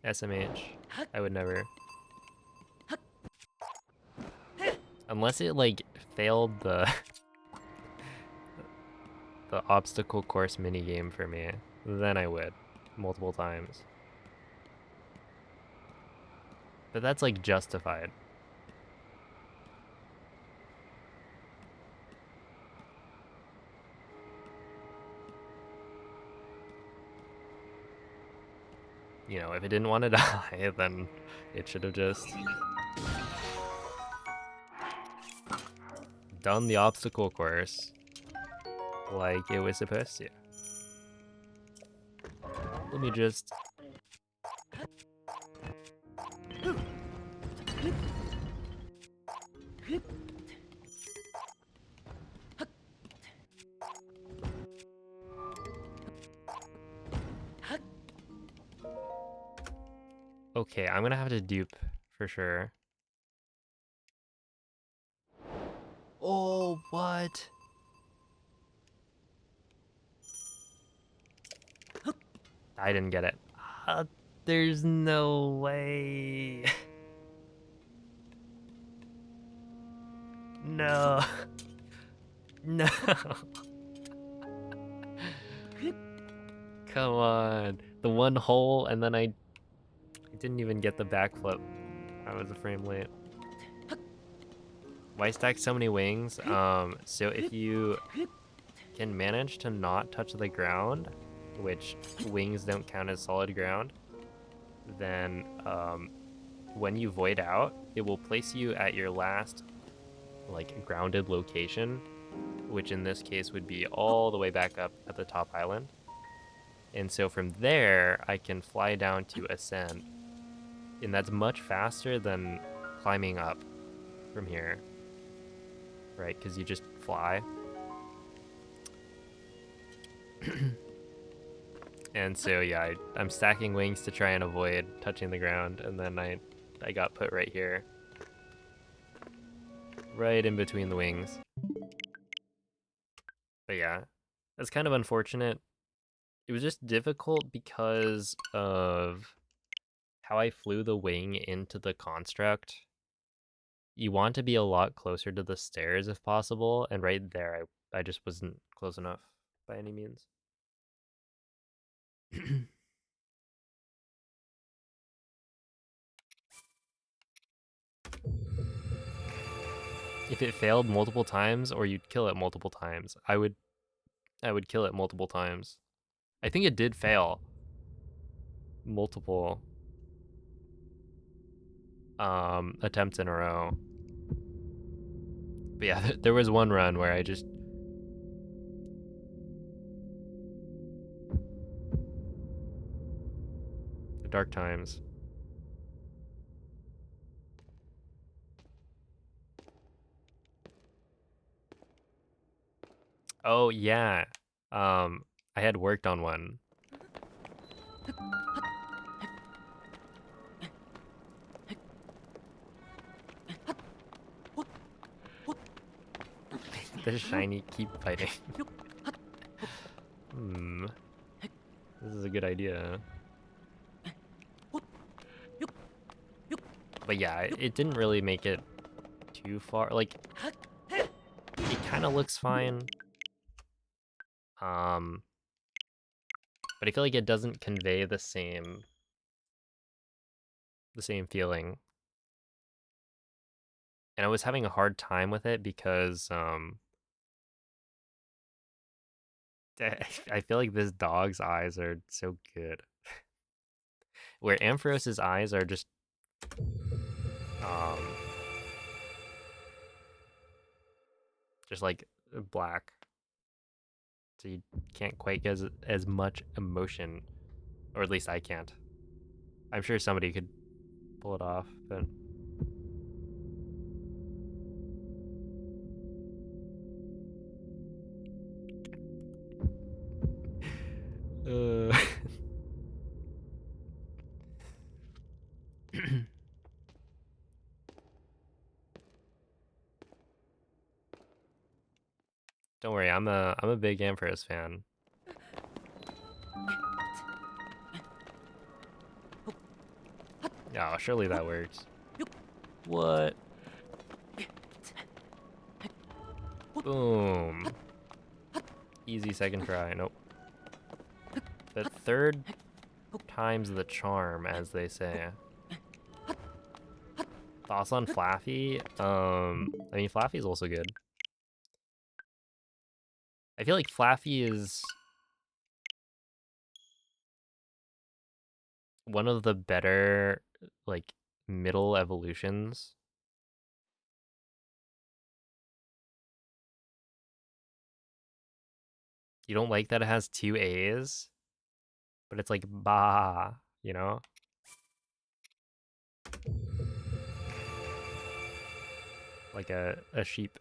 SMH. I would never. Unless it like failed the the obstacle course minigame for me, then I would. Multiple times. But that's like justified. You know, if it didn't want to die, then it should have just done the obstacle course like it was supposed to. Let me just... Okay, I'm gonna have to dupe for sure. Oh, what? I didn't get it. There's no way. No. No. Come on. The one hole, and then I didn't even get the backflip. I was a frame late. Why stack so many wings? So if you can manage to not touch the ground, which wings don't count as solid ground, then when you void out, it will place you at your last like grounded location, which in this case would be all the way back up at the top island. And so from there, I can fly down to ascend. And that's much faster than climbing up from here, right? Because you just fly. And so yeah, I'm stacking wings to try and avoid touching the ground, and then I got put right here. Right in between the wings. But yeah, that's kind of unfortunate. It was just difficult because of how I flew the wing into the construct. You want to be a lot closer to the stairs if possible, and right there I just wasn't close enough by any means. If it failed multiple times or you'd kill it multiple times, I would kill it multiple times. I think it did fail multiple attempts in a row. But yeah, there was one run where I just dark times. Oh yeah. I had worked on one. The shiny keep fighting. This is a good idea. But yeah, it didn't really make it too far. Like, it kind of looks fine. But I feel like it doesn't convey the same feeling. And I was having a hard time with it because I feel like this dog's eyes are so good. Where Amphiros's eyes are um just like black. So you can't quite get as much emotion, or at least I can't. I'm sure somebody could pull it off, but uh don't worry, I'm a big Ampharos fan. Oh, surely that works. What? Boom. Easy second try. Nope. The third time's the charm, as they say. Thoughts on Flaffy? I mean, Flaffy's also good. I feel like Flaffy is one of the better, like, middle evolutions. You don't like that it has two A's, but it's like ba, you know? Like a sheep.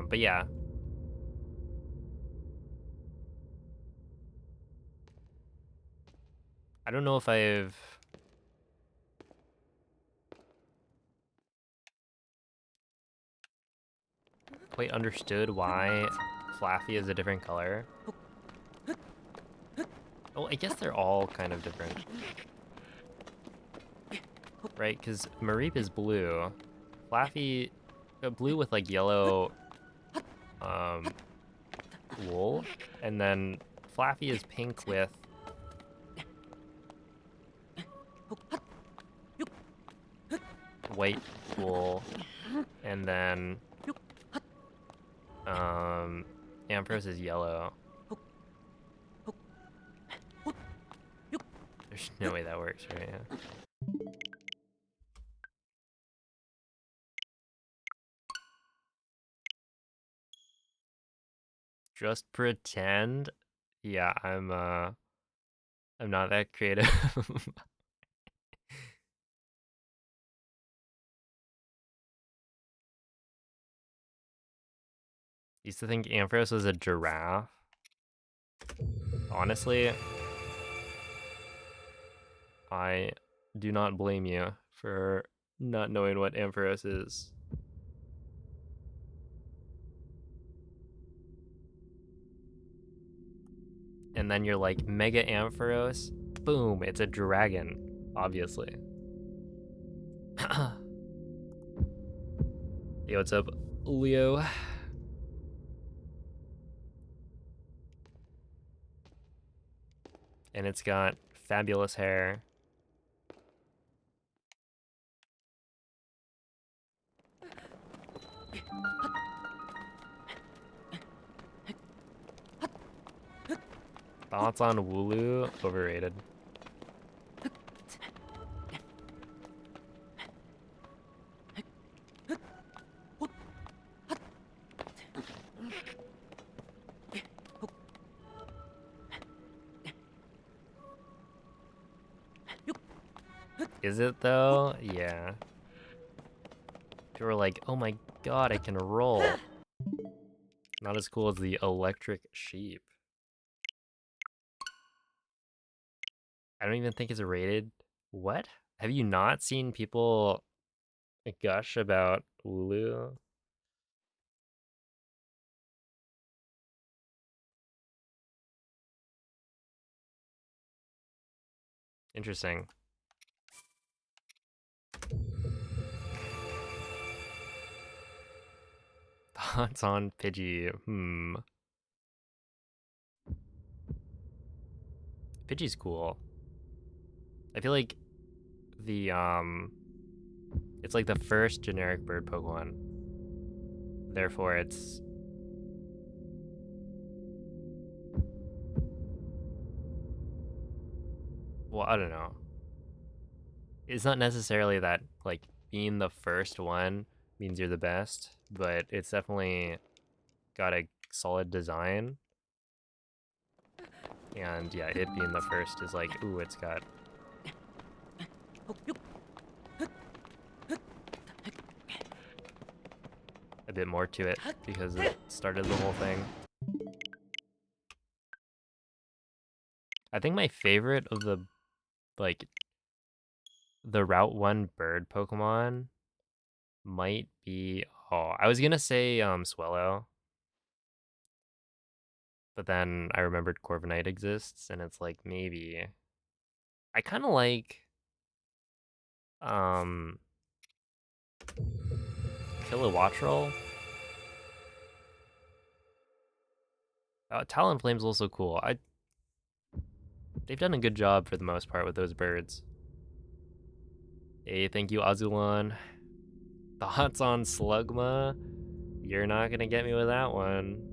But yeah. I don't know if I've quite understood why Flaffy is a different color. Oh, I guess they're all kind of different. Right, because Mareep is blue. Flaffy, blue with like yellow um, wool, and then Flaffy is pink with white wool, and then Ampharos is yellow. There's no way that works, right? Yeah. Just pretend. Yeah, I'm not that creative. Used to think Ampharos was a giraffe. Honestly, I do not blame you for not knowing what Ampharos is. And then you're like, Mega Ampharos? Boom, it's a dragon, obviously. Yo, what's up, Leo? And it's got fabulous hair. Thoughts on Wooloo? Overrated. Is it though? Yeah. People were like, oh my god, I can roll. Not as cool as the electric sheep. I don't even think it's rated. What? Have you not seen people gush about Wooloo? Interesting. Thoughts on Pidgey? Pidgey's cool. I feel like the it's like the first generic bird Pokemon. Therefore it's well, I don't know. It's not necessarily that like being the first one means you're the best, but it's definitely got a solid design. And yeah, it being the first is like, ooh, it's got a bit more to it because it started the whole thing. I think my favorite of the like the Route 1 bird Pokemon might be I was gonna say Swellow, but then I remembered Corviknight exists and it's like maybe I kinda like um Kilowattrel. Talonflame's also cool. They've done a good job for the most part with those birds. Hey, thank you, Azulon. Thoughts on Slugma? You're not gonna get me with that one.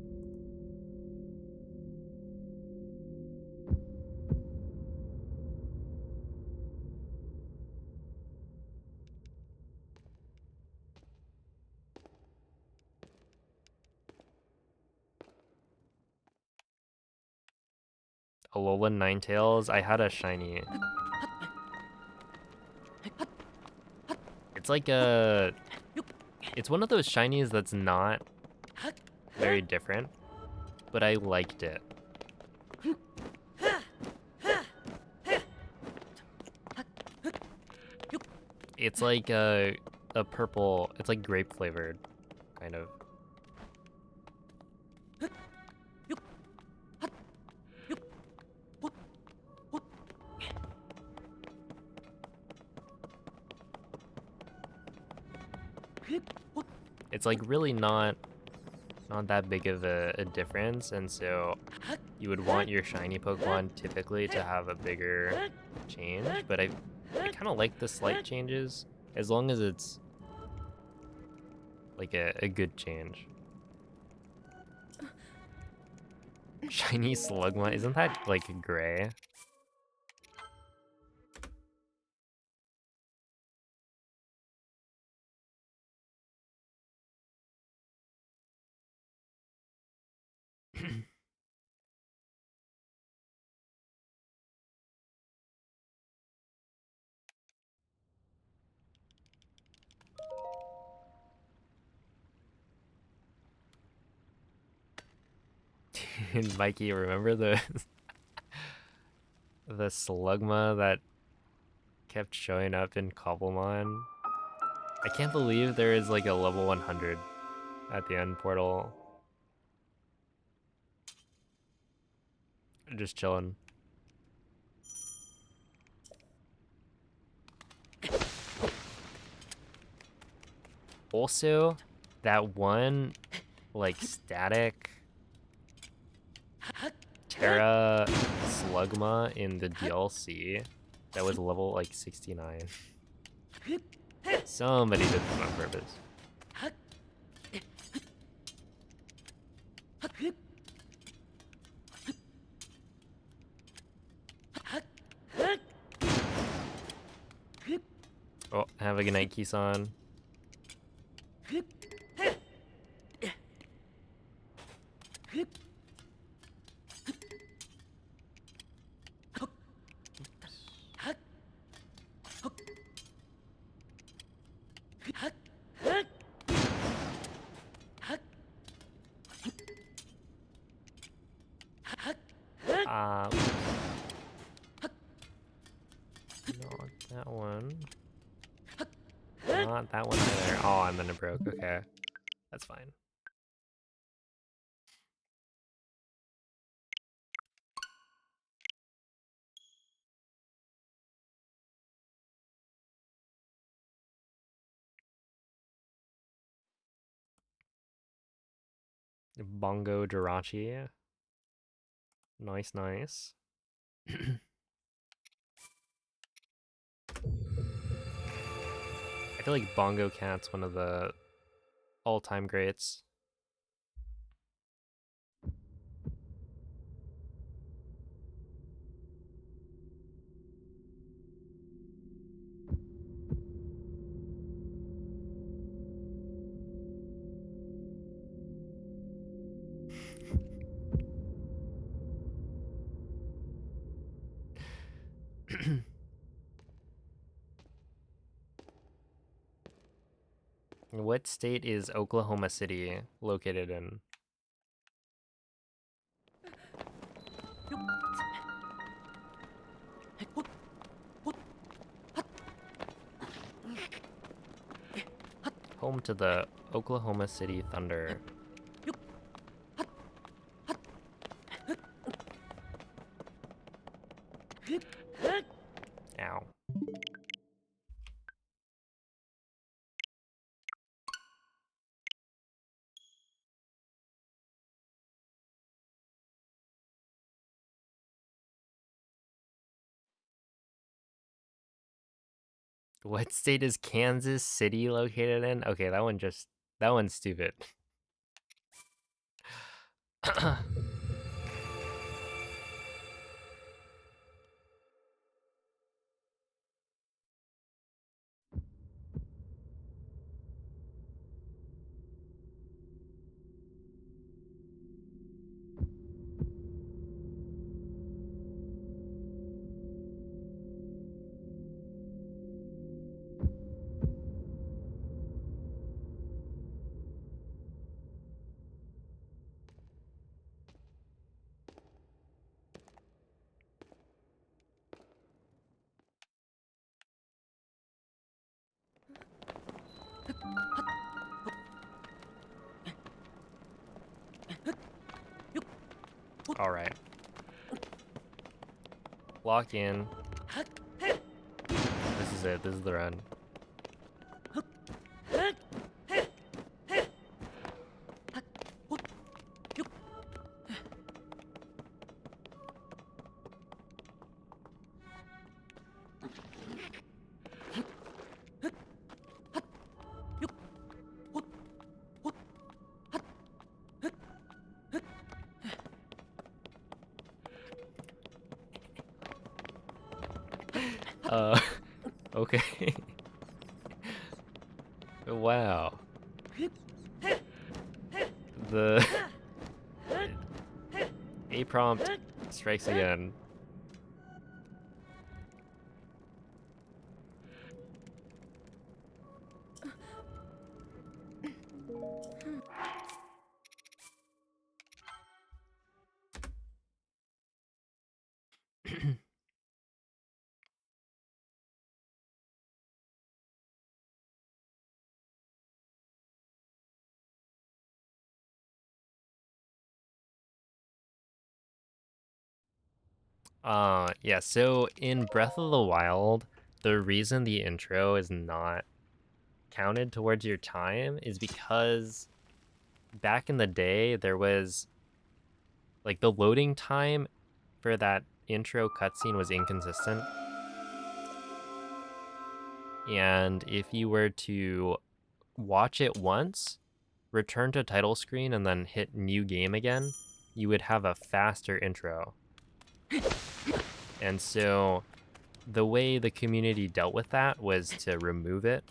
Alolan Ninetales, I had a shiny. It's like it's one of those shinies that's not very different, but I liked it. It's like a purple, it's like grape flavored, kind of. It's like really not that big of a difference, and so you would want your shiny Pokemon typically to have a bigger change, but I kind of like the slight changes as long as it's like a good change. Shiny Slugma, isn't that like gray? Mikey, remember the the slugma that kept showing up in Cobblemon? I can't believe there is like a level 100 at the end portal. Just chilling. Also, that one like static Terra Slugma in the DLC that was level like 69. Somebody did this on purpose. Oh, have a good night, Kisan. Not that one. Not that one either. Oh, and then it broke. Okay. That's fine. Bongo Jirachi. Nice, nice. I feel like Bongo Cat's one of the all-time greats. What state is Oklahoma City located in? Home to the Oklahoma City Thunder. Ow. What state is Kansas City located in? Okay, that one's stupid. All right. Lock in. This is it. This is the run. Okay. Wow. The A prompt strikes again. Yeah, so in Breath of the Wild, the reason the intro is not counted towards your time is because back in the day, there was like the loading time for that intro cutscene was inconsistent. And if you were to watch it once, return to title screen, and then hit new game again, you would have a faster intro. And so the way the community dealt with that was to remove it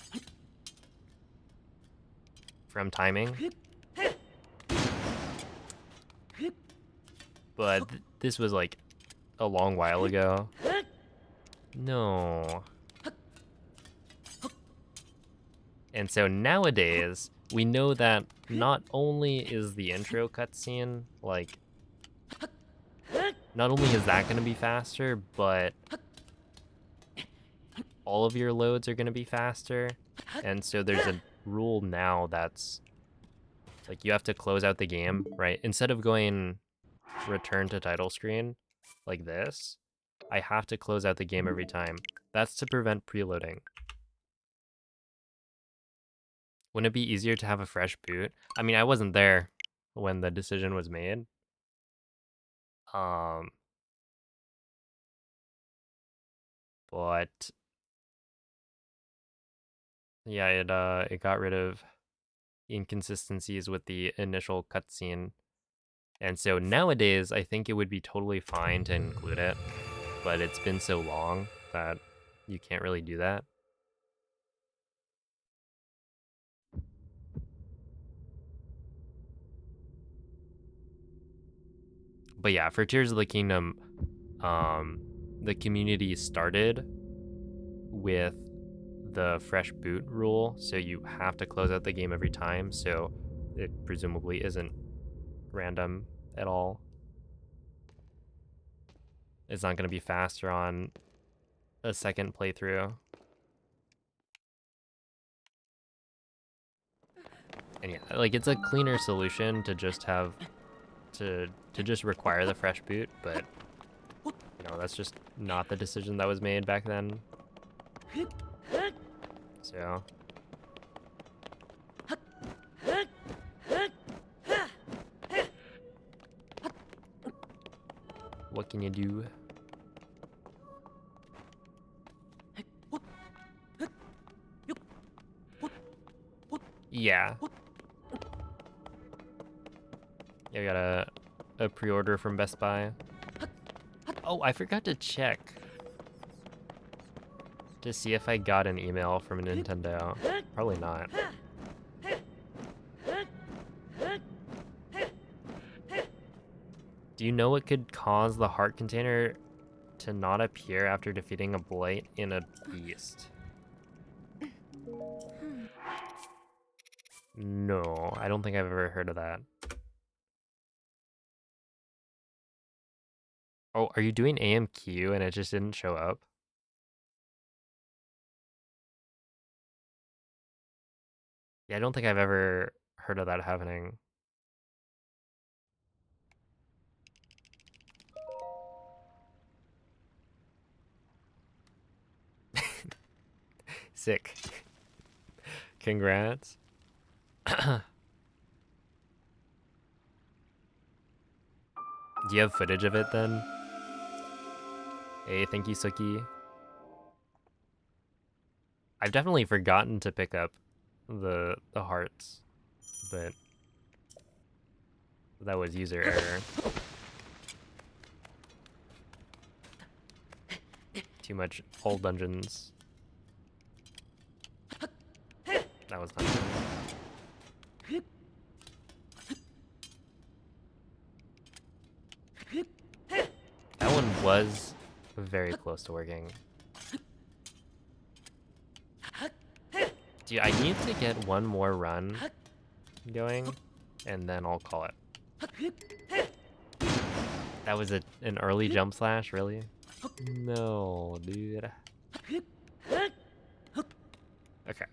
from timing. But this was like a long while ago. No. And so nowadays, we know that not only is the intro cutscene, like, not only is that going to be faster, but all of your loads are going to be faster. And so there's a rule now that's like you have to close out the game, right? Instead of going return to title screen like this, I have to close out the game every time. That's to prevent preloading. Wouldn't it be easier to have a fresh boot? I mean, I wasn't there when the decision was made. Um, but yeah, it got rid of inconsistencies with the initial cutscene. And so nowadays, I think it would be totally fine to include it, but it's been so long that you can't really do that. But yeah, for Tears of the Kingdom, the community started with the fresh boot rule, so you have to close out the game every time, so it presumably isn't random at all. It's not going to be faster on a second playthrough. And yeah, like it's a cleaner solution to just have to just require the fresh boot, but you know, that's just not the decision that was made back then. So what can you do? Yeah. Yeah, I got a pre-order from Best Buy. Oh, I forgot to check to see if I got an email from Nintendo. Probably not. Do you know what could cause the heart container to not appear after defeating a blight in a beast? No, I don't think I've ever heard of that. Oh, are you doing AMQ and it just didn't show up? Yeah, I don't think I've ever heard of that happening. Sick. Congrats. Do you have footage of it then? Hey, thank you, Suki. I've definitely forgotten to pick up the hearts, but that was user error. Too much old dungeons. That was not good. That one was very close to working. Dude, I need to get one more run going, and then I'll call it. That was an early jump slash, really? No, dude. Okay.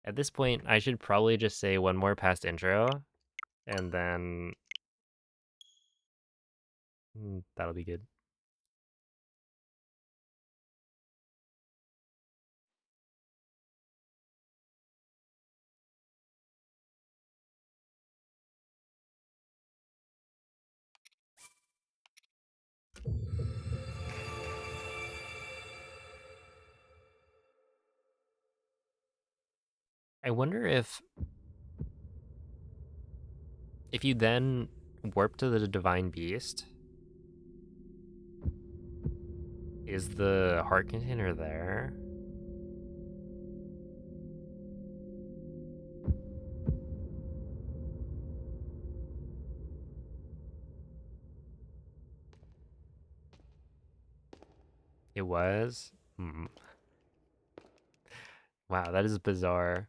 At this point, I should probably just say one more past intro, and then That'll be good. I wonder if you then warp to the Divine Beast, is the heart container there? It was? Wow, that is bizarre.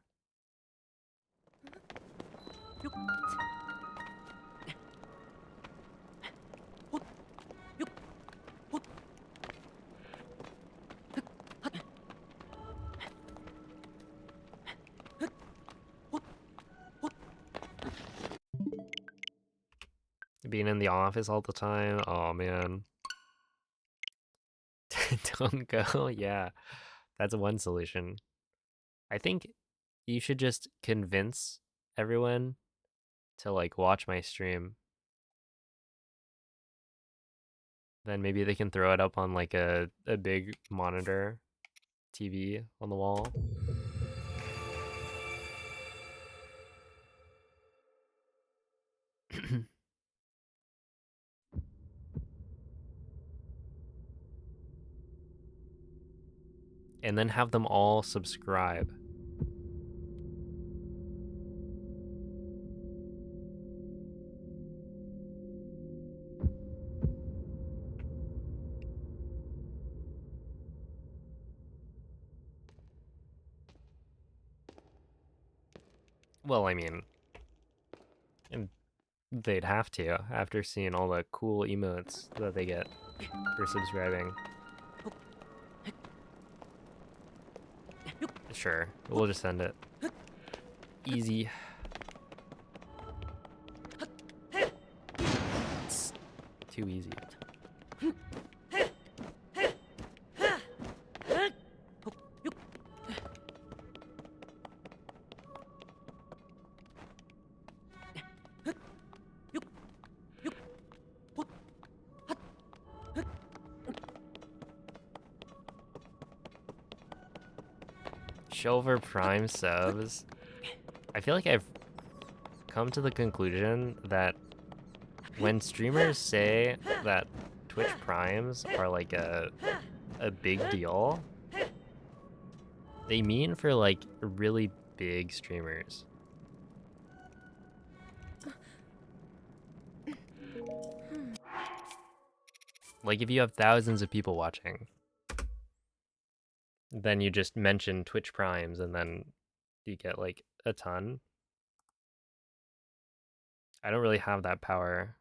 Being in the office all the time, oh man. Don't go. Yeah, that's one solution. I think you should just convince everyone to like watch my stream. Then maybe they can throw it up on like a big monitor TV on the wall. And then have them all subscribe. Well, I mean, and they'd have to after seeing all the cool emotes that they get for subscribing. Sure, we'll just send it. Easy. It's too easy. Shover Prime subs. I feel like I've come to the conclusion that when streamers say that Twitch Primes are like a big deal, they mean for like really big streamers. Like if you have thousands of people watching, then you just mention Twitch Primes and then you get like a ton. I don't really have that power.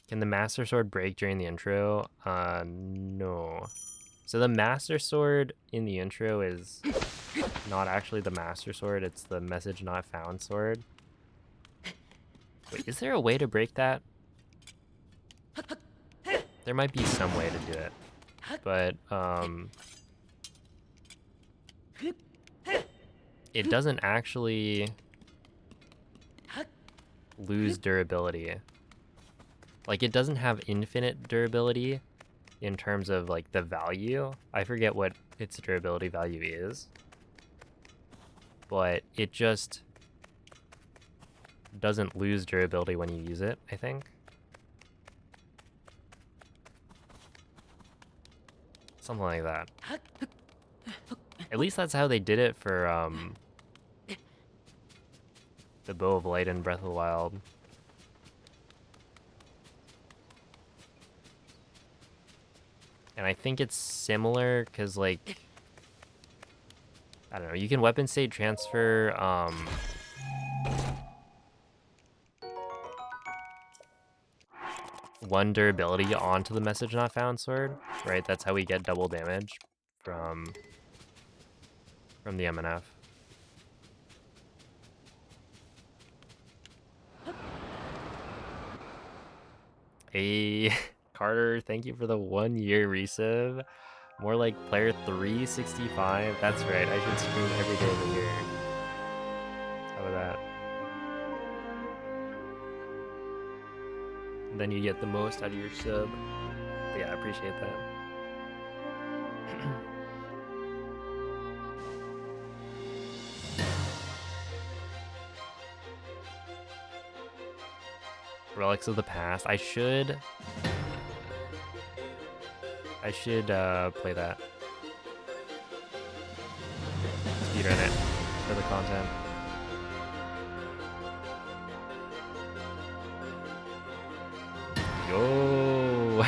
Can the Master Sword break during the intro? No. So the Master Sword in the intro is not actually the Master Sword, it's the Message Not Found sword. Wait, is there a way to break that? There might be some way to do it, but it doesn't actually lose durability. Like it doesn't have infinite durability in terms of like the value. I forget what its durability value is, but it just doesn't lose durability when you use it, I think. Something like that. At least that's how they did it for the Bow of Light in Breath of the Wild. And I think it's similar because, like, I don't know, you can weapon state transfer, one durability onto the message not found sword, right? That's how we get double damage from the MNF. Hey, Carter, thank you for the 1 year resub. More like player 365. That's right, I should stream every day of the year. How about that? And then you get the most out of your sub. But yeah, I appreciate that. Relics of the Past. I should play that. Speedrun it for the content. Yo!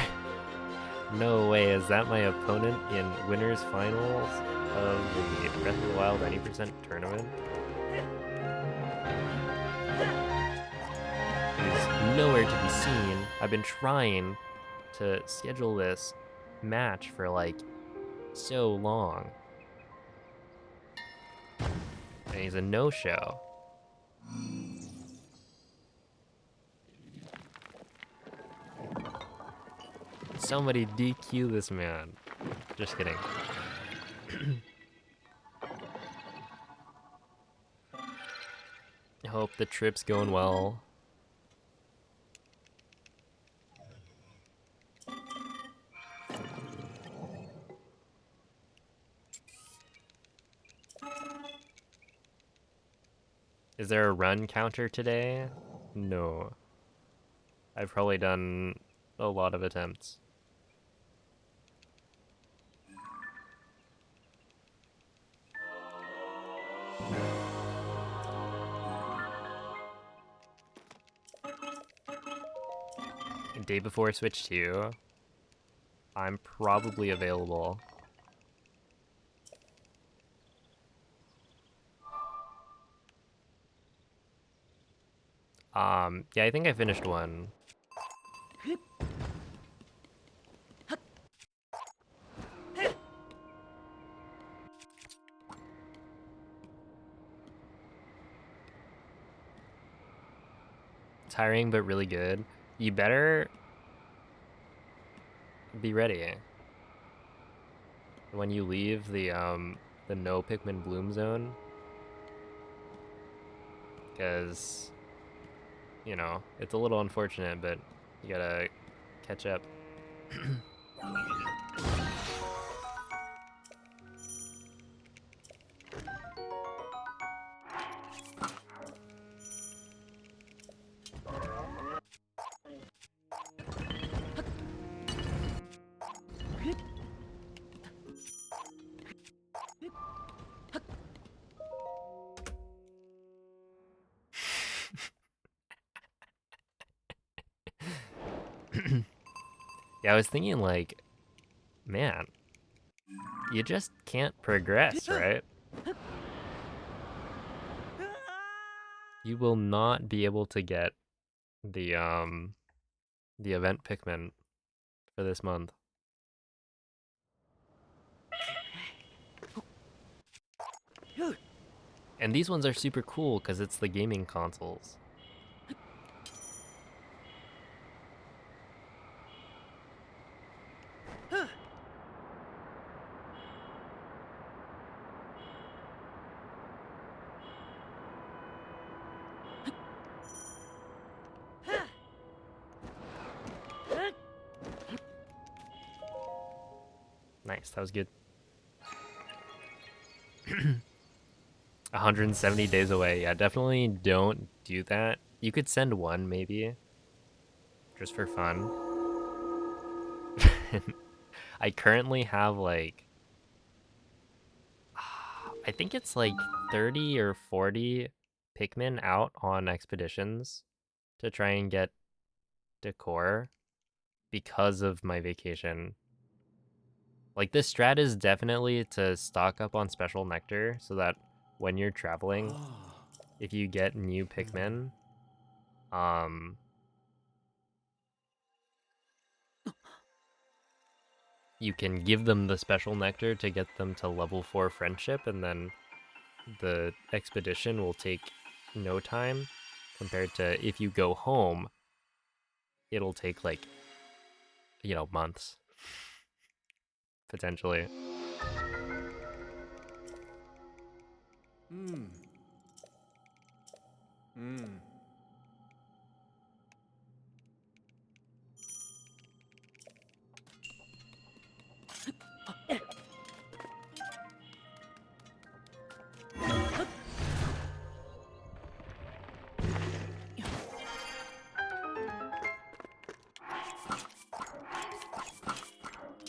No way, is that my opponent in winners finals of the Breath of the Wild 90% tournament? He's nowhere to be seen. I've been trying to schedule this match for like so long. And he's a no-show. Somebody DQ this man. Just kidding. I hope the trip's going well. Is there a run counter today? No. I've probably done a lot of attempts. Day before Switch 2, I'm probably available. Yeah, I think I finished one. Tiring but really good. You better be ready when you leave the no Pikmin bloom zone, because you know it's a little unfortunate, but you gotta catch up. Yeah, I was thinking like, man, you just can't progress, right? You will not be able to get the event Pikmin for this month. And these ones are super cool because it's the gaming consoles. Nice, that was good. 170 days away. Yeah, definitely don't do that. You could send one maybe, just for fun. I currently have like, I think it's like 30 or 40 Pikmin out on expeditions to try and get decor because of my vacation. Like, this strat is definitely to stock up on special nectar so that when you're traveling, if you get new Pikmin, you can give them the special nectar to get them to level 4 friendship, and then the expedition will take no time compared to if you go home, it'll take like, months potentially. Hmm. Hmm.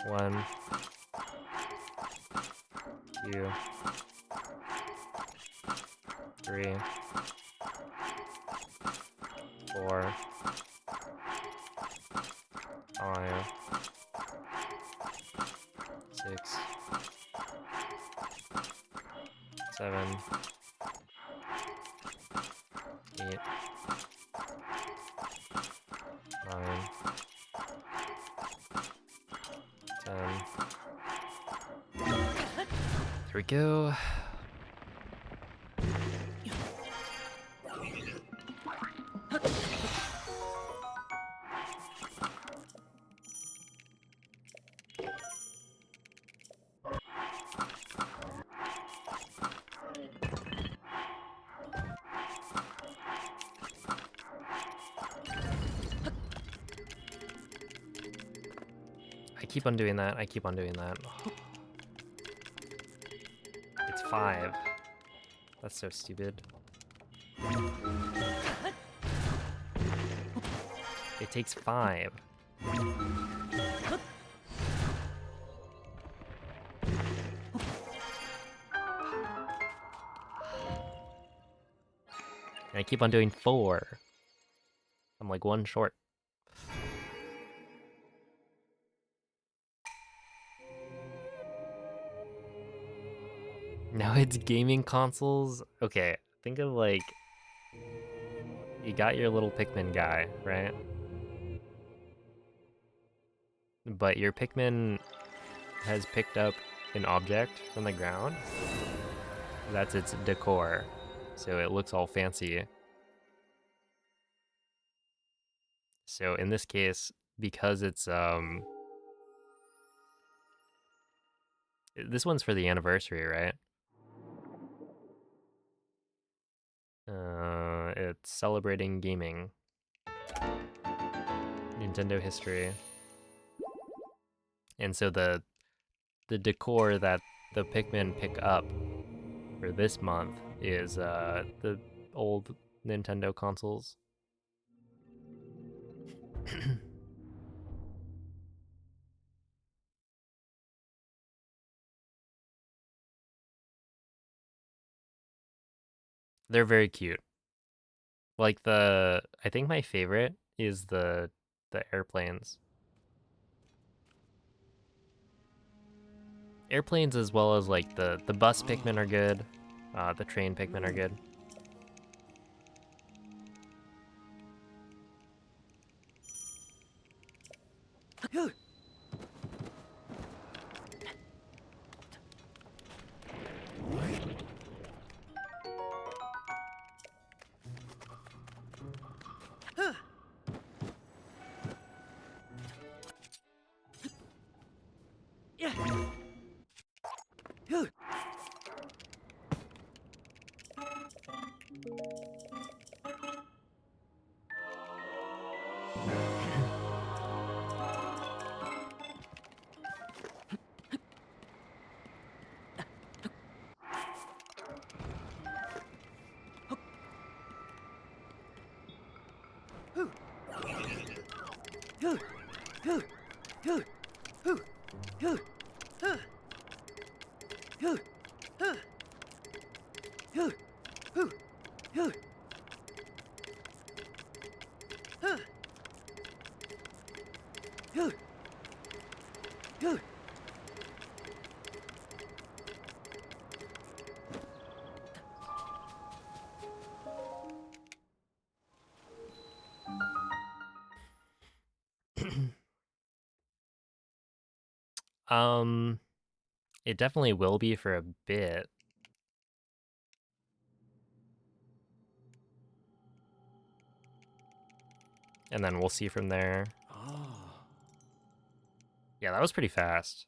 One, two, three, 4, 5, 6, 7, 8, 9, 10. There we go. I keep on doing that. I keep on doing that. It's 5. That's so stupid. It takes 5. And I keep on doing 4. I'm like 1 short. Now it's gaming consoles. Okay, think of like, you got your little Pikmin guy, right? But your Pikmin has picked up an object from the ground. That's its decor. So it looks all fancy. So in this case, because it's this one's for the anniversary, right? It's celebrating gaming. Nintendo history. And so the decor that the Pikmin pick up for this month is the old Nintendo consoles. They're very cute. Like I think my favorite is the airplanes. Airplanes as well as like the bus Pikmin are good. The train Pikmin are good. It definitely will be for a bit. And then we'll see from there. Yeah, that was pretty fast.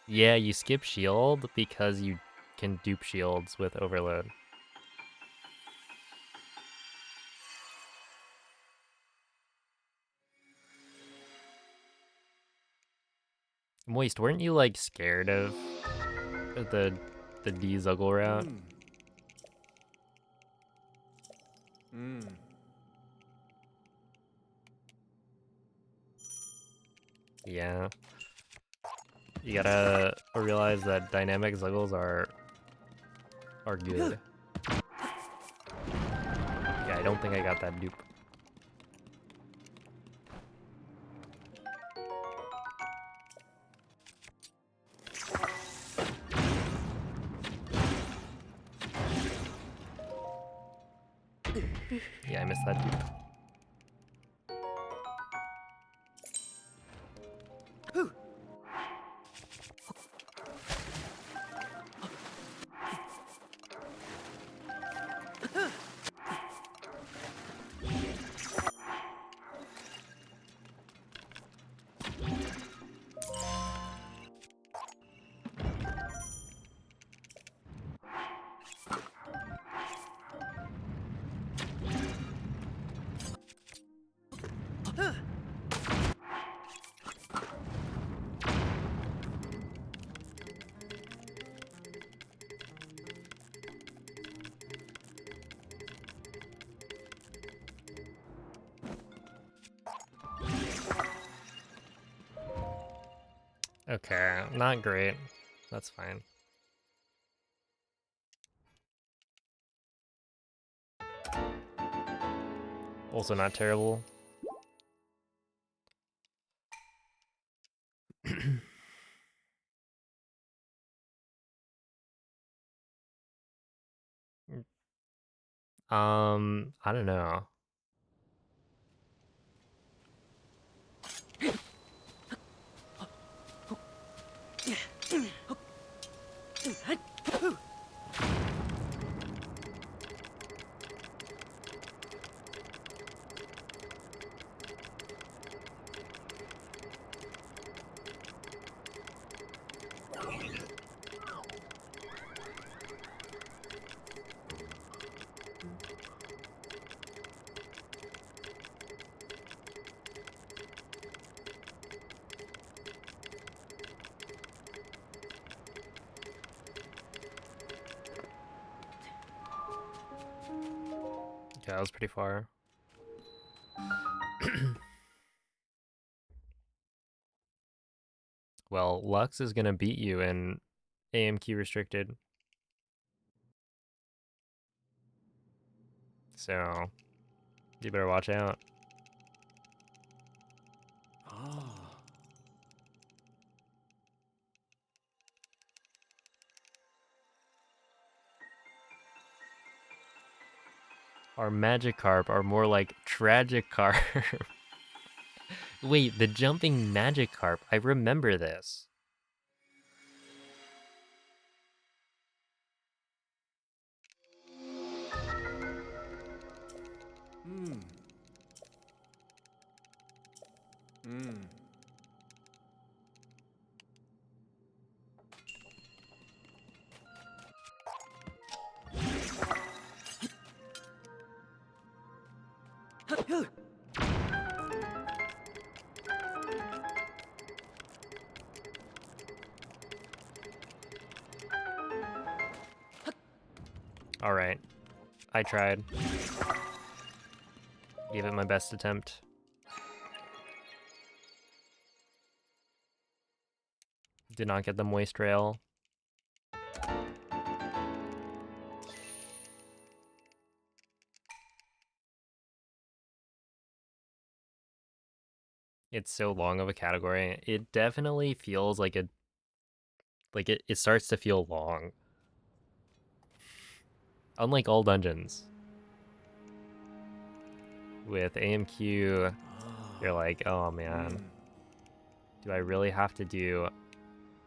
Yeah, you skip shield because you can dupe shields with overload. Moist, weren't you like scared of the D-Zuggle route? Yeah. You gotta realize that dynamic Zuggles are good. Yeah, I don't think I got that dupe. Yeah, I missed that dupe. Okay, not great. That's fine. Also not terrible. I don't know. Yeah, that was pretty far. Well, Lux is gonna beat you in AMQ restricted. So, you better watch out. Our Magikarp are more like Tragikarp. Wait, the jumping Magikarp. I remember this. All right. I tried. Gave it my best attempt. Did not get the moist rail. It's so long of a category. It definitely feels like it starts to feel long. Unlike all dungeons. With AMQ You're like, oh man, do I really have to do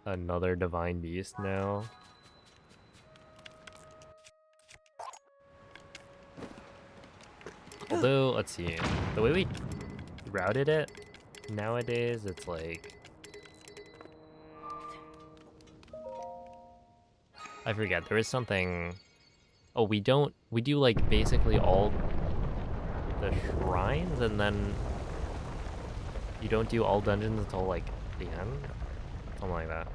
another Divine Beast now? Although, let's see, the way we routed it nowadays, it's like, I forget, there is something, oh, we do like basically all the shrines, and then you don't do all dungeons until like the end? Something like that.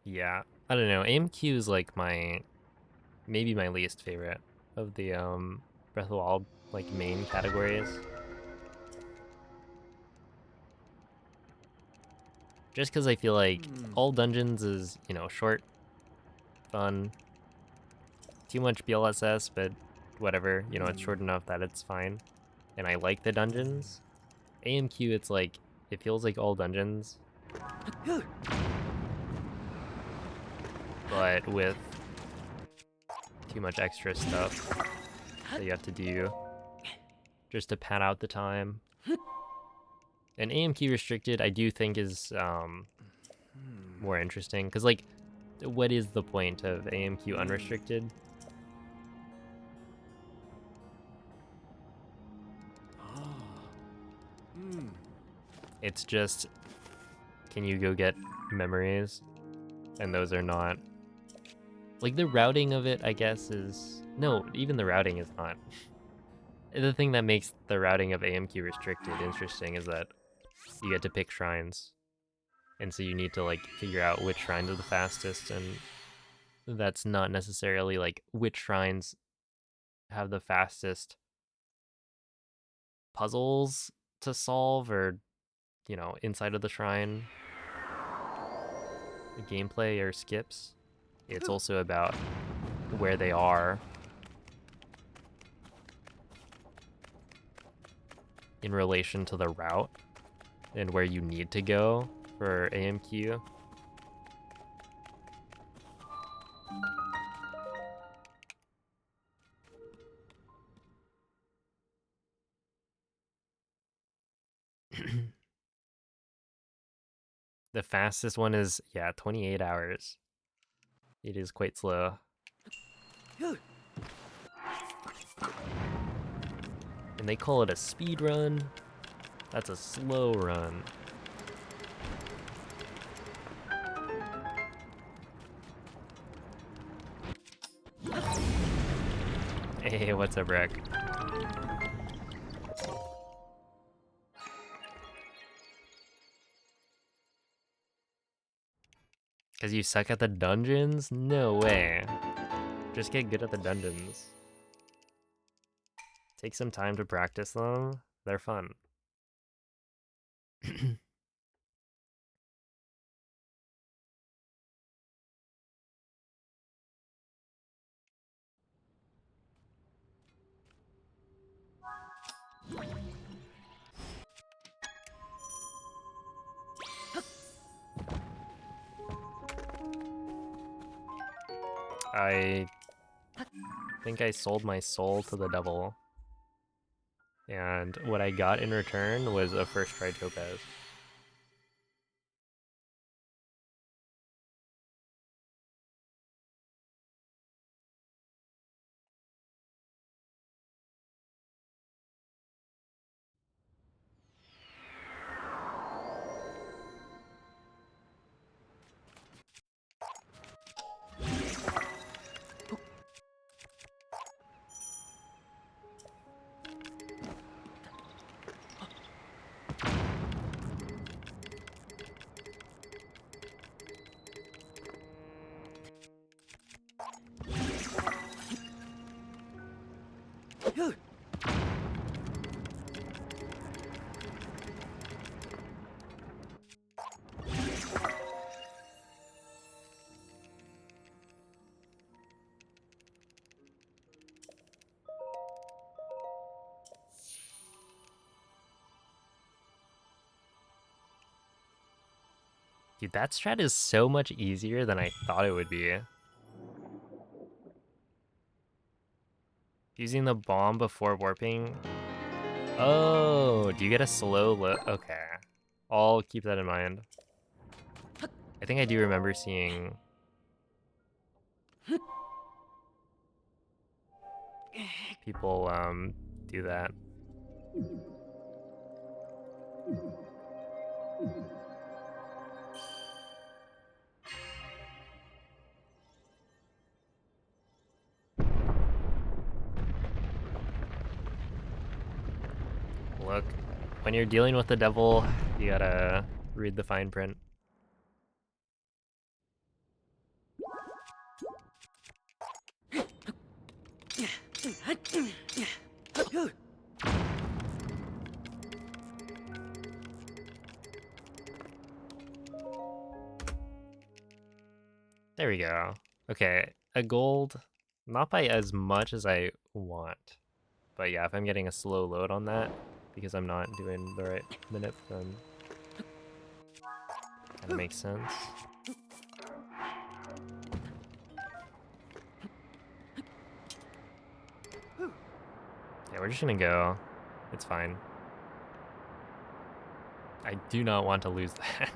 Yeah, I don't know. AMQ is like maybe my least favorite of the Breath of the Wild like main categories. Just because I feel like all dungeons is, you know, short, fun, too much BLSS, but whatever, you know, it's short enough that it's fine. And I like the dungeons. AMQ, it's like, it feels like all dungeons, but with too much extra stuff that you have to do just to pad out the time. And AMQ restricted, I do think is more interesting, because like, what is the point of AMQ unrestricted? It's just, can you go get memories? And those are not, like the routing of it, I guess is, no, even the routing is not. The thing that makes the routing of AMQ restricted interesting is that you get to pick shrines. And so you need to like figure out which shrines are the fastest, and that's not necessarily like which shrines have the fastest puzzles to solve, or, you know, inside of the shrine, the gameplay or skips. It's also about where they are in relation to the route and where you need to go for AMQ. The fastest one is, yeah, 28 hours. It is quite slow. And they call it a speed run. That's a slow run. Hey, what's up, Rick? Because you suck at the dungeons? No way. Just get good at the dungeons. Take some time to practice them. They're fun. I think I sold my soul to the devil. And what I got in return was a first try topaz. Dude, that strat is so much easier than I thought it would be. Using the bomb before warping. Oh, do you get a slow load? Okay. I'll keep that in mind. I think I do remember seeing... people, do that. Look, when you're dealing with the devil, you gotta read the fine print. There we go. Okay, a gold, not by as much as I want. But yeah, if I'm getting a slow load on that, because I'm not doing the right minute, then kinda makes sense. Yeah, we're just gonna go. It's fine. I do not want to lose that.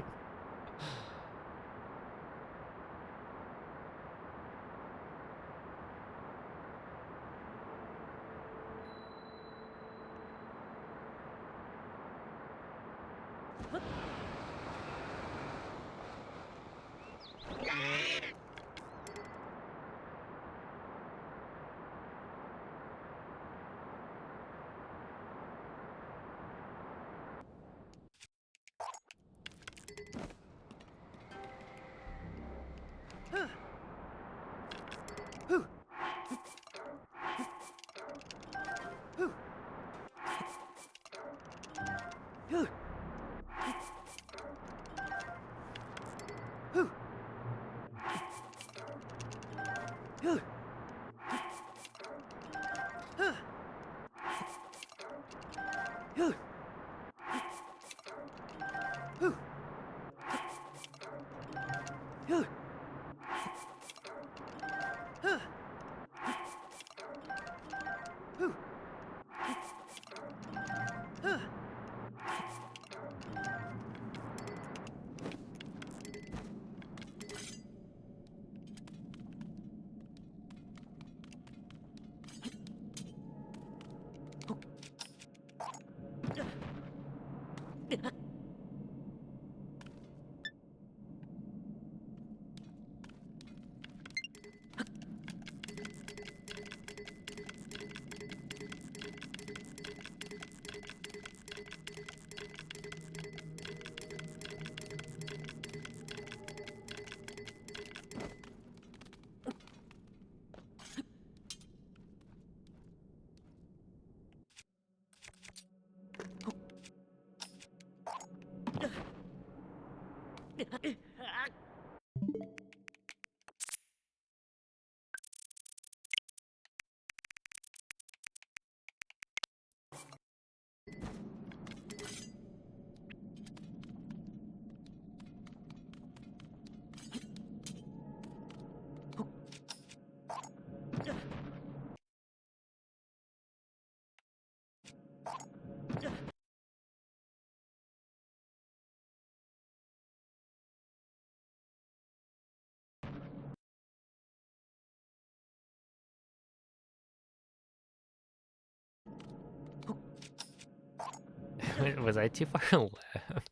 Was I too far left?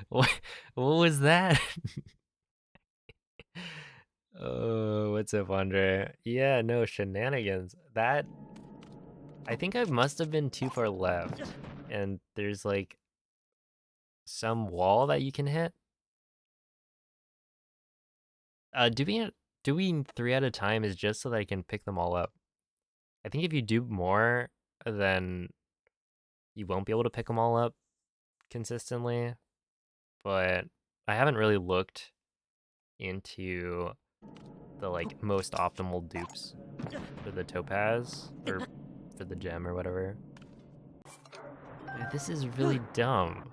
What, what was that? Oh, what's up, Andre? Yeah, no, shenanigans. That, I think I must have been too far left. And there's like some wall that you can hit. Doing 3 at a time is just so that I can pick them all up. I think if you do more, then you won't be able to pick them all up consistently. But I haven't really looked into the like most optimal dupes for the topaz or for the gem or whatever. Dude, this is really dumb.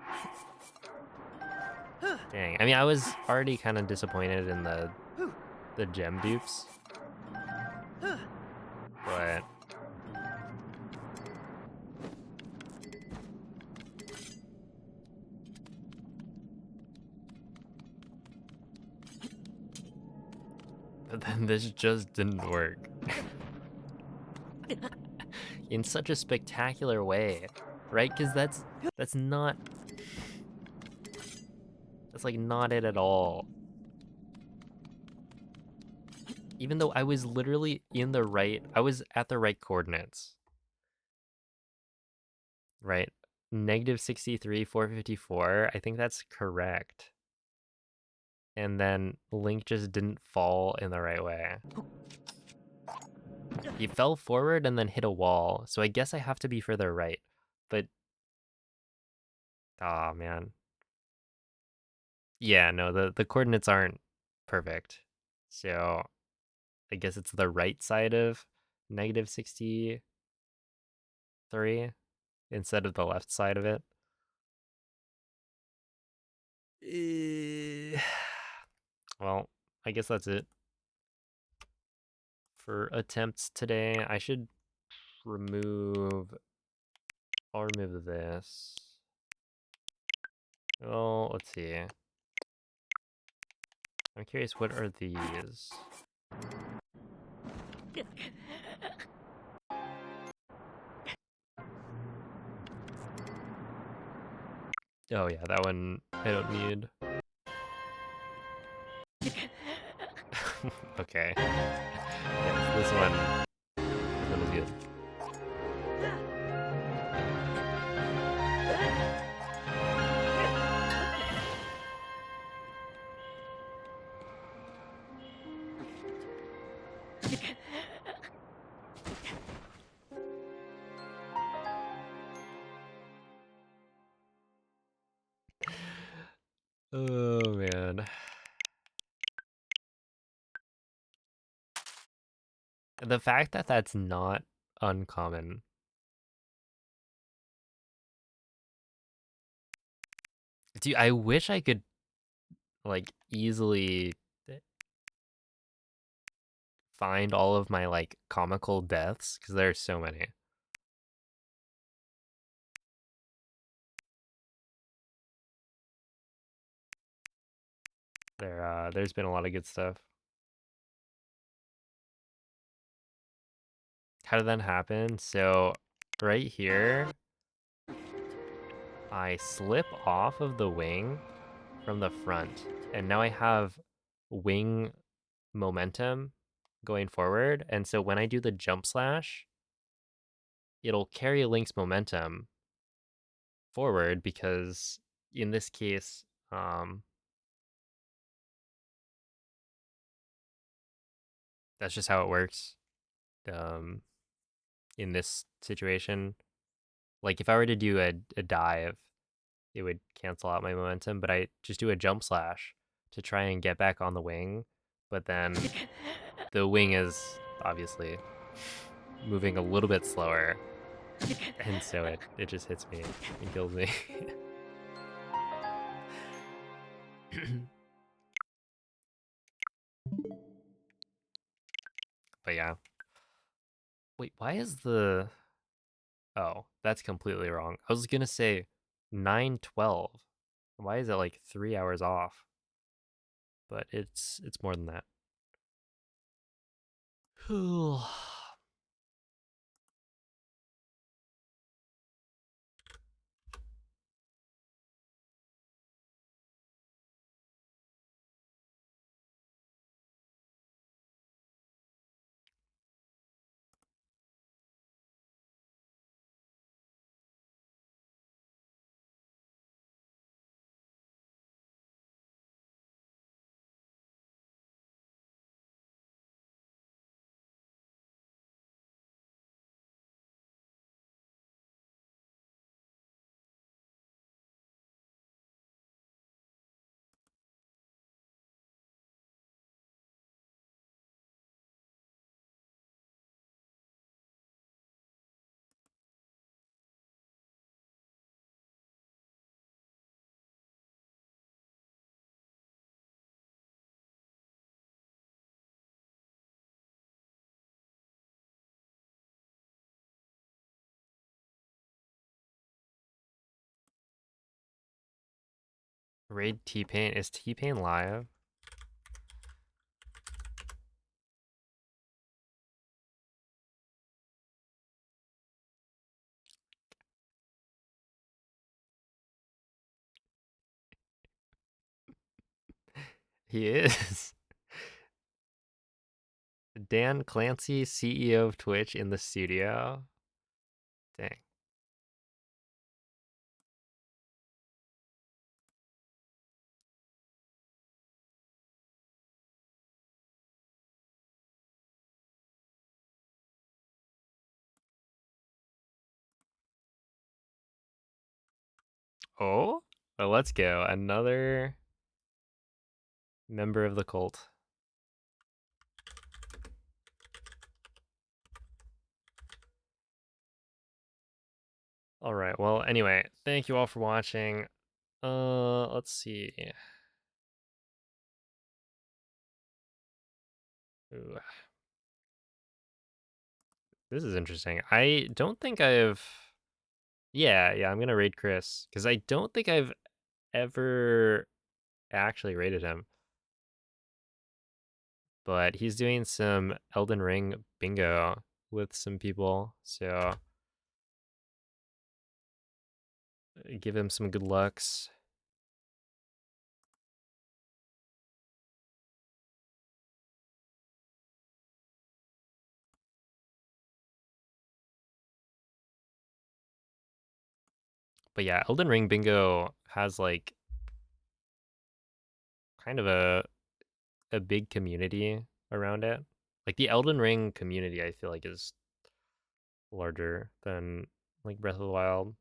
Dang. I mean, I was already kind of disappointed in the gem dupes, but then this just didn't work in such a spectacular way, right? Because that's not, that's like not it at all. Even though I was literally I was at the right coordinates, right? -63, 454. I think that's correct. And then Link just didn't fall in the right way. He fell forward and then hit a wall, so I guess I have to be further right. But, oh man. Yeah, no, the coordinates aren't perfect. So I guess it's the right side of -63 instead of the left side of it. Well, I guess that's it for attempts today. I should remove, I'll remove this. Oh, let's see. I'm curious, what are these? Oh yeah, that one I don't need. Okay. Yes, this one is good. Oh man. The fact that that's not uncommon. Dude, I wish I could like easily find all of my like comical deaths because there's so many. There's been a lot of good stuff. How did that happen? So right here, I slip off of the wing from the front, and now I have wing momentum going forward. And so when I do the jump slash, it'll carry Link's momentum forward because in this case, that's just how it works. Um, in this situation, like if I were to do a dive, it would cancel out my momentum, but I just do a jump slash to try and get back on the wing. But then the wing is obviously moving a little bit slower, and so it just hits me and kills me. But yeah. Wait, why is the... Oh, that's completely wrong. I was gonna say 9:12. Why is it like 3 hours off? But it's more than that. Raid T-Pain. Is T-Pain live? He is. Dan Clancy, CEO of Twitch, in the studio. Dang. Oh, well, let's go. Another member of the cult. All right. Well, anyway, thank you all for watching. Let's see. Ooh, this is interesting. I don't think I've. Yeah, I'm gonna raid Chris because I don't think I've ever actually raided him. But he's doing some Elden Ring bingo with some people, so give him some good lucks. But yeah, Elden Ring bingo has like kind of a big community around it. Like the Elden Ring community, I feel like is larger than like Breath of the Wild,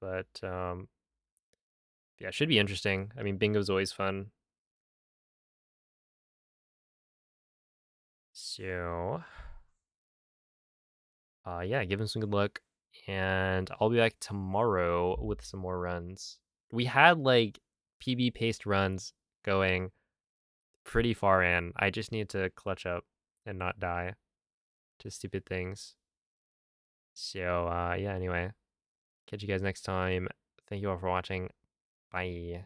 but yeah, it should be interesting. I mean, bingo's always fun. So, yeah, give him some good luck, and I'll be back tomorrow with some more runs. We had like PB paced runs going pretty far in. I just need to clutch up and not die to stupid things. So, yeah, anyway, catch you guys next time. Thank you all for watching. Bye.